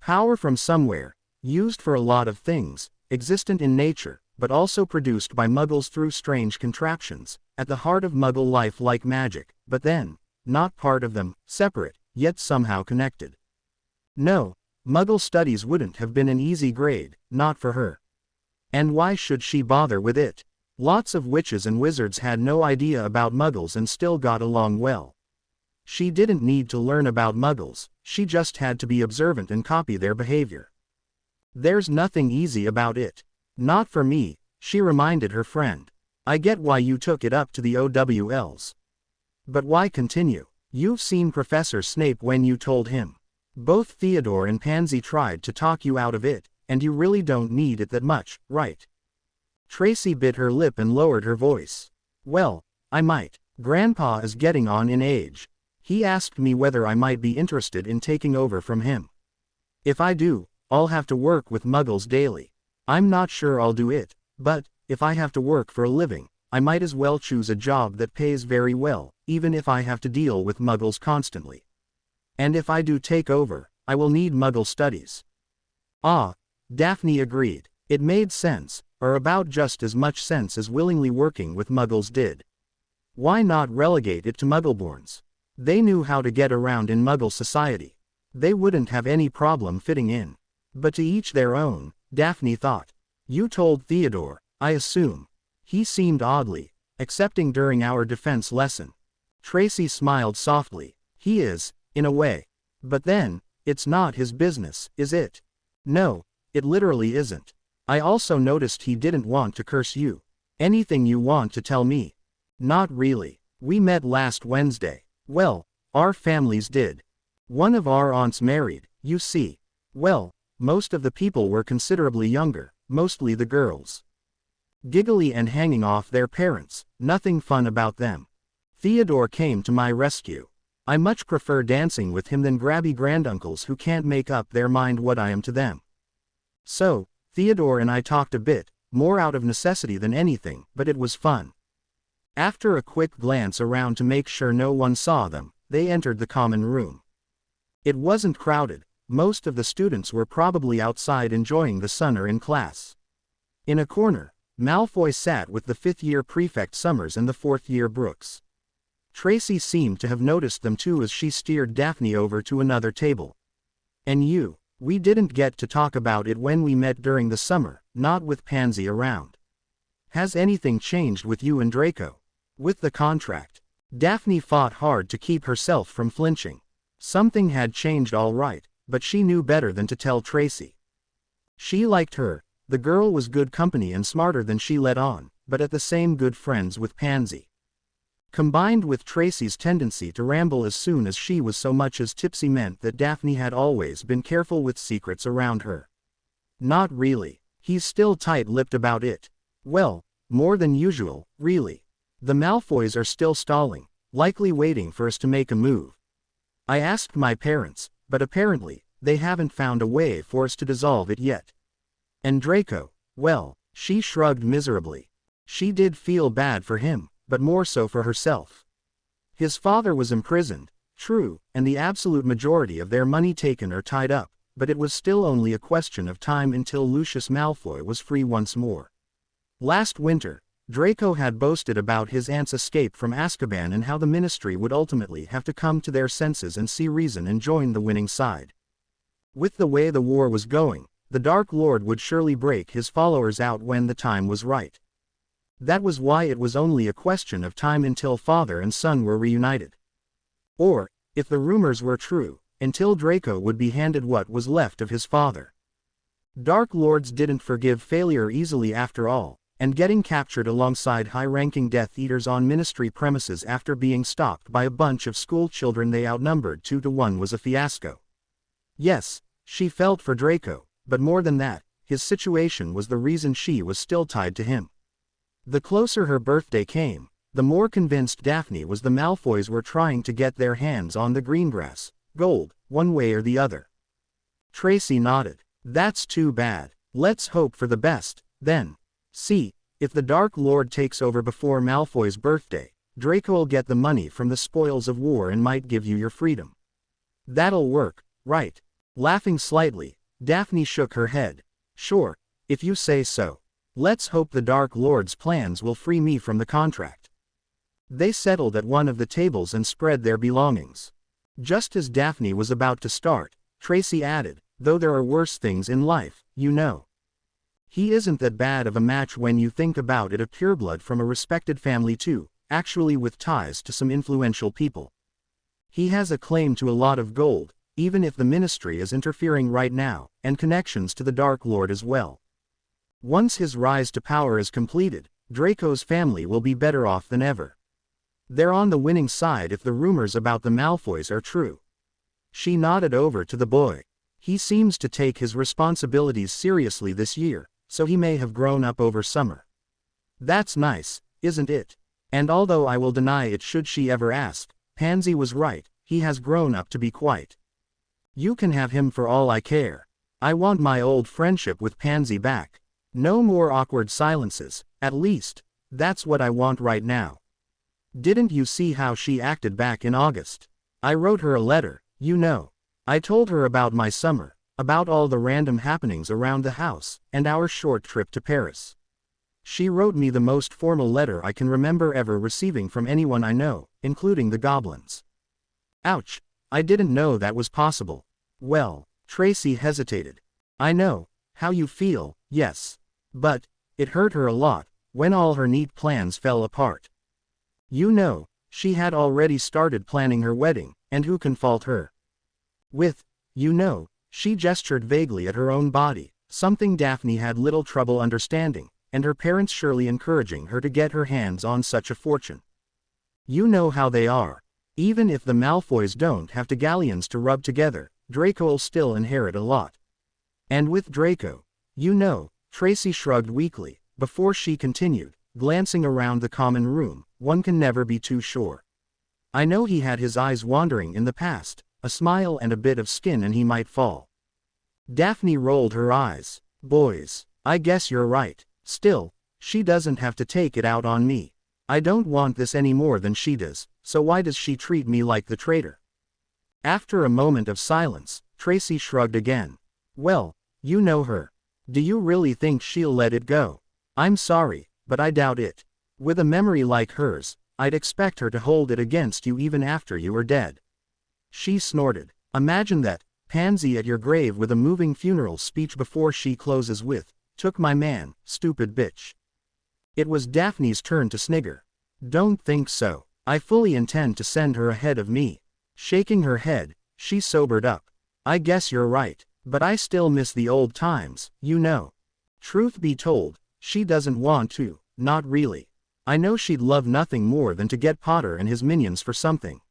Power from somewhere, used for a lot of things, existent in nature, but also produced by Muggles through strange contraptions, at the heart of Muggle life like magic, but then, not part of them, separate, yet somehow connected. No, Muggle Studies wouldn't have been an easy grade, not for her. And why should she bother with it? Lots of witches and wizards had no idea about Muggles and still got along well. She didn't need to learn about Muggles, she just had to be observant and copy their behavior. There's nothing easy about it. Not for me, she reminded her friend. I get why you took it up to the OWLs. But why continue? You've seen Professor Snape when you told him. Both Theodore and Pansy tried to talk you out of it, and you really don't need it that much, right? Tracy bit her lip and lowered her voice. Well, I might. Grandpa is getting on in age. He asked me whether I might be interested in taking over from him. If I do, I'll have to work with Muggles daily. I'm not sure I'll do it, but, if I have to work for a living, I might as well choose a job that pays very well, even if I have to deal with Muggles constantly. And if I do take over, I will need Muggle Studies. Ah, Daphne agreed. It made sense, or about just as much sense as willingly working with Muggles did. Why not relegate it to Muggleborns? They knew how to get around in Muggle society. They wouldn't have any problem fitting in. But to each their own, Daphne thought. You told Theodore, I assume. He seemed oddly accepting during our defense lesson. Tracy smiled softly. He is, in a way. But then, it's not his business, is it? No, It literally isn't. I also noticed he didn't want to curse you. Anything you want to tell me? Not really. We met last Wednesday. Well, our families did. One of our aunts married, you see. Well, most of the people were considerably younger, mostly the girls. Giggly and hanging off their parents, nothing fun about them. Theodore came to my rescue. I much prefer dancing with him than grabby granduncles who can't make up their mind what I am to them. So, Theodore and I talked a bit, more out of necessity than anything, but it was fun. After a quick glance around to make sure no one saw them, they entered the common room. It wasn't crowded. Most of the students were probably outside enjoying the sun or in class. In a corner, Malfoy sat with the fifth-year prefect Summers and the fourth-year Brooks. Tracy seemed to have noticed them too as she steered Daphne over to another table. And you, we didn't get to talk about it when we met during the summer, not with Pansy around. Has anything changed with you and Draco? With the contract? Daphne fought hard to keep herself from flinching. Something had changed all right, but she knew better than to tell Tracy. She liked her. The girl was good company and smarter than she let on, but at the same good friends with Pansy. Combined with Tracy's tendency to ramble as soon as she was so much as tipsy meant that Daphne had always been careful with secrets around her. Not really. He's still tight-lipped about it. Well, more than usual, really. The Malfoys are still stalling, likely waiting for us to make a move. I asked my parents, but apparently, they haven't found a way for us to dissolve it yet. And Draco, well, she shrugged miserably. She did feel bad for him, but more so for herself. His father was imprisoned, true, and the absolute majority of their money taken or tied up, but it was still only a question of time until Lucius Malfoy was free once more. Last winter, Draco had boasted about his aunt's escape from Azkaban and how the Ministry would ultimately have to come to their senses and see reason and join the winning side. With the way the war was going, the Dark Lord would surely break his followers out when the time was right. That was why it was only a question of time until father and son were reunited. Or, if the rumors were true, until Draco would be handed what was left of his father. Dark Lords didn't forgive failure easily after all, and getting captured alongside high-ranking Death Eaters on Ministry premises after being stopped by a bunch of school children they outnumbered 2-1 was a fiasco. Yes, she felt for Draco, but more than that, his situation was the reason she was still tied to him. The closer her birthday came, the more convinced Daphne was the Malfoys were trying to get their hands on the Greengrass, gold, one way or the other. Tracy nodded. That's too bad. Let's hope for the best, then. See, if the Dark Lord takes over before Malfoy's birthday, Draco'll get the money from the spoils of war and might give you your freedom. That'll work, right? Laughing slightly, Daphne shook her head. Sure, if you say so. Let's hope the Dark Lord's plans will free me from the contract. They settled at one of the tables and spread their belongings. Just as Daphne was about to start, Tracy added, though there are worse things in life, you know. He isn't that bad of a match when you think about it, a pureblood from a respected family too, actually with ties to some influential people. He has a claim to a lot of gold, even if the Ministry is interfering right now, and connections to the Dark Lord as well. Once his rise to power is completed, Draco's family will be better off than ever. They're on the winning side if the rumors about the Malfoys are true. She nodded over to the boy. He seems to take his responsibilities seriously this year, so he may have grown up over summer. That's nice, isn't it? And although I will deny it should she ever ask, Pansy was right, he has grown up to be quite. You can have him for all I care. I want my old friendship with Pansy back. No more awkward silences, at least, that's what I want right now. Didn't you see how she acted back in August? I wrote her a letter, you know. I told her about my summer, about all the random happenings around the house, and our short trip to Paris. She wrote me the most formal letter I can remember ever receiving from anyone I know, including the goblins. Ouch, I didn't know that was possible. Well, Tracy hesitated. I know how you feel, yes. But it hurt her a lot when all her neat plans fell apart. You know, she had already started planning her wedding, and who can fault her? With, you know, she gestured vaguely at her own body, something Daphne had little trouble understanding, and her parents surely encouraging her to get her hands on such a fortune. You know how they are. Even if the Malfoys don't have to galleons to rub together, Draco'll still inherit a lot. And with Draco, you know, Tracy shrugged weakly, before she continued, glancing around the common room, one can never be too sure. I know he had his eyes wandering in the past, a smile and a bit of skin and he might fall. Daphne rolled her eyes. Boys, I guess you're right. Still, she doesn't have to take it out on me. I don't want this any more than she does, so why does she treat me like the traitor? After a moment of silence, Tracy shrugged again. Well, you know her. Do you really think she'll let it go? I'm sorry, but I doubt it. With a memory like hers, I'd expect her to hold it against you even after you are dead. She snorted. Imagine that, Pansy at your grave with a moving funeral speech before she closes with, "Took my man, stupid bitch." It was Daphne's turn to snigger. Don't think so. I fully intend to send her ahead of me. Shaking her head, she sobered up. I guess you're right, but I still miss the old times, you know. Truth be told, she doesn't want to, not really. I know she'd love nothing more than to get Potter and his minions for something.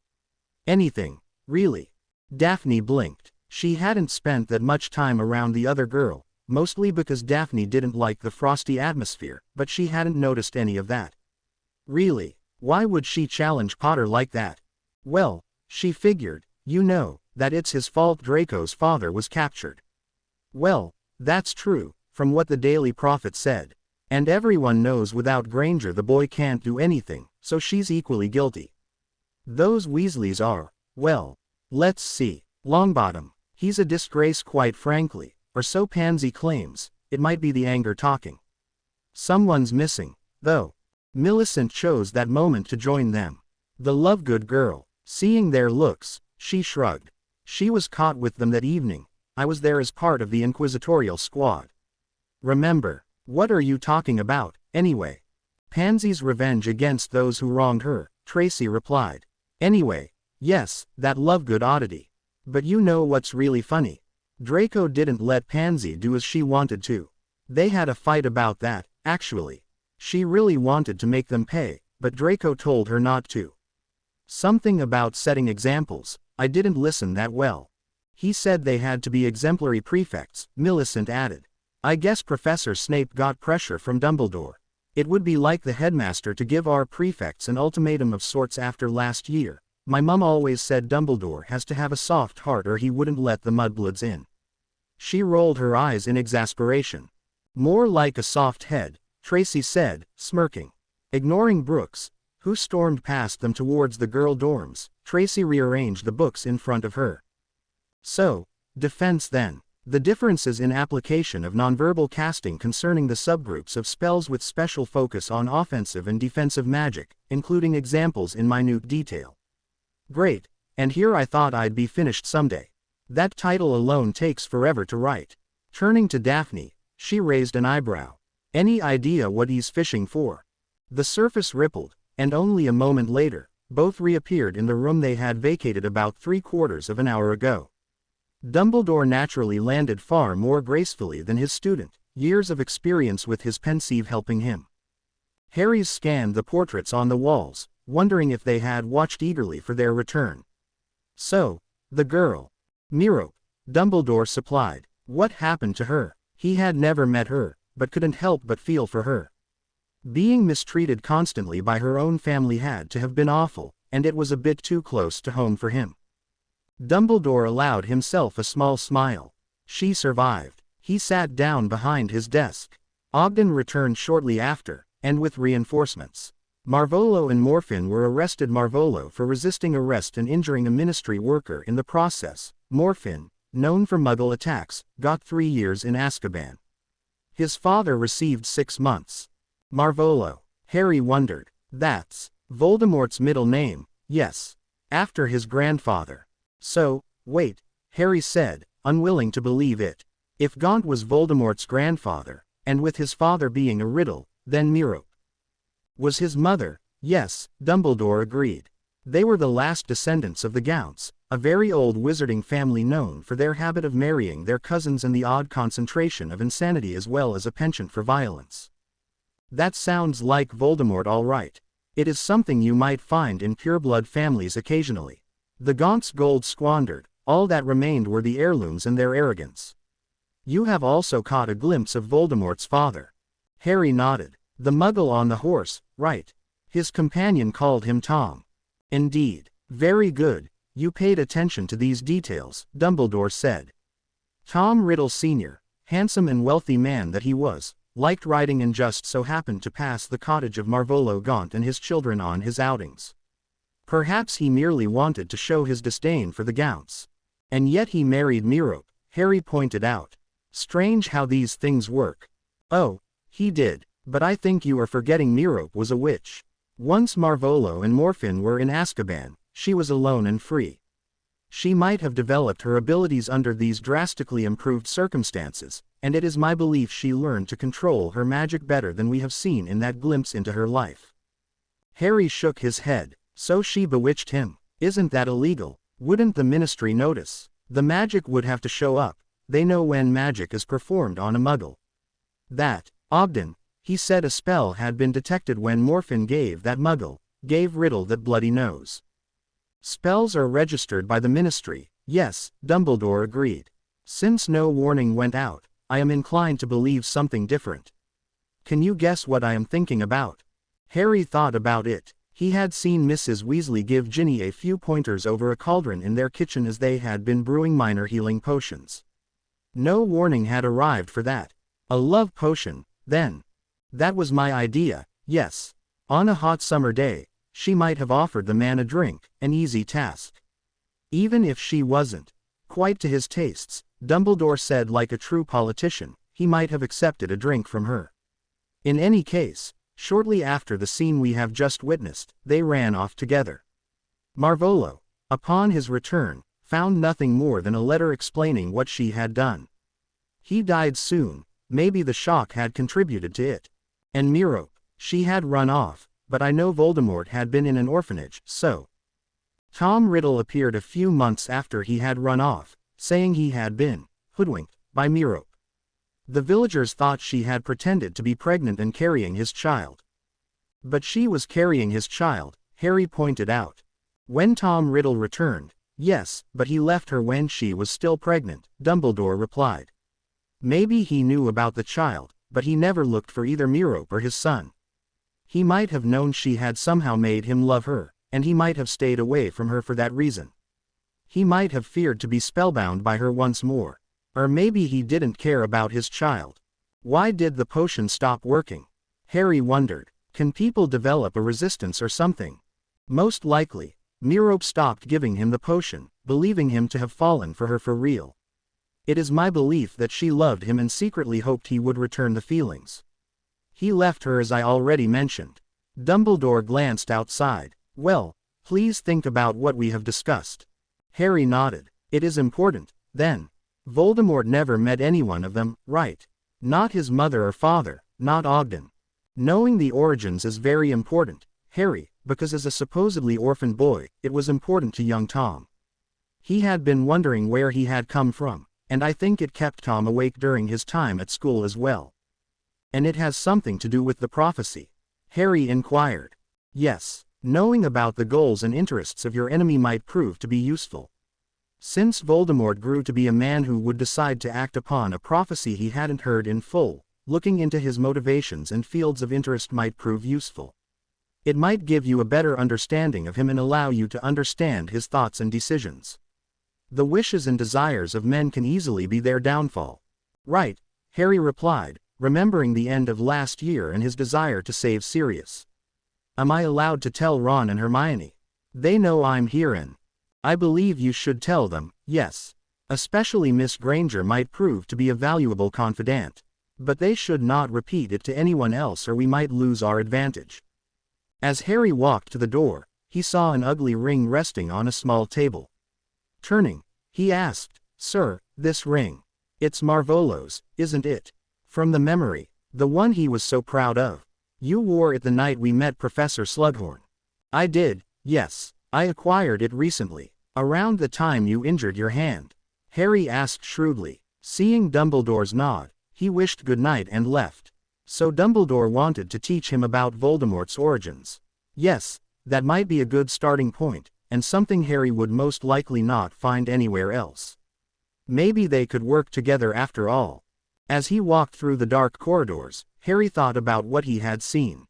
Anything, really. Daphne blinked. She hadn't spent that much time around the other girl, mostly because Daphne didn't like the frosty atmosphere, but she hadn't noticed any of that. Really, why would she challenge Potter like that? Well, she figured, you know, that it's his fault Draco's father was captured. Well, that's true, from what the Daily Prophet said. And everyone knows without Granger the boy can't do anything, so she's equally guilty. Those Weasleys are, well, let's see. Longbottom, he's a disgrace quite frankly, or so Pansy claims. It might be the anger talking. Someone's missing, though. Millicent chose that moment to join them. The Lovegood girl, seeing their looks, she shrugged. She was caught with them that evening. I was there as part of the inquisitorial squad. Remember. What are you talking about, anyway? Pansy's revenge against those who wronged her, Tracy replied. Anyway, yes, that Lovegood oddity. But you know what's really funny? Draco didn't let Pansy do as she wanted to. They had a fight about that, actually. She really wanted to make them pay, but Draco told her not to. Something about setting examples. I didn't listen that well. He said they had to be exemplary prefects, Millicent added. I guess Professor Snape got pressure from Dumbledore. It would be like the headmaster to give our prefects an ultimatum of sorts after last year. My mum always said Dumbledore has to have a soft heart or he wouldn't let the mudbloods in. She rolled her eyes in exasperation. More like a soft head, Tracy said, smirking. Ignoring Brooks, who stormed past them towards the girl dorms, Tracy rearranged the books in front of her. So, defense then. The differences in application of nonverbal casting concerning the subgroups of spells with special focus on offensive and defensive magic, including examples in minute detail. Great, and here I thought I'd be finished someday. That title alone takes forever to write. Turning to Daphne, she raised an eyebrow. Any idea what he's fishing for? The surface rippled, and only a moment later, both reappeared in the room they had vacated about 3/4 of an hour ago. Dumbledore naturally landed far more gracefully than his student, years of experience with his pensieve helping him. Harry scanned the portraits on the walls, wondering if they had watched eagerly for their return. So, the girl. Merope, Dumbledore supplied. What happened to her? He had never met her, but couldn't help but feel for her. Being mistreated constantly by her own family had to have been awful, and it was a bit too close to home for him. Dumbledore allowed himself a small smile. She survived. He sat down behind his desk. Ogden returned shortly after, and with reinforcements. Marvolo and Morphin were arrested. Marvolo for resisting arrest and injuring a ministry worker in the process. Morphin, known for Muggle attacks, got 3 years in Azkaban. His father received 6 months. Marvolo. Harry wondered. That's Voldemort's middle name, yes. After his grandfather. So, wait, Harry said, unwilling to believe it. If Gaunt was Voldemort's grandfather, and with his father being a riddle, then Merope was his mother. Yes, Dumbledore agreed. They were the last descendants of the Gaunts, a very old wizarding family known for their habit of marrying their cousins and the odd concentration of insanity as well as a penchant for violence. That sounds like Voldemort all right. It is something you might find in pureblood families occasionally. The Gaunt's gold squandered, all that remained were the heirlooms and their arrogance. You have also caught a glimpse of Voldemort's father. Harry nodded. The Muggle on the horse, right. His companion called him Tom. Indeed. Very good, you paid attention to these details, Dumbledore said. Tom Riddle Sr., handsome and wealthy man that he was, liked riding and just so happened to pass the cottage of Marvolo Gaunt and his children on his outings. Perhaps he merely wanted to show his disdain for the Gaunts. And yet he married Merope, Harry pointed out. Strange how these things work. Oh, he did, but I think you are forgetting Merope was a witch. Once Marvolo and Morphin were in Azkaban, she was alone and free. She might have developed her abilities under these drastically improved circumstances, and it is my belief she learned to control her magic better than we have seen in that glimpse into her life. Harry shook his head. So she bewitched him. Isn't that illegal? Wouldn't the Ministry notice? The magic would have to show up. They know when magic is performed on a Muggle. That, Ogden, he said a spell had been detected when Morphin gave Riddle that bloody nose. Spells are registered by the Ministry, yes, Dumbledore agreed. Since no warning went out, I am inclined to believe something different. Can you guess what I am thinking about? Harry thought about it. He had seen Mrs. Weasley give Ginny a few pointers over a cauldron in their kitchen as they had been brewing minor healing potions. No warning had arrived for that. A love potion, then. That was my idea, yes. On a hot summer day, she might have offered the man a drink, an easy task. Even if she wasn't quite to his tastes, Dumbledore said like a true politician, he might have accepted a drink from her. In any case, shortly after the scene we have just witnessed, they ran off together. Marvolo, upon his return, found nothing more than a letter explaining what she had done. He died soon, maybe the shock had contributed to it. And Merope, she had run off, but I know Voldemort had been in an orphanage, so. Tom Riddle appeared a few months after he had run off, saying he had been hoodwinked by Merope. The villagers thought she had pretended to be pregnant and carrying his child. But she was carrying his child, Harry pointed out. When Tom Riddle returned, yes, but he left her when she was still pregnant, Dumbledore replied. Maybe he knew about the child, but he never looked for either Merope or his son. He might have known she had somehow made him love her, and he might have stayed away from her for that reason. He might have feared to be spellbound by her once more. Or maybe he didn't care about his child. Why did the potion stop working? Harry wondered. Can people develop a resistance or something? Most likely, Merope stopped giving him the potion, believing him to have fallen for her for real. It is my belief that she loved him and secretly hoped he would return the feelings. He left her as I already mentioned. Dumbledore glanced outside. Well, please think about what we have discussed. Harry nodded. It is important, then. Voldemort never met anyone of them, right? Not his mother or father, not Ogden. Knowing the origins is very important, Harry, because as a supposedly orphaned boy, it was important to young Tom. He had been wondering where he had come from, and I think it kept Tom awake during his time at school as well. And it has something to do with the prophecy? Harry inquired. Yes, knowing about the goals and interests of your enemy might prove to be useful. Since Voldemort grew to be a man who would decide to act upon a prophecy he hadn't heard in full, looking into his motivations and fields of interest might prove useful. It might give you a better understanding of him and allow you to understand his thoughts and decisions. The wishes and desires of men can easily be their downfall. Right, Harry replied, remembering the end of last year and his desire to save Sirius. Am I allowed to tell Ron and Hermione? They know I'm here and I believe you should tell them, yes. Especially Miss Granger might prove to be a valuable confidant. But they should not repeat it to anyone else or we might lose our advantage. As Harry walked to the door, he saw an ugly ring resting on a small table. Turning, he asked, Sir, this ring. It's Marvolo's, isn't it? From the memory, the one he was so proud of. You wore it the night we met Professor Slughorn. I did, yes. I acquired it recently. Around the time you injured your hand? Harry asked shrewdly. Seeing Dumbledore's nod, he wished good night and left. So Dumbledore wanted to teach him about Voldemort's origins. Yes, that might be a good starting point, and something Harry would most likely not find anywhere else. Maybe they could work together after all. As he walked through the dark corridors, Harry thought about what he had seen.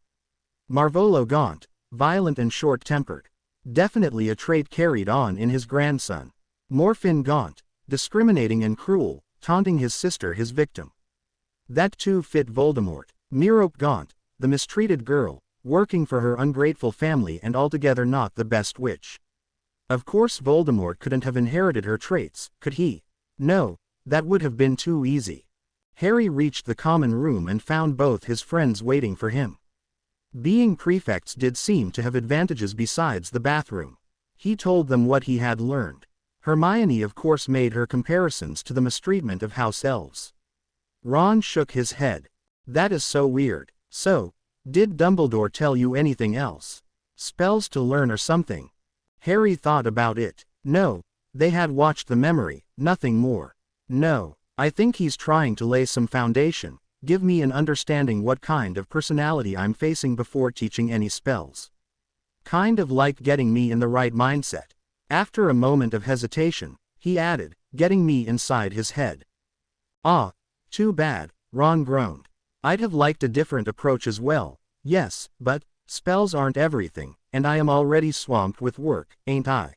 Marvolo Gaunt, violent and short-tempered. Definitely a trait carried on in his grandson. Morfin Gaunt, discriminating and cruel, taunting his sister, his victim. That too fit Voldemort. Merope Gaunt, the mistreated girl, working for her ungrateful family and altogether not the best witch. Of course Voldemort couldn't have inherited her traits, could he? No, that would have been too easy. Harry reached the common room and found both his friends waiting for him. Being prefects did seem to have advantages besides the bathroom. He told them what he had learned. Hermione of course made her comparisons to the mistreatment of house elves. Ron shook his head. That is so weird. So, did Dumbledore tell you anything else? Spells to learn or something? Harry thought about it. No, they had watched the memory, nothing more. No, I think he's trying to lay some foundation, give me an understanding what kind of personality I'm facing before teaching any spells. Kind of like getting me in the right mindset. After a moment of hesitation, he added, getting me inside his head. Ah, too bad, Ron groaned. I'd have liked a different approach as well, yes, but spells aren't everything, and I am already swamped with work, ain't I?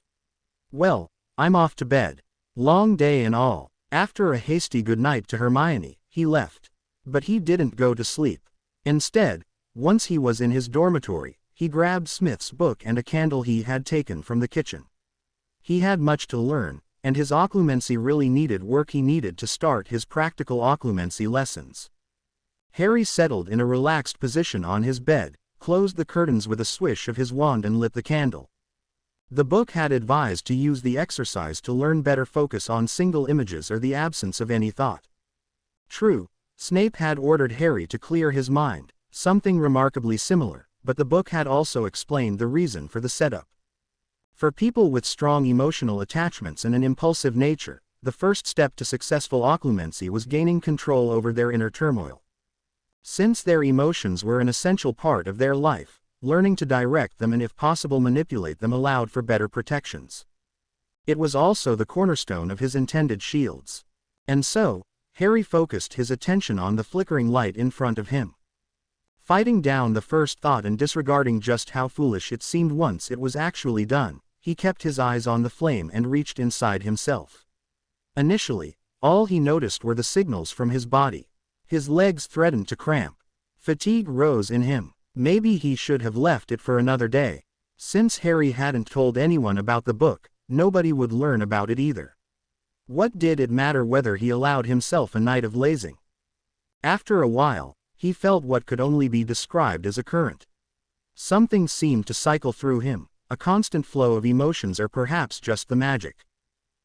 Well, I'm off to bed. Long day and all. After a hasty goodnight to Hermione, he left. But he didn't go to sleep. Instead, once he was in his dormitory, he grabbed Smith's book and a candle he had taken from the kitchen. He had much to learn, and his occlumency really needed work. He needed to start his practical occlumency lessons. Harry settled in a relaxed position on his bed, closed the curtains with a swish of his wand and lit the candle. The book had advised to use the exercise to learn better focus on single images or the absence of any thought. True, Snape had ordered Harry to clear his mind, something remarkably similar, but the book had also explained the reason for the setup. For people with strong emotional attachments and an impulsive nature, the first step to successful occlumency was gaining control over their inner turmoil. Since their emotions were an essential part of their life, learning to direct them and if possible manipulate them allowed for better protections. It was also the cornerstone of his intended shields. And so, Harry focused his attention on the flickering light in front of him. Fighting down the first thought and disregarding just how foolish it seemed once it was actually done, he kept his eyes on the flame and reached inside himself. Initially, all he noticed were the signals from his body. His legs threatened to cramp. Fatigue rose in him. Maybe he should have left it for another day. Since Harry hadn't told anyone about the book, nobody would learn about it either. What did it matter whether he allowed himself a night of lazing? After a while, he felt what could only be described as a current. Something seemed to cycle through him, a constant flow of emotions or perhaps just the magic.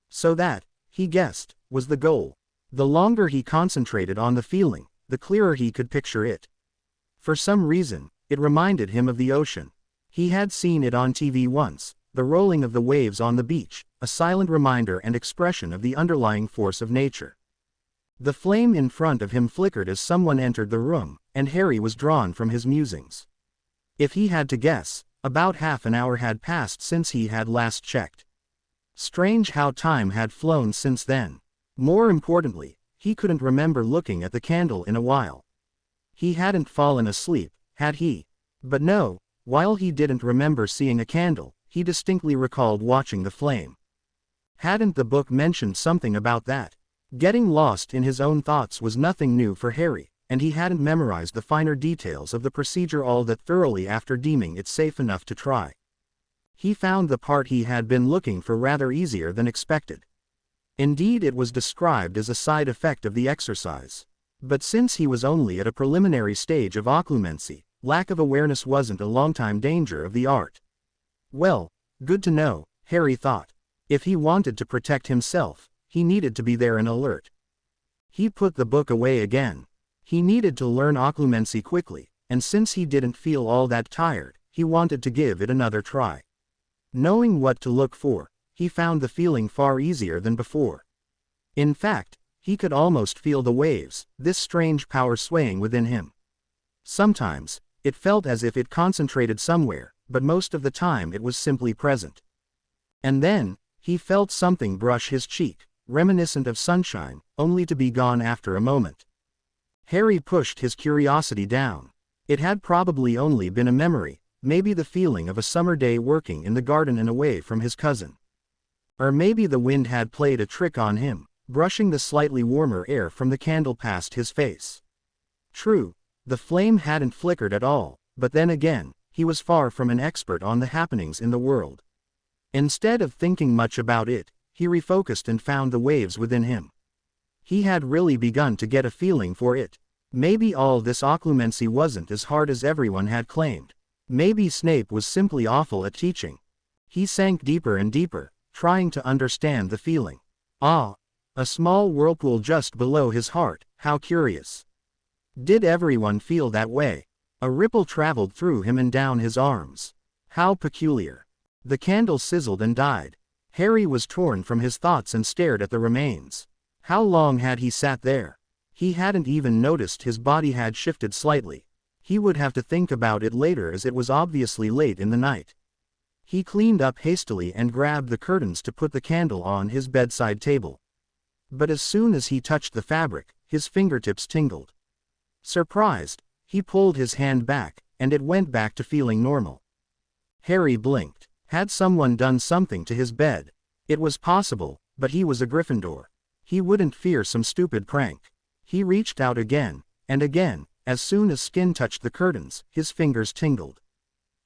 So that, he guessed, was the goal. The longer he concentrated on the feeling, the clearer he could picture it. For some reason, it reminded him of the ocean. He had seen it on TV once, the rolling of the waves on the beach, a silent reminder and expression of the underlying force of nature. The flame in front of him flickered as someone entered the room, and Harry was drawn from his musings. If he had to guess, about half an hour had passed since he had last checked. Strange how time had flown since then. More importantly, he couldn't remember looking at the candle in a while. He hadn't fallen asleep, had he? But no, while he didn't remember seeing a candle, he distinctly recalled watching the flame. Hadn't the book mentioned something about that? Getting lost in his own thoughts was nothing new for Harry, and he hadn't memorized the finer details of the procedure all that thoroughly after deeming it safe enough to try. He found the part he had been looking for rather easier than expected. Indeed, it was described as a side effect of the exercise. But since he was only at a preliminary stage of occlumency, lack of awareness wasn't a long-time danger of the art. Well, good to know, Harry thought. If he wanted to protect himself, he needed to be there and alert. He put the book away again. He needed to learn occlumency quickly, and since he didn't feel all that tired, he wanted to give it another try. Knowing what to look for, he found the feeling far easier than before. In fact, he could almost feel the waves, this strange power swaying within him. Sometimes, it felt as if it concentrated somewhere, but most of the time it was simply present. And then, he felt something brush his cheek, reminiscent of sunshine, only to be gone after a moment. Harry pushed his curiosity down. It had probably only been a memory, maybe the feeling of a summer day working in the garden and away from his cousin. Or maybe the wind had played a trick on him, brushing the slightly warmer air from the candle past his face. True, the flame hadn't flickered at all, but then again, he was far from an expert on the happenings in the world. Instead of thinking much about it, he refocused and found the waves within him. He had really begun to get a feeling for it. Maybe all this occlumency wasn't as hard as everyone had claimed. Maybe Snape was simply awful at teaching. He sank deeper and deeper, trying to understand the feeling. Ah! A small whirlpool just below his heart, how curious. Did everyone feel that way? A ripple traveled through him and down his arms. How peculiar. The candle sizzled and died. Harry was torn from his thoughts and stared at the remains. How long had he sat there? He hadn't even noticed his body had shifted slightly. He would have to think about it later as it was obviously late in the night. He cleaned up hastily and grabbed the curtains to put the candle on his bedside table. But as soon as he touched the fabric, his fingertips tingled. Surprised, he pulled his hand back, and it went back to feeling normal. Harry blinked. Had someone done something to his bed? It was possible, but he was a Gryffindor. He wouldn't fear some stupid prank. He reached out again, and again, as soon as skin touched the curtains, his fingers tingled.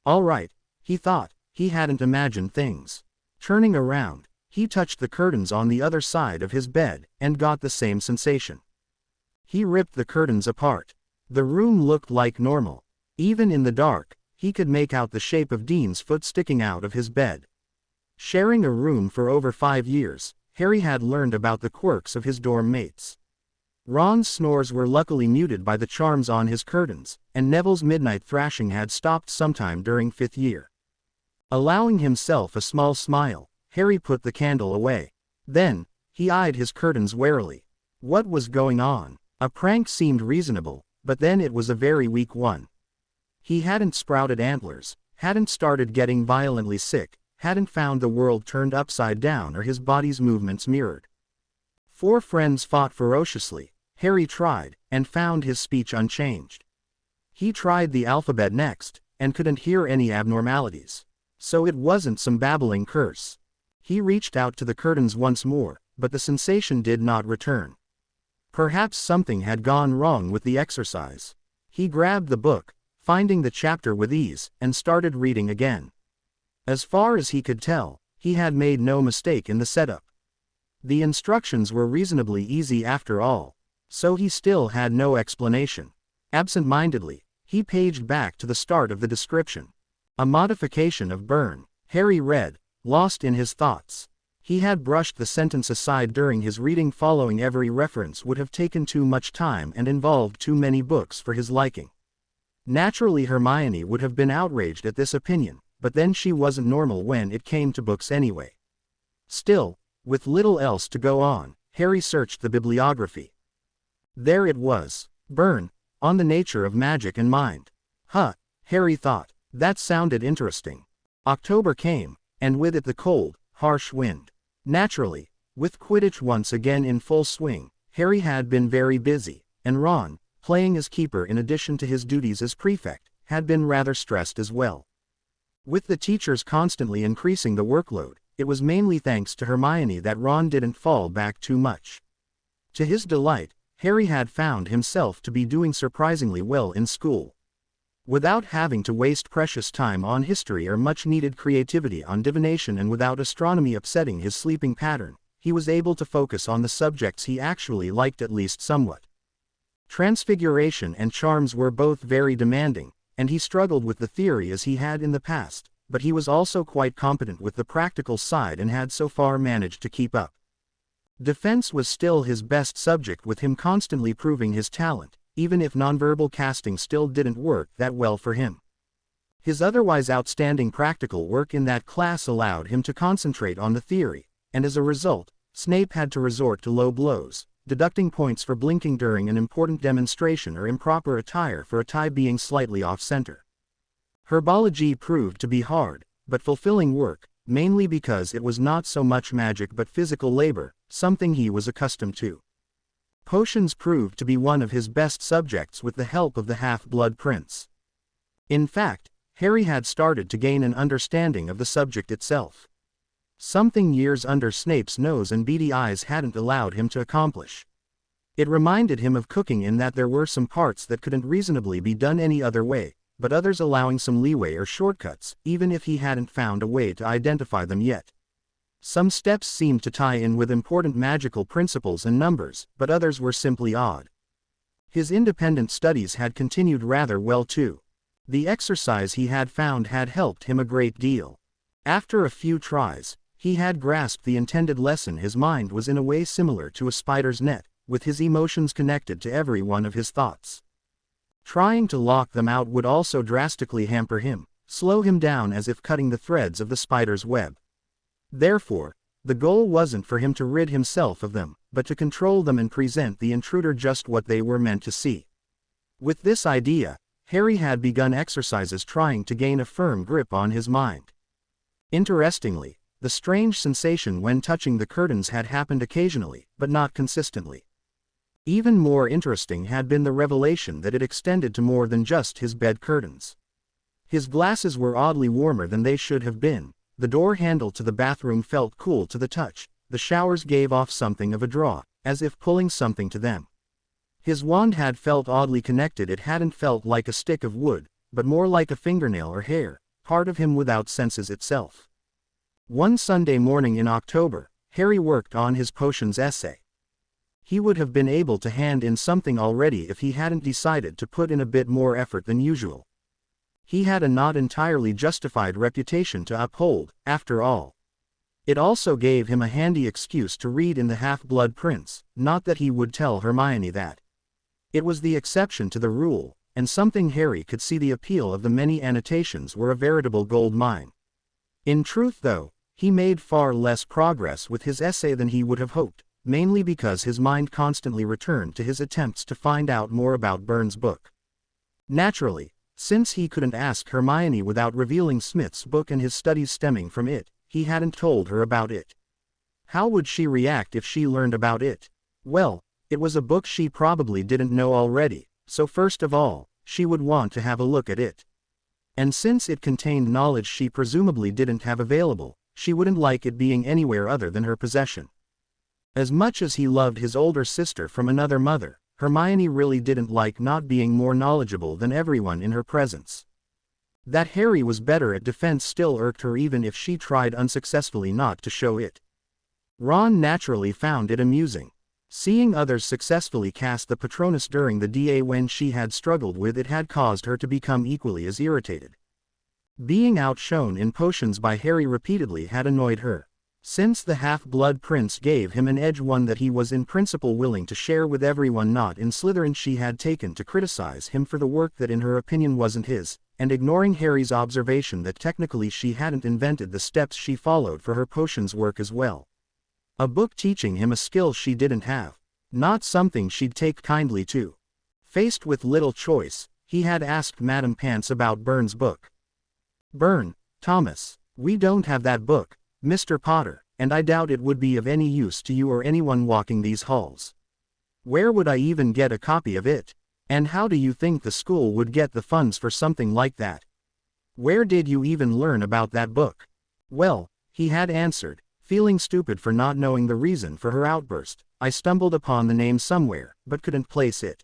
All right, he thought, he hadn't imagined things. Turning around, he touched the curtains on the other side of his bed, and got the same sensation. He ripped the curtains apart. The room looked like normal. Even in the dark, he could make out the shape of Dean's foot sticking out of his bed. Sharing a room for over 5 years, Harry had learned about the quirks of his dorm mates. Ron's snores were luckily muted by the charms on his curtains, and Neville's midnight thrashing had stopped sometime during 5th year. Allowing himself a small smile, Harry put the candle away. Then, he eyed his curtains warily. What was going on? A prank seemed reasonable, but then it was a very weak one. He hadn't sprouted antlers, hadn't started getting violently sick, hadn't found the world turned upside down or his body's movements mirrored. 4 friends fought ferociously. Harry tried, and found his speech unchanged. He tried the alphabet next, and couldn't hear any abnormalities. So it wasn't some babbling curse. He reached out to the curtains once more, but the sensation did not return. Perhaps something had gone wrong with the exercise. He grabbed the book, finding the chapter with ease, and started reading again. As far as he could tell, he had made no mistake in the setup. The instructions were reasonably easy after all, so he still had no explanation. Absent-mindedly, he paged back to the start of the description. A modification of burn. Harry read, lost in his thoughts. He had brushed the sentence aside during his reading. Following every reference would have taken too much time and involved too many books for his liking. Naturally, Hermione would have been outraged at this opinion, but then she wasn't normal when it came to books anyway. Still, with little else to go on, Harry searched the bibliography. There it was. Burn, on the nature of magic and mind. Huh, Harry thought, that sounded interesting. October came, and with it the cold, harsh wind. Naturally, with Quidditch once again in full swing, Harry had been very busy, and Ron, playing as keeper in addition to his duties as prefect, had been rather stressed as well. With the teachers constantly increasing the workload, it was mainly thanks to Hermione that Ron didn't fall back too much. To his delight, Harry had found himself to be doing surprisingly well in school. Without having to waste precious time on history or much-needed creativity on divination, and without astronomy upsetting his sleeping pattern, he was able to focus on the subjects he actually liked at least somewhat. Transfiguration and charms were both very demanding, and he struggled with the theory as he had in the past, but he was also quite competent with the practical side and had so far managed to keep up. Defense was still his best subject, with him constantly proving his talent, even if nonverbal casting still didn't work that well for him. His otherwise outstanding practical work in that class allowed him to concentrate on the theory, and as a result, Snape had to resort to low blows, deducting points for blinking during an important demonstration or improper attire for a tie being slightly off-center. Herbology proved to be hard, but fulfilling work, mainly because it was not so much magic but physical labor, something he was accustomed to. Potions proved to be one of his best subjects with the help of the Half-Blood Prince. In fact, Harry had started to gain an understanding of the subject itself. Something years under Snape's nose and beady eyes hadn't allowed him to accomplish. It reminded him of cooking in that there were some parts that couldn't reasonably be done any other way, but others allowing some leeway or shortcuts, even if he hadn't found a way to identify them yet. Some steps seemed to tie in with important magical principles and numbers, but others were simply odd. His independent studies had continued rather well too. The exercise he had found had helped him a great deal. After a few tries, he had grasped the intended lesson. His mind was in a way similar to a spider's net, with his emotions connected to every one of his thoughts. Trying to lock them out would also drastically hamper him, slow him down as if cutting the threads of the spider's web. Therefore, the goal wasn't for him to rid himself of them, but to control them and present the intruder just what they were meant to see. With this idea, Harry had begun exercises trying to gain a firm grip on his mind. Interestingly, the strange sensation when touching the curtains had happened occasionally, but not consistently. Even more interesting had been the revelation that it extended to more than just his bed curtains. His glasses were oddly warmer than they should have been, the door handle to the bathroom felt cool to the touch, the showers gave off something of a draw, as if pulling something to them. His wand had felt oddly connected. It hadn't felt like a stick of wood, but more like a fingernail or hair, part of him without senses itself. One Sunday morning in October, Harry worked on his potions essay. He would have been able to hand in something already if he hadn't decided to put in a bit more effort than usual. He had a not entirely justified reputation to uphold, after all. It also gave him a handy excuse to read in the Half-Blood Prince, not that he would tell Hermione that. It was the exception to the rule, and something Harry could see the appeal of. The many annotations were a veritable gold mine. In truth though, he made far less progress with his essay than he would have hoped, mainly because his mind constantly returned to his attempts to find out more about Byrne's book. Naturally, since he couldn't ask Hermione without revealing Smith's book and his studies stemming from it, he hadn't told her about it. How would she react if she learned about it? Well, it was a book she probably didn't know already, so first of all, she would want to have a look at it. And since it contained knowledge she presumably didn't have available, she wouldn't like it being anywhere other than her possession. As much as he loved his older sister from another mother, Hermione really didn't like not being more knowledgeable than everyone in her presence. That Harry was better at defense still irked her even if she tried unsuccessfully not to show it. Ron naturally found it amusing. Seeing others successfully cast the Patronus during the DA when she had struggled with it had caused her to become equally as irritated. Being outshone in potions by Harry repeatedly had annoyed her. Since the Half-Blood Prince gave him an edge, one that he was in principle willing to share with everyone not in Slytherin, she had taken to criticize him for the work that in her opinion wasn't his, and ignoring Harry's observation that technically she hadn't invented the steps she followed for her potions work as well. A book teaching him a skill she didn't have. Not something she'd take kindly to. Faced with little choice, he had asked Madame Pants about Byrne's book. "Byrne, Thomas, we don't have that book, Mr. Potter, and I doubt it would be of any use to you or anyone walking these halls. Where would I even get a copy of it? And how do you think the school would get the funds for something like that? Where did you even learn about that book?" Well, he had answered, feeling stupid for not knowing the reason for her outburst, "I stumbled upon the name somewhere, but couldn't place it."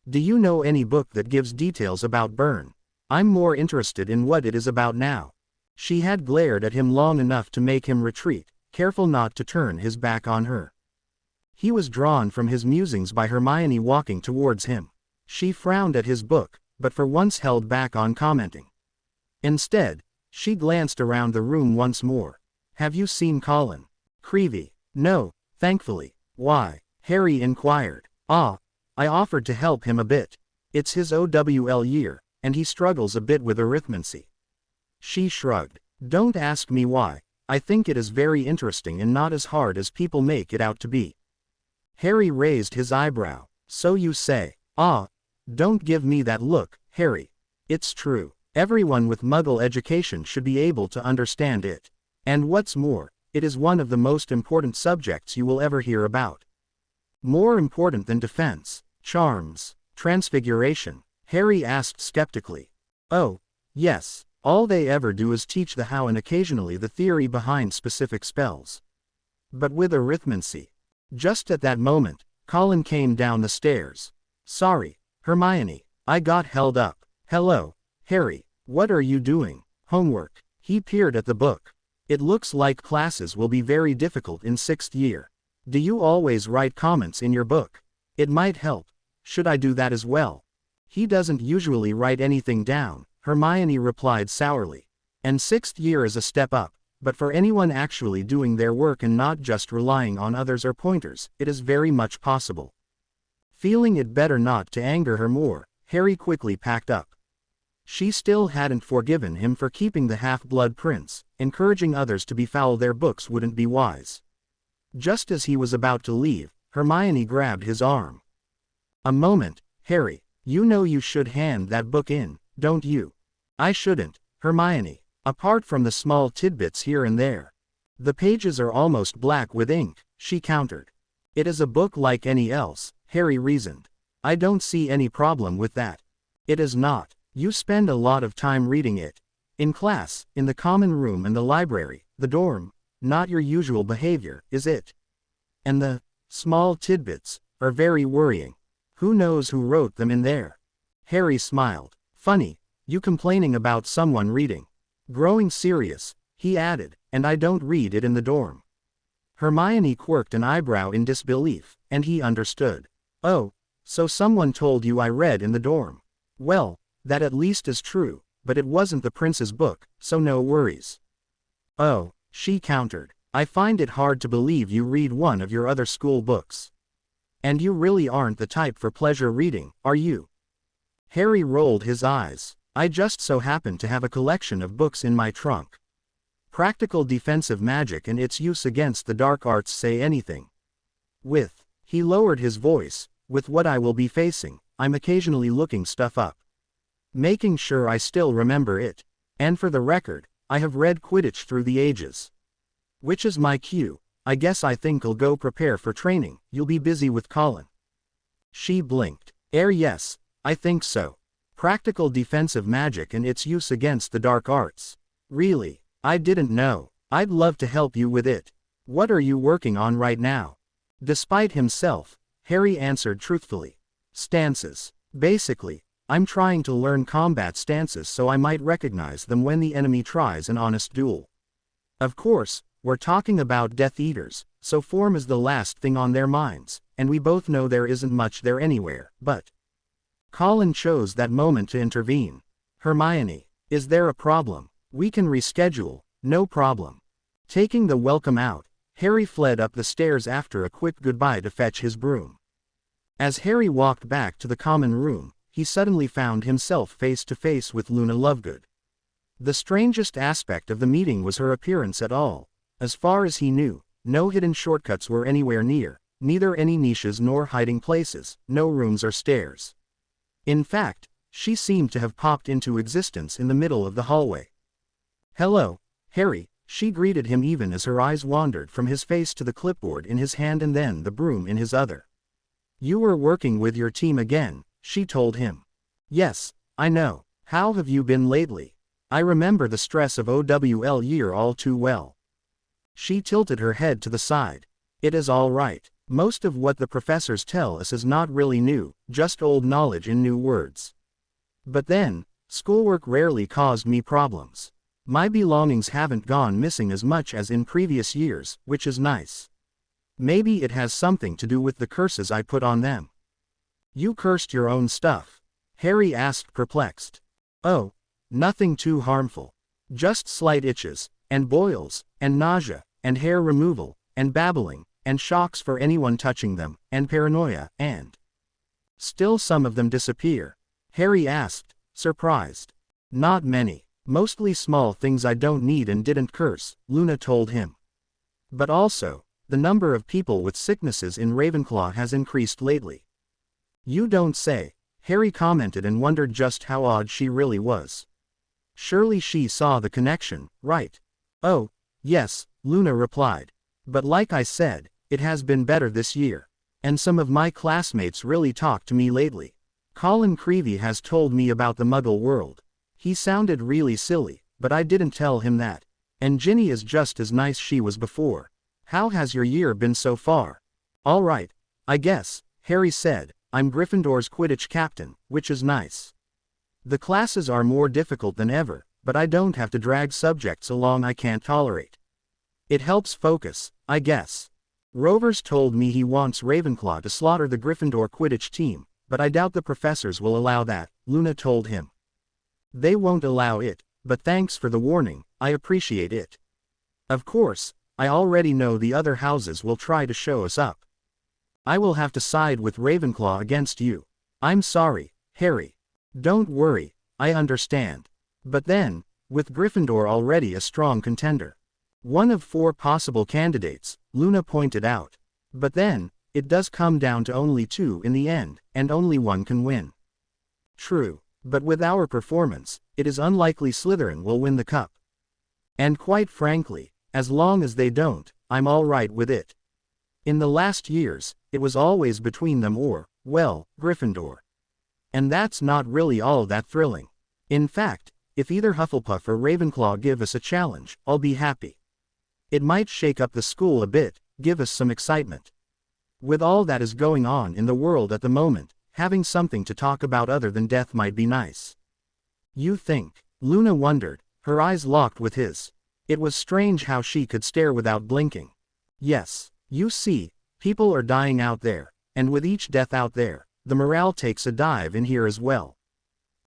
"Do you know any book that gives details about Byrne? I'm more interested in what it is about now." She had glared at him long enough to make him retreat, careful not to turn his back on her. He was drawn from his musings by Hermione walking towards him. She frowned at his book, but for once held back on commenting. Instead, she glanced around the room once more. "Have you seen Colin Creevey?" "No, thankfully." "Why?" Harry inquired. I offered to help him a bit. It's his OWL year, and he struggles a bit with arithmancy. She shrugged. Don't ask me why. I think it is very interesting and not as hard as people make it out to be. Harry raised his eyebrow. So you say. Ah. Don't give me that look, Harry. It's true. Everyone with Muggle education should be able to understand it. And what's more, it is one of the most important subjects you will ever hear about. More important than defense, charms, transfiguration? Harry asked skeptically. Oh, yes. All they ever do is teach the how and occasionally the theory behind specific spells. But with arithmancy. Just at that moment, Colin came down the stairs. Sorry, Hermione, I got held up. Hello, Harry, what are you doing? Homework. He peered at the book. It looks like classes will be very difficult in 6th year. Do you always write comments in your book? It might help. Should I do that as well? He doesn't usually write anything down, Hermione replied sourly. And 6th year is a step up, but for anyone actually doing their work and not just relying on others or pointers, it is very much possible. Feeling it better not to anger her more, Harry quickly packed up. She still hadn't forgiven him for keeping the half-blood prince. Encouraging others to befoul their books wouldn't be wise. Just as he was about to leave, Hermione grabbed his arm. A moment, Harry, you know you should hand that book in, don't you? I shouldn't, Hermione, apart from the small tidbits here and there. The pages are almost black with ink, she countered. It is a book like any else, Harry reasoned. I don't see any problem with that. It is not. You spend a lot of time reading it. In class, in the common room and the library, the dorm. Not your usual behavior, is it? And the small tidbits are very worrying. Who knows who wrote them in there? Harry smiled. Funny, you complaining about someone reading. Growing serious, he added, and I don't read it in the dorm. Hermione quirked an eyebrow in disbelief, and he understood. Oh, so someone told you I read in the dorm. Well, that at least is true, but it wasn't the prince's book, so no worries. Oh, she countered. I find it hard to believe you read one of your other school books. And you really aren't the type for pleasure reading, are you? Harry rolled his eyes. I just so happen to have a collection of books in my trunk. Practical defensive magic and its use against the dark arts say anything. He lowered his voice, with what I will be facing, I'm occasionally looking stuff up. Making sure I still remember it. And for the record, I have read Quidditch through the ages. Which is my cue. I guess I think I'll go prepare for training, you'll be busy with Colin. She blinked. Yes, I think so. Practical defensive magic and its use against the dark arts. Really? I didn't know. I'd love to help you with it. What are you working on right now? Despite himself, Harry answered truthfully. Stances. Basically, I'm trying to learn combat stances so I might recognize them when the enemy tries an honest duel. Of course, we're talking about Death Eaters, so form is the last thing on their minds, and we both know there isn't much there anywhere, but... Colin chose that moment to intervene. Hermione, is there a problem? We can reschedule, no problem. Taking the welcome out, Harry fled up the stairs after a quick goodbye to fetch his broom. As Harry walked back to the common room, he suddenly found himself face to face with Luna Lovegood. The strangest aspect of the meeting was her appearance at all. As far as he knew, no hidden shortcuts were anywhere near, neither any niches nor hiding places, no rooms or stairs. In fact, she seemed to have popped into existence in the middle of the hallway. Hello, Harry, she greeted him even as her eyes wandered from his face to the clipboard in his hand and then the broom in his other. You were working with your team again, she told him. Yes, I know. How have you been lately? I remember the stress of OWL year all too well. She tilted her head to the side. It is all right. Most of what the professors tell us is not really new, just old knowledge in new words. But then, schoolwork rarely caused me problems. My belongings haven't gone missing as much as in previous years, which is nice. Maybe it has something to do with the curses I put on them. You cursed your own stuff? Harry asked perplexed. Oh, nothing too harmful. Just slight itches, and boils, and nausea, and hair removal, and babbling, and shocks for anyone touching them, and paranoia, and... Still some of them disappear? Harry asked, surprised. Not many. Mostly small things I don't need and didn't curse, Luna told him. But also, the number of people with sicknesses in Ravenclaw has increased lately. You don't say, Harry commented and wondered just how odd she really was. Surely she saw the connection, right? Oh, yes, Luna replied. But like I said, it has been better this year. And some of my classmates really talk to me lately. Colin Creevey has told me about the Muggle world. He sounded really silly, but I didn't tell him that. And Ginny is just as nice she was before. How has your year been so far? All right, I guess, Harry said. I'm Gryffindor's Quidditch captain, which is nice. The classes are more difficult than ever, but I don't have to drag subjects along I can't tolerate. It helps focus, I guess. Rovers told me he wants Ravenclaw to slaughter the Gryffindor Quidditch team, but I doubt the professors will allow that, Luna told him. They won't allow it, but thanks for the warning, I appreciate it. Of course, I already know the other houses will try to show us up. I will have to side with Ravenclaw against you. I'm sorry, Harry. Don't worry, I understand. But then, with Gryffindor already a strong contender. One of 4 possible candidates, Luna pointed out. But then, it does come down to only 2 in the end, and only one can win. True, but with our performance, it is unlikely Slytherin will win the cup. And quite frankly, as long as they don't, I'm all right with it. In the last years, it was always between them or, well, Gryffindor. And that's not really all that thrilling. In fact, if either Hufflepuff or Ravenclaw give us a challenge, I'll be happy. It might shake up the school a bit, give us some excitement. With all that is going on in the world at the moment, having something to talk about other than death might be nice. You think? Luna wondered, her eyes locked with his. It was strange how she could stare without blinking. Yes, you see, people are dying out there, and with each death out there, the morale takes a dive in here as well.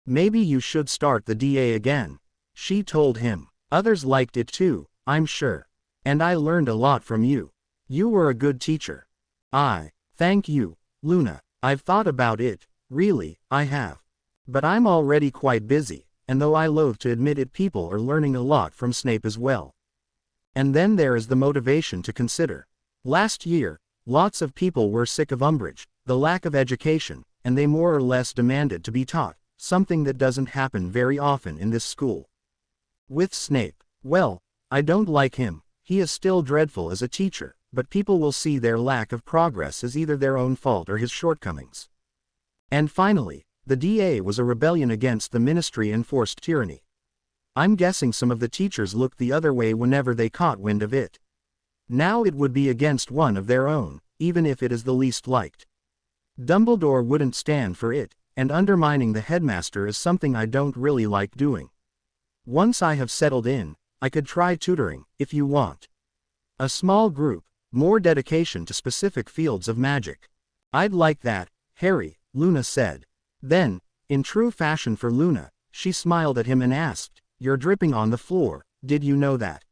Maybe you should start the DA again, she told him. Others liked it too, I'm sure. And I learned a lot from you. You were a good teacher. Thank you, Luna. I've thought about it, really, I have. But I'm already quite busy, and though I loathe to admit it, people are learning a lot from Snape as well. And then there is the motivation to consider. Last year, lots of people were sick of Umbridge, the lack of education, and they more or less demanded to be taught, something that doesn't happen very often in this school. With Snape, well, I don't like him, he is still dreadful as a teacher, but people will see their lack of progress as either their own fault or his shortcomings. And finally, the DA was a rebellion against the ministry and forced tyranny. I'm guessing some of the teachers looked the other way whenever they caught wind of it. Now it would be against one of their own, even if it is the least liked. Dumbledore wouldn't stand for it, and undermining the headmaster is something I don't really like doing. Once I have settled in, I could try tutoring, if you want. A small group, more dedication to specific fields of magic. I'd like that, Harry, Luna said. Then, in true fashion for Luna, she smiled at him and asked, You're dripping on the floor, did you know that?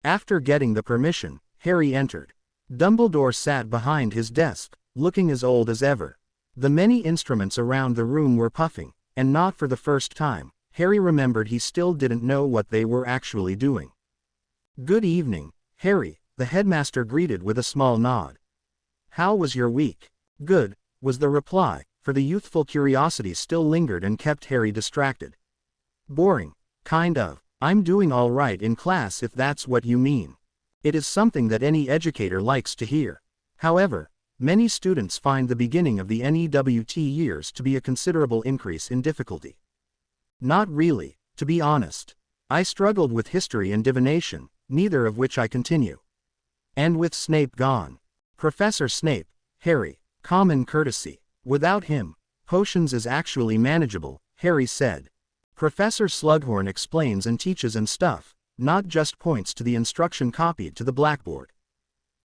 After getting the permission, Harry entered. Dumbledore sat behind his desk, looking as old as ever. The many instruments around the room were puffing, and not for the first time, Harry remembered he still didn't know what they were actually doing. Good evening, Harry, the headmaster greeted with a small nod. How was your week? Good, was the reply, for the youthful curiosity still lingered and kept Harry distracted. Boring, kind of. I'm doing all right in class if that's what you mean. It is something that any educator likes to hear. However, many students find the beginning of the NEWT years to be a considerable increase in difficulty. Not really, to be honest. I struggled with history and divination, neither of which I continue. And with Snape gone. Professor Snape, Harry, common courtesy. Without him, potions is actually manageable, Harry said. Professor Slughorn explains and teaches and stuff, not just points to the instruction copied to the blackboard.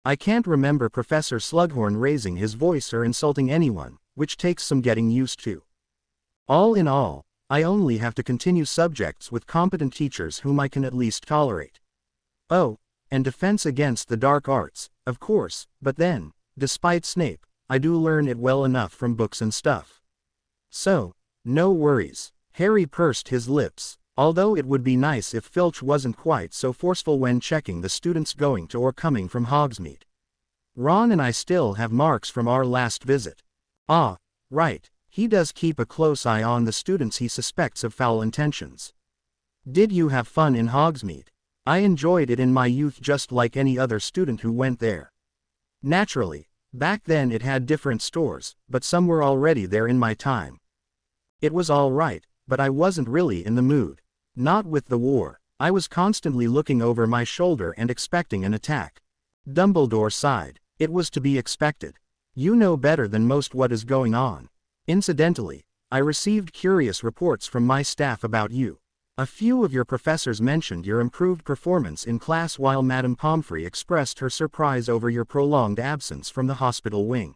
I can't remember Professor Slughorn raising his voice or insulting anyone, which takes some getting used to. All in all, I only have to continue subjects with competent teachers whom I can at least tolerate. Oh, and defense against the dark arts, of course, but then, despite Snape, I do learn it well enough from books and stuff. So, no worries. Harry pursed his lips, although it would be nice if Filch wasn't quite so forceful when checking the students going to or coming from Hogsmeade. Ron and I still have marks from our last visit. Ah, right, he does keep a close eye on the students he suspects of foul intentions. Did you have fun in Hogsmeade? I enjoyed it in my youth just like any other student who went there. Naturally, back then it had different stores, but some were already there in my time. It was all right, but I wasn't really in the mood. Not with the war. I was constantly looking over my shoulder and expecting an attack. Dumbledore sighed. It was to be expected. You know better than most what is going on. Incidentally, I received curious reports from my staff about you. A few of your professors mentioned your improved performance in class while Madame Pomfrey expressed her surprise over your prolonged absence from the hospital wing.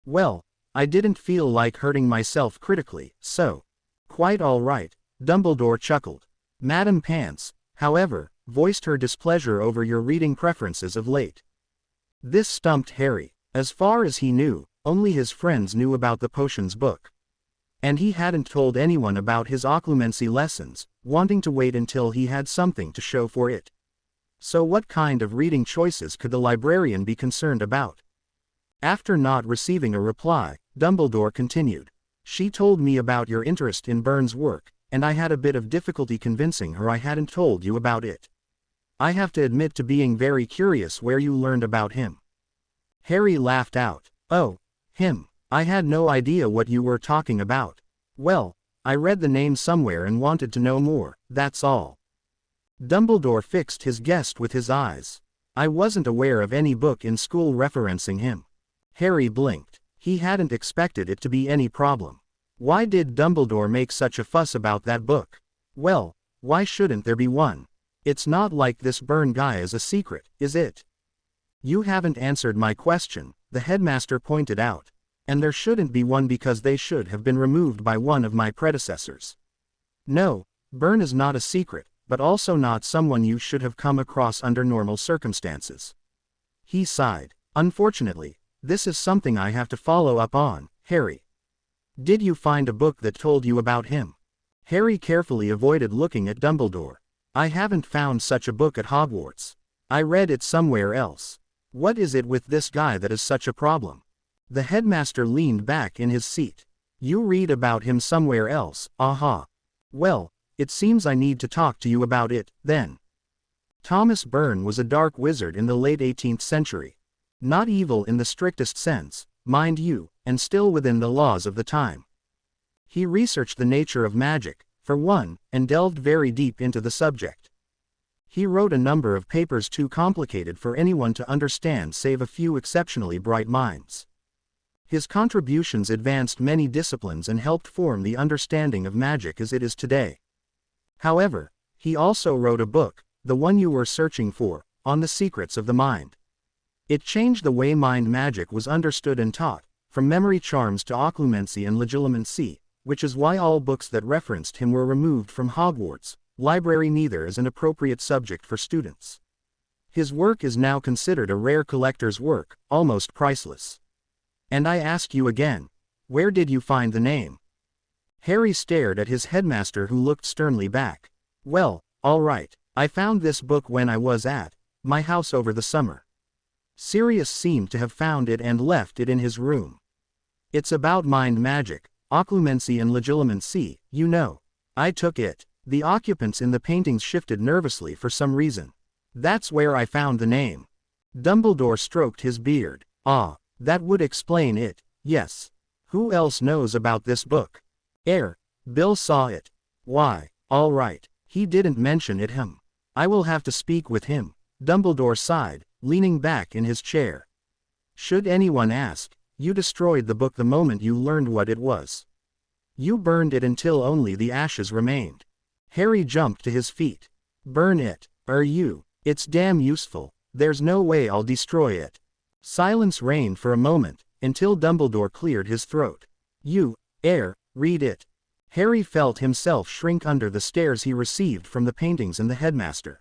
Well, I didn't feel like hurting myself critically, so. Quite all right, Dumbledore chuckled. Madame Pants, however, voiced her displeasure over your reading preferences of late. This stumped Harry. As far as he knew, only his friends knew about the potions book. And he hadn't told anyone about his occlumency lessons, wanting to wait until he had something to show for it. So what kind of reading choices could the librarian be concerned about? After not receiving a reply, Dumbledore continued. She told me about your interest in Burns' work, and I had a bit of difficulty convincing her I hadn't told you about it. I have to admit to being very curious where you learned about him. Harry laughed out. Oh, him. I had no idea what you were talking about. Well, I read the name somewhere and wanted to know more, that's all. Dumbledore fixed his guest with his eyes. I wasn't aware of any book in school referencing him. Harry blinked. He hadn't expected it to be any problem. Why did Dumbledore make such a fuss about that book? Well, why shouldn't there be one? It's not like this Burn guy is a secret, is it? You haven't answered my question, the headmaster pointed out. And there shouldn't be one because they should have been removed by one of my predecessors. No, Burn is not a secret, but also not someone you should have come across under normal circumstances. He sighed. Unfortunately, this is something I have to follow up on, Harry. Did you find a book that told you about him? Harry carefully avoided looking at Dumbledore. I haven't found such a book at Hogwarts. I read it somewhere else. What is it with this guy that is such a problem? The headmaster leaned back in his seat. You read about him somewhere else, aha. Well, it seems I need to talk to you about it, then. Thomas Burn was a dark wizard in the late 18th century. Not evil in the strictest sense, mind you, and still within the laws of the time. He researched the nature of magic, for one, and delved very deep into the subject. He wrote a number of papers too complicated for anyone to understand save a few exceptionally bright minds. His contributions advanced many disciplines and helped form the understanding of magic as it is today. However, he also wrote a book, the one you were searching for, on the secrets of the mind. It changed the way mind magic was understood and taught, from memory charms to occlumency and legilimency, which is why all books that referenced him were removed from Hogwarts. Library neither is an appropriate subject for students. His work is now considered a rare collector's work, almost priceless. And I ask you again, where did you find the name? Harry stared at his headmaster who looked sternly back. Well, all right, I found this book when I was at my house over the summer. Sirius seemed to have found it and left it in his room. It's about mind magic, occlumency and legilimency, you know. I took it. The occupants in the paintings shifted nervously for some reason. That's where I found the name. Dumbledore stroked his beard. Ah, that would explain it, yes. Who else knows about this book? Bill saw it. Why, all right, he didn't mention it him. I will have to speak with him. Dumbledore sighed, leaning back in his chair. Should anyone ask, you destroyed the book the moment you learned what it was. You burned it until only the ashes remained. Harry jumped to his feet. Burn it, you. It's damn useful. There's no way I'll destroy it. Silence reigned for a moment, until Dumbledore cleared his throat. You, read it. Harry felt himself shrink under the stares he received from the paintings and the headmaster.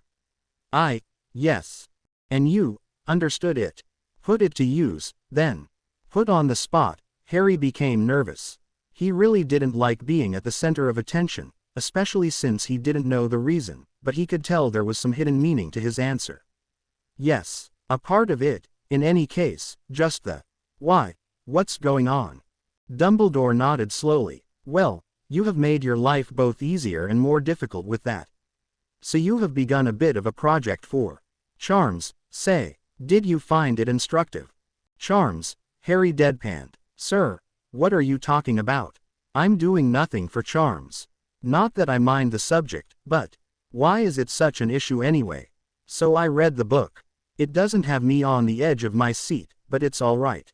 Yes. And you, understood it. Put it to use, then. Put on the spot, Harry became nervous. He really didn't like being at the center of attention, especially since he didn't know the reason, but he could tell there was some hidden meaning to his answer. Yes, a part of it, in any case, just the why, what's going on? Dumbledore nodded slowly. Well, you have made your life both easier and more difficult with that. So you have begun a bit of a project for charms, say. Did you find it instructive? Charms, Harry deadpanned. Sir, what are you talking about? I'm doing nothing for charms. Not that I mind the subject, but why is it such an issue anyway? So I read the book. It doesn't have me on the edge of my seat, but it's all right.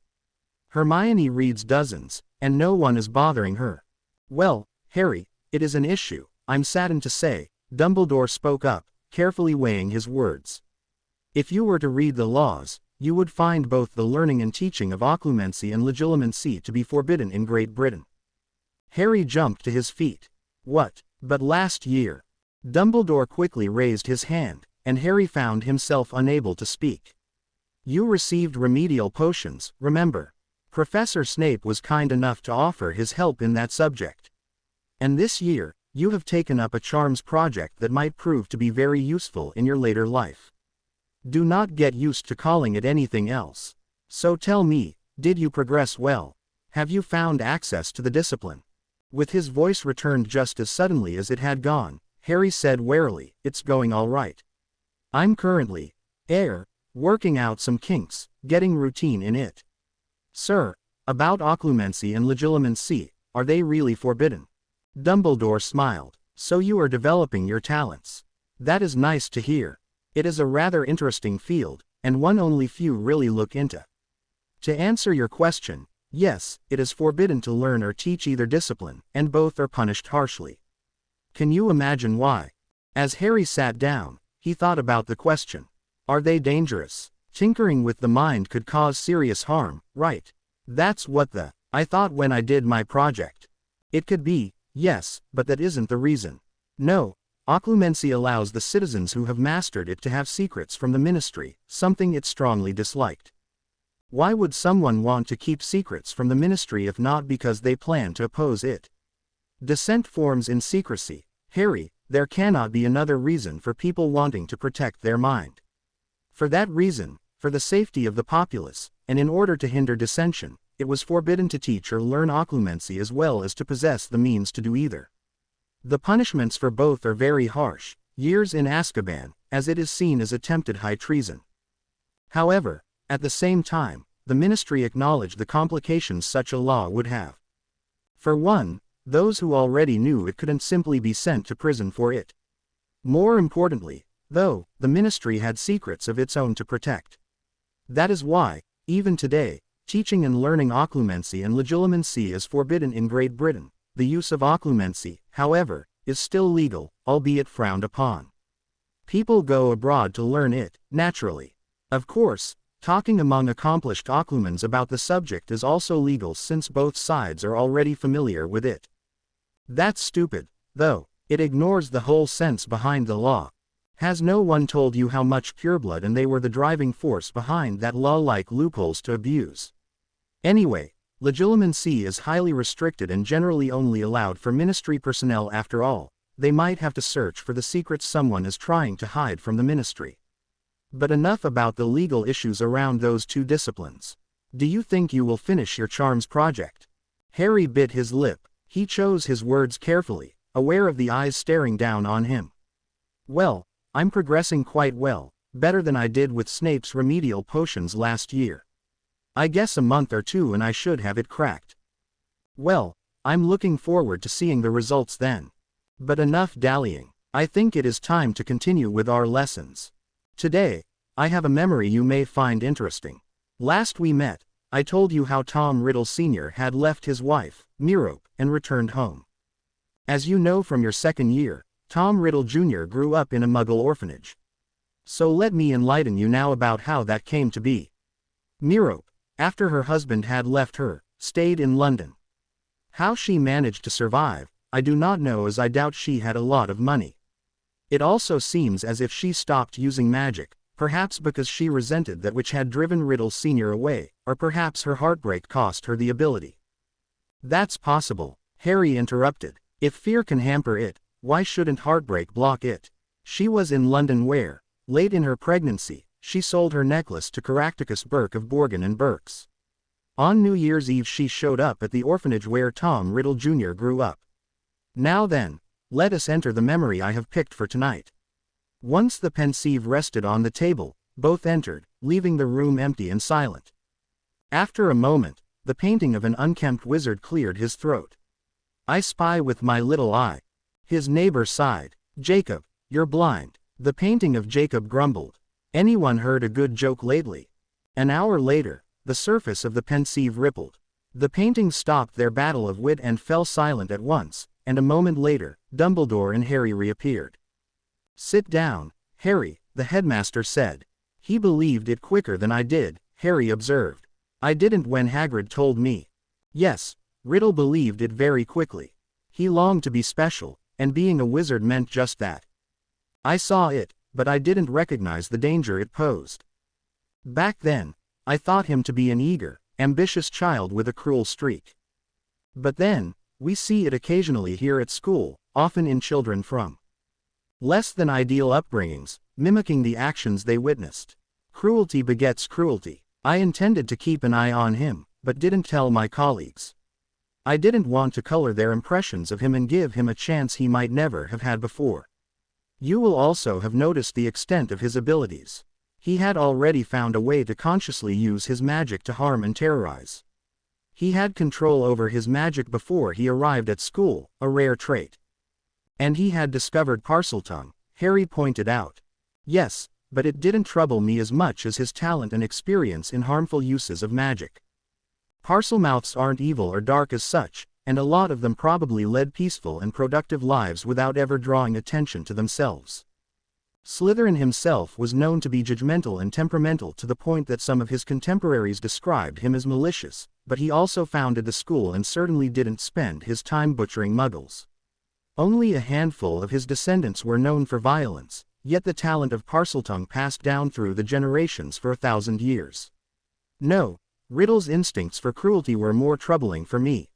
Hermione reads dozens, and no one is bothering her. Well, Harry, it is an issue, I'm saddened to say, Dumbledore spoke up, carefully weighing his words. If you were to read the laws, you would find both the learning and teaching of occlumency and legilimency to be forbidden in Great Britain. Harry jumped to his feet. What? But last year. Dumbledore quickly raised his hand, and Harry found himself unable to speak. You received remedial potions, remember? Professor Snape was kind enough to offer his help in that subject. And this year, you have taken up a charms project that might prove to be very useful in your later life. Do not get used to calling it anything else. So tell me, did you progress well? Have you found access to the discipline? With his voice returned just as suddenly as it had gone, Harry said warily, it's going all right. I'm currently, working out some kinks, getting routine in it. Sir, about occlumency and legilimency, are they really forbidden? Dumbledore smiled. So you are developing your talents. That is nice to hear. It is a rather interesting field, and one only few really look into. To answer your question, yes, it is forbidden to learn or teach either discipline, and both are punished harshly. Can you imagine why? As Harry sat down, he thought about the question. Are they dangerous? Tinkering with the mind could cause serious harm, right? That's what I thought when I did my project. It could be, yes, but that isn't the reason. No. Occlumency allows the citizens who have mastered it to have secrets from the ministry, something it strongly disliked. Why would someone want to keep secrets from the ministry if not because they plan to oppose it? Dissent forms in secrecy. Harry, there cannot be another reason for people wanting to protect their mind. For that reason, for the safety of the populace, and in order to hinder dissension, it was forbidden to teach or learn occlumency as well as to possess the means to do either. The punishments for both are very harsh, years in Azkaban, as it is seen as attempted high treason. However, at the same time, the ministry acknowledged the complications such a law would have. For one, those who already knew it couldn't simply be sent to prison for it. More importantly, though, the ministry had secrets of its own to protect. That is why, even today, teaching and learning occlumency and legilimency is forbidden in Great Britain. The use of occlumency, however, is still legal, albeit frowned upon. People go abroad to learn it, naturally. Of course, talking among accomplished occlumens about the subject is also legal since both sides are already familiar with it. That's stupid, though. It ignores the whole sense behind the law. Has no one told you how much pureblood and they were the driving force behind that law-like loopholes to abuse? Anyway, legilimency is highly restricted and generally only allowed for ministry personnel after all. They might have to search for the secrets someone is trying to hide from the ministry. But enough about the legal issues around those two disciplines. Do you think you will finish your charms project? Harry bit his lip. He chose his words carefully, aware of the eyes staring down on him. Well, I'm progressing quite well, better than I did with Snape's remedial potions last year. I guess a month or two and I should have it cracked. Well, I'm looking forward to seeing the results then. But enough dallying. I think it is time to continue with our lessons. Today, I have a memory you may find interesting. Last we met, I told you how Tom Riddle Sr. had left his wife, Merope, and returned home. As you know from your second year, Tom Riddle Jr. grew up in a Muggle orphanage. So let me enlighten you now about how that came to be. Merope, after her husband had left her, stayed in London. How she managed to survive, I do not know, as I doubt she had a lot of money. It also seems as if she stopped using magic, perhaps because she resented that which had driven Riddle Sr. away, or perhaps her heartbreak cost her the ability. That's possible, Harry interrupted. If fear can hamper it, why shouldn't heartbreak block it? She was in London where, late in her pregnancy, she sold her necklace to Caractacus Burke of Borgin and Burke's. On New Year's Eve she showed up at the orphanage where Tom Riddle Jr. grew up. Now then, let us enter the memory I have picked for tonight. Once the pensieve rested on the table, both entered, leaving the room empty and silent. After a moment, the painting of an unkempt wizard cleared his throat. I spy with my little eye. His neighbor sighed. Jacob, you're blind. The painting of Jacob grumbled. Anyone heard a good joke lately? An hour later, the surface of the pensieve rippled. The painting stopped their battle of wit and fell silent at once, and a moment later, Dumbledore and Harry reappeared. Sit down, Harry, the headmaster said. He believed it quicker than I did, Harry observed. I didn't when Hagrid told me. Yes, Riddle believed it very quickly. He longed to be special, and being a wizard meant just that. I saw it, but I didn't recognize the danger it posed. Back then, I thought him to be an eager, ambitious child with a cruel streak. But then, we see it occasionally here at school, often in children from less than ideal upbringings, mimicking the actions they witnessed. Cruelty begets cruelty. I intended to keep an eye on him, but didn't tell my colleagues. I didn't want to color their impressions of him and give him a chance he might never have had before. You will also have noticed the extent of his abilities. He had already found a way to consciously use his magic to harm and terrorize. He had control over his magic before he arrived at school, a rare trait. And he had discovered Parseltongue, Harry pointed out. Yes, but it didn't trouble me as much as his talent and experience in harmful uses of magic. Parselmouths aren't evil or dark as such, and a lot of them probably led peaceful and productive lives without ever drawing attention to themselves. Slytherin himself was known to be judgmental and temperamental to the point that some of his contemporaries described him as malicious, but he also founded the school and certainly didn't spend his time butchering muggles. Only a handful of his descendants were known for violence, yet the talent of Parseltongue passed down through the generations for 1,000 years. No, Riddle's instincts for cruelty were more troubling for me.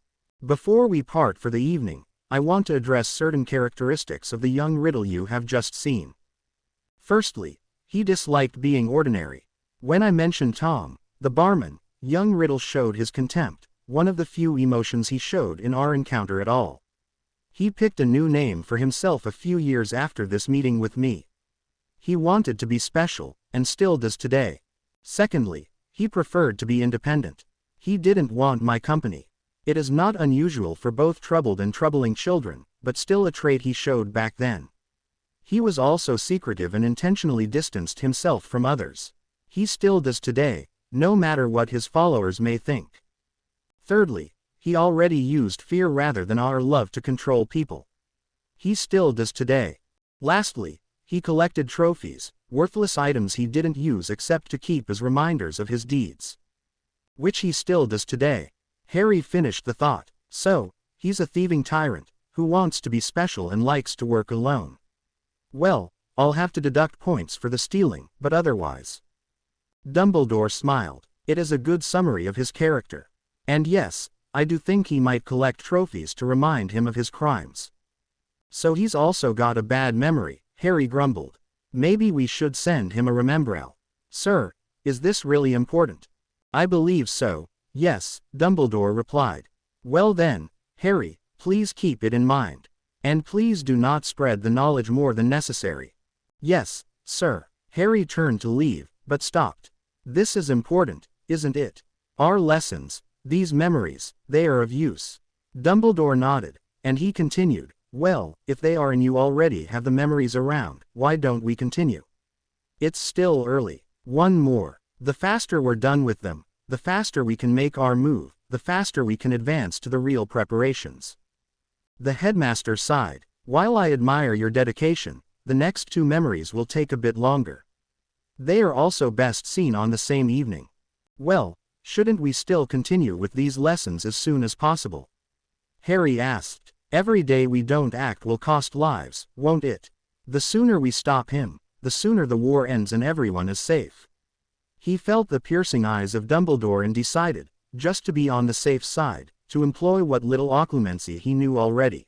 Before we part for the evening, I want to address certain characteristics of the young Riddle you have just seen. Firstly, he disliked being ordinary. When I mentioned Tom, the barman, young Riddle showed his contempt, one of the few emotions he showed in our encounter at all. He picked a new name for himself a few years after this meeting with me. He wanted to be special, and still does today. Secondly, he preferred to be independent. He didn't want my company. It is not unusual for both troubled and troubling children, but still a trait he showed back then. He was also secretive and intentionally distanced himself from others. He still does today, no matter what his followers may think. Thirdly, he already used fear rather than our love to control people. He still does today. Lastly, he collected trophies, worthless items he didn't use except to keep as reminders of his deeds. Which he still does today. Harry finished the thought. So, he's a thieving tyrant, who wants to be special and likes to work alone. Well, I'll have to deduct points for the stealing, but otherwise. Dumbledore smiled. It is a good summary of his character. And yes, I do think he might collect trophies to remind him of his crimes. So he's also got a bad memory, Harry grumbled. Maybe we should send him a remembrall. Sir, is this really important? I believe so, yes, Dumbledore replied. Well then, Harry, please keep it in mind. And please do not spread the knowledge more than necessary. Yes, sir. Harry turned to leave, but stopped. This is important, isn't it? Our lessons, these memories, they are of use. Dumbledore nodded, and he continued, well, if they are and you already have the memories around, why don't we continue? It's still early. One more. The faster we're done with them, the faster we can make our move, the faster we can advance to the real preparations. The headmaster sighed. While I admire your dedication, the next two memories will take a bit longer. They are also best seen on the same evening. Well, shouldn't we still continue with these lessons as soon as possible? Harry asked. Every day we don't act will cost lives, won't it? The sooner we stop him, the sooner the war ends and everyone is safe. He felt the piercing eyes of Dumbledore and decided, just to be on the safe side, to employ what little occlumency he knew already.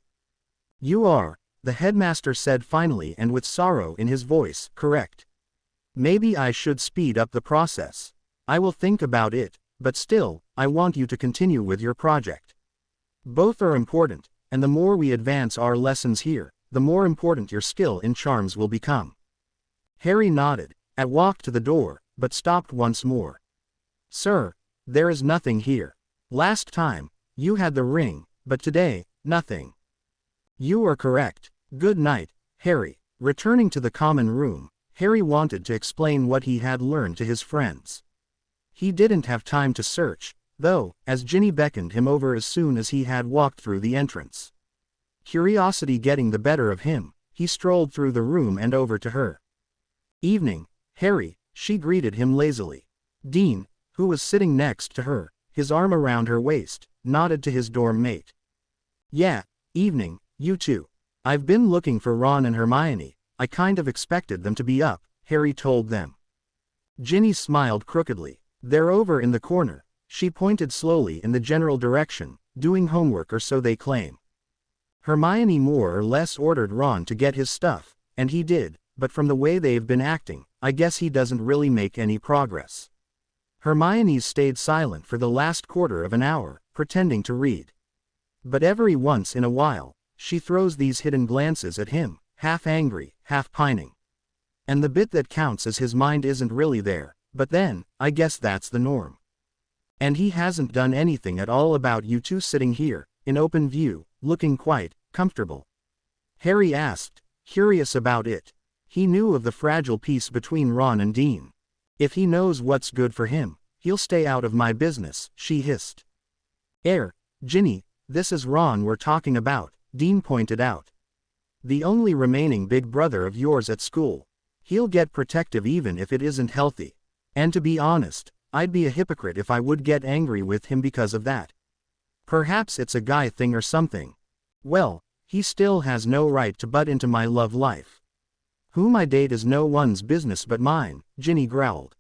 "You are," the headmaster said finally and with sorrow in his voice, "correct. Maybe I should speed up the process. I will think about it, but still, I want you to continue with your project. Both are important, and the more we advance our lessons here, the more important your skill in charms will become." Harry nodded, and walked to the door, but stopped once more. "Sir, there is nothing here. Last time, you had the ring, but today, nothing." "You are correct. Good night, Harry." Returning to the common room, Harry wanted to explain what he had learned to his friends. He didn't have time to search, though, as Ginny beckoned him over as soon as he had walked through the entrance. Curiosity getting the better of him, he strolled through the room and over to her. "Evening, Harry," she greeted him lazily. Dean, who was sitting next to her, his arm around her waist, nodded to his dorm mate. "Yeah, evening, you two. I've been looking for Ron and Hermione. I kind of expected them to be up," Harry told them. Ginny smiled crookedly. "They're over in the corner." She pointed slowly in the general direction, "doing homework or so they claim." Hermione more or less ordered Ron to get his stuff, and he did, but from the way they've been acting, I guess he doesn't really make any progress. Hermione's stayed silent for the last quarter of an hour, pretending to read. But every once in a while, she throws these hidden glances at him, half angry, half pining. And the bit that counts is his mind isn't really there, but then, I guess that's the norm. And he hasn't done anything at all about you two sitting here, in open view, looking quite comfortable. Harry asked, curious about it. He knew of the fragile peace between Ron and Dean. "If he knows what's good for him, he'll stay out of my business," she hissed. Ginny, this is Ron we're talking about," Dean pointed out. "The only remaining big brother of yours at school. He'll get protective even if it isn't healthy. And to be honest, I'd be a hypocrite if I would get angry with him because of that. Perhaps it's a guy thing or something. Well, he still has no right to butt into my love life. Whom I date is no one's business but mine," Ginny growled.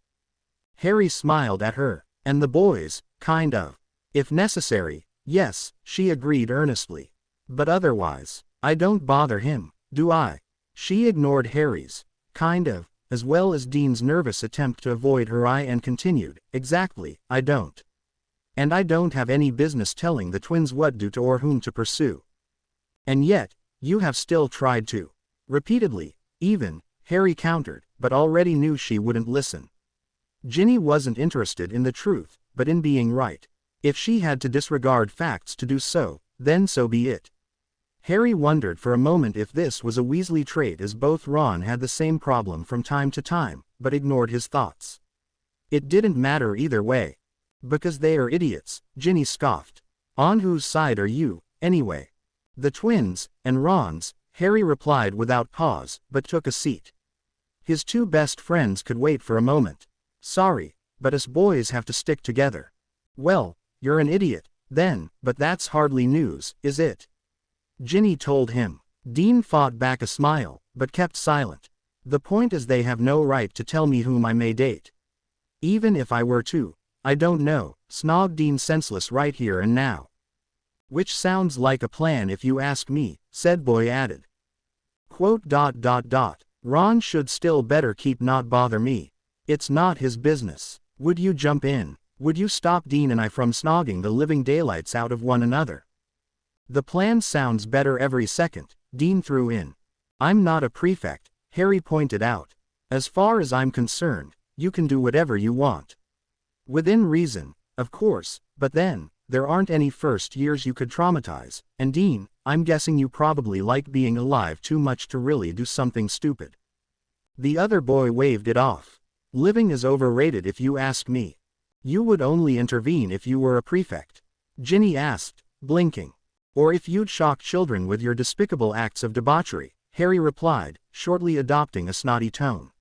Harry smiled at her. "And the boys, kind of. If necessary, yes," she agreed earnestly. "But otherwise, I don't bother him, do I?" She ignored Harry's, kind of, as well as Dean's nervous attempt to avoid her eye and continued, "Exactly, I don't. And I don't have any business telling the twins what to do or whom to pursue. And yet, you have still tried to. Repeatedly, even," Harry countered, but already knew she wouldn't listen. Ginny wasn't interested in the truth, but in being right. If she had to disregard facts to do so, then so be it. Harry wondered for a moment if this was a Weasley trait, as both Ron had the same problem from time to time, but ignored his thoughts. It didn't matter either way. "Because they are idiots," Ginny scoffed. "On whose side are you, anyway?" "The twins, and Ron's," Harry replied without pause, but took a seat. His two best friends could wait for a moment. "Sorry, but us boys have to stick together." "Well, you're an idiot, then, but that's hardly news, is it?" Ginny told him. Dean fought back a smile, but kept silent. "The point is they have no right to tell me whom I may date. Even if I were to, I don't know," snogged Dean, senseless right here and now. "Which sounds like a plan if you ask me," said Boy added. Quote. "Ron should still better keep not bother me. It's not his business. Would you jump in? Would you stop Dean and I from snogging the living daylights out of one another?" "The plan sounds better every second," Dean threw in. "I'm not a prefect," Harry pointed out. "As far as I'm concerned, you can do whatever you want. Within reason, of course, but then, there aren't any first years you could traumatize, and Dean, I'm guessing you probably like being alive too much to really do something stupid." The other boy waved it off. "Living is overrated if you ask me." "You would only intervene if you were a prefect?" Ginny asked, blinking. "Or if you'd shock children with your despicable acts of debauchery," Harry replied, shortly adopting a snotty tone.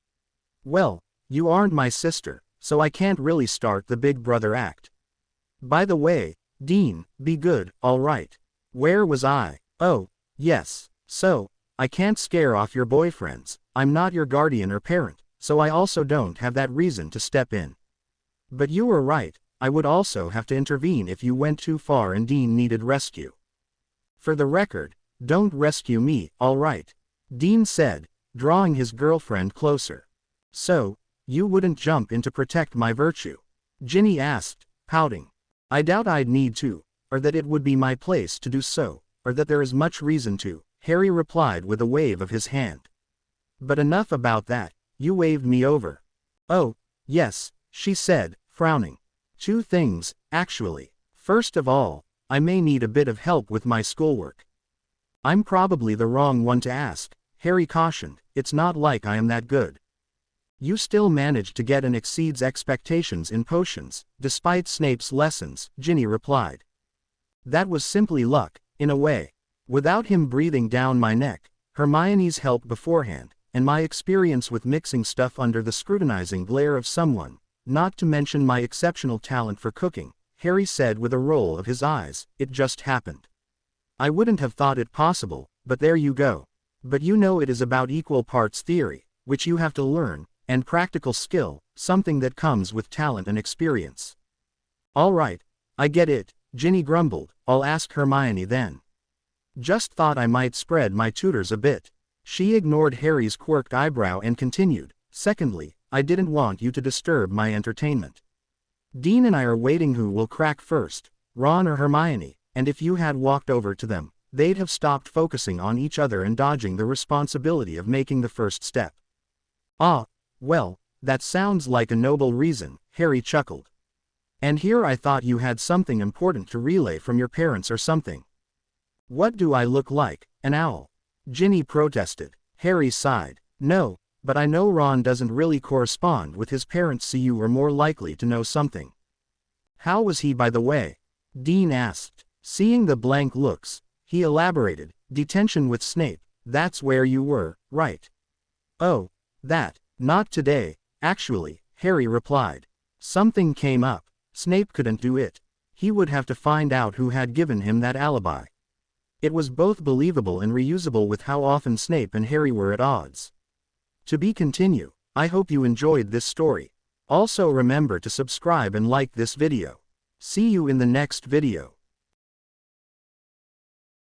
"Well, you aren't my sister, so I can't really start the big brother act. By the way, Dean, be good, all right. Where was I? Oh, yes. So, I can't scare off your boyfriends. I'm not your guardian or parent, so I also don't have that reason to step in. But you were right, I would also have to intervene if you went too far and Dean needed rescue. For the record, don't rescue me, all right? Dean said, drawing his girlfriend closer. So, you wouldn't jump in to protect my virtue? Ginny asked, pouting. I doubt I'd need to, or that it would be my place to do so, or that there is much reason to, Harry replied with a wave of his hand. But enough about that, you waved me over. Oh, yes, she said, frowning. Two things, actually. First of all, I may need a bit of help with my schoolwork. I'm probably the wrong one to ask, Harry cautioned, it's not like I am that good. You still managed to get and exceeds expectations in potions, despite Snape's lessons, Ginny replied. That was simply luck, in a way. Without him breathing down my neck, Hermione's help beforehand, and my experience with mixing stuff under the scrutinizing glare of someone, not to mention my exceptional talent for cooking, Harry said with a roll of his eyes, it just happened. I wouldn't have thought it possible, but there you go. But you know it is about equal parts theory, which you have to learn, and practical skill, something that comes with talent and experience. All right, I get it, Ginny grumbled, I'll ask Hermione then. Just thought I might spread my tutors a bit. She ignored Harry's quirked eyebrow and continued, secondly, I didn't want you to disturb my entertainment. Dean and I are waiting who will crack first, Ron or Hermione, and if you had walked over to them, they'd have stopped focusing on each other and dodging the responsibility of making the first step. Ah, well, that sounds like a noble reason, Harry chuckled. And here I thought you had something important to relay from your parents or something. What do I look like, an owl? Ginny protested. Harry sighed. No, but I know Ron doesn't really correspond with his parents, so you were more likely to know something. How was he, by the way? Dean asked. Seeing the blank looks, he elaborated, detention with Snape, that's where you were, right? Oh, that, not today, actually, Harry replied. Something came up. Snape couldn't do it. He would have to find out who had given him that alibi. It was both believable and reusable with how often Snape and Harry were at odds. To be continued. I hope you enjoyed this story. Also remember to subscribe and like this video. See you in the next video.